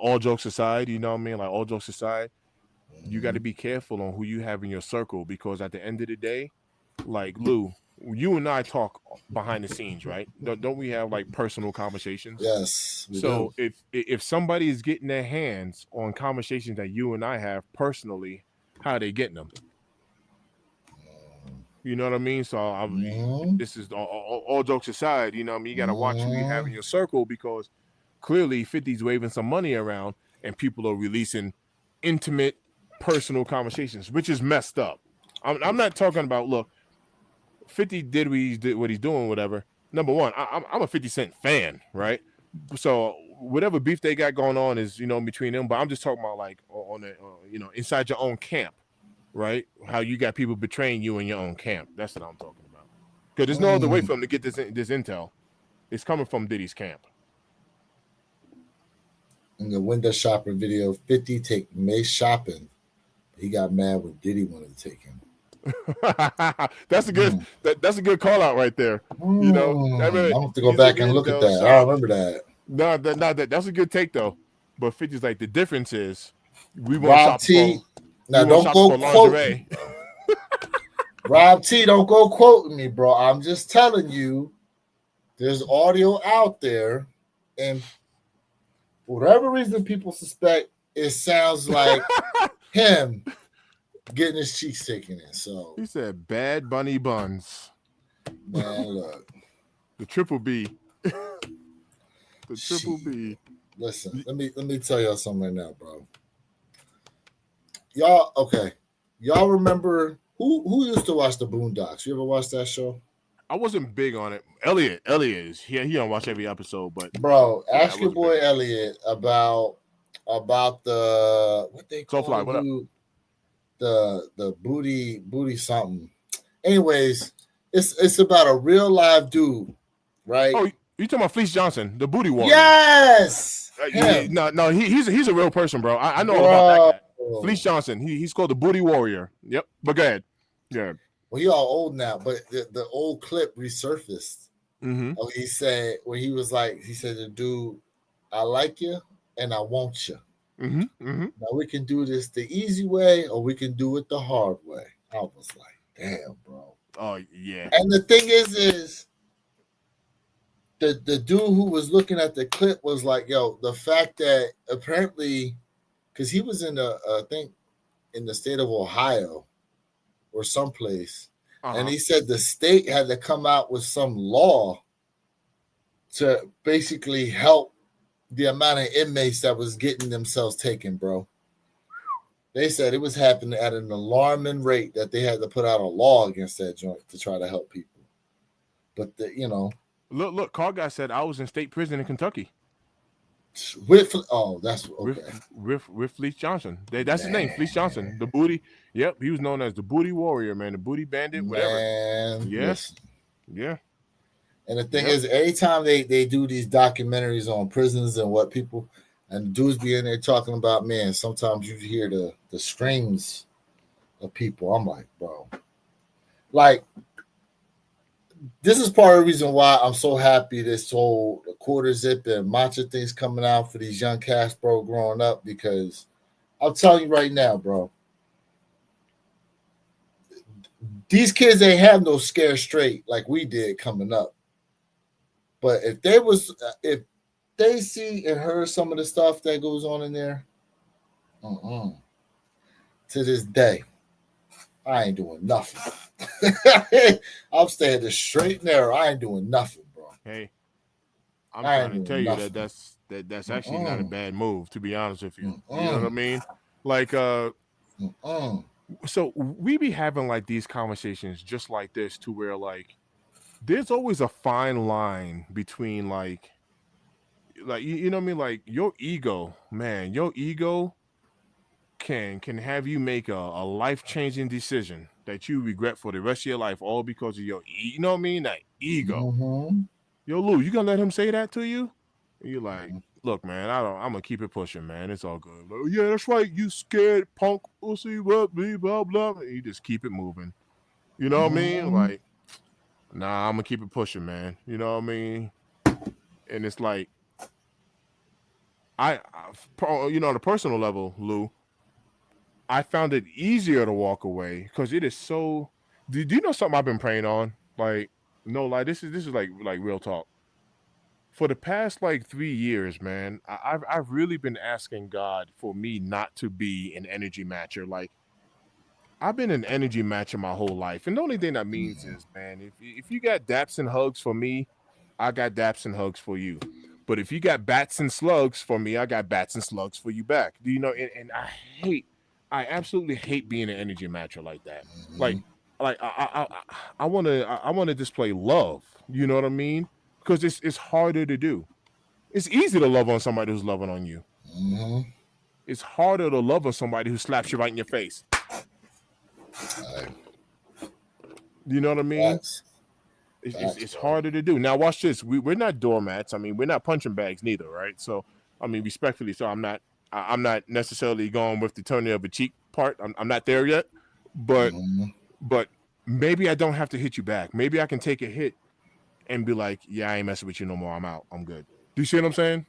A: all jokes aside, you know what I mean? Like all jokes aside, you got to be careful on who you have in your circle because at the end of the day, like Lou, you and I talk behind the scenes, right? Don't we have like personal conversations?
C: Yes.
A: So if somebody is getting their hands on conversations that you and I have personally, how are they getting them? You know what I mean? So this is all jokes aside. You know what I mean? You got to watch who you have in your circle because clearly 50's waving some money around and people are releasing intimate, personal conversations, which is messed up. I'm not talking about, look, 50 did what he's doing, whatever. Number one, I'm a 50 Cent fan, right? So whatever beef they got going on is, you know, between them. But I'm just talking about like on the, inside your own camp, right? How you got people betraying you in your own camp. That's what I'm talking about. Because there's no other way for them to get this intel. It's coming from Diddy's camp.
C: In the window shopping video, 50 take Mace shopping. He got mad when Diddy wanted to take him.
A: That's a good that's a good call out right there. You know, I mean,
C: I'm have to go
A: these are
C: back and
A: men,
C: look at
A: though,
C: that.
A: so-
C: I remember that.
A: No, that's a good take though. But 50's like the difference is we won't
C: Rob
A: shop
C: T.
A: for
C: Now
A: we won't
C: don't
A: shop
C: go
A: for
C: quoting.
A: lingerie.
C: Rob T, don't go quoting me, bro. I'm just telling you, there's audio out there, and for whatever reason, people suspect it sounds like him getting his cheeks taken in. So,
A: He said Bad Bunny buns.
C: man, look,
A: The triple B. The triple
C: Shit.
A: B.
C: listen. Let me tell y'all something right now, bro. Y'all, okay? Y'all remember who used to watch the Boondocks? You ever watch that show?
A: I wasn't big on it. Elliot is. He don't watch every episode, but
C: Bro,
A: Yeah,
C: ask
A: I
C: your
A: wasn't
C: boy
A: big.
C: Elliot about the what they call
A: Soulfly,
C: the
A: what up?
C: dude, the booty something. Anyways, it's about a real live dude, right?
A: Oh, you talking about Fleece Johnson, the booty warrior?
C: Yes, him.
A: No, he's a real person, bro. I know all about that guy.
C: Bro.
A: Fleece Johnson. He's called the booty warrior. Yep. But go ahead. Yeah.
C: Well, he all old now, but the old clip resurfaced.
A: Mm-hmm.
C: Oh, he said when he was like, he said the dude, I like you and I want you.
A: Mm-hmm. Mm-hmm.
C: Now we can do this the easy way or we can do it the hard way. I was like, damn, bro.
A: Oh yeah.
C: And the thing is the dude who was looking at the clip was like, yo, the fact that apparently, because he was in I think in the state of Ohio or someplace,
A: Uh-huh.
C: and he said the state had to come out with some law to basically help the amount of inmates that was getting themselves taken, bro. They said it was happening at an alarming rate that they had to put out a law against that joint to try to help people. But
A: Look, Car Guy said I was in state prison in Kentucky
C: with that's okay.
A: with Fleece Johnson. That's his name, Fleece Johnson. The booty. Yep, he was known as the booty warrior, man, the booty bandit, whatever.
C: Man,
A: Yes.
C: listen.
A: Yeah.
C: And the thing
A: Yep.
C: is, anytime they do these documentaries on prisons and what people and dudes be in there talking about, man, sometimes you hear the screams of people. I'm like, bro, like this is part of the reason why I'm so happy this whole quarter zip and matcha thing's coming out for these young cats, bro, growing up, because I'll tell you right now, bro, these kids ain't have no scare straight like we did coming up. But if they see and heard some of the stuff that goes on in there, to this day, I ain't doing nothing. I'm staying the straight and narrow. I ain't doing nothing, bro.
A: Hey, I'm
C: I
A: trying
C: ain't
A: to tell
C: doing
A: you
C: nothing.
A: that's actually not a bad move, to be honest with you. You know
C: Mm-mm.
A: what I mean? Like so we be having like these conversations just like this, to where like there's always a fine line between like you know what I mean, like your ego, man, your ego can have you make a life-changing decision that you regret for the rest of your life, all because of your you know what I mean, that ego.
C: Mm-hmm.
A: Yo, Lou, you gonna let him say that to you? And you're like, look, man, I'm gonna keep it pushing, man. It's all good. Like, yeah, that's right. You scared punk pussy, blah blah blah. And you just keep it moving. You know what I mean?
C: Mhm.
A: Like, nah, I'm gonna keep it pushing, man. You know what I mean? And it's like, you know, on a personal level, Lou, I found it easier to walk away because it is so. Do you know something I've been praying on? Like, no, like this is like real talk. For the past like 3 years, man, I've really been asking God for me not to be an energy matcher. Like, I've been an energy matcher my whole life, and the only thing that means is, man, if you got daps and hugs for me, I got daps and hugs for you. But if you got bats and slugs for me, I got bats and slugs for you back. Do you know? And I absolutely hate being an energy matcher like that. Like I want to display love. You know what I mean? Because it's harder to do. It's easy to love on somebody who's loving on you.
C: Mm-hmm.
A: It's harder to love on somebody who slaps you right in your face. You know what I mean?
C: Facts.
A: It's harder to do. Now watch this. We're not doormats. I mean, we're not punching bags neither, right? So I mean, respectfully, so I'm not necessarily going with the turning of a cheek part. I'm not there yet, but but maybe I don't have to hit you back. Maybe I can take a hit and be like, yeah, I ain't messing with you no more. I'm out. I'm good. Do you see what I'm saying?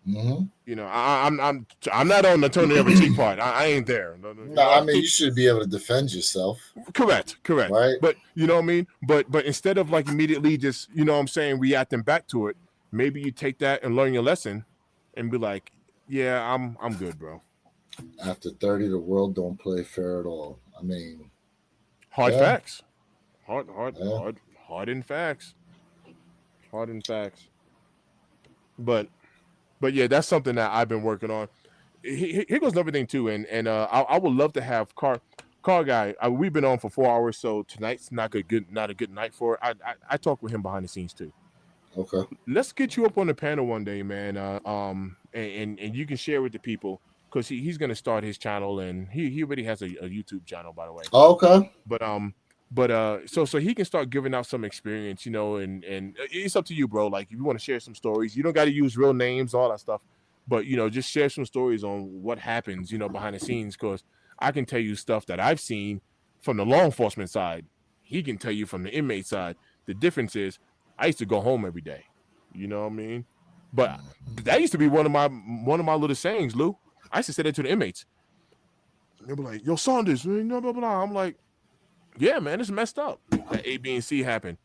C: Mm-hmm.
A: You know, I'm not on the turn the other cheek part. I ain't there.
C: No, I mean, you should be able to defend yourself.
A: Correct.
C: Right.
A: But you know what I mean? But instead of like immediately just, you know what I'm saying, reacting back to it, maybe you take that and learn your lesson and be like, yeah, I'm good, bro.
C: After 30, the world don't play fair at all. I mean,
A: Hard
C: yeah.
A: facts. Hard in facts. Hard in facts. But yeah, that's something that I've been working on. Here goes another thing too, and I would love to have car guy. We've been on for 4 hours, so tonight's not a good night for it. I talk with him behind the scenes too.
C: Okay.
A: Let's get you up on the panel one day, man. And you can share with the people because he's gonna start his channel, and he already has a YouTube channel, by the way.
C: Okay.
A: But so he can start giving out some experience, you know, and it's up to you, bro. Like if you want to share some stories, you don't got to use real names, all that stuff, but you know, just share some stories on what happens, you know, behind the scenes. Because I can tell you stuff that I've seen from the law enforcement side. He can tell you from the inmate side. The difference is, I used to go home every day. You know what I mean? But that used to be one of my little sayings, Lou. I used to say that to the inmates. They'll be like, "Yo, Saunders, blah blah blah." I'm like, yeah, man, it's messed up that A, B, and C happened.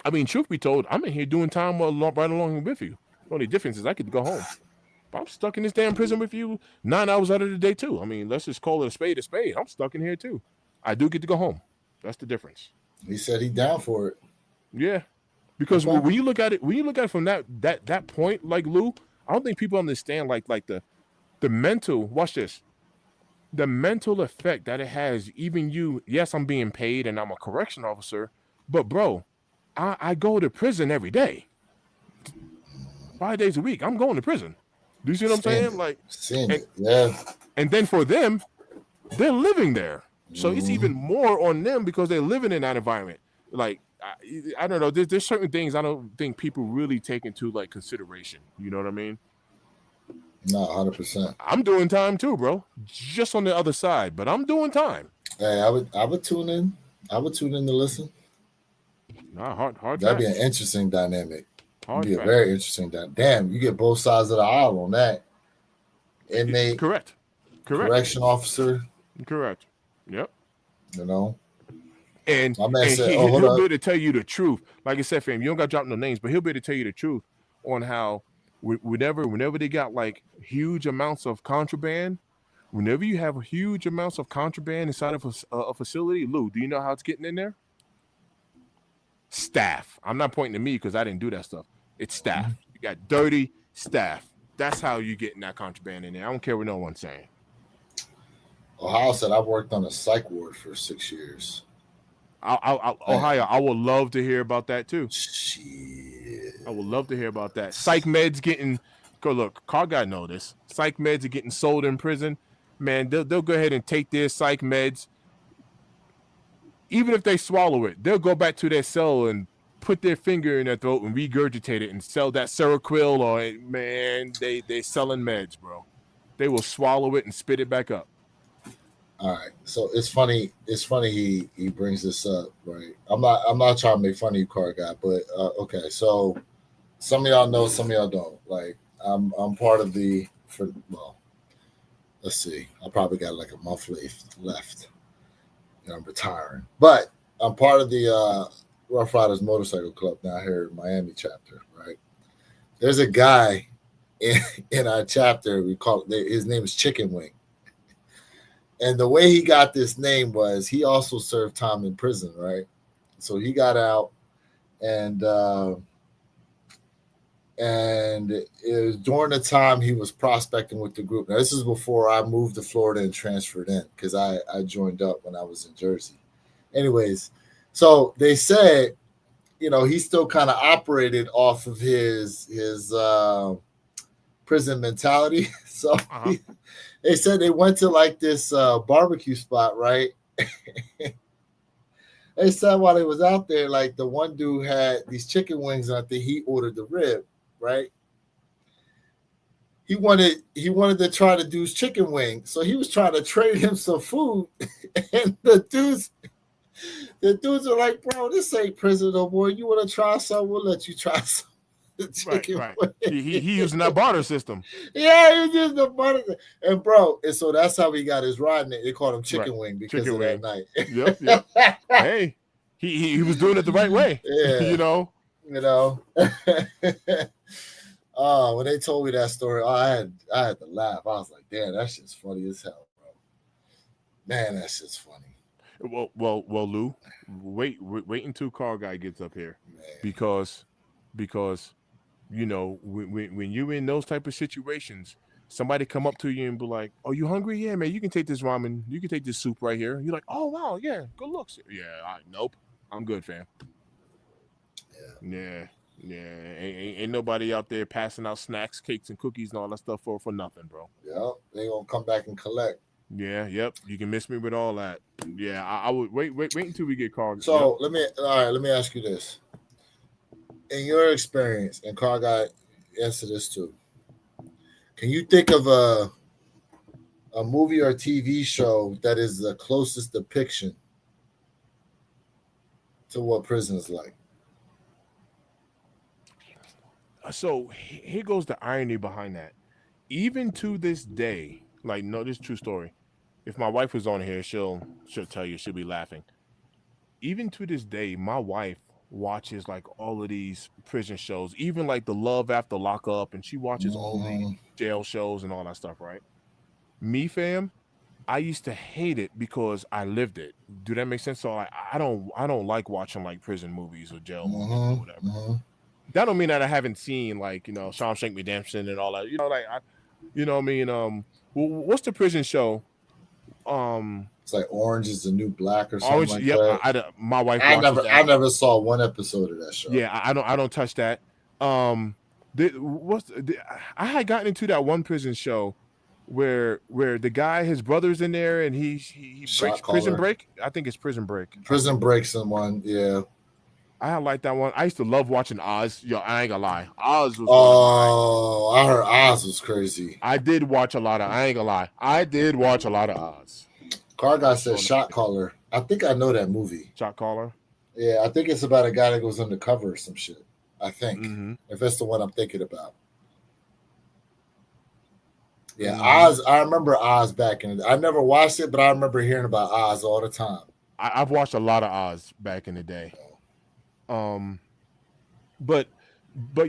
A: I mean, truth be told, I'm in here doing time right along with you. The only difference is I could go home. But I'm stuck in this damn prison with you 9 hours out of the day, too. I mean, let's just call it a spade a spade. I'm stuck in here, too. I do get to go home. That's the difference.
C: He said he's down for it.
A: Yeah. Because when you look at it from that point, like Lou, I don't think people understand like the mental, watch this. The mental effect that it has, even you, yes, I'm being paid and I'm a correction officer, but bro, I go to prison every day. 5 days a week. I'm going to prison. Do you see what I'm saying? Like,
C: yeah.
A: And then for them, they're living there. So it's even more on them because they're living in that environment. Like, I don't know. There's certain things I don't think people really take into like consideration. You know what I mean?
C: No, 100%.
A: I'm doing time too, bro. Just on the other side, but I'm doing time.
C: Hey, I would tune in. I would tune in to listen.
A: Nah, hard.
C: That'd be an interesting dynamic.
A: Hard
C: be a very interesting dynamic. Damn, you get both sides of the aisle on that. Inmate,
A: correct.
C: Correction officer,
A: correct. Yep.
C: You know,
A: and
C: my man said,
A: he'll be able to tell you the truth. Like I said, fam, you don't got to drop no names, but he'll be able to tell you the truth on how whenever they got like huge amounts of contraband, whenever you have huge amounts of contraband inside of a facility, Lou, do you know how it's getting in there? Staff. I'm not pointing to me because I didn't do that stuff. It's staff. You got dirty staff. That's how you getting that contraband in there. I don't care what no one's saying.
C: Ohio said I worked on a psych ward for 6 years.
A: Ohio, I would love to hear about that too.
C: Shit.
A: I would love to hear about that. Psych meds getting, go look, Car Guy know this. Psych meds are getting sold in prison. Man, they'll go ahead and take their psych meds. Even if they swallow it, they'll go back to their cell and put their finger in their throat and regurgitate it and sell that Seroquel or man, they selling meds, bro. They will swallow it and spit it back up.
C: All right, so it's funny. It's funny he brings this up, right? I'm not trying to make fun of you, Car Guy, but okay. So some of y'all know, some of y'all don't. Like I'm part of let's see. I probably got like a month left. And I'm retiring, but I'm part of the Rough Riders Motorcycle Club down here in Miami chapter. Right? There's a guy in our chapter. We call it. His name is Chicken Wing. And the way he got this name was he also served time in prison, right? So he got out, and it was during the time he was prospecting with the group. Now, this is before I moved to Florida and transferred in because I joined up when I was in Jersey. Anyways, so they said, you know, he still kind of operated off of his prison mentality. So they said they went to like this barbecue spot, right? They said while they was out there, like the one dude had these chicken wings, and I think he ordered the rib, right? he wanted to try to do chicken wing, so he was trying to trade him some food, and the dudes are like, bro, this ain't prison no more. You want to try some? We'll let you try some chicken
A: Right.
C: wing.
A: He using that barter system.
C: Yeah, he was using the barter, and bro, and so that's how he got his ride name. They called him chicken wing because
A: Chicken
C: of
A: wing.
C: that night.
A: Yep. Hey, he was doing it the right way.
C: Yeah.
A: You know.
C: Oh, when they told me that story, I had to laugh. I was like, damn, that shit's funny as hell, bro. Man, that shit's funny.
A: Well, Lou, wait until Car Guy gets up here,
C: Man.
A: because you know when you're in those type of situations, somebody come up to you and be like, "Oh, you hungry? Yeah, man, you can take this ramen, you can take this soup right here." You're like, "Oh wow, yeah, good looks." Yeah, nope, I'm good, fam. Yeah. Ain't nobody out there passing out snacks, cakes, and cookies and all that stuff for nothing, bro.
C: Yeah, they gonna come back and collect.
A: Yeah, yep. You can miss me with all that. Yeah, I would wait until we get Car.
C: So let me ask you this. In your experience, and Car Guy answer this too. Can you think of a movie or TV show that is the closest depiction to what prison is like?
A: So here goes the irony behind that. Even to this day, like, no, this is a true story. If my wife was on here, she'll tell you, she'll be laughing. Even to this day, my wife watches like all of these prison shows, even like the Love After Lockup, and she watches all the jail shows and all that stuff, right? Me, fam, I used to hate it because I lived it. Do that make sense? So I don't like watching like prison movies or jail movies or whatever. That don't mean that I haven't seen like, you know, Shawshank Redemption and all that. You know, like you know what I mean? What's the prison show?
C: It's like Orange is the New Black or something
A: Orange,
C: like
A: yep,
C: that.
A: My wife.
C: I never saw one episode of that show.
A: Yeah, I don't touch that. I had gotten into that one prison show where the guy, his brother's in there, and he breaks Prison Break. I think it's Prison Break.
C: Prison Break's the one, yeah.
A: I like that one. I used to love watching Oz. Yo, I ain't gonna lie. Oz was.
C: Oh, I heard Oz was crazy.
A: I did watch a lot of. I ain't gonna lie. I did watch a lot of Oz.
C: Car Guy said Shot Caller. I think I know that movie.
A: Shot Caller.
C: Yeah, I think it's about a guy that goes undercover or some shit. I think if that's the one I'm thinking about. Yeah, Oz. I remember Oz back in the day. I never watched it, but I remember hearing about Oz all the time.
A: I've watched a lot of Oz back in the day. But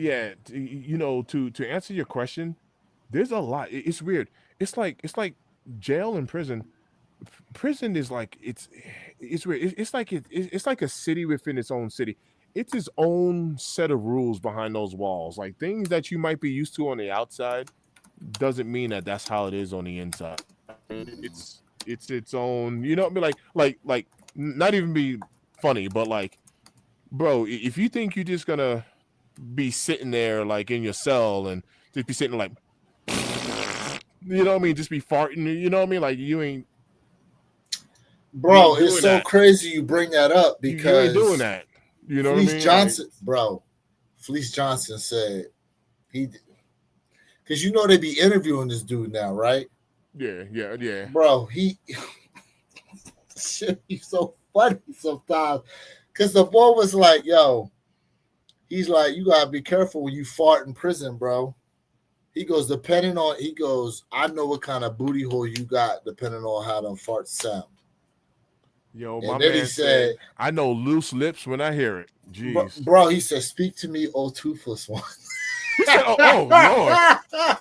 A: yeah, you know, to answer your question, there's a lot. It's weird. It's like jail and prison. Prison is like it's weird. It's like a city within its own city. It's its own set of rules behind those walls. Like things that you might be used to on the outside doesn't mean that that's how it is on the inside. It's its own. You know what I mean? Like not even be funny, but like, bro, if you think you're just gonna be sitting there like in your cell and just be sitting like, you know what I mean, just be farting, you know what I mean, like you ain't.
C: Bro, it's so crazy you bring that up because
A: you ain't doing that. You know what I mean?
C: Johnson, like, bro, Fleece Johnson said because you know they be interviewing this dude now, right?
A: Yeah.
C: Bro, shit, he's so funny sometimes. Because the boy was like, yo, he's like, you got to be careful when you fart in prison, bro. He goes, I know what kind of booty hole you got depending on how them farts sound.
A: Yo, and my man said, I know loose lips when I hear it. Jeez.
C: Bro, he said, speak to me, oh toothless one.
A: He said, oh, Lord.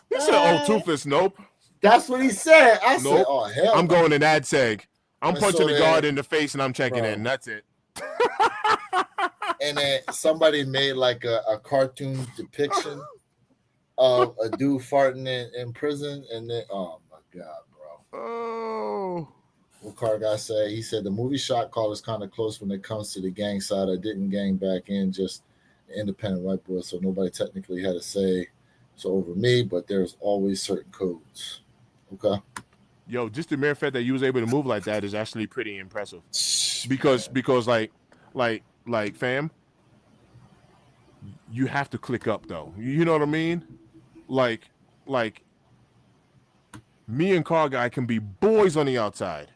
A: He said, oh, toothless, nope.
C: That's what he said. I said, oh, hell.
A: I'm going in ad seg. I'm punching the guard in the face and I'm checking in. That's it.
C: And then somebody made like a cartoon depiction of a dude farting in prison. And then, oh my God, bro.
A: Oh.
C: What Car Guy said? He said the movie Shot Call is kind of close when it comes to the gang side. I didn't gang back in, just an independent white boy, so nobody technically had a say so over me, but there's always certain codes. Okay.
A: Yo, just the mere fact that you was able to move like that is actually pretty impressive. Because like fam, you have to click up though. You know what I mean? Like Me and Car Guy can be boys on the outside.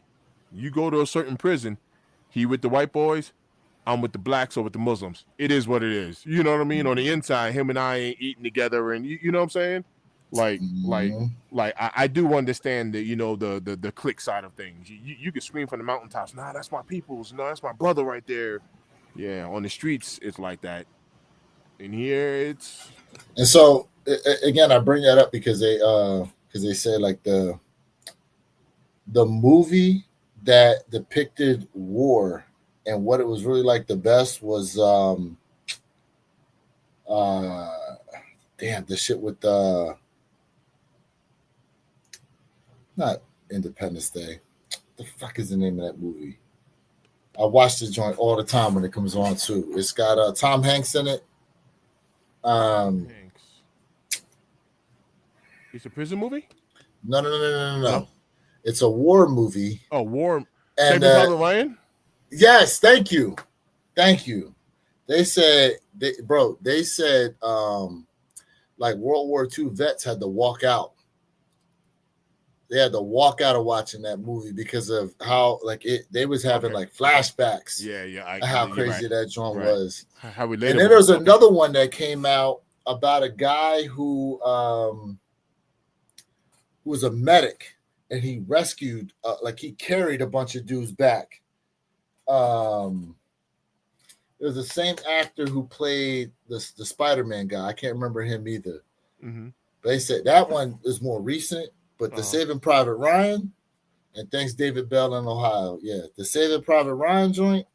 A: You go to a certain prison, he with the white boys, I'm with the blacks or with the Muslims. It is what it is. You know what I mean? On the inside, him and I ain't eating together, and you know what I'm saying? Like I do understand that, you know, the click side of things. You can scream from the mountaintops, nah, that's my people's, no, that's my brother right there. Yeah, on the streets it's like that. In here it's
C: And so again, I bring that up because they say like the movie that depicted war and what it was really like the best was the shit with not Independence Day. The fuck is the name of that movie? I watch the joint all the time when it comes on too. It's got Tom Hanks in it.
A: Thanks. It's a prison movie?
C: No. It's a war movie.
A: Oh, war.
C: And
A: Saving Private Ryan?
C: yes, thank you. They said like World War II vets had to walk out. They had to walk out of watching that movie because of how they was having like flashbacks.
A: Yeah.
C: How crazy that joint was.
A: How relatable.
C: And then there was another one that came out about a guy who was a medic and he rescued he carried a bunch of dudes back. It was the same actor who played the Spider-Man guy. I can't remember him either.
A: Mm-hmm.
C: They said that one is more recent, but the Saving Private Ryan, and thanks David Bell in Ohio. Yeah, the Saving Private Ryan joint.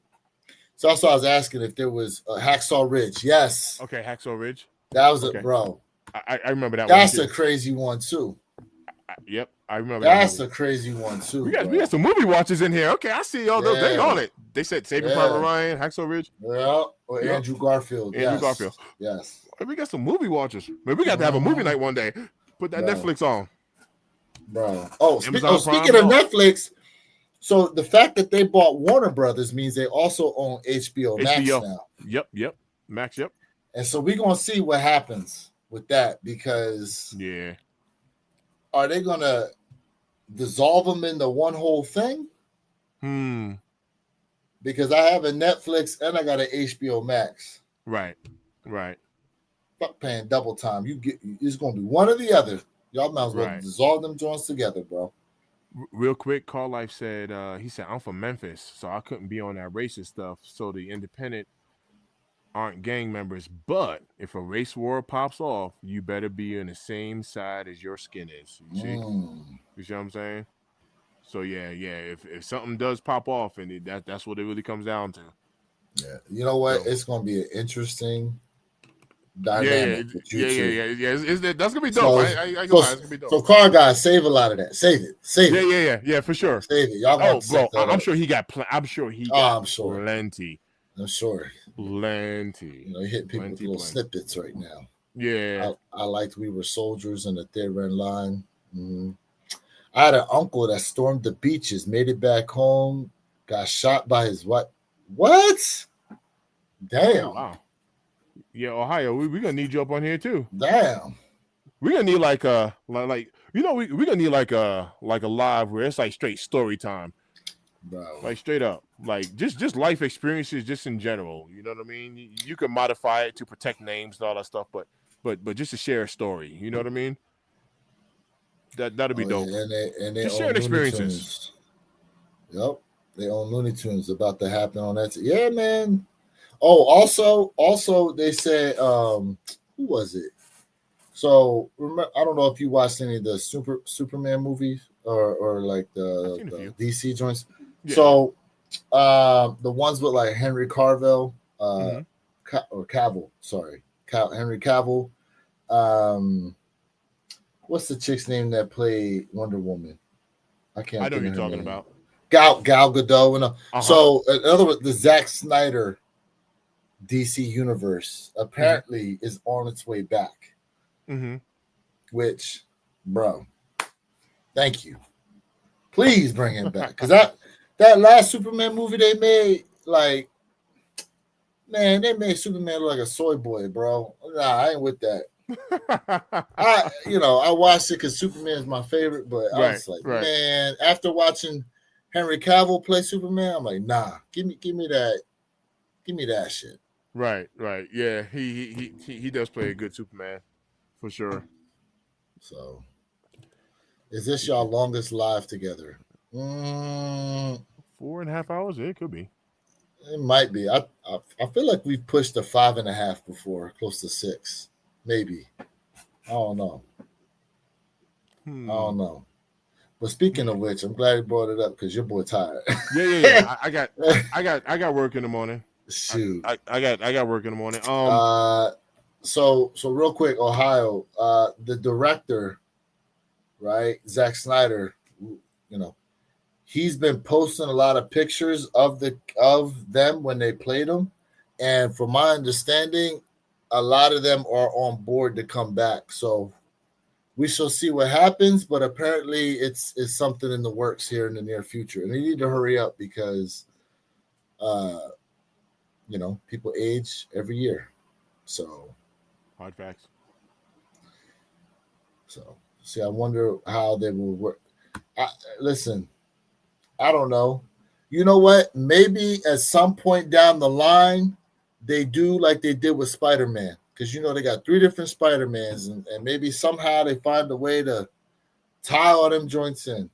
C: So also I was asking if there was Hacksaw Ridge. Yes.
A: Okay, Hacksaw Ridge.
C: That was bro.
A: I remember that
C: That's
A: one.
C: That's a crazy one too.
A: Yep, I remember
C: That's a crazy one too.
A: We got some movie watchers in here. Okay, I see all those. They on it. They said Saving Private Ryan, Hacksaw Ridge.
C: Yeah, or Andrew Garfield.
A: Garfield.
C: Yes.
A: We got some movie watchers. Maybe we got to have a movie night one day. Put that Netflix on.
C: Bro. Speaking of Netflix, so the fact that they bought Warner Brothers means they also own HBO Max now.
A: Yep. Max, yep.
C: And so we're going to see what happens with that because are they going to dissolve them into one whole thing? Because I have a Netflix and I got an HBO Max.
A: Right.
C: Fuck paying double time. It's going to be one or the other. Y'all might as well dissolve them joints together, bro.
A: Real quick, Carl Life said, he said, I'm from Memphis, so I couldn't be on that racist stuff. So the independent aren't gang members. But if a race war pops off, you better be on the same side as your skin is. You see? You see what I'm saying? So yeah. If something does pop off, and that's what it really comes down to.
C: Yeah. You know what? It's going to be an interesting dynamic.
A: That's gonna be dope. I go it's gonna be dope.
C: So Car Guy, save a lot of that. Save it.
A: Yeah, for sure.
C: Save it. Y'all
A: bro, I'm sure he got plenty. I'm sure.
C: Plenty.
A: Plenty.
C: You know, he hit people with little snippets right now.
A: Yeah.
C: I liked We Were Soldiers in the Third Red Line. Mm-hmm. I had an uncle that stormed the beaches, made it back home, got shot by his wife. What? Damn.
A: Oh, wow. Yeah, Ohio, we're gonna need you up on here too.
C: Damn.
A: We're gonna need we're gonna need like a live where it's like straight story time.
C: Bro.
A: Like straight up. Like just life experiences just in general. You know what I mean? You can modify it to protect names and all that stuff, but just to share a story, you know what I mean? That'd be dope.
C: And they
A: just sharing experiences.
C: Yep. They own Looney Tunes about to happen on that. Yeah, man. Oh, also they said, who was it? So remember, I don't know if you watched any of the Superman movies or like the DC joints. Yeah. So the ones with like Henry Cavill, or Cavill, sorry, Henry Cavill. What's the chick's name that played Wonder Woman? I know
A: what you're talking about.
C: Gal Gadot. So in other words, the Zack Snyder DC universe apparently is on its way back. Which, bro, thank you. Please bring him back. Because that last Superman movie they made, they made Superman look like a soy boy, bro. Nah, I ain't with that. I watched it because Superman is my favorite, but I was like, man, after watching Henry Cavill play Superman, I'm like, nah, give me that shit.
A: Right. Yeah, he does play a good Superman, for sure.
C: So, is this y'all longest live together?
A: 4.5 hours? Yeah, it could be.
C: It might be. I feel like we've pushed the 5.5 before, close to 6, maybe. I don't know. I don't know. But speaking of which, I'm glad you brought it up because your boy tired.
A: Yeah. I got work in the morning.
C: Shoot.
A: I got work in the morning.
C: So real quick, Ohio, the director, right, Zack Snyder, he's been posting a lot of pictures of them when they played them, and from my understanding, a lot of them are on board to come back. So we shall see what happens, but apparently it's something in the works here in the near future, and they need to hurry up because, people age every year, so
A: hard facts.
C: So, see, I wonder how they will work. Listen, I don't know. You know what? Maybe at some point down the line, they do like they did with Spider-Man. Because, they got 3 different Spider-Mans. And maybe somehow they find a way to tie all them joints in.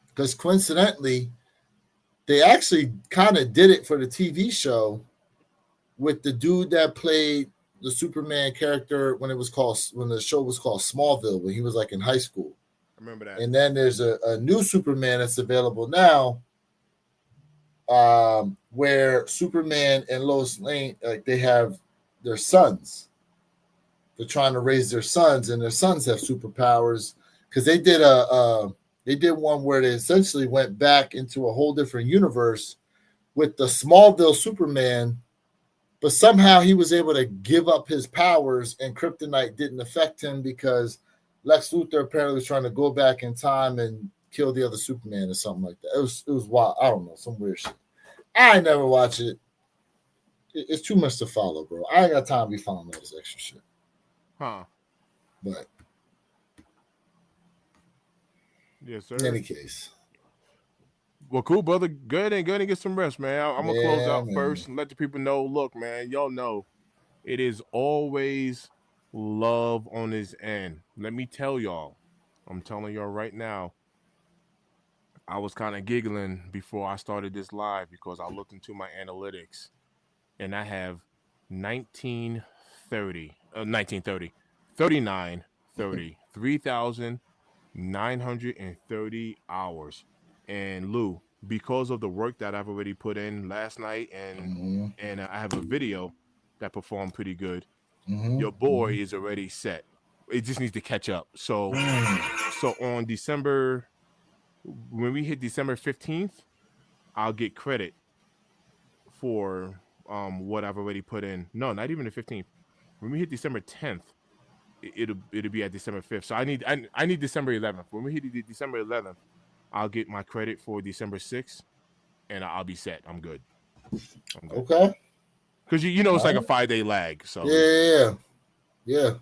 C: Because coincidentally, they actually kind of did it for the TV show with the dude that played the Superman character when the show was called Smallville, when he was like in high school.
A: I remember that.
C: And then there's a new Superman that's available now, where Superman and Lois Lane, like, they have their sons. They're trying to raise their sons, and their sons have superpowers because they did one where they essentially went back into a whole different universe with the Smallville Superman. But somehow he was able to give up his powers, and kryptonite didn't affect him because Lex Luthor apparently was trying to go back in time and kill the other Superman or something like that. It was wild. I don't know, some weird shit. I never watch it. It's too much to follow, bro. I ain't got time to be following all this extra shit.
A: Huh.
C: But
A: yes, sir.
C: In any case.
A: Well, cool, brother. Go ahead and get some rest, man. I'm going to close out first and let the people know, look, man, y'all know it is always love on this end. Let me tell y'all, I'm telling y'all right now, I was kind of giggling before I started this live because I looked into my analytics and I have 3,930 hours. And Lou, because of the work that I've already put in last night, and I have a video that performed pretty good, your boy is already set. It just needs to catch up. So on December, when we hit December 15th, I'll get credit for what I've already put in. No, not even the 15th. When we hit December 10th, it'll be at December 5th. So I need December 11th. When we hit December 11th, I'll get my credit for December 6th, and I'll be set. I'm good.
C: Okay.
A: Because it's like a 5-day lag. So
C: yeah.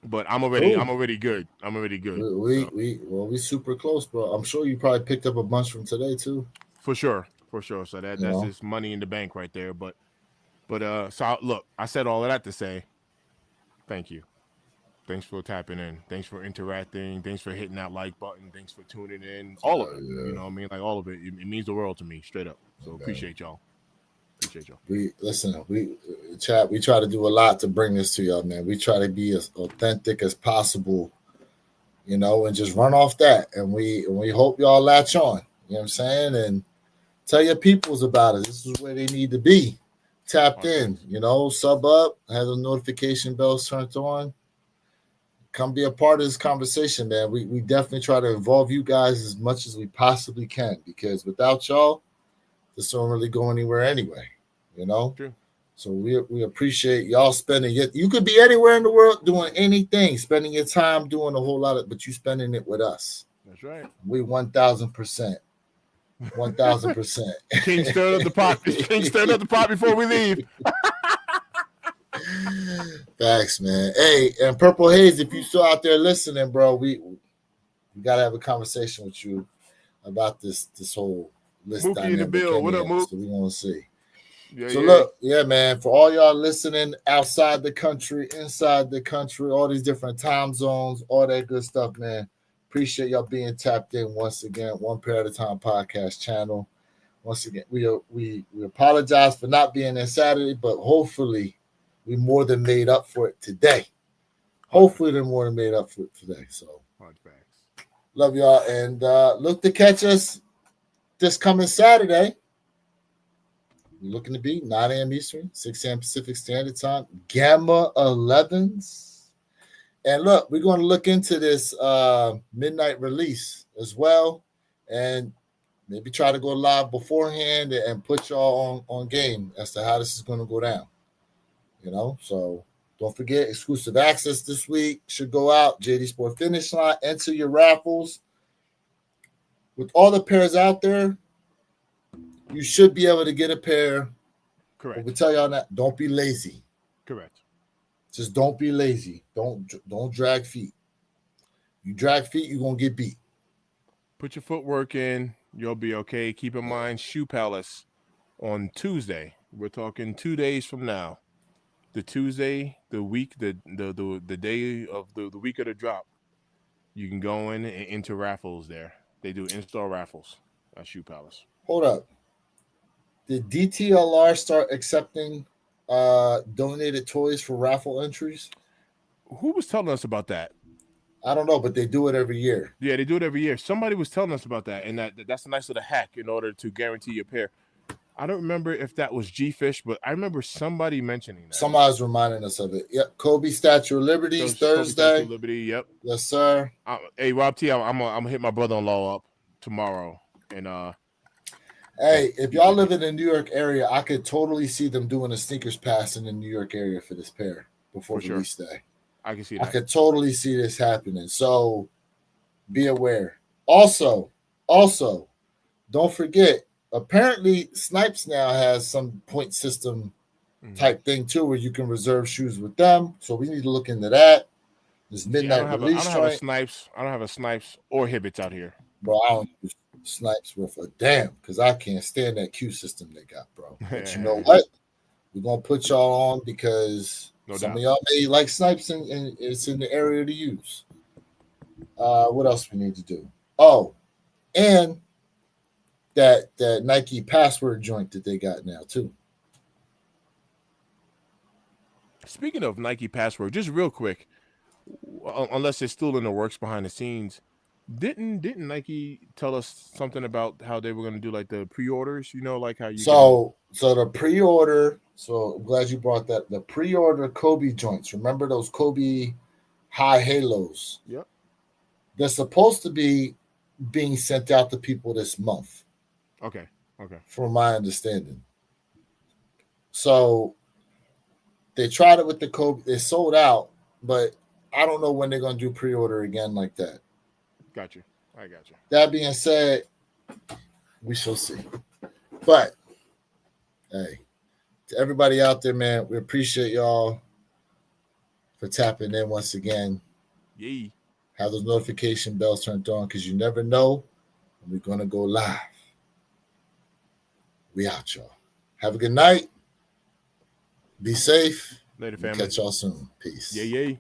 A: But I'm already good.
C: We super close, bro. I'm sure you probably picked up a bunch from today too.
A: For sure. So that's just money in the bank right there. But look, I said all of that to say, thank you. Thanks for tapping in. Thanks for interacting. Thanks for hitting that like button. Thanks for tuning in. All of it. You know what I mean? Like all of it. It means the world to me, straight up. So appreciate y'all. We
C: try to do a lot to bring this to y'all, man. We try to be as authentic as possible, and just run off that. And we hope y'all latch on. You know what I'm saying? And tell your peoples about it. This is where they need to be. Tapped in, sub up, have the notification bells turned on. Come be a part of this conversation, man. We definitely try to involve you guys as much as we possibly can, because without y'all, this don't really go anywhere anyway,
A: True.
C: So we appreciate y'all spending it. You could be anywhere in the world doing anything, spending your time doing a whole lot of, but you spending it with us.
A: That's right.
C: We 1,000%. 1,000%.
A: King stirred up the pot. King stirred up the pot before we leave.
C: Thanks, man. Hey, and Purple Haze, if you still out there listening, bro, we gotta have a conversation with you about this whole list
A: Mookie in the
C: dynamic.
A: bill. What up,
C: anyway,
A: Mook?
C: so we're gonna see.
A: Yeah,
C: So
A: yeah.
C: look, yeah, man, for all y'all listening outside the country, inside the country, all these different time zones, all that good stuff, man. Appreciate y'all being tapped in once again. One Pair at a Time podcast channel. Once again, we apologize for not being there Saturday, but hopefully we more than made up for it today. Hopefully they're more than made up for it today. So
A: Hard facts.
C: love y'all, and look to catch us this coming Saturday. We're looking to be 9 a.m. Eastern, 6 a.m. Pacific Standard Time, Gamma 11s. And look, we're going to look into this midnight release as well, and maybe try to go live beforehand and put y'all on game as to how this is going to go down. You know, so don't forget, exclusive access this week should go out. JD Sport Finish Line, enter your raffles. With all the pairs out there, you should be able to get a pair.
A: Correct.
C: But we tell y'all that, don't be lazy.
A: Correct.
C: Just don't be lazy. Don't drag feet. You drag feet, you're going to get beat.
A: Put your footwork in. You'll be okay. Keep in mind, Shoe Palace on Tuesday. We're talking 2 days from now. The Tuesday, the week, the day of the week of the drop. You can go in and enter raffles there. They do in-store raffles at Shoe Palace.
C: Hold up. Did DTLR start accepting donated toys for raffle entries?
A: Who was telling us about that?
C: I don't know, but they do it every year.
A: Yeah, they do it every year. Somebody was telling us about that, and that's a nice little hack in order to guarantee your pair. I don't remember if that was G-Fish, but I remember somebody mentioning that.
C: Somebody's reminding us of it. Yep, Kobe Statue of Liberty is Thursday.
A: Statue of Liberty, yep.
C: Yes, sir.
A: Hey, Rob T, I'm gonna hit my brother-in-law up tomorrow, and
C: hey, if y'all live in the New York area, I could totally see them doing a sneakers pass in the New York area for this pair before release day.
A: I can see that.
C: I could totally see this happening. So be aware. Also, don't forget, apparently Snipes now has some point system type thing too, where you can reserve shoes with them. So we need to look into that. This midnight release.
A: I don't have a Snipes or Hibbits out here.
C: Bro, I don't use Snipes worth a damn because I can't stand that Q system they got, bro. But you know what? We're gonna put y'all on because some of y'all may like Snipes and it's in the area to use. What else we need to do? Oh, and that Nike password joint that they got now too.
A: Speaking of Nike password, just real quick, unless it's still in the works behind the scenes, didn't Nike tell us something about how they were going to do like the pre-orders? You know, like how you
C: so the pre-order. So I'm glad you brought that. The pre-order Kobe joints. Remember those Kobe high halos?
A: Yep.
C: They're supposed to be being sent out to people this month.
A: Okay.
C: From my understanding. So they tried it with the Kobe. They sold out, but I don't know when they're going to do pre-order again like that.
A: Got you. I got you.
C: That being said, we shall see. But, hey, to everybody out there, man, we appreciate y'all for tapping in once again.
A: Yay.
C: Have those notification bells turned on because you never know when we're going to go live. We out, y'all. Have a good night. Be safe.
A: Later, family.
C: Catch y'all soon. Peace.
A: Yay.